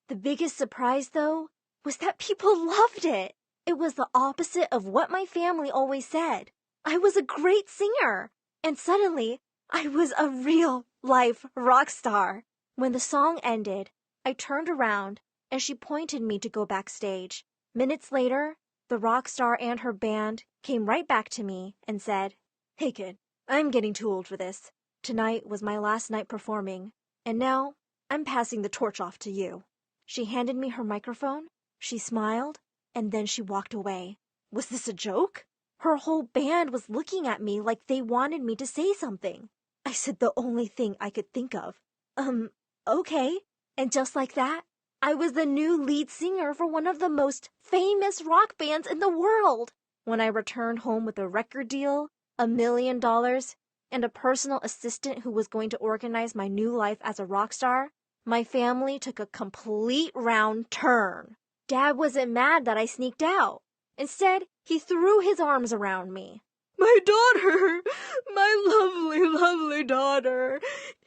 The biggest surprise, though, was that people loved it. It was the opposite of what my family always said. I was a great singer, and suddenly I was a real-life rock star. When the song ended, I turned around and she pointed me to go backstage. Minutes later, the rock star and her band came right back to me and said, "Hey kid, I'm getting too old for this. Tonight was my last night performing, and now I'm passing the torch off to you." She handed me her microphone, she smiled, and then she walked away. Was this a joke? Her whole band was looking at me like they wanted me to say something. I said the only thing I could think of. Okay. And just like that, I was the new lead singer for one of the most famous rock bands in the world. When I returned home with a record deal, $1 million, and a personal assistant who was going to organize my new life as a rock star, my family took a complete round turn. Dad wasn't mad that I sneaked out. Instead, he threw his arms around me. "My daughter, my lovely, lovely daughter,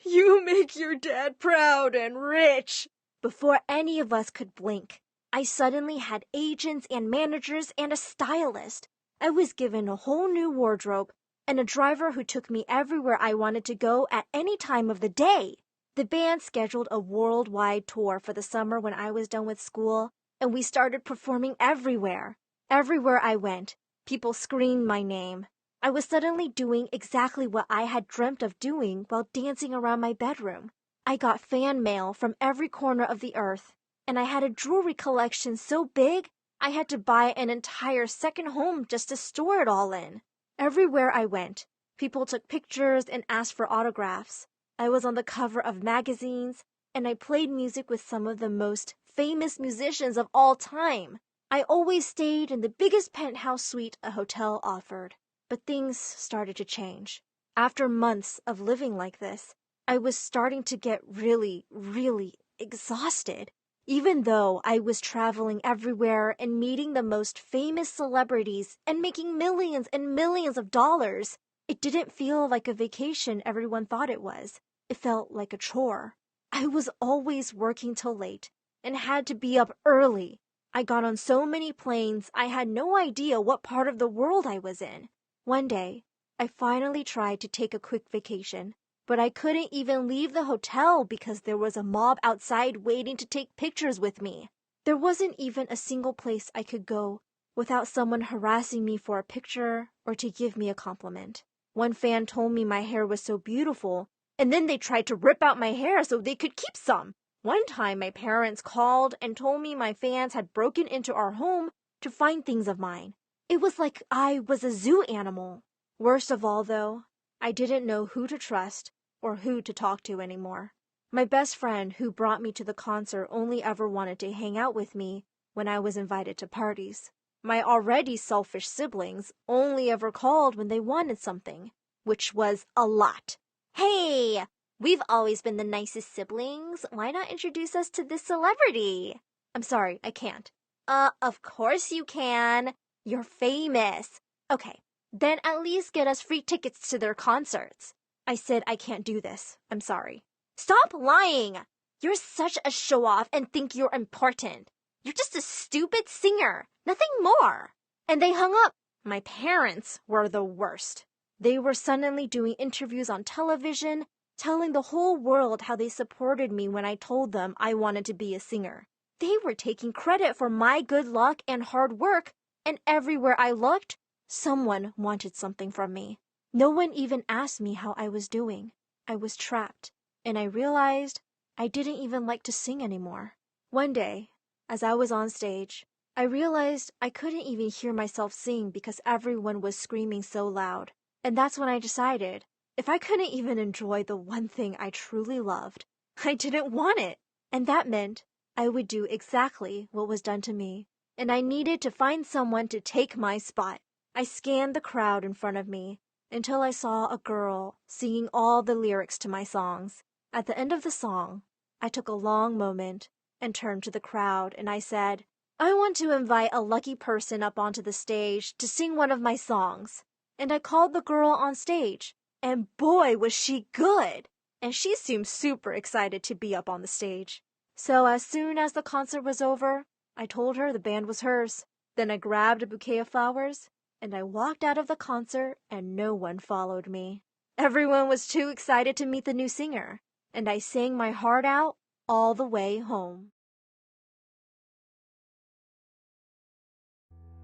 you make your dad proud and rich." Before any of us could blink, I suddenly had agents and managers and a stylist. I was given a whole new wardrobe and a driver who took me everywhere I wanted to go at any time of the day. The band scheduled a worldwide tour for the summer when I was done with school, and we started performing everywhere. Everywhere I went, people screamed my name. I was suddenly doing exactly what I had dreamt of doing while dancing around my bedroom. I got fan mail from every corner of the earth, and I had a jewelry collection so big I had to buy an entire second home just to store it all in. Everywhere I went, people took pictures and asked for autographs. I was on the cover of magazines, and I played music with some of the most famous musicians of all time. I always stayed in the biggest penthouse suite a hotel offered. But things started to change. After months of living like this, I was starting to get really, really exhausted. Even though I was traveling everywhere and meeting the most famous celebrities and making millions and millions of dollars, it didn't feel like a vacation everyone thought it was. It felt like a chore. I was always working till late and had to be up early. I got on so many planes, I had no idea what part of the world I was in. One day, I finally tried to take a quick vacation, but I couldn't even leave the hotel because there was a mob outside waiting to take pictures with me. There wasn't even a single place I could go without someone harassing me for a picture or to give me a compliment. One fan told me my hair was so beautiful, and then they tried to rip out my hair so they could keep some. One time, my parents called and told me my fans had broken into our home to find things of mine. It was like I was a zoo animal. Worst of all, though, I didn't know who to trust or who to talk to anymore. My best friend who brought me to the concert only ever wanted to hang out with me when I was invited to parties. My already selfish siblings only ever called when they wanted something, which was a lot. "Hey, we've always been the nicest siblings. Why not introduce us to this celebrity?" "I'm sorry, I can't." Of course you can. You're famous." "Okay, then at least get us free tickets to their concerts." I said I can't do this. I'm sorry. "Stop lying! You're such a show-off and think you're important. You're just a stupid singer, nothing more." And they hung up. My parents were the worst. They were suddenly doing interviews on television, telling the whole world how they supported me when I told them I wanted to be a singer. They were taking credit for my good luck and hard work, and everywhere I looked, someone wanted something from me. No one even asked me how I was doing. I was trapped, and I realized I didn't even like to sing anymore. One day, as I was on stage, I realized I couldn't even hear myself sing because everyone was screaming so loud. And that's when I decided If I couldn't even enjoy the one thing I truly loved, I didn't want it. And that meant I would do exactly what was done to me. And I needed to find someone to take my spot. I scanned the crowd in front of me until I saw a girl singing all the lyrics to my songs. At the end of the song, I took a long moment and turned to the crowd and I said, I want to invite a lucky person up onto the stage to sing one of my songs. And I called the girl on stage, and boy was she good! And she seemed super excited to be up on the stage. So as soon as the concert was over, I told her the band was hers. Then I grabbed a bouquet of flowers, and I walked out of the concert and no one followed me. Everyone was too excited to meet the new singer, and I sang my heart out all the way home.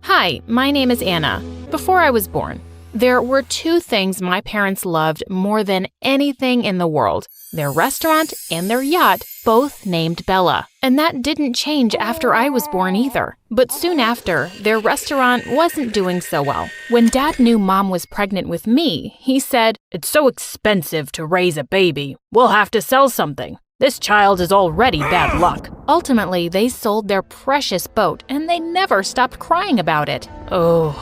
Hi, my name is Anna. Before I was born, there were two things my parents loved more than anything in the world: their restaurant and their yacht, both named Bella. And that didn't change after I was born either. But soon after, their restaurant wasn't doing so well. When Dad knew Mom was pregnant with me, he said, "It's so expensive to raise a baby. We'll have to sell something. This child is already bad luck." Ultimately, they sold their precious boat, and they never stopped crying about it. Oh,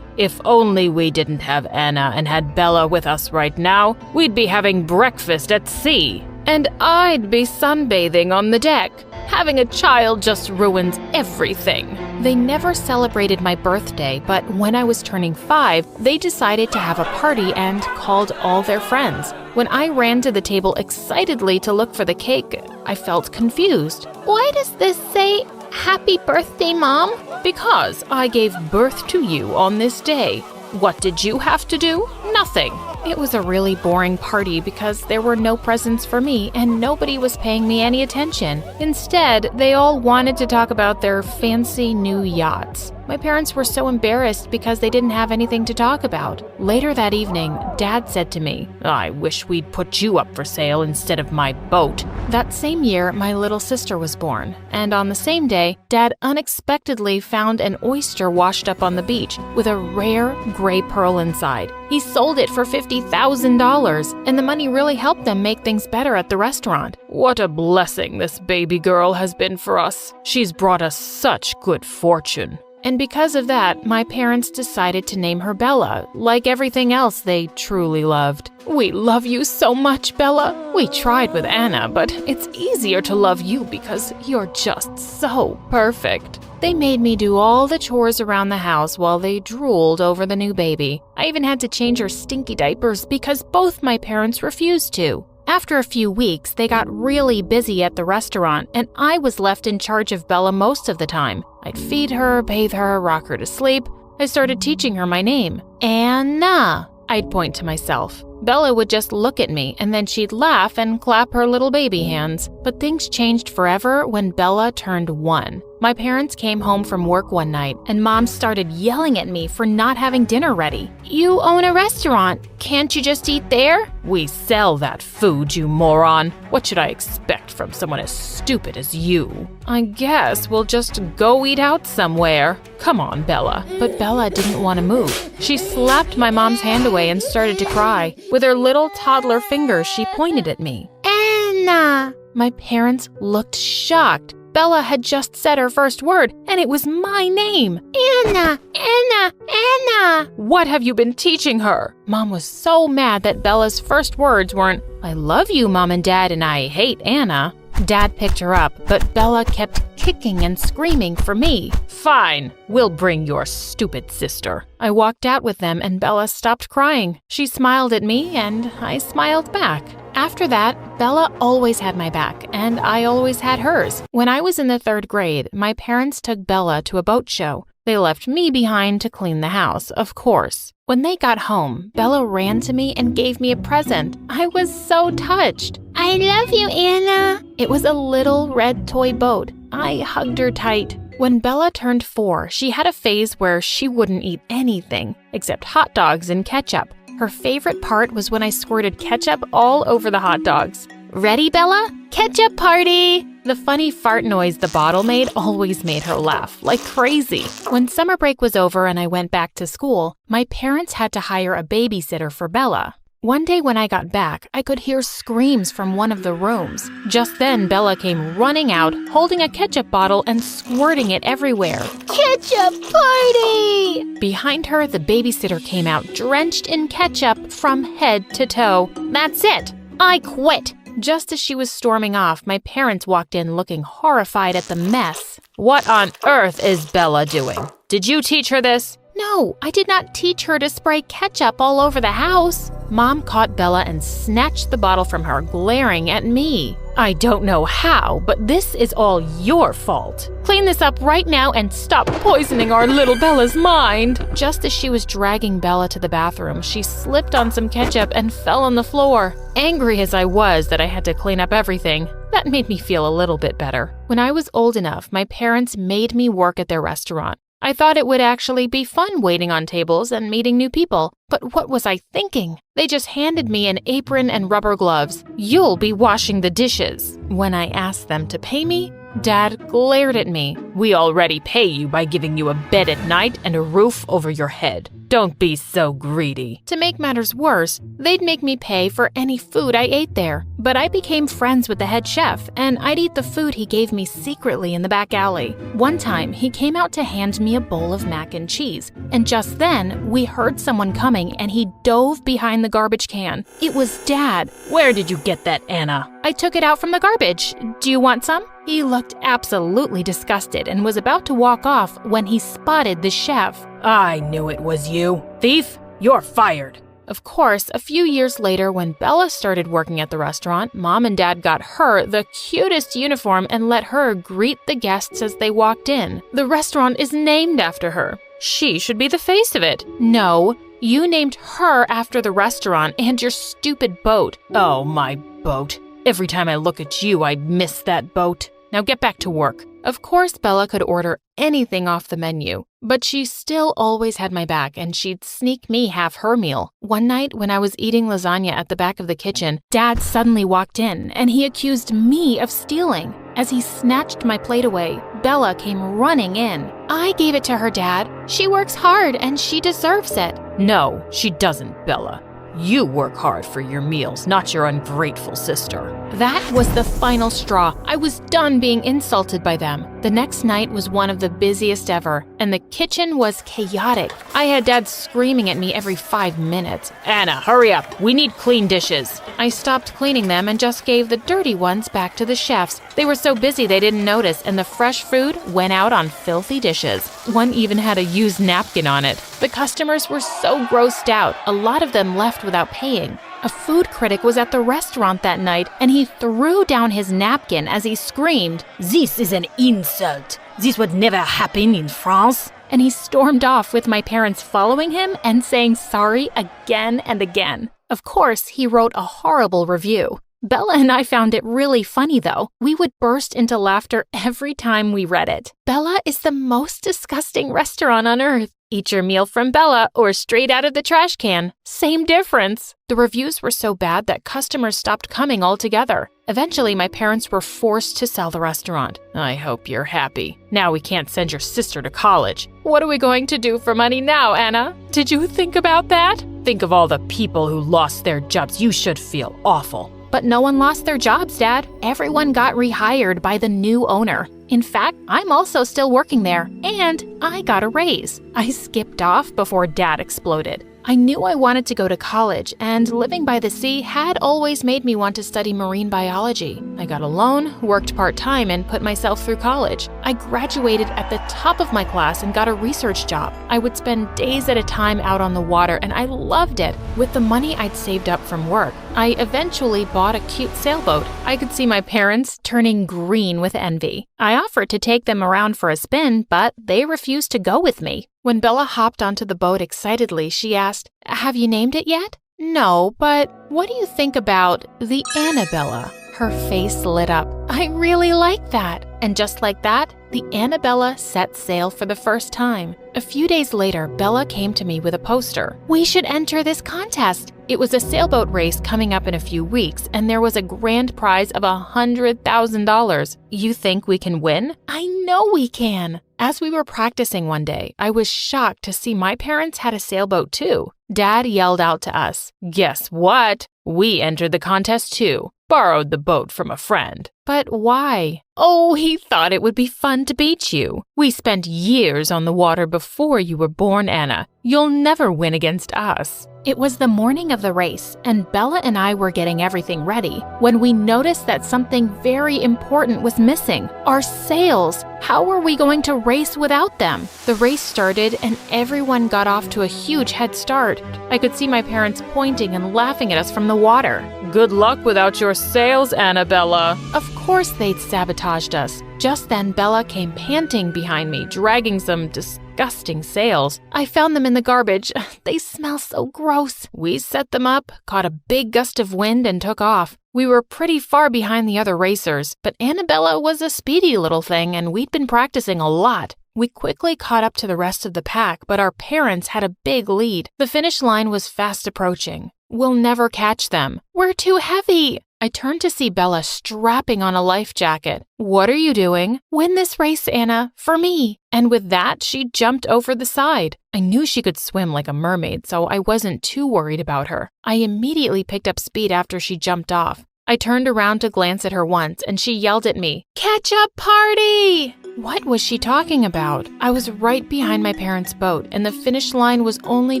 if only we didn't have Anna and had Bella with us right now, we'd be having breakfast at sea. And I'd be sunbathing on the deck. Having a child just ruins everything. They never celebrated my birthday, but when I was turning 5, they decided to have a party and called all their friends. When I ran to the table excitedly to look for the cake, I felt confused. Why does this say, "Happy birthday, Mom"? Because I gave birth to you on this day. What did you have to do? Nothing. It was a really boring party because there were no presents for me and nobody was paying me any attention. Instead, they all wanted to talk about their fancy new yachts. My parents were so embarrassed because they didn't have anything to talk about. Later that evening, Dad said to me, "I wish we'd put you up for sale instead of my boat." That same year, my little sister was born. And on the same day, Dad unexpectedly found an oyster washed up on the beach with a rare gray pearl inside. He sold it for $50,000, and the money really helped them make things better at the restaurant. What a blessing this baby girl has been for us. She's brought us such good fortune. And because of that, my parents decided to name her Bella, like everything else they truly loved. We love you so much, Bella. We tried with Anna, but it's easier to love you because you're just so perfect. They made me do all the chores around the house while they drooled over the new baby. I even had to change her stinky diapers because both my parents refused to. After a few weeks, they got really busy at the restaurant, and I was left in charge of Bella most of the time. I'd feed her, bathe her, rock her to sleep. I started teaching her my name. Anna, I'd point to myself. Bella would just look at me, and then she'd laugh and clap her little baby hands. But things changed forever when Bella turned 1. My parents came home from work one night, and Mom started yelling at me for not having dinner ready. "You own a restaurant. Can't you just eat there?" "We sell that food, you moron. What should I expect from someone as stupid as you?" "I guess we'll just go eat out somewhere. Come on, Bella." But Bella didn't want to move. She slapped my mom's hand away and started to cry. With her little toddler fingers, she pointed at me. "Anna!" My parents looked shocked. Bella had just said her first word, and it was my name. "Anna! Anna! Anna!" "What have you been teaching her?" Mom was so mad that Bella's first words weren't, "I love you, Mom and Dad, and I hate Anna." Dad picked her up, but Bella kept kicking and screaming for me. "Fine, we'll bring your stupid sister." I walked out with them and Bella stopped crying. She smiled at me and I smiled back. After that, Bella always had my back and I always had hers. When I was in the 3rd grade, my parents took Bella to a boat show. They left me behind to clean the house, of course. When they got home, Bella ran to me and gave me a present. I was so touched. "I love you, Anna." It was a little red toy boat. I hugged her tight. When Bella turned 4, she had a phase where she wouldn't eat anything except hot dogs and ketchup. Her favorite part was when I squirted ketchup all over the hot dogs. "Ready, Bella? Ketchup party!" The funny fart noise the bottle made always made her laugh like crazy. When summer break was over and I went back to school, my parents had to hire a babysitter for Bella. One day when I got back, I could hear screams from one of the rooms. Just then, Bella came running out, holding a ketchup bottle and squirting it everywhere. Ketchup party! Behind her, the babysitter came out, drenched in ketchup from head to toe. That's it! I quit! Just as she was storming off, my parents walked in looking horrified at the mess. What on earth is Bella doing? Did you teach her this? No, I did not teach her to spray ketchup all over the house. Mom caught Bella and snatched the bottle from her, glaring at me. I don't know how, but this is all your fault. Clean this up right now and stop poisoning our little Bella's mind. Just as she was dragging Bella to the bathroom, she slipped on some ketchup and fell on the floor. Angry as I was that I had to clean up everything, that made me feel a little bit better. When I was old enough, my parents made me work at their restaurant. I thought it would actually be fun waiting on tables and meeting new people. But what was I thinking? They just handed me an apron and rubber gloves. You'll be washing the dishes. When I asked them to pay me, Dad glared at me. We already pay you by giving you a bed at night and a roof over your head. Don't be so greedy. To make matters worse, they'd make me pay for any food I ate there. But I became friends with the head chef, and I'd eat the food he gave me secretly in the back alley. One time, he came out to hand me a bowl of mac and cheese, and just then, we heard someone coming and he dove behind the garbage can. It was Dad. Where did you get that, Anna? I took it out from the garbage. Do you want some? He looked absolutely disgusted and was about to walk off when he spotted the chef. I knew it was you. Thief, you're fired. Of course, a few years later, when Bella started working at the restaurant, Mom and Dad got her the cutest uniform and let her greet the guests as they walked in. The restaurant is named after her. She should be the face of it. No, you named her after the restaurant and your stupid boat. Oh, my boat. Every time I look at you, I miss that boat. Now get back to work. Of course, Bella could order anything off the menu, but she still always had my back and she'd sneak me half her meal. One night when I was eating lasagna at the back of the kitchen, Dad suddenly walked in and he accused me of stealing. As he snatched my plate away, Bella came running in. I gave it to her, Dad. She works hard and she deserves it. No, she doesn't, Bella. You work hard for your meals, not your ungrateful sister. That was the final straw. I was done being insulted by them. The next night was one of the busiest ever, and the kitchen was chaotic. I had Dad screaming at me every 5 minutes. Anna, hurry up. We need clean dishes. I stopped cleaning them and just gave the dirty ones back to the chefs. They were so busy they didn't notice, and the fresh food went out on filthy dishes. One even had a used napkin on it. The customers were so grossed out, a lot of them left without paying. A food critic was at the restaurant that night, and he threw down his napkin as he screamed, "This is an insult. This would never happen in France." And he stormed off with my parents following him and saying sorry again and again. Of course, he wrote a horrible review. Bella and I found it really funny, though. We would burst into laughter every time we read it. Bella is the most disgusting restaurant on earth. Eat your meal from Bella or straight out of the trash can. Same difference. The reviews were so bad that customers stopped coming altogether. Eventually, my parents were forced to sell the restaurant. I hope you're happy. Now we can't send your sister to college. What are we going to do for money now, Anna? Did you think about that? Think of all the people who lost their jobs. You should feel awful. But no one lost their jobs, Dad. Everyone got rehired by the new owner. In fact, I'm also still working there, and I got a raise. I skipped off before Dad exploded. I knew I wanted to go to college, and living by the sea had always made me want to study marine biology. I got a loan, worked part-time, and put myself through college. I graduated at the top of my class and got a research job. I would spend days at a time out on the water, and I loved it. With the money I'd saved up from work, I eventually bought a cute sailboat. I could see my parents turning green with envy. I offered to take them around for a spin, but they refused to go with me. When Bella hopped onto the boat excitedly, she asked, "Have you named it yet?" "No, but what do you think about the Annabella?" Her face lit up. I really like that. And just like that, the Annabella set sail for the first time. A few days later, Bella came to me with a poster. "We should enter this contest." It was a sailboat race coming up in a few weeks, and there was a grand prize of $100,000. You think we can win? I know we can. As we were practicing one day, I was shocked to see my parents had a sailboat too. Dad yelled out to us, "Guess what? We entered the contest too. Borrowed the boat from a friend." "But why?" "Oh, he thought it would be fun to beat you. We spent years on the water before you were born, Anna. You'll never win against us." It was the morning of the race, and Bella and I were getting everything ready when we noticed that something very important was missing. Our sails. How were we going to race without them? The race started, and everyone got off to a huge head start. I could see my parents pointing and laughing at us from the water. "Good luck without your sails, Annabella." Of course they'd sabotaged us. Just then, Bella came panting behind me, dragging some disgusting sails. I found them in the garbage. They smell so gross. We set them up, caught a big gust of wind, and took off. We were pretty far behind the other racers, but Annabella was a speedy little thing, and we'd been practicing a lot. We quickly caught up to the rest of the pack, but our parents had a big lead. The finish line was fast approaching. "We'll never catch them. We're too heavy." I turned to see Bella strapping on a life jacket. "What are you doing?" "Win this race, Anna, for me." And with that, she jumped over the side. I knew she could swim like a mermaid, so I wasn't too worried about her. I immediately picked up speed after she jumped off. I turned around to glance at her once, and she yelled at me, "Catch-up party!" What was she talking about? I was right behind my parents' boat, and the finish line was only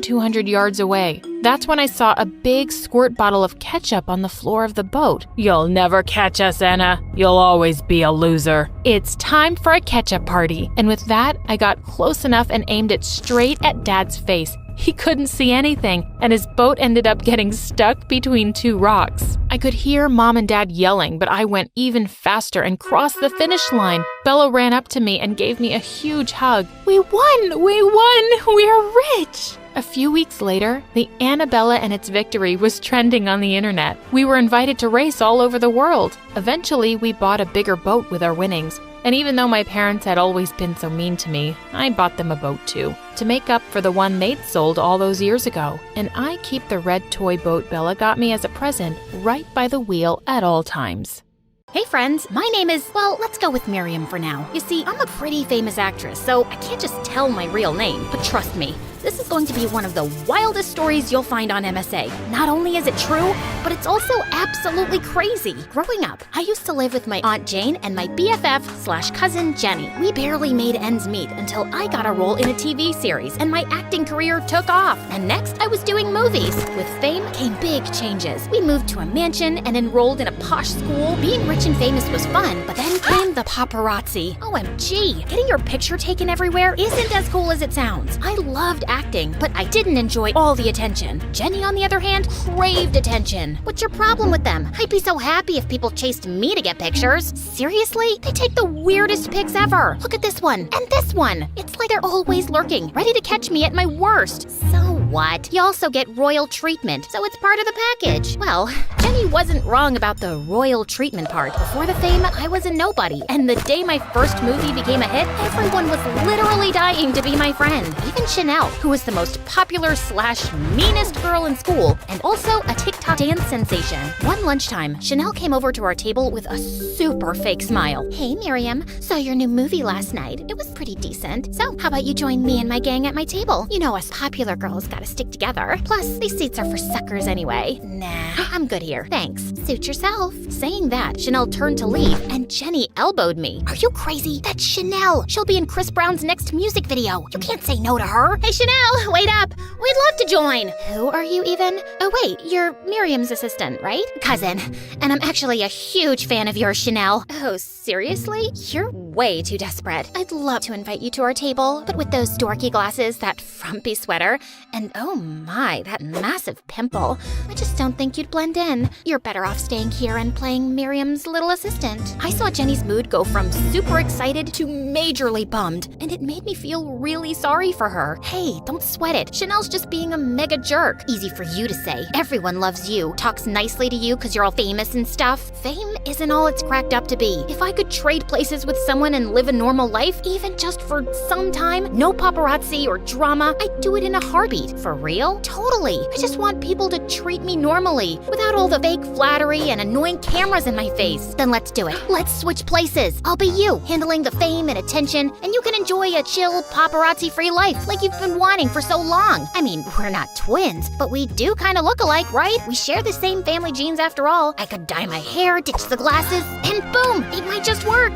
200 yards away. That's when I saw a big squirt bottle of ketchup on the floor of the boat. "You'll never catch us, Anna. You'll always be a loser. It's time for a ketchup party." And with that, I got close enough and aimed it straight at Dad's face. He couldn't see anything, and his boat ended up getting stuck between two rocks. I could hear Mom and Dad yelling, but I went even faster and crossed the finish line. Bella ran up to me and gave me a huge hug. "We won! We won! We're rich!" A few weeks later, the Annabella and its victory was trending on the internet. We were invited to race all over the world. Eventually, we bought a bigger boat with our winnings. And even though my parents had always been so mean to me, I bought them a boat too, to make up for the one they'd sold all those years ago. And I keep the red toy boat Bella got me as a present right by the wheel at all times. Hey friends, my name is, well, let's go with Miriam for now. You see, I'm a pretty famous actress, so I can't just tell my real name, but trust me, this is going to be one of the wildest stories you'll find on MSA. Not only is it true, but it's also absolutely crazy. Growing up, I used to live with my Aunt Jane and my BFF/cousin Jenny. We barely made ends meet until I got a role in a TV series and my acting career took off. And next, I was doing movies. With fame came big changes. We moved to a mansion and enrolled in a posh school. Being rich and famous was fun, but then came the paparazzi. OMG, getting your picture taken everywhere isn't as cool as it sounds. I loved acting, but I didn't enjoy all the attention. Jenny, on the other hand, craved attention. What's your problem with them? I'd be so happy if people chased me to get pictures. Seriously? They take the weirdest pics ever. Look at this one, and this one. It's like they're always lurking, ready to catch me at my worst. So what? You also get royal treatment, so it's part of the package. Well, Jenny wasn't wrong about the royal treatment part. Before the fame, I was a nobody, and the day my first movie became a hit, everyone was literally dying to be my friend. Even Chanel, who was the most popular/meanest girl in school, and also a TikTok dance sensation. One lunchtime, Chanel came over to our table with a super fake smile. "Hey Miriam, saw your new movie last night. It was pretty decent. So how about you join me and my gang at my table? You know us popular girls gotta stick together. Plus, these seats are for suckers anyway." "Nah, I'm good here. Thanks. Suit yourself." Saying that, Chanel turned to leave, and Jenny elbowed me. "Are you crazy? That's Chanel. She'll be in Chris Brown's next music video. You can't say no to her." "Hey Chanel, wait up. We'd love to join." "Who are you even?" "Oh wait, you're Miriam's assistant, right?" "Cousin. And I'm actually a huge fan of yours, Chanel." "Oh, seriously? You're way too desperate. I'd love to invite you to our table, but with those dorky glasses, that frumpy sweater, and oh my, that massive pimple, I just don't think you'd blend in. You're better off staying here and playing Miriam's little assistant." I saw Jenny's mood go from super excited to majorly bummed, and it made me feel really sorry for her. Hey, don't sweat it. Chanel's just being a mega jerk. Easy for you to say. Everyone loves you, talks nicely to you because you're all famous and stuff. Fame isn't all it's cracked up to be. If I could trade places with someone and live a normal life, even just for some time, no paparazzi or drama, I'd do it in a heartbeat. For real? Totally. I just want people to treat me normally, without all the the fake flattery and annoying cameras in my face. Then let's do it. Let's switch places. I'll be you, handling the fame and attention, and you can enjoy a chill, paparazzi-free life like you've been wanting for so long. I mean, we're not twins, but we do kind of look alike, right? We share the same family genes after all. I could dye my hair, ditch the glasses, and boom, it might just work.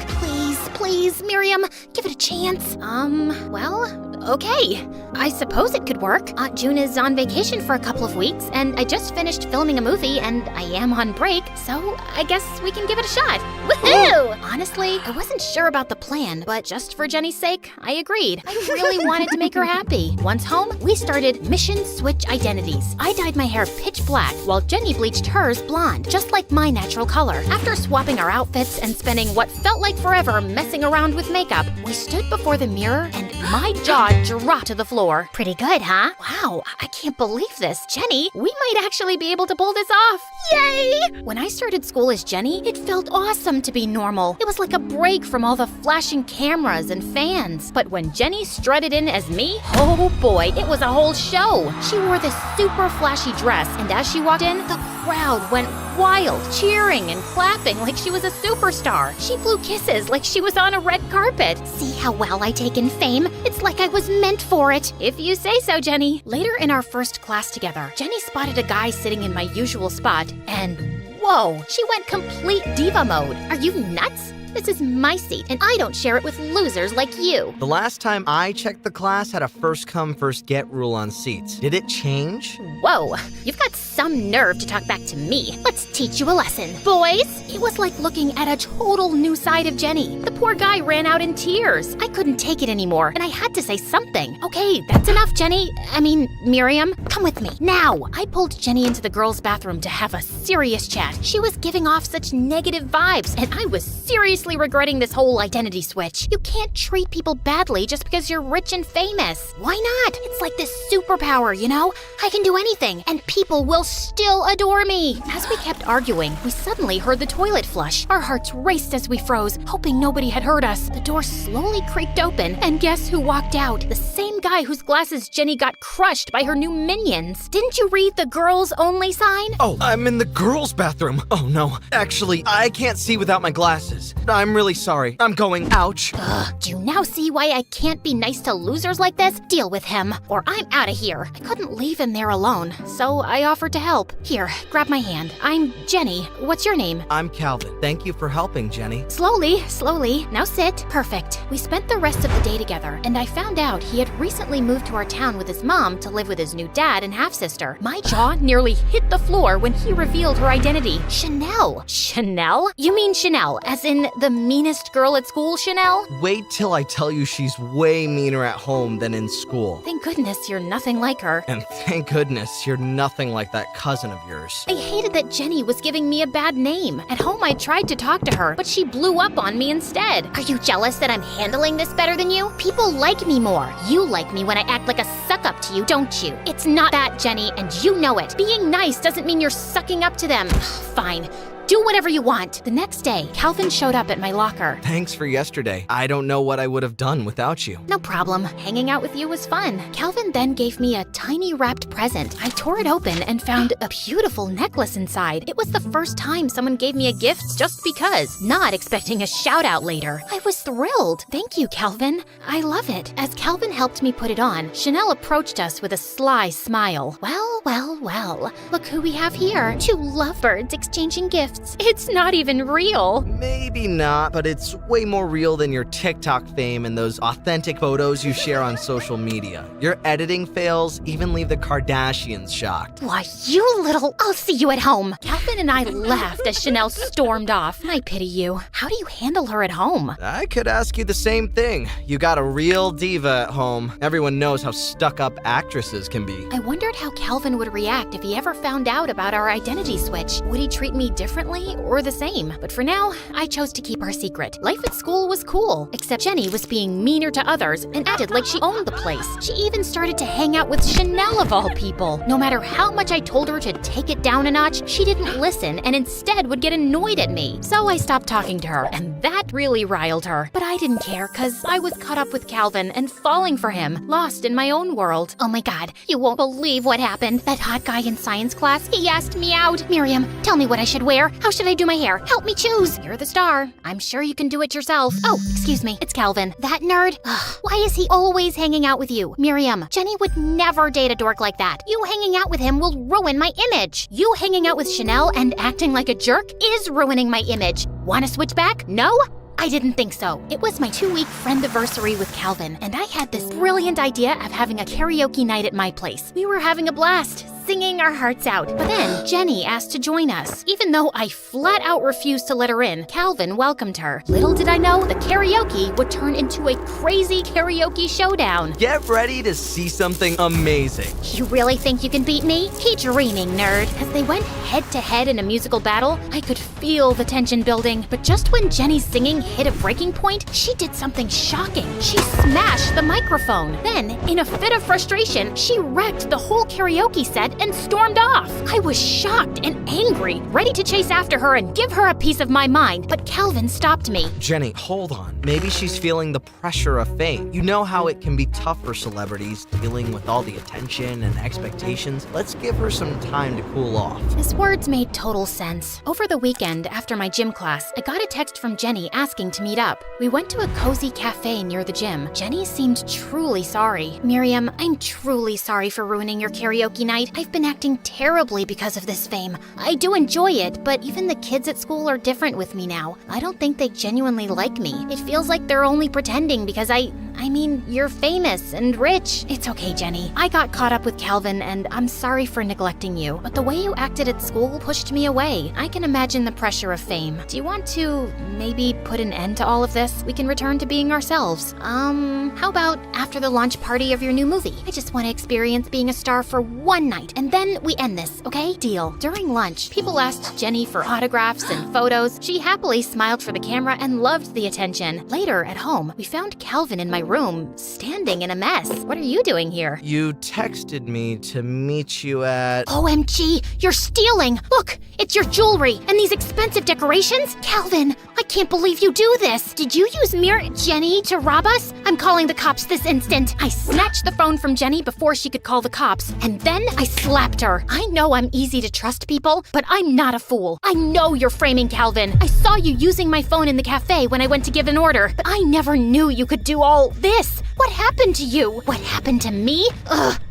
Please, Miriam, give it a chance. Well, okay. I suppose it could work. Aunt June is on vacation for a couple of weeks, and I just finished filming a movie, and I am on break, so I guess we can give it a shot. Woohoo! Honestly, I wasn't sure about the plan, but just for Jenny's sake, I agreed. I really wanted to make her happy. Once home, we started Mission Switch Identities. I dyed my hair pitch black, while Jenny bleached hers blonde, just like my natural color. After swapping our outfits and spending what felt like forever messing around with makeup, we stood before the mirror, and my jaw dropped to the floor. Pretty good, huh? Wow, I can't believe this. Jenny, we might actually be able to pull this off. Yay! When I started school as Jenny, it felt awesome to be normal. It was like a break from all the flashing cameras and fans. But when Jenny strutted in as me, oh boy, it was a whole show. She wore this super flashy dress, and as she walked in, the crowd went wild, cheering and clapping like she was a superstar. She blew kisses like she was on a red carpet. See how well I take in fame? It's like I was meant for it. If you say so, Jenny. Later in our first class together, Jenny spotted a guy sitting in my usual spot, and whoa, she went complete diva mode. Are you nuts? This is my seat, and I don't share it with losers like you. The last time I checked the class had a first come, first get rule on seats. Did it change? Whoa, you've got some nerve to talk back to me. Let's teach you a lesson. Boys, it was like looking at a total new side of Jenny. The poor guy ran out in tears. I couldn't take it anymore, and I had to say something. Okay, that's enough, Jenny. Miriam, come with me. Now! I pulled Jenny into the girls' bathroom to have a serious chat. She was giving off such negative vibes, and I was seriously regretting this whole identity switch. You can't treat people badly just because you're rich and famous. Why not? It's like this superpower, you know? I can do anything, and people will still adore me. As we kept arguing, we suddenly heard the toilet flush. Our hearts raced as we froze, hoping nobody had heard us. The door slowly creaked open, and guess who walked out? The same guy whose glasses Jenny got crushed by her new minions. Didn't you read the girls only sign? Oh, I'm in the girls' bathroom. Oh no. Actually, I can't see without my glasses. I'm really sorry. I'm going. Ouch. Ugh, do you now see why I can't be nice to losers like this? Deal with him, or I'm out of here. I couldn't leave him there alone, so I offered to help. Here, grab my hand. I'm Jenny. What's your name? I'm Calvin. Thank you for helping, Jenny. Slowly. Now sit. Perfect. We spent the rest of the day together, and I found out he had recently moved to our town with his mom to live with his new dad and half-sister. My jaw nearly hit the floor when he revealed her identity. Chanel. Chanel? You mean Chanel, as in the meanest girl at school, Chanel? Wait till I tell you she's way meaner at home than in school. Thank goodness you're nothing like her. And thank goodness you're nothing like that cousin of yours. I hated that Jenny was giving me a bad name. At home I tried to talk to her, but she blew up on me instead. Are you jealous that I'm handling this better than you? People like me more. You like me when I act like a suck-up to you, don't you? It's not that, Jenny, and you know it. Being nice doesn't mean you're sucking up to them. Fine. Do whatever you want. The next day, Calvin showed up at my locker. Thanks for yesterday. I don't know what I would have done without you. No problem. Hanging out with you was fun. Calvin then gave me a tiny wrapped present. I tore it open and found a beautiful necklace inside. It was the first time someone gave me a gift just because, not expecting a shout out later. I was thrilled. Thank you, Calvin. I love it. As Calvin helped me put it on, Chanel approached us with a sly smile. Well. Look who we have here. Two lovebirds exchanging gifts. It's not even real. Maybe not, but it's way more real than your TikTok fame and those authentic photos you share on social media. Your editing fails even leave the Kardashians shocked. Why, you little... I'll see you at home. Calvin and I laughed as Chanel stormed off. I pity you. How do you handle her at home? I could ask you the same thing. You got a real diva at home. Everyone knows how stuck-up actresses can be. I wondered how Calvin would react if he ever found out about our identity switch. Would he treat me differently differently or the same. But for now, I chose to keep our secret. Life at school was cool, except Jenny was being meaner to others and acted like she owned the place. She even started to hang out with Chanel of all people. No matter how much I told her to take it down a notch, she didn't listen and instead would get annoyed at me. So I stopped talking to her, and that really riled her. But I didn't care because I was caught up with Calvin and falling for him, lost in my own world. Oh my god, you won't believe what happened. That hot guy in science class, he asked me out. Miriam, tell me what I should wear. How should I do my hair? Help me choose. You're the star. I'm sure you can do it yourself. Oh, excuse me, it's Calvin. That nerd? Why is he always hanging out with you? Miriam, Jenny would never date a dork like that. You hanging out with him will ruin my image. You hanging out with Chanel and acting like a jerk is ruining my image. Want to switch back? No? I didn't think so. It was my 2-week friendiversary with Calvin, and I had this brilliant idea of having a karaoke night at my place. We were having a blast, singing our hearts out. But then Jenny asked to join us. Even though I flat out refused to let her in, Calvin welcomed her. Little did I know the karaoke would turn into a crazy karaoke showdown. Get ready to see something amazing. You really think you can beat me? Keep dreaming, nerd. As they went head to head in a musical battle, I could feel the tension building. But just when Jenny's singing hit a breaking point, she did something shocking. She smashed the microphone. Then, in a fit of frustration, she wrecked the whole karaoke set and stormed off. I was shocked and angry, ready to chase after her and give her a piece of my mind, but Calvin stopped me. Jenny, hold on. Maybe she's feeling the pressure of fame. You know how it can be tough for celebrities dealing with all the attention and expectations. Let's give her some time to cool off. His words made total sense. Over the weekend, after my gym class, I got a text from Jenny asking to meet up. We went to a cozy cafe near the gym. Jenny seemed truly sorry. Miriam, I'm truly sorry for ruining your karaoke night. I've been acting terribly because of this fame. I do enjoy it, but even the kids at school are different with me now. I don't think they genuinely like me. It feels like they're only pretending because I mean, you're famous and rich. It's okay, Jenny. I got caught up with Calvin, and I'm sorry for neglecting you. But the way you acted at school pushed me away. I can imagine the pressure of fame. Do you want to maybe put an end to all of this? We can return to being ourselves. How about after the launch party of your new movie? I just want to experience being a star for one night, and then we end this, okay? Deal. During lunch, people asked Jenny for autographs and photos. She happily smiled for the camera and loved the attention. Later, at home, we found Calvin in my room, standing in a mess. What are you doing here? You texted me to meet you at... OMG, you're stealing! Look, it's your jewelry and these expensive decorations? Calvin, I can't believe you do this! Did you use Jenny to rob us? I'm calling the cops this instant. I snatched the phone from Jenny before she could call the cops, and then I slapped her. I know I'm easy to trust people, but I'm not a fool. I know you're framing Calvin. I saw you using my phone in the cafe when I went to give an order, but I never knew you could do all this. What happened to you? What happened to me?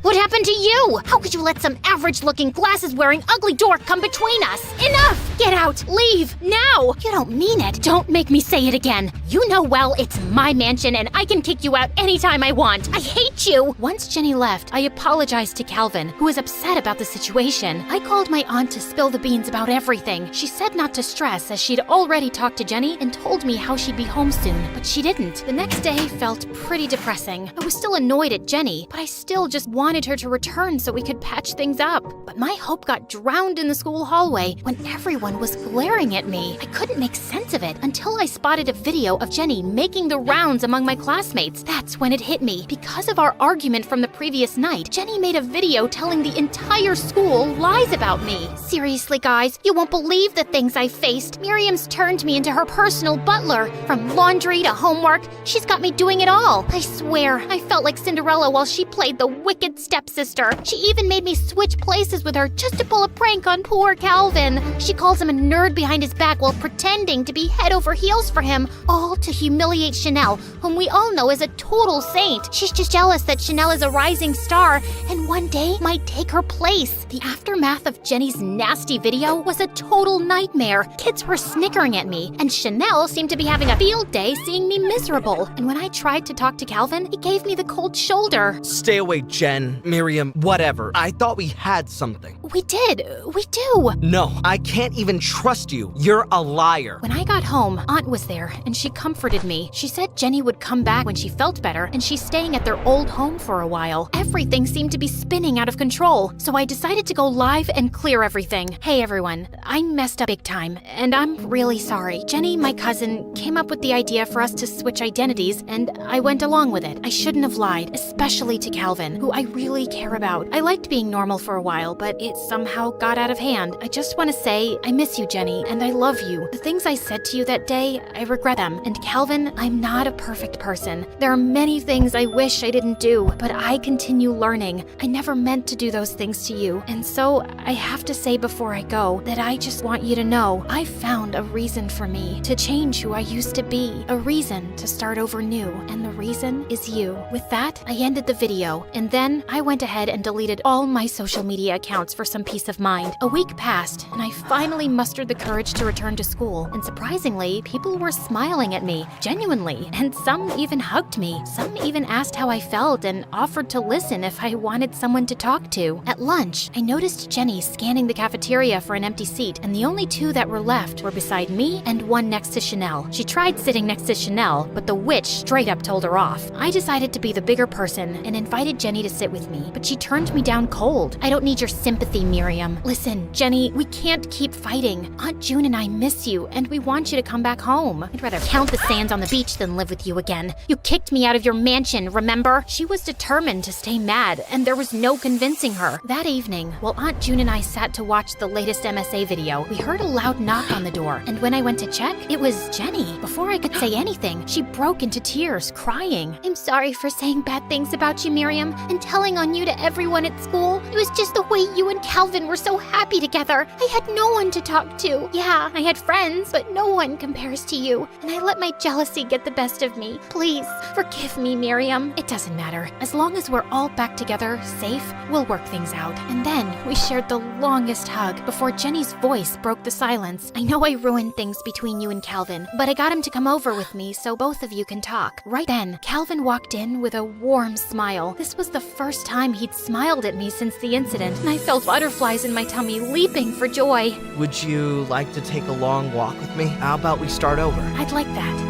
What happened to you? How could you let some average-looking, glasses-wearing, ugly dork come between us? Enough! Get out! Leave! Now! You don't mean it. Don't make me say it again. You know well it's my mansion and I can kick you out anytime I want. I hate you! Once Jenny left, I apologized to Calvin, who was upset about the situation. I called my aunt to spill the beans about everything. She said not to stress as she'd already talked to Jenny and told me how she'd be home soon, but she didn't. The next day felt pretty depressing. I was still annoyed at Jenny, but I still just wanted her to return so we could patch things up. But my hope got drowned in the school hallway when everyone was glaring at me. I couldn't make sense of it until I spotted a video of Jenny making the rounds among my classmates. That's when it hit me. Because of our argument from the previous night, Jenny made a video telling the entire school lies about me. Seriously, guys, you won't believe the things I faced. Miriam's turned me into her personal butler. From laundry to homework, she's got me doing it all. I swear, I felt like Cinderella while she played the wicked stepsister. She even made me switch places with her just to pull a prank on poor Calvin. She calls him a nerd behind his back while pretending to be head over heels for him, all to humiliate Chanel, whom we all know is a total saint. She's just jealous that Chanel is a rising star and one day might take her place. The aftermath of Jenny's nasty video was a total nightmare. Kids were snickering at me, and Chanel seemed to be having a field day seeing me miserable. And when I tried to talk to Calvin, Calvin. He gave me the cold shoulder. Stay away, Jen, Miriam, whatever. I thought we had something. We did. We do. No, I can't even trust you. You're a liar. When I got home, Aunt was there, and she comforted me. She said Jenny would come back when she felt better, and she's staying at their old home for a while. Everything seemed to be spinning out of control, so I decided to go live and clear everything. Hey everyone, I messed up big time, and I'm really sorry. Jenny, my cousin, came up with the idea for us to switch identities, and I went along with it. I shouldn't have lied, especially to Calvin, who I really care about. I liked being normal for a while, but it somehow got out of hand. I just want to say, I miss you, Jenny, and I love you. The things I said to you that day, I regret them. And Calvin, I'm not a perfect person. There are many things I wish I didn't do, but I continue learning. I never meant to do those things to you. And so I have to say before I go that I just want you to know I found a reason for me to change who I used to be, a reason to start over new, and the reason is you. With that, I ended the video, and then I went ahead and deleted all my social media accounts for some peace of mind. A week passed, and I finally mustered the courage to return to school, and surprisingly, people were smiling at me, genuinely, and some even hugged me. Some even asked how I felt and offered to listen if I wanted someone to talk to. At lunch, I noticed Jenny scanning the cafeteria for an empty seat, and the only two that were left were beside me and one next to Chanel. She tried sitting next to Chanel, but the witch straight up told her off. I decided to be the bigger person and invited Jenny to sit with me, but she turned me down cold. I don't need your sympathy, Miriam. Listen, Jenny, we can't keep fighting. Aunt June and I miss you, and we want you to come back home. I'd rather count the sands on the beach than live with you again. You kicked me out of your mansion, remember? She was determined to stay mad, and there was no convincing her. That evening, while Aunt June and I sat to watch the latest MSA video, we heard a loud knock on the door, and when I went to check, it was Jenny. Before I could say anything, she broke into tears, crying. I'm sorry for saying bad things about you, Miriam, and telling on you to everyone at school. It was just the way you and Calvin were so happy together. I had no one to talk to. Yeah, I had friends, but no one compares to you, and I let my jealousy get the best of me. Please, forgive me, Miriam. It doesn't matter. As long as we're all back together, safe, we'll work things out. And then we shared the longest hug before Jenny's voice broke the silence. I know I ruined things between you and Calvin, but I got him to come over with me so both of you can talk. Right then, Calvin walked in with a warm smile. This was the first time he'd smiled at me since the incident, and I felt butterflies in my tummy leaping for joy. Would you like to take a long walk with me? How about we start over? I'd like that.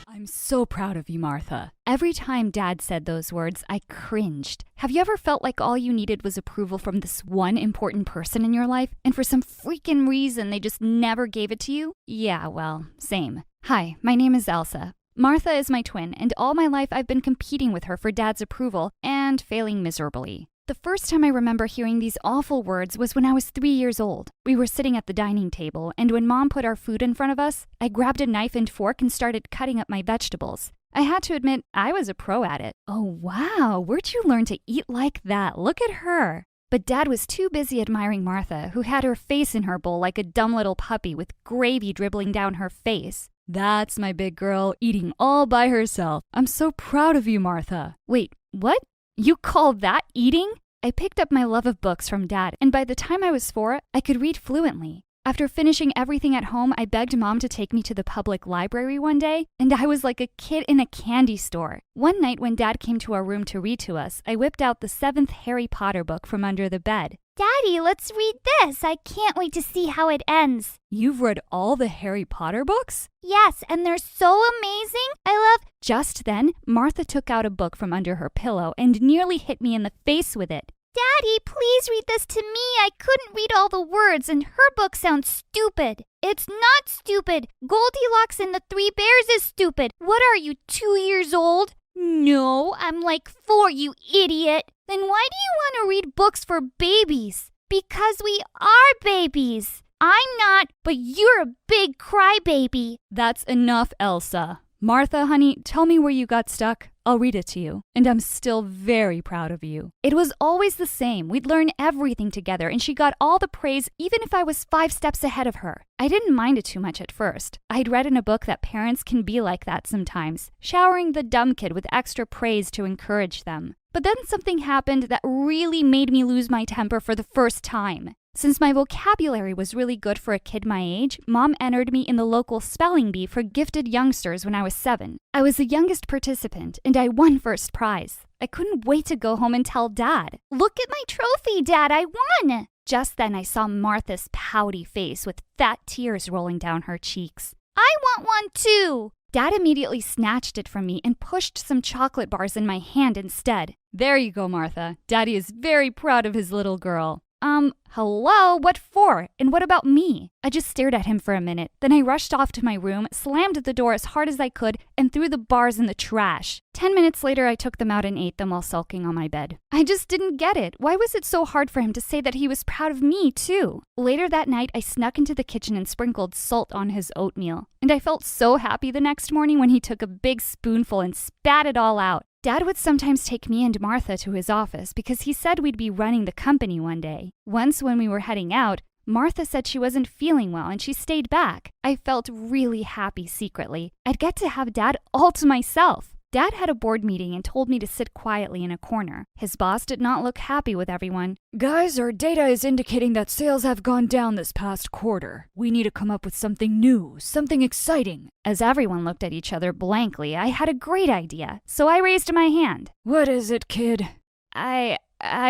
I'm so proud of you, Martha. Every time Dad said those words, I cringed. Have you ever felt like all you needed was approval from this one important person in your life, and for some freaking reason they just never gave it to you? Yeah, well, same. Hi, my name is Elsa. Martha is my twin, and all my life I've been competing with her for Dad's approval and failing miserably. The first time I remember hearing these awful words was when I was 3 years old. We were sitting at the dining table, and when Mom put our food in front of us, I grabbed a knife and fork and started cutting up my vegetables. I had to admit, I was a pro at it. Oh wow, where'd you learn to eat like that? Look at her. But Dad was too busy admiring Martha, who had her face in her bowl like a dumb little puppy with gravy dribbling down her face. That's my big girl, eating all by herself. I'm so proud of you, Martha. Wait, what? You call that eating? I picked up my love of books from Dad, and by the time I was 4, I could read fluently. After finishing everything at home, I begged Mom to take me to the public library one day, and I was like a kid in a candy store. One night when Dad came to our room to read to us, I whipped out the 7th Harry Potter book from under the bed. Daddy, let's read this. I can't wait to see how it ends. You've read all the Harry Potter books? Yes, and they're so amazing. I love... Just then, Martha took out a book from under her pillow and nearly hit me in the face with it. Daddy, please read this to me. I couldn't read all the words, and her book sounds stupid. It's not stupid. Goldilocks and the 3 Bears is stupid. What are you, 2 years old? No, I'm like 4, you idiot. Then why do you want to read books for babies? Because we are babies. I'm not, but you're a big crybaby. That's enough, Elsa. Martha, honey, tell me where you got stuck. I'll read it to you, and I'm still very proud of you. It was always the same. We'd learn everything together, and she got all the praise even if I was 5 steps ahead of her. I didn't mind it too much at first. I'd read in a book that parents can be like that sometimes, showering the dumb kid with extra praise to encourage them. But then something happened that really made me lose my temper for the first time. Since my vocabulary was really good for a kid my age, Mom entered me in the local spelling bee for gifted youngsters when I was 7. I was the youngest participant, and I won first prize. I couldn't wait to go home and tell Dad. "Look at my trophy, Dad, I won!" Just then I saw Martha's pouty face with fat tears rolling down her cheeks. "I want one too!" Dad immediately snatched it from me and pushed some chocolate bars in my hand instead. "There you go, Martha. Daddy is very proud of his little girl." Hello? What for? And what about me? I just stared at him for a minute. Then I rushed off to my room, slammed the door as hard as I could, and threw the bars in the trash. 10 minutes later, I took them out and ate them while sulking on my bed. I just didn't get it. Why was it so hard for him to say that he was proud of me, too? Later that night, I snuck into the kitchen and sprinkled salt on his oatmeal. And I felt so happy the next morning when he took a big spoonful and spat it all out. Dad would sometimes take me and Martha to his office because he said we'd be running the company one day. Once when we were heading out, Martha said she wasn't feeling well and she stayed back. I felt really happy secretly. I'd get to have Dad all to myself. Dad had a board meeting and told me to sit quietly in a corner. His boss did not look happy with everyone. "Guys, our data is indicating that sales have gone down this past quarter. We need to come up with something new, something exciting." As everyone looked at each other blankly, I had a great idea, so I raised my hand. "What is it, kid?" I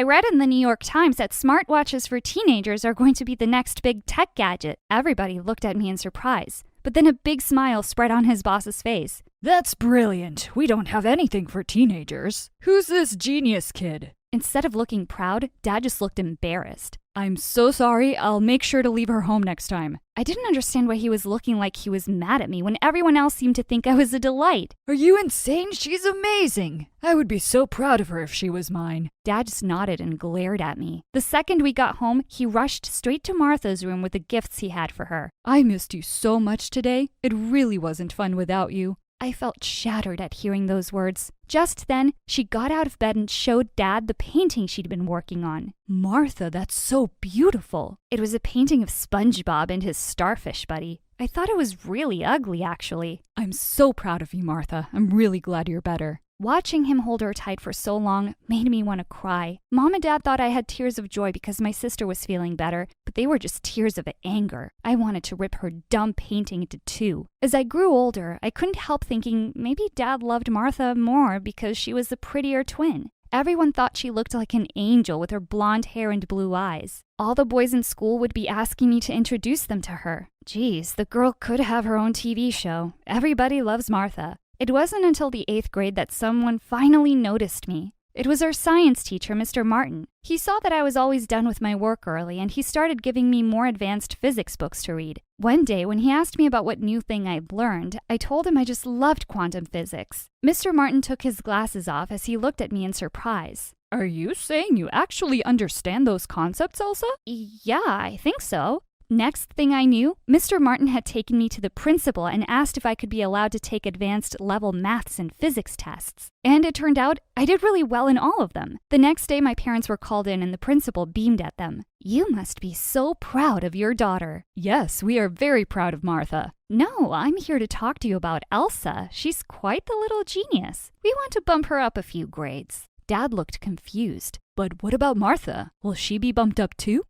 read in the New York Times that smartwatches for teenagers are going to be the next big tech gadget. Everybody looked at me in surprise, but then a big smile spread on his boss's face. "That's brilliant. We don't have anything for teenagers. Who's this genius kid?" Instead of looking proud, Dad just looked embarrassed. "I'm so sorry. I'll make sure to leave her home next time." I didn't understand why he was looking like he was mad at me when everyone else seemed to think I was a delight. "Are you insane? She's amazing. I would be so proud of her if she was mine." Dad just nodded and glared at me. The second we got home, he rushed straight to Martha's room with the gifts he had for her. "I missed you so much today. It really wasn't fun without you." I felt shattered at hearing those words. Just then, she got out of bed and showed Dad the painting she'd been working on. "Martha, that's so beautiful." It was a painting of SpongeBob and his starfish buddy. I thought it was really ugly, actually. "I'm so proud of you, Martha. I'm really glad you're better." Watching him hold her tight for so long made me want to cry. Mom and Dad thought I had tears of joy because my sister was feeling better, but they were just tears of anger. I wanted to rip her dumb painting into 2. As I grew older, I couldn't help thinking maybe Dad loved Martha more because she was the prettier twin. Everyone thought she looked like an angel with her blonde hair and blue eyes. All the boys in school would be asking me to introduce them to her. Geez, the girl could have her own TV show. Everybody loves Martha. It wasn't until the 8th grade that someone finally noticed me. It was our science teacher, Mr. Martin. He saw that I was always done with my work early, and he started giving me more advanced physics books to read. One day, when he asked me about what new thing I'd learned, I told him I just loved quantum physics. Mr. Martin took his glasses off as he looked at me in surprise. "Are you saying you actually understand those concepts, Elsa?" "Yeah, I think so." Next thing I knew, Mr. Martin had taken me to the principal and asked if I could be allowed to take advanced level maths and physics tests. And it turned out I did really well in all of them. The next day, my parents were called in and the principal beamed at them. "You must be so proud of your daughter." "Yes, we are very proud of Martha." "No, I'm here to talk to you about Elsa. She's quite the little genius. We want to bump her up a few grades." Dad looked confused. "But what about Martha? Will she be bumped up too?"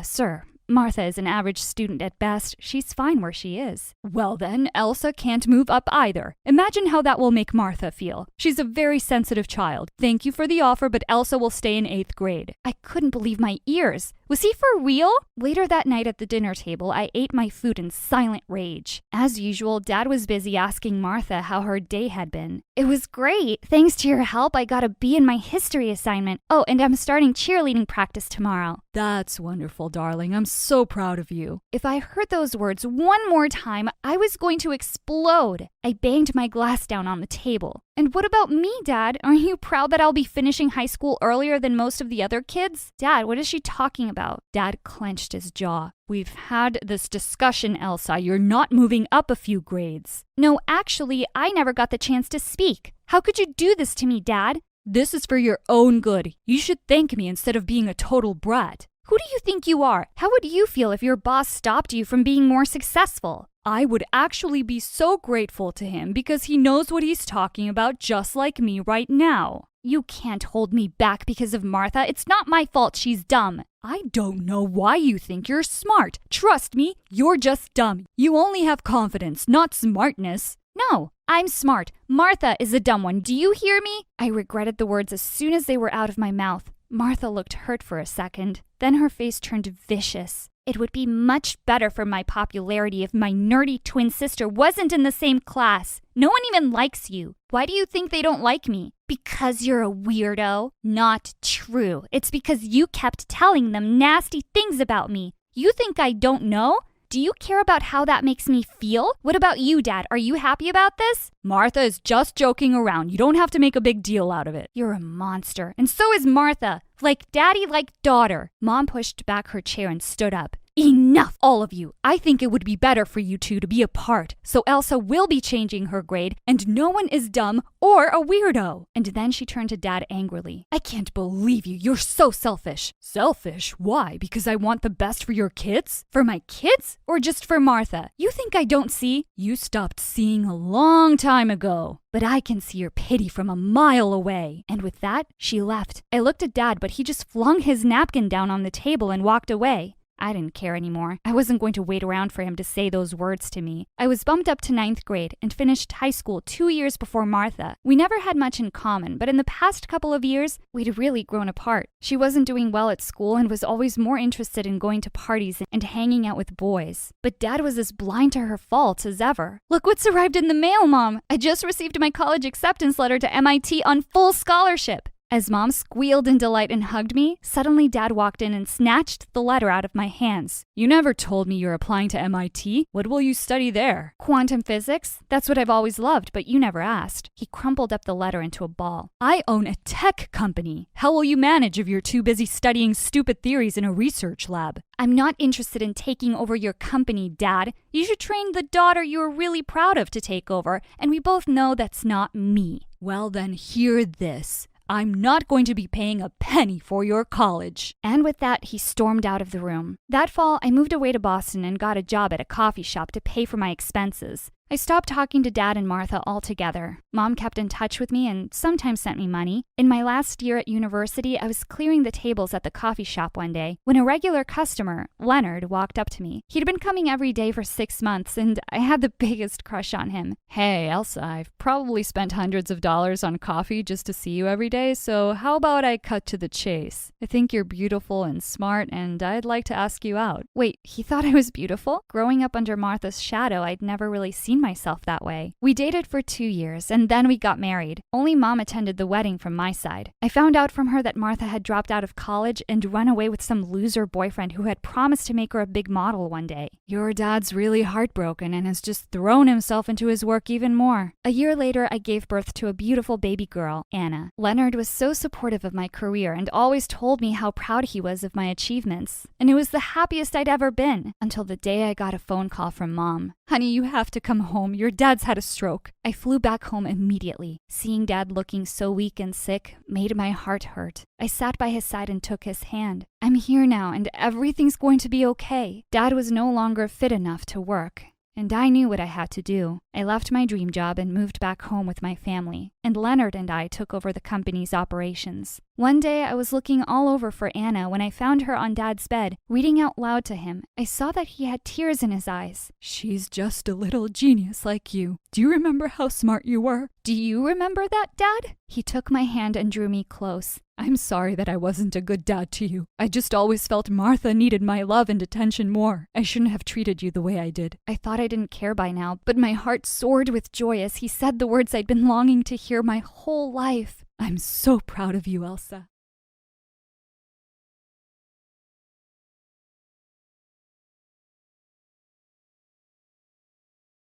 Sir, Martha is an average student at best. She's fine where she is." "Well then, Elsa can't move up either. Imagine how that will make Martha feel. She's a very sensitive child. Thank you for the offer, but Elsa will stay in 8th grade." I couldn't believe my ears. Was he for real? Later that night at the dinner table, I ate my food in silent rage. As usual, Dad was busy asking Martha how her day had been. "It was great. Thanks to your help, I got a B in my history assignment. Oh, and I'm starting cheerleading practice tomorrow." "That's wonderful, darling. I'm so proud of you." If I heard those words one more time, I was going to explode. I banged my glass down on the table. And what about me, Dad? Aren't you proud that I'll be finishing high school earlier than most of the other kids? Dad, what is she talking about? Dad clenched his jaw. We've had this discussion, Elsa. You're not moving up a few grades. No, actually, I never got the chance to speak. How could you do this to me, Dad? This is for your own good. You should thank me instead of being a total brat. Who do you think you are? How would you feel if your boss stopped you from being more successful? I would actually be so grateful to him because he knows what he's talking about just like me right now. You can't hold me back because of Martha. It's not my fault she's dumb. I don't know why you think you're smart. Trust me, you're just dumb. You only have confidence, not smartness. No, I'm smart. Martha is a dumb one. Do you hear me? I regretted the words as soon as they were out of my mouth. Martha looked hurt for a second. Then her face turned vicious. It would be much better for my popularity if my nerdy twin sister wasn't in the same class. No one even likes you. Why do you think they don't like me? Because you're a weirdo? Not true. It's because you kept telling them nasty things about me. You think I don't know? Do you care about how that makes me feel? What about you, Dad? Are you happy about this? Martha is just joking around. You don't have to make a big deal out of it. You're a monster. And so is Martha. Like daddy, like daughter. Mom pushed back her chair and stood up. Enough, all of you. I think it would be better for you two to be apart. So Elsa will be changing her grade, and no one is dumb or a weirdo. And then she turned to Dad angrily. I can't believe you. You're so selfish. Selfish? Why? Because I want the best for your kids? For my kids? Or just for Martha? You think I don't see? You stopped seeing a long time ago. But I can see your pity from a mile away. And with that, she left. I looked at Dad, but he just flung his napkin down on the table and walked away. I didn't care anymore. I wasn't going to wait around for him to say those words to me. I was bumped up to 9th grade and finished high school 2 years before Martha. We never had much in common, but in the past couple of years, we'd really grown apart. She wasn't doing well at school and was always more interested in going to parties and hanging out with boys. But Dad was as blind to her faults as ever. Look what's arrived in the mail, Mom! I just received my college acceptance letter to MIT on full scholarship. As Mom squealed in delight and hugged me, suddenly Dad walked in and snatched the letter out of my hands. You never told me you're applying to MIT. What will you study there? Quantum physics? That's what I've always loved, but you never asked. He crumpled up the letter into a ball. I own a tech company. How will you manage if you're too busy studying stupid theories in a research lab? I'm not interested in taking over your company, Dad. You should train the daughter you're really proud of to take over, and we both know that's not me. Well then, hear this. I'm not going to be paying a penny for your college. And with that, he stormed out of the room. That fall, I moved away to Boston and got a job at a coffee shop to pay for my expenses. I stopped talking to Dad and Martha altogether. Mom kept in touch with me and sometimes sent me money. In my last year at university, I was clearing the tables at the coffee shop one day when a regular customer, Leonard, walked up to me. He'd been coming every day for 6 months, and I had the biggest crush on him. Hey, Elsa, I've probably spent hundreds of dollars on coffee just to see you every day, so how about I cut to the chase? I think you're beautiful and smart, and I'd like to ask you out. Wait, he thought I was beautiful? Growing up under Martha's shadow, I'd never really seen myself that way. We dated for 2 years, and then we got married. Only Mom attended the wedding from my side. I found out from her that Martha had dropped out of college and run away with some loser boyfriend who had promised to make her a big model one day. Your dad's really heartbroken and has just thrown himself into his work even more. A year later, I gave birth to a beautiful baby girl, Anna. Leonard was so supportive of my career and always told me how proud he was of my achievements. And it was the happiest I'd ever been, until the day I got a phone call from Mom. Honey, you have to come home. Your dad's had a stroke. I flew back home immediately. Seeing Dad looking so weak and sick made my heart hurt. I sat by his side and took his hand. I'm here now, and everything's going to be okay. Dad was no longer fit enough to work, and I knew what I had to do. I left my dream job and moved back home with my family, and Leonard and I took over the company's operations. One day, I was looking all over for Anna when I found her on Dad's bed, reading out loud to him. I saw that he had tears in his eyes. She's just a little genius like you. Do you remember how smart you were? Do you remember that, Dad? He took my hand and drew me close. I'm sorry that I wasn't a good dad to you. I just always felt Martha needed my love and attention more. I shouldn't have treated you the way I did. I thought I didn't care by now, but my heart soared with joy as he said the words I'd been longing to hear my whole life. I'm so proud of you, Elsa.